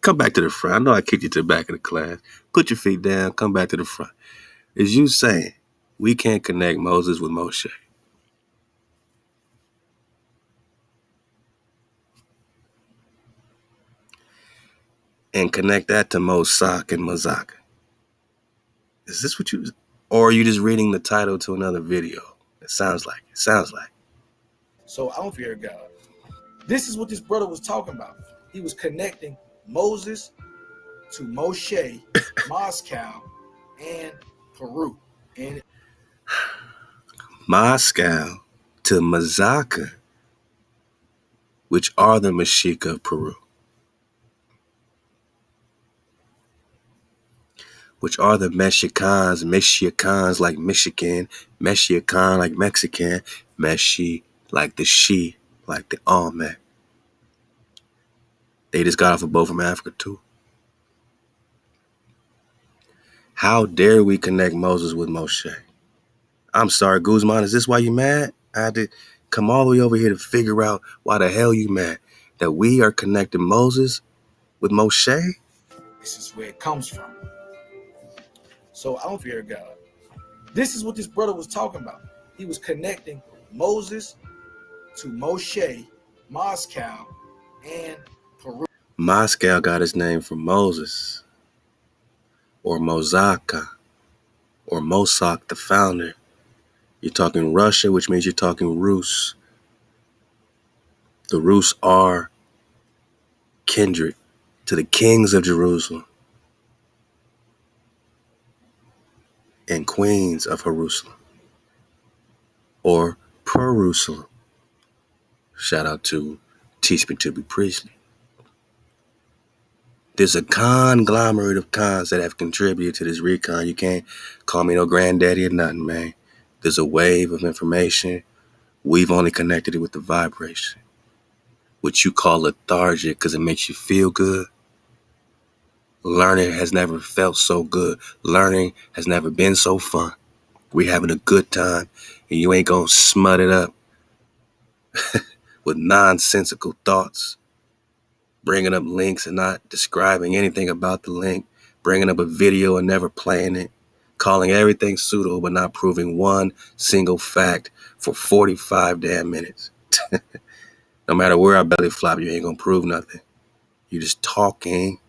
A: come back to the front. I know I kicked you to the back of the class. Put your feet down. Come back to the front. Is you saying we can't connect Moses with Moshe? And connect that to Mosak and Mazaka? Is this what you... Or are you just reading the title to another video? It sounds like.
B: So I don't fear God. This is what this brother was talking about. He was connecting Moses to Moshe, Moscow, and Peru. And
A: Moscow to Mazaka, which are the Mexica of Peru. Which are the Mexicans like Michigan, Mexican like Mexican, Meshi like the she, like the Almec. They just got off a boat from Africa too. How dare we connect Moses with Moshe? I'm sorry, Guzman, is this why you mad? I had to come all the way over here to figure out why the hell you mad. That we are connecting Moses with Moshe?
B: This is where it comes from. So I don't fear God. This is what this brother was talking about. He was connecting Moses to Moshe, Moscow, and Peru.
A: Moscow got its name from Moses, or Mosaka, or Mosak, the founder. You're talking Russia, which means you're talking Rus. The Rus are kindred to the kings of Jerusalem and queens of Jerusalem, or Perusalem. Shout out to Teach Me to Be Priestly. There's a conglomerate of cons that have contributed to this recon. You can't call me no granddaddy or nothing, man. There's a wave of information. We've only connected it with the vibration, which you call lethargic because it makes you feel good. Learning has never felt so good. Learning has never been so fun. We're having a good time, and you ain't gonna smut it up with nonsensical thoughts, bringing up links and not describing anything about the link, bringing up a video and never playing it, calling everything pseudo but not proving one single fact for 45 damn minutes. No matter where I belly flop, you ain't gonna prove nothing. You're just talking.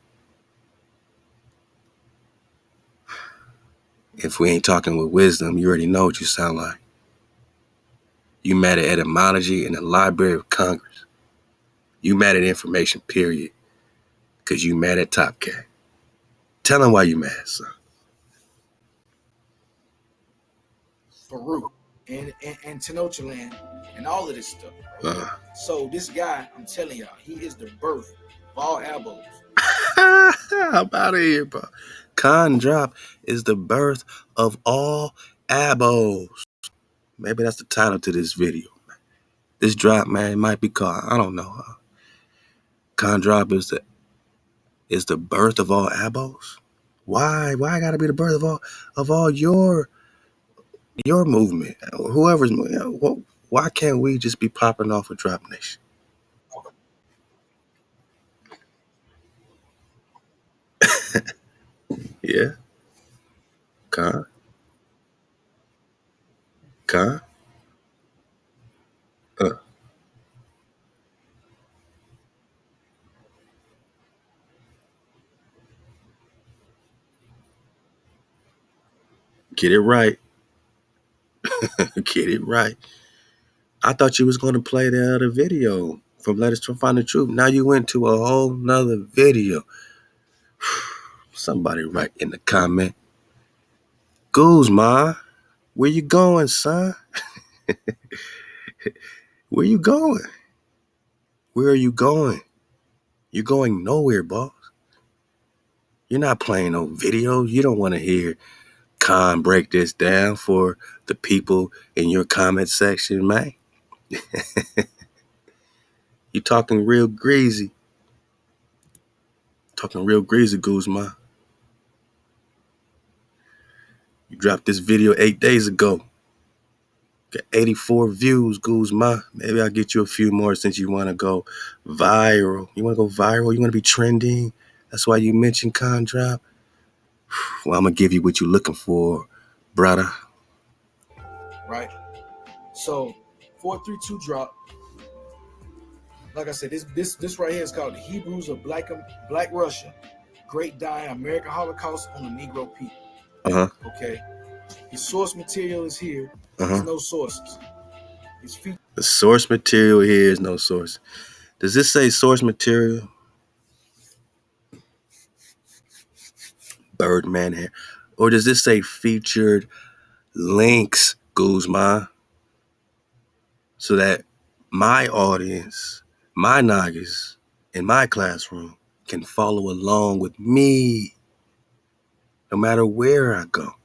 A: If we ain't talking with wisdom, you already know what you sound like. You mad at etymology in the Library of Congress. You mad at information, period. Because you mad at Top Cat. Tell him why you mad, son.
B: Peru and Tenochtitlan and all of this stuff. So this guy, I'm telling y'all, he is the birth of all ABOS.
A: I'm out of here, bro. Con drop is the birth of all ABOS. Maybe that's the title to this video. This drop, man, it might be called, I don't know. Con drop is the birth of all ABOS. Why gotta be the birth of all your movement, whoever's movement? Why can't we just be popping off a Drop Nation? Yeah, con, con, uh, get it right, get it right. I thought you was going to play the other video from Let Us Find the Truth. Now you went to a whole nother video. Somebody write in the comment, Guzman, where you going, son? Where you going? Where are you going? You're going nowhere, boss. You're not playing no videos. You don't want to hear Khan break this down for the people in your comment section, man. You talking real greasy. Talking real greasy, Guzman. You dropped this video 8 days ago. Got 84 views, Guzman. Maybe I'll get you a few more since you want to go viral. You want to go viral? You want to be trending? That's why you mentioned Khan drop? Well, I'm going to give you what you're looking for, brother.
B: Right? So 432 drop. Like I said, this right here is called The Hebrews of Black Russia. Great Die, American Holocaust on the Negro People.
A: Uh-huh.
B: Okay. His source material is here.
A: Uh-huh.
B: There's no sources.
A: The source material here is no source. Does this say source material? Birdman hair. Or does this say featured links, Guzman? So that my audience, my Nagas in my classroom can follow along with me. No matter where I go,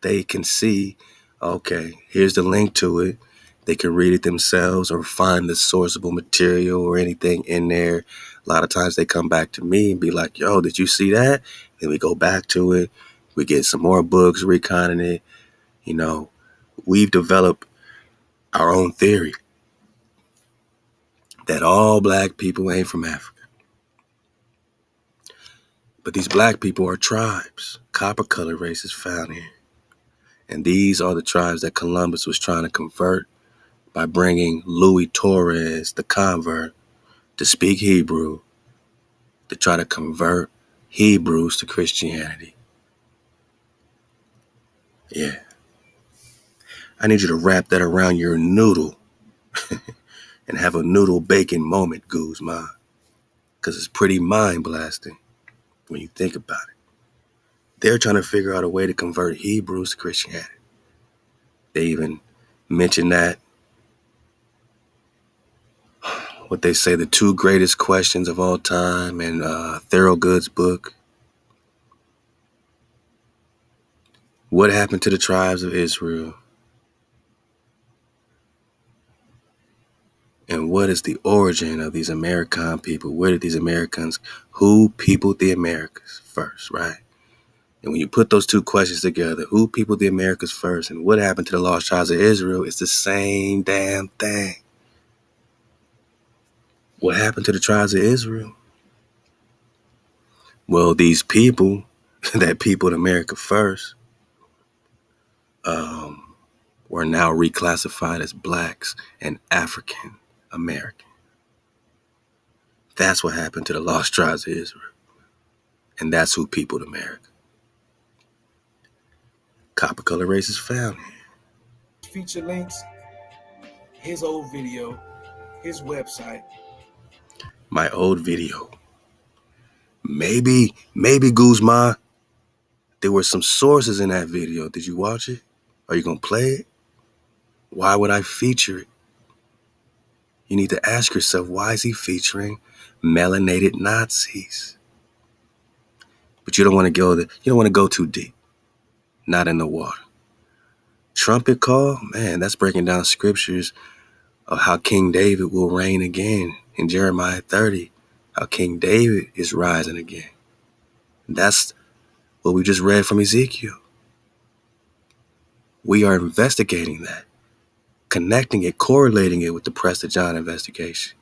A: they can see, okay, here's the link to it. They can read it themselves or find the sourceable material or anything in there. A lot of times they come back to me and be like, yo, did you see that? Then we go back to it. We get some more books, reconning it. You know, we've developed our own theory that all black people ain't from Africa. But these black people are tribes, copper-colored races found here. And these are the tribes that Columbus was trying to convert by bringing Louis Torres, the convert, to speak Hebrew, to try to convert Hebrews to Christianity. Yeah. I need you to wrap that around your noodle and have a noodle bacon moment, Guzman. Because it's pretty mind-blasting when you think about it. They're trying to figure out a way to convert Hebrews to Christianity. They even mention that, what they say, the two greatest questions of all time in Thorogood's book. What happened to the tribes of Israel? And what is the origin of these American people? Where did these Americans, who peopled the Americas first, right? And when you put those two questions together, who peopled the Americas first and what happened to the lost tribes of Israel, it's the same damn thing. What happened to the tribes of Israel? Well, these people that peopled America first were now reclassified as blacks and African American. That's what happened to the lost tribes of Israel. And that's who peopled America. Copper color races found here.
B: Feature links, his old video, his website.
A: My old video. Maybe Guzman, there were some sources in that video. Did you watch it? Are you going to play it? Why would I feature it? You need to ask yourself, why is he featuring melanated Nazis? But you don't want to go too deep. Not in the water. Trumpet call, man, that's breaking down scriptures of how King David will reign again in Jeremiah 30. How King David is rising again. That's what we just read from Ezekiel. We are investigating that, connecting it, correlating it with the Prester John investigation.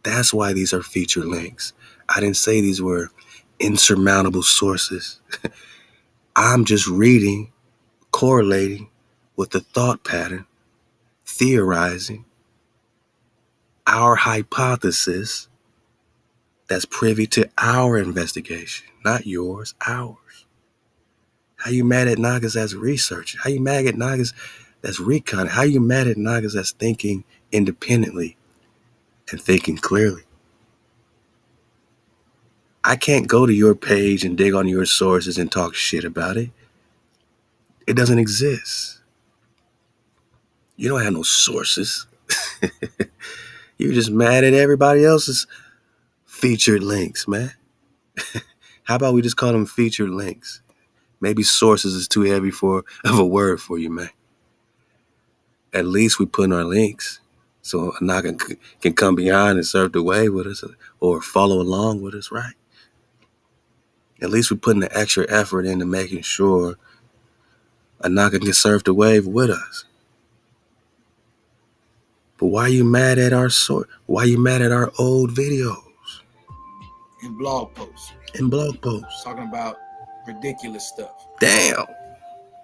A: That's why these are featured links. I didn't say these were insurmountable sources. I'm just reading, correlating with the thought pattern, theorizing our hypothesis that's privy to our investigation, not yours, ours. How you mad at Nagas that's researching? How you mad at Nagas that's reconning? How you mad at Nagas that's thinking independently and thinking clearly? I can't go to your page and dig on your sources and talk shit about it. It doesn't exist. You don't have no sources. You're just mad at everybody else's featured links, man. How about we just call them featured links? Maybe sources is too heavy for of a word for you, man. At least we put in our links so a knock can come behind and serve the way with us or follow along with us, right? At least we're putting the extra effort into making sure a knocker can surf the wave with us. But why are you mad at our sort? Why are you mad at our old videos
B: and blog posts
A: and blog posts?
B: talking about ridiculous stuff.
A: Damn.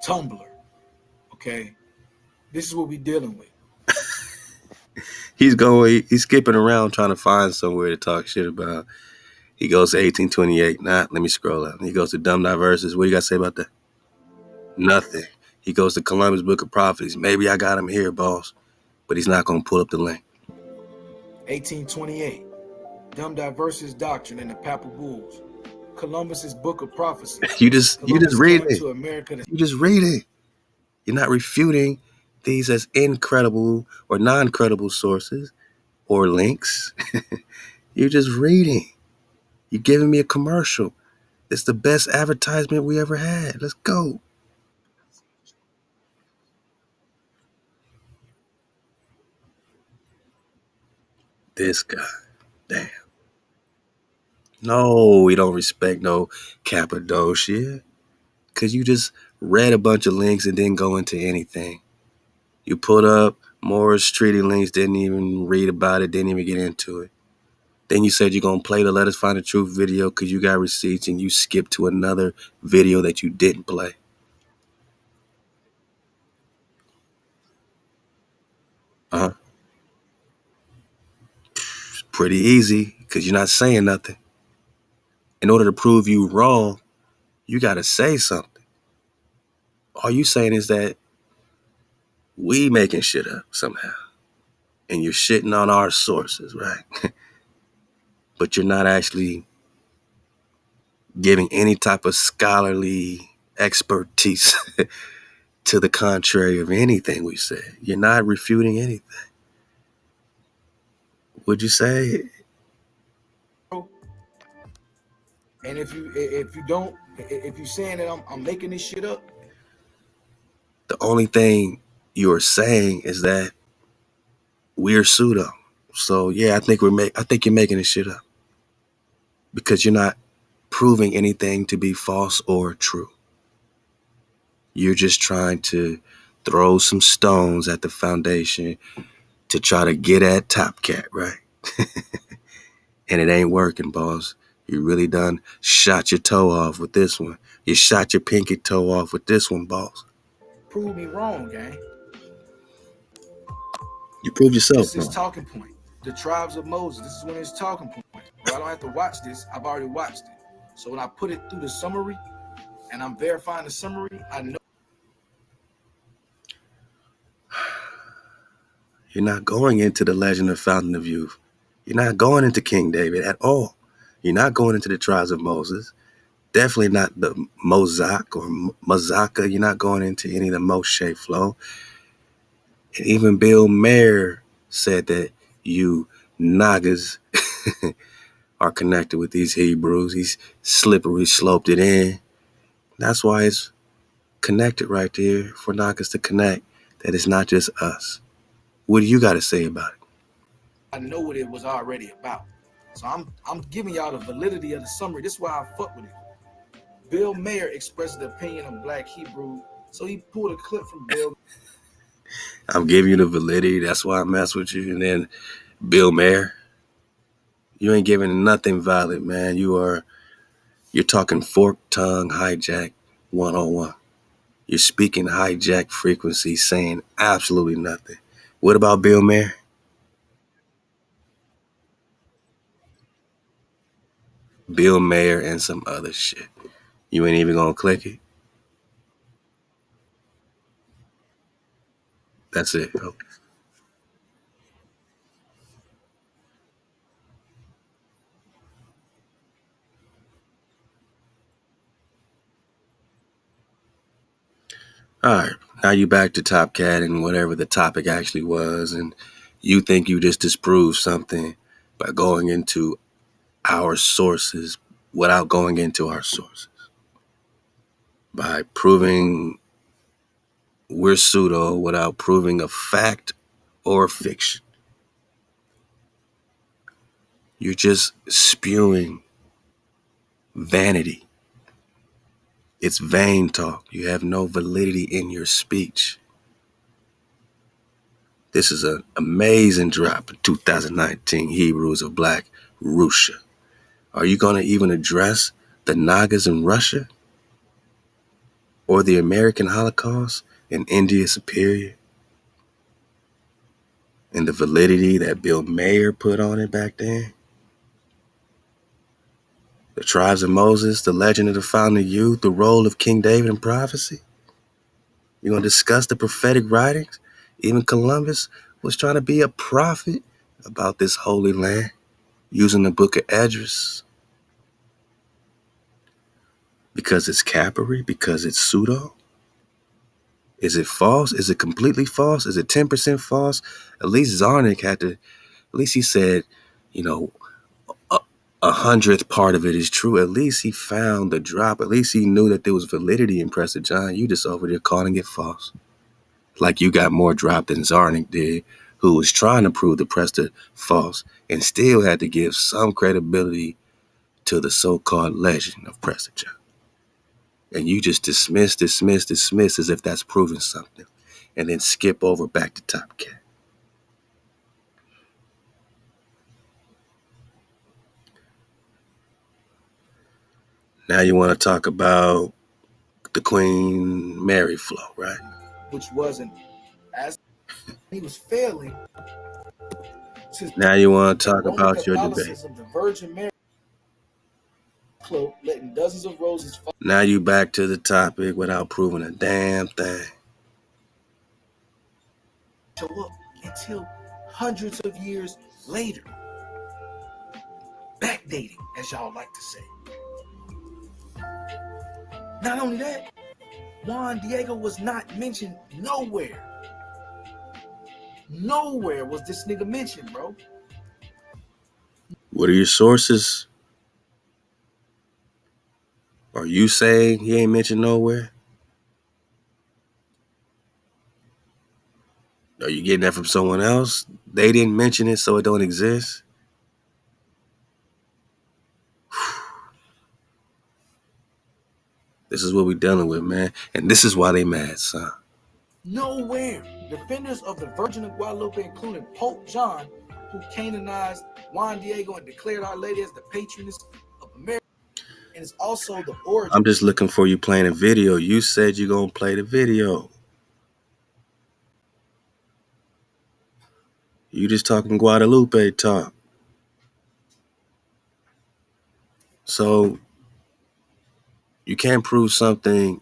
B: Tumblr. Okay. This is what we're dealing with.
A: He's skipping around trying to find somewhere to talk shit about. He goes to 1828. Let me scroll up. He goes to Dumb Diverses. What do you got to say about that? Nothing. He goes to Columbus Book of Prophecies. Maybe I got him here, boss. But he's not going to pull up the link.
B: 1828. Dumb Diverses Doctrine and the Papal Bulls. Columbus's Book of Prophecy.
A: You just read it.
B: To America.
A: You just read it. You're not refuting these as incredible or non-credible sources or links. You're just reading. You're giving me a commercial. It's the best advertisement we ever had. Let's go. This guy. Damn. No, we don't respect no Cappadocia. Because you just read a bunch of links and didn't go into anything. You put up Morris Treaty links, didn't even read about it, didn't even get into it. Then you said you're going to play the Let Us Find the Truth video because you got receipts and you skipped to another video that you didn't play. Uh-huh. It's pretty easy because you're not saying nothing. In order to prove you wrong, you got to say something. All you saying is that we making shit up somehow. And you're shitting on our sources, right? But you're not actually giving any type of scholarly expertise to the contrary of anything we said. You're not refuting anything. Would you say?
B: And if you're saying that I'm making this shit up,
A: The only thing you're saying is that we're pseudo. So yeah, I think you're making this shit up because you're not proving anything to be false or true. You're just trying to throw some stones at the foundation to try to get at Top Cat, right? And it ain't working, boss. You really done shot your toe off with this one. You shot your pinky toe off with this one, boss.
B: prove me wrong, gang.
A: You proved yourself
B: This is
A: wrong.
B: talking point. The tribes of Moses. This is when it's talking point. But I don't have to watch this. I've already watched it. So when I put it through the summary and I'm verifying the summary, I know.
A: You're not going into the legend of Fountain of Youth. You're not going into King David at all. You're not going into the tribes of Moses. Definitely not the Mozak or Mazaka. You're not going into any of the Moshe flow. And even Bill Mayer said that you Nagas are connected with these Hebrews. He's slippery sloped it in. That's why it's connected right there for Nagas to connect, that it's not just us. What do you got to say about it?
B: I know what it was already about. So I'm giving y'all the validity of the summary. This is why I fuck with it. Bill Mayer expressed the opinion of Black Hebrew. So he pulled a clip from Bill.
A: I'm giving you the validity. That's why I mess with you. And then Bill Mayer, you ain't giving nothing valid, man. You're talking fork tongue hijack 101. You're speaking hijack frequency, saying absolutely nothing. What about Bill Mayer? Bill Mayer and some other shit. You ain't even gonna click it. That's it. Okay. All right, now you back to Top Cat and whatever the topic actually was, and you think you just disproved something by going into our sources without going into our sources. By proving we're pseudo without proving a fact or a fiction. You're just spewing vanity. It's vain talk. You have no validity in your speech. This is an amazing drop in 2019 Hebrews of Black Russia. Are you going to even address the Nagas in Russia? Or the American Holocaust and India Superior? And the validity that Bill Mayer put on it back then? The tribes of Moses, the legend of the founding youth, the role of King David in prophecy? You're going to discuss the prophetic writings? Even Columbus was trying to be a prophet about this holy land using the book of Esdras. Because it's capery? Because it's pseudo? Is it false? Is it completely false? Is it 10% false? At least Zarnik had to, at least he said, you know, a hundredth part of it is true. At least he found the drop. At least he knew that there was validity in Prester John. You just over there calling it false. Like you got more drop than Zarnik did, who was trying to prove the Prester false and still had to give some credibility to the so-called legend of Prester John. And you just dismiss as if that's proving something. And then skip over back to Top Cat. Now you want to talk about the Queen Mary flow, right?
B: which wasn't as he was failing to
A: Now you want to talk
B: Roman
A: about your debate.
B: Catholicism, the Virgin Mary cloak, letting dozens of roses fall.
A: Now you back to the topic without proving a damn thing.
B: Show up until hundreds of years later. Backdating, as y'all like to say. Not only that, Juan Diego was not mentioned nowhere. Nowhere was this nigga mentioned, bro.
A: What are your sources? Are you saying he ain't mentioned nowhere? Are you getting that from someone else? They didn't mention it, so it don't exist? This is what we dealing with, man. And this is why they mad, son.
B: Nowhere. Defenders of the Virgin of Guadalupe, including Pope John, who canonized Juan Diego and declared Our Lady as the patroness of America, and is also the origin.
A: I'm just looking for you playing a video. You said you're going to play the video. You just talking Guadalupe talk. So you can't prove something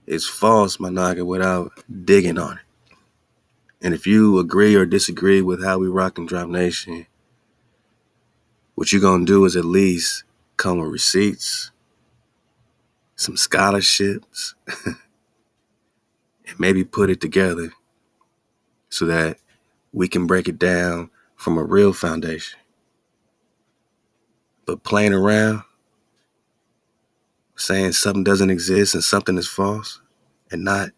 A: is false, my nigga, without digging on it. And if you agree or disagree with how we rock and drop nation, what you're going to do is at least come with receipts, some scholarships, and maybe put it together so that we can break it down from a real foundation. But playing around, saying something doesn't exist and something is false, and not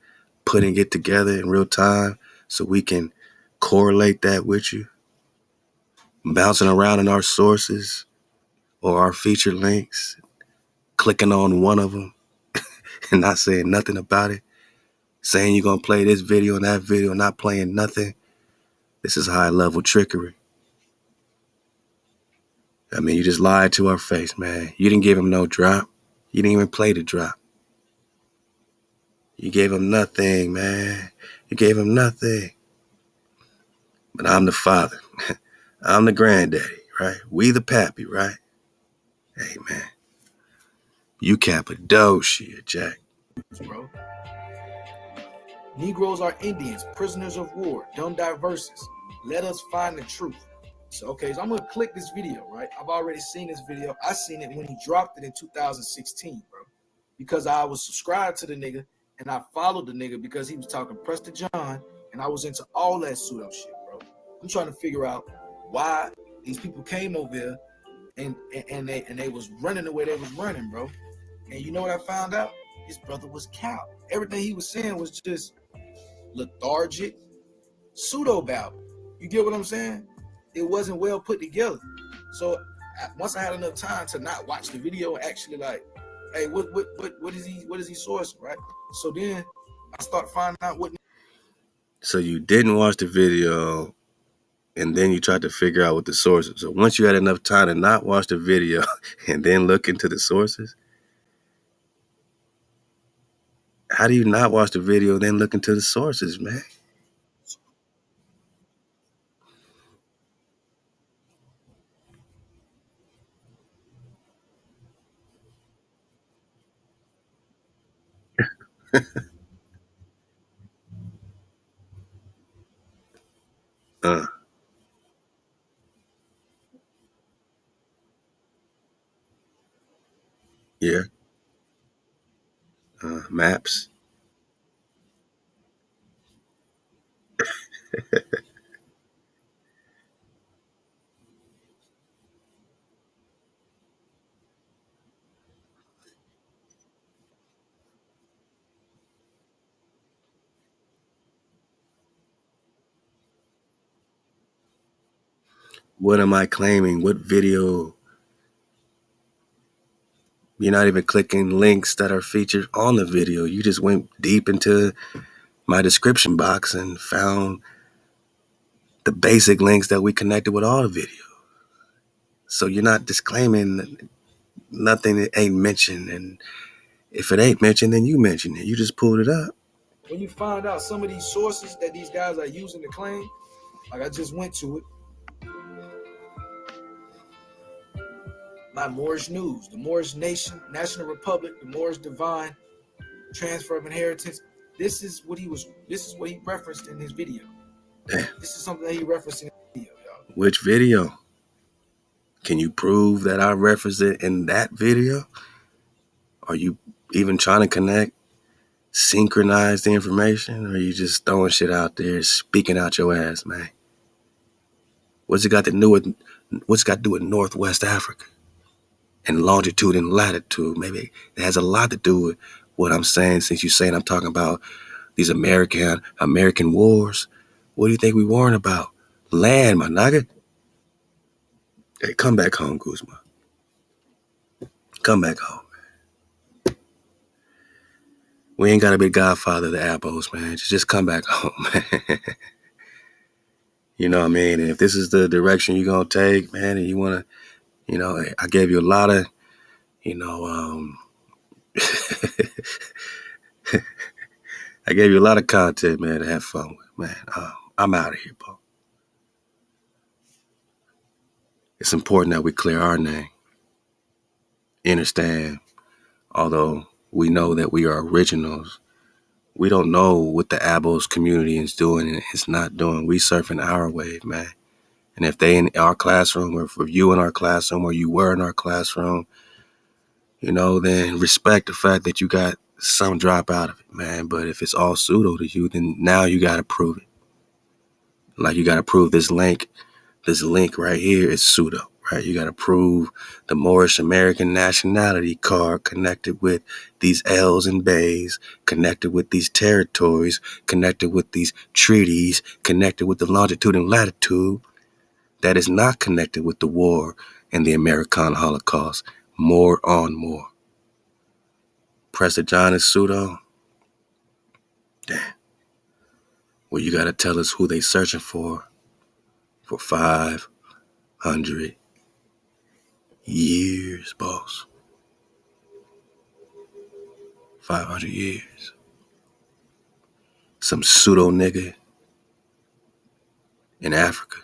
A: putting it together in real time so we can correlate that with you, bouncing around in our sources or our featured links, clicking on one of them and not saying nothing about it, saying you're going to play this video and that video, not playing nothing. This is high-level trickery. I mean, you just lied to our face, man. You didn't give him no drop. You didn't even play the drop. You gave him nothing, man. You gave him nothing. But I'm the father. I'm the granddaddy, right? We the pappy, right? Hey, man. You Cappadocia, Jack.
B: Bro. Negroes are Indians, prisoners of war, dumb diverses. Let us find the truth. So I'm gonna click this video, right? I've already seen this video. I seen it when he dropped it in 2016, bro. Because I was subscribed to the nigga and I followed the nigga because he was talking Prester John, and I was into all that pseudo shit, bro. I'm trying to figure out why these people came over here and they was running the way they was running, bro. And you know what I found out? His brother was cow. Everything he was saying was just lethargic, pseudo babble. You get what I'm saying? It wasn't well put together. So once I had enough time to not watch the video and actually like, hey, what is he sourcing, right? So then I start finding out what.
A: So you didn't watch the video, and then you tried to figure out what the sources. So once you had enough time to not watch the video and then look into the sources, how do you not watch the video and then look into the sources, man? Uh, yeah. Maps. What am I claiming? What video? You're not even clicking links that are featured on the video. You just went deep into my description box and found the basic links that we connected with all the video. So you're not disclaiming nothing that ain't mentioned. And if it ain't mentioned, then you mentioned it. You just pulled it up.
B: When you find out some of these sources that these guys are using to claim, like I just went to it, like Moorish News, the Moorish Nation, National Republic, the Moorish Divine, Transfer of Inheritance. This is what he referenced in his video.
A: Damn.
B: This is something that he referenced in his video, y'all.
A: Which video? Can you prove that I referenced it in that video? Are you even trying to connect, synchronize the information? Or are you just throwing shit out there, speaking out your ass, man? What's it got to do with Northwest Africa and longitude and latitude? Maybe it has a lot to do with what I'm saying, since you're saying I'm talking about these American wars. What do you think we warring about? Land, my nugget. Hey, come back home, Guzman. Come back home. We ain't gotta be Godfather of the ABOS, man. Just come back home, man. You know what I mean? And if this is the direction you're gonna take, man, and you wanna, I gave you a lot of, you know, I gave you a lot of content, man, to have fun with, man. I'm out of here, bro. It's important that we clear our name. Understand, although we know that we are originals, we don't know what the ABOS community is doing and it's not doing. We surfing our wave, man. And if they in our classroom, or if you in our classroom, or you were in our classroom, then respect the fact that you got some drop out of it, man. But if it's all pseudo to you, then now you got to prove it. Like you got to prove this link right here is pseudo, right? You got to prove the Moorish American nationality card connected with these L's and bays, connected with these territories, connected with these treaties, connected with the longitude and latitude that is not connected with the war and the American Holocaust. More on more. Prester John is pseudo. Damn. Well, you got to tell us who they searching for 500 years, boss. 500 years. Some pseudo nigga in Africa.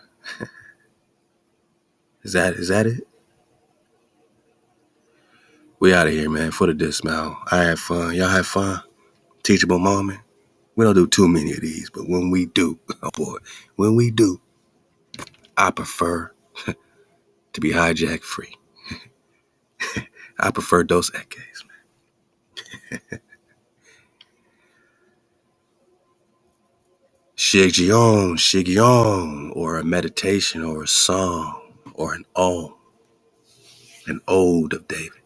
A: Is that it? We out of here, man. For the dismount. I had fun. Y'all had fun. Teachable moment. We don't do too many of these, but when we do, oh boy, when we do, I prefer to be hijack free. I prefer Dos Equis, man. Shigyeon, or a meditation or a song or an ode of David,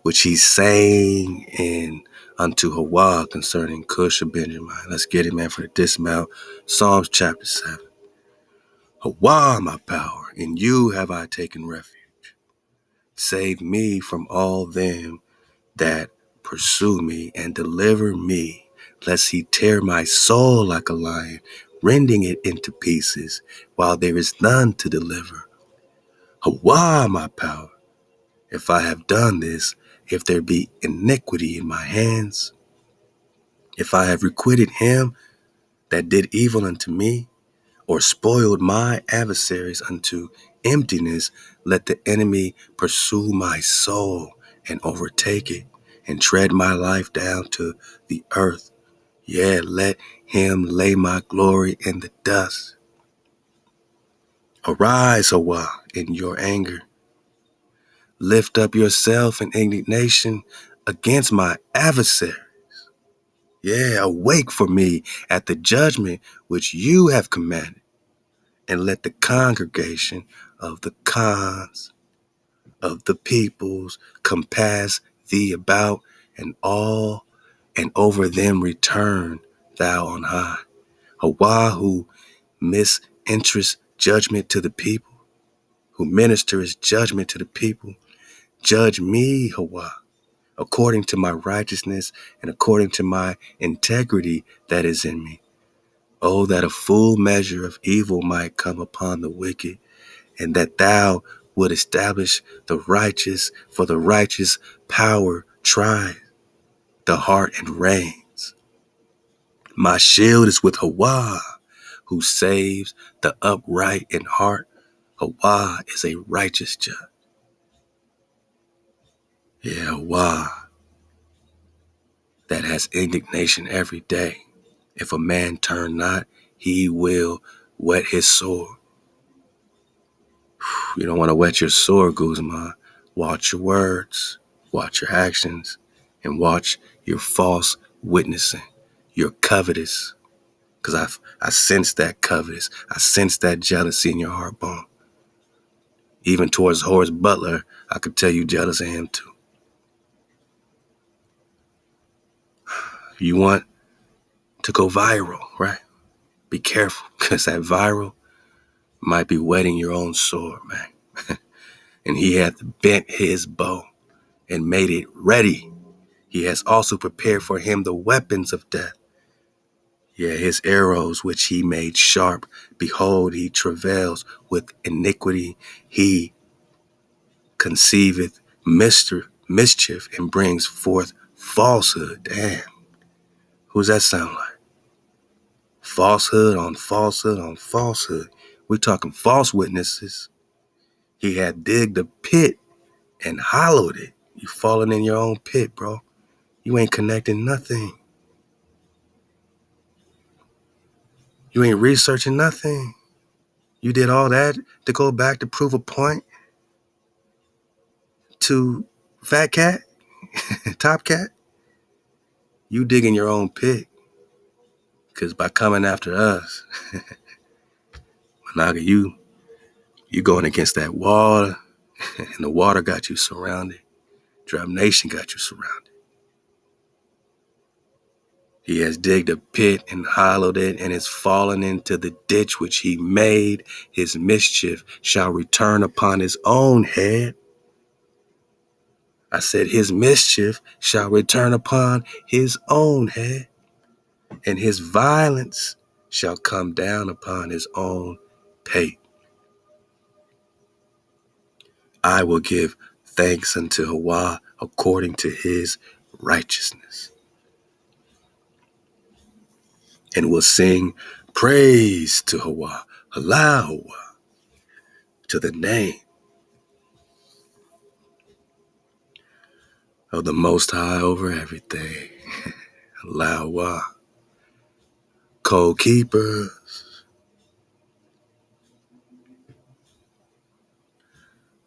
A: which he sang in unto HaWah concerning Cush of Benjamin. Let's get it, man, for the dismount. Psalms chapter 7. HaWah, my power, in you have I taken refuge. Save me from all them that pursue me, and deliver me, lest he tear my soul like a lion, rending it into pieces, while there is none to deliver. HaWah, my power, if I have done this, if there be iniquity in my hands, if I have requited him that did evil unto me, or spoiled my adversaries unto emptiness, let the enemy pursue my soul and overtake it, and tread my life down to the earth. Yeah, let him lay my glory in the dust. Arise, HaWah, in your anger. Lift up yourself in indignation against my adversary. Yeah, awake for me at the judgment which you have commanded, and let the congregation of the cons of the peoples compass thee about, and all and over them return thou on high. HaWah, who misinterest judgment to the people, who ministers judgment to the people, judge me, HaWah, according to my righteousness and according to my integrity that is in me. Oh, that a full measure of evil might come upon the wicked, and that thou would establish the righteous, for the righteous power tries the heart and reigns. My shield is with HaWah, who saves the upright in heart. HaWah is a righteous judge. Yeah, HaWah, that has indignation every day. If a man turn not, he will wet his sword. You don't want to wet your sword, Guzman. Watch your words, watch your actions, and watch your false witnessing. You're covetous. Because I sense that covetous. I sense that jealousy in your heart bone. Even towards Horace Butler, I could tell you jealous of him too. You want to go viral, right? Be careful, because that viral might be wetting your own sword, man. And he hath bent his bow and made it ready. He has also prepared for him the weapons of death. Yeah, his arrows which he made sharp. Behold, he travails with iniquity. He conceiveth mischief and brings forth falsehood. Damn. Who's that sound like? Falsehood on falsehood on falsehood. We're talking false witnesses. He had digged a pit and hollowed it. You falling in your own pit, bro. You ain't connecting nothing. You ain't researching nothing. You did all that to go back to prove a point to Fat Cat, Top Cat. You digging your own pit. Because by coming after us, Managa, you going against that water, and the water got you surrounded. Drab Nation got you surrounded. He has digged a pit and hollowed it, and is fallen into the ditch which he made. His mischief shall return upon his own head. I said his mischief shall return upon his own head, and his violence shall come down upon his own pate. I will give thanks unto HaWah according to his righteousness, and will sing praise to HaWah, Halal HaWah, to the name of the Most High over everything. Halal HaWah, code keepers.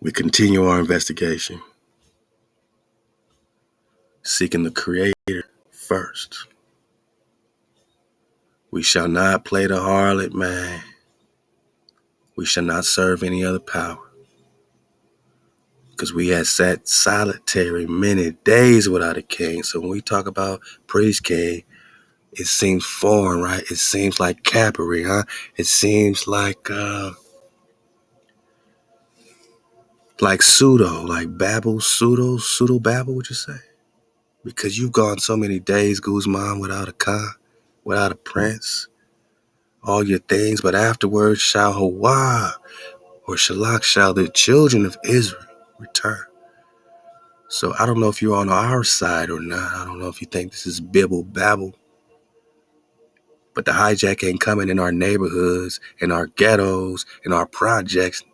A: We continue our investigation, seeking the Creator first. We shall not play the harlot, man. We shall not serve any other power. Because we had sat solitary many days without a king. So when we talk about priest king, it seems foreign, right? It seems like Capri, huh? It seems like pseudo, like Babel, pseudo Babel, would you say? Because you've gone so many days, Guzman, without a Khan, without a prince, all your things, but afterwards shall HaWah, or Shalak, shall the children of Israel return. So I don't know if you're on our side or not. I don't know if you think this is Bibble Babble, but the hijack ain't coming in our neighborhoods, in our ghettos, in our projects,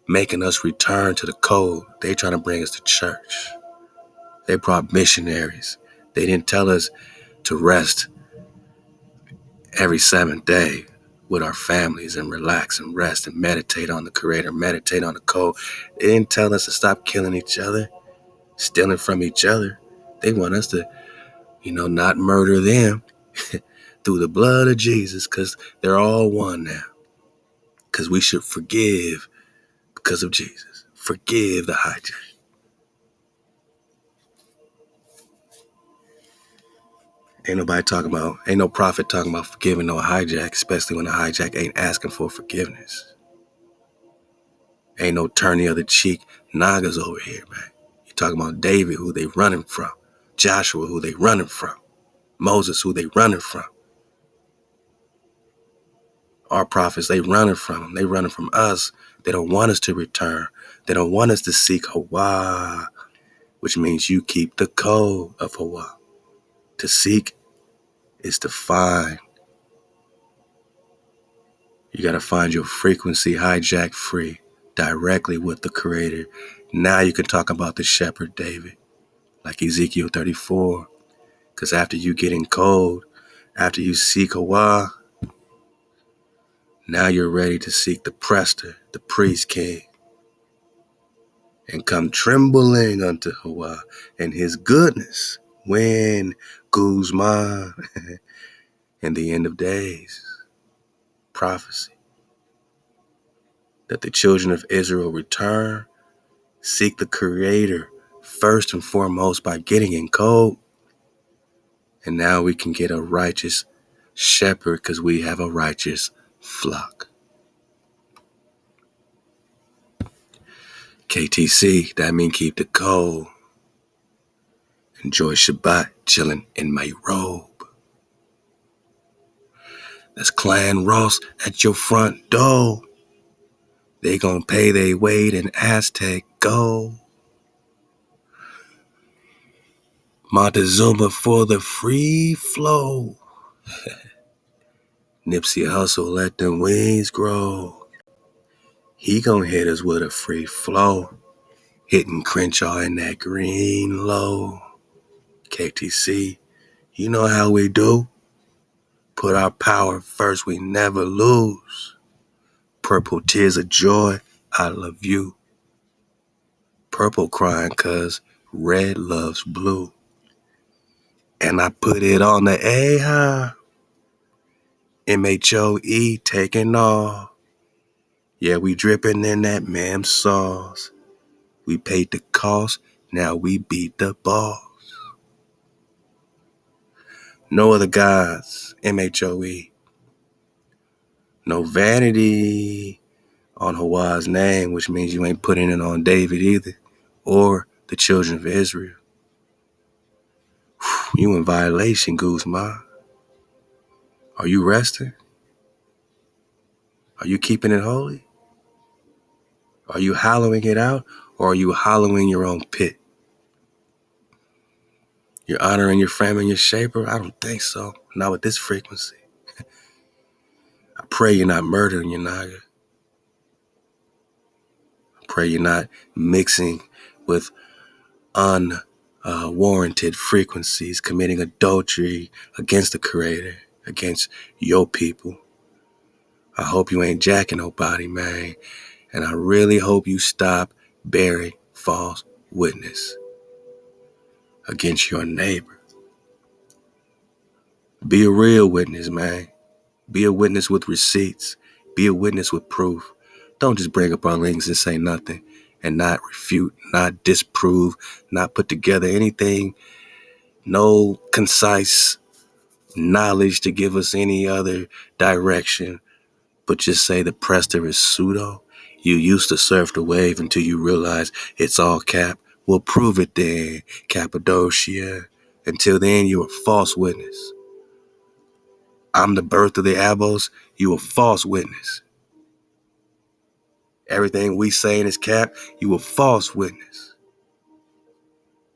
A: making us return to the code. They trying to bring us to church. They brought missionaries. They didn't tell us to rest every seventh day with our families and relax and rest and meditate on the Creator, meditate on the code. They didn't tell us to stop killing each other, stealing from each other. They want us to, not murder them through the blood of Jesus, because they're all one now. Because we should forgive because of Jesus. Forgive the hijack. Ain't no prophet talking about forgiving no hijack, especially when the hijack ain't asking for forgiveness. Ain't no turn the other cheek Nagas over here, man. You talking about David, who they running from. Joshua, who they running from. Moses, who they running from. Our prophets, they running from them. They running from us. They don't want us to return. They don't want us to seek HaWah, which means you keep the code of HaWah. To seek is to find. You got to find your frequency hijack free directly with the Creator. Now you can talk about the shepherd David, like Ezekiel 34. Because after you get in code, after you seek HaWah, now you're ready to seek the Prester, the priest king, and come trembling unto HaWah and his goodness when Guzman in the end of days. Prophecy that the children of Israel return, seek the Creator first and foremost by getting in code, and now we can get a righteous shepherd because we have a righteous flock. KTC, that mean keep the code. Enjoy Shabbat, chilling in my robe. That's Clan Ross at your front door. They gon' pay their weight in Aztec gold. Montezuma for the free flow. Nipsey Hussle, let them wings grow. He gon' hit us with a free flow. Hitting Crenshaw in that green low. KTC, you know how we do. Put our power first, we never lose. Purple tears of joy, I love you. Purple crying cause red loves blue. And I put it on the A-high. MHOE taking off. Yeah, we dripping in that ma'am sauce. We paid the cost, now we beat the boss. No other gods, MHOE. No vanity on HaWah's name, which means you ain't putting it on David either, or the children of Israel. You in violation, Guzman. Are you resting? Are you keeping it holy? Are you hollowing it out, or are you hollowing your own pit? You're honoring your frame and your shaper? I don't think so. Not with this frequency. I pray you're not murdering your Naga. I pray you're not mixing with unwarranted frequencies, committing adultery against the Creator, against your people. I hope you ain't jacking nobody, man. And I really hope you stop bearing false witness against your neighbor. Be a real witness, man. Be a witness with receipts. Be a witness with proof. Don't just bring up our links and say nothing and not refute, not disprove, not put together anything, no concise knowledge to give us any other direction, but just say the Prester is pseudo. You used to surf the wave until you realize it's all cap. Well, prove it then, Cappadocia. Until then, you're a false witness. I'm the birth of the ABOS. You a false witness. Everything we saying is cap. You a false witness.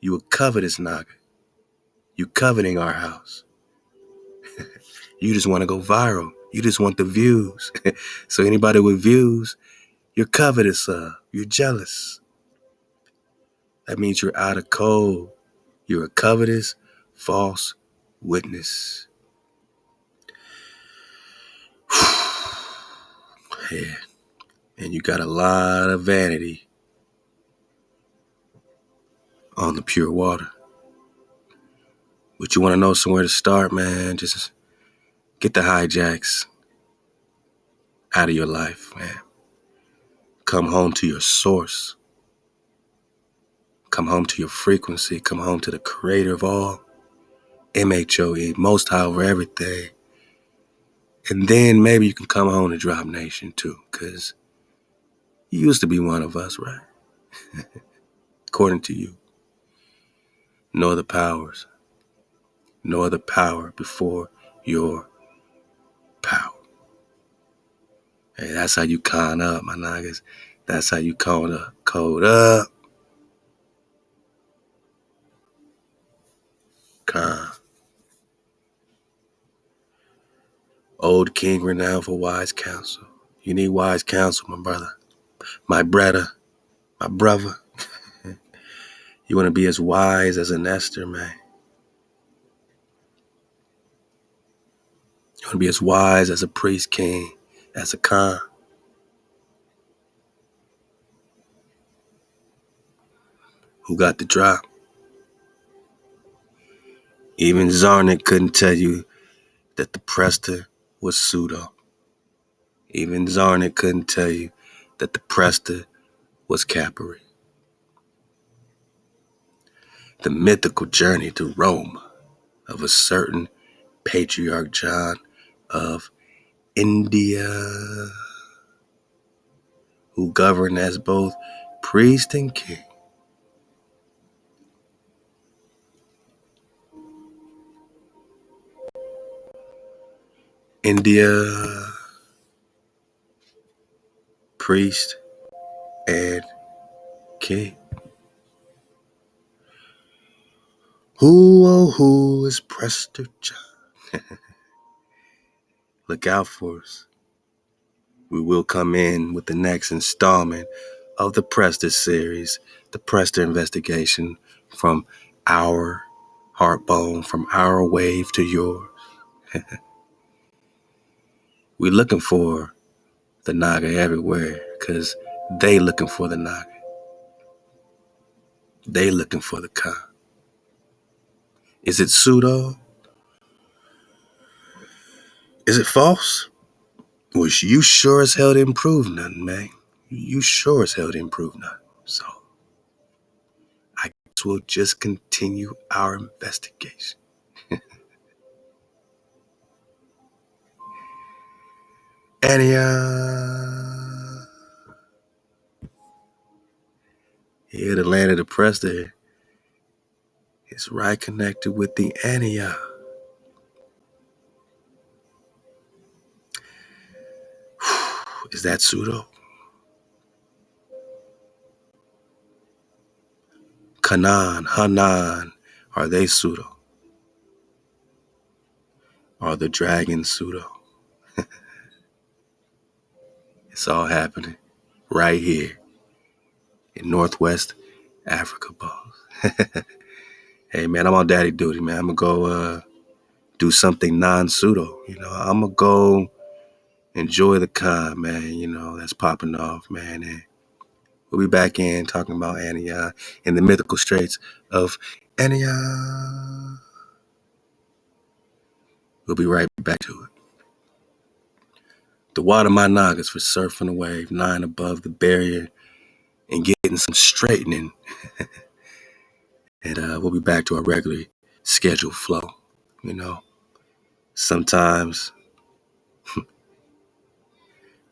A: You a covetous naga. You coveting our house. You just want to go viral. You just want the views. So anybody with views, you're covetous of. You're jealous. That means you're out of code. You're a covetous, false witness. Yeah. And you got a lot of vanity on the pure water. But you want to know somewhere to start, man, just get the hijacks out of your life, man. Come home to your source. Come home to your frequency. Come home to the creator of all. MHOE, most high over everything. And then maybe you can come home to Drop Nation too, because you used to be one of us, right? According to you. No other powers. No other power before your power. Hey, that's how you con up, my niggas. That's how you code up. Code up. Con. Old king renowned for wise counsel. You need wise counsel, my brother. My brother. My brother. You want to be as wise as an Esther, man. You want to be as wise as a priest king, as a Khan. Who got the drop? Even Zarnik couldn't tell you that the Prester was pseudo. Even Zarnik couldn't tell you that the Prester was Capri. The mythical journey to Rome of a certain Patriarch John of India, who governed as both priest and king. India, priest and king. Who is Prester John? Look out for us. We will come in with the next installment of the Prester series, the Prester investigation, from our heartbone, from our wave to yours. We're looking for the Naga everywhere because they looking for the Naga. They looking for the Khan. Is it pseudo? Is it false? Well, you sure as hell didn't prove nothing, man. You sure as hell didn't prove nothing. So I guess we'll just continue our investigation. Antioch. Here, the land of the Prester is right connected with the Antioch. Is that pseudo? Canaan, Hanan, are they pseudo? Are the dragons pseudo? It's all happening right here in Northwest Africa, boss. Hey, man, I'm on daddy duty, man. I'm going to go do something non-pseudo. I'm going to go enjoy the con, man, that's popping off, man. And we'll be back in talking about Antioch in the mythical straits of Antioch. We'll be right back to it. The water my noggins for surfing the wave, 9 above the barrier and getting some straightening. And we'll be back to our regularly scheduled flow. You know, sometimes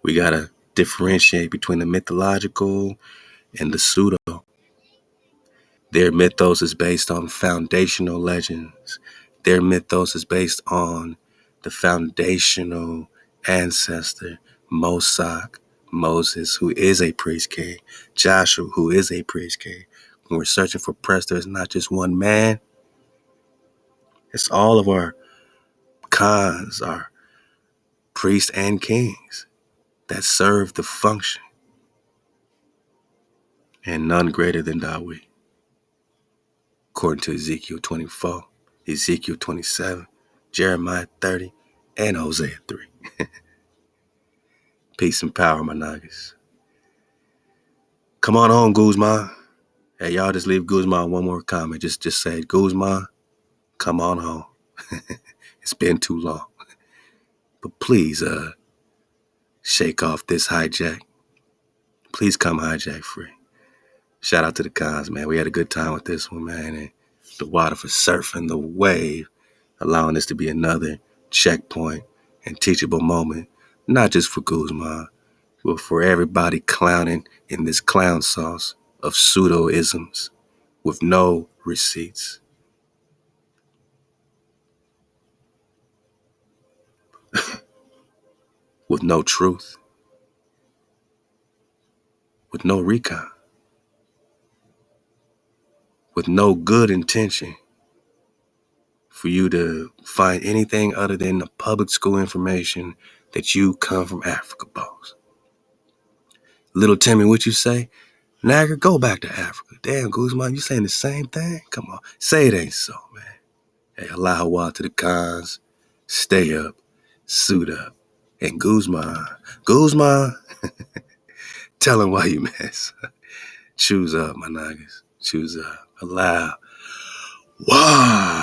A: we gotta differentiate between the mythological and the pseudo. Their mythos is based on foundational legends. Their mythos is based on the foundational ancestor, Mosak, Moses, who is a priest king, Joshua, who is a priest king. When we're searching for Prester, it's not just one man. It's all of our khans, our priests and kings that serve the function, and none greater than Dawit, according to Ezekiel 24, Ezekiel 27, Jeremiah 30, and Hosea 3. Peace and power, my niggas. Come on home, Guzman. Hey, y'all just leave Guzman one more comment. Just say, Guzman, come on home. It's been too long. But please, shake off this hijack. Please come hijack free. Shout out to the cons, man. We had a good time with this one, man. And the water for surfing the wave, allowing this to be another checkpoint and teachable moment, not just for Guzman, but for everybody clowning in this clown sauce of pseudo-isms with no receipts. With no truth. With no recon. With no good intention for you to find anything other than the public school information that you come from Africa, boss. Little Timmy, what you say? Nagger, go back to Africa. Damn, Guzman, you saying the same thing? Come on, say it ain't so, man. Hey, Halal HaWah to the cons. Stay up, suit up. And Guzman, tell him why you mess. Choose up, my niggas. Choose up. Halal HaWah.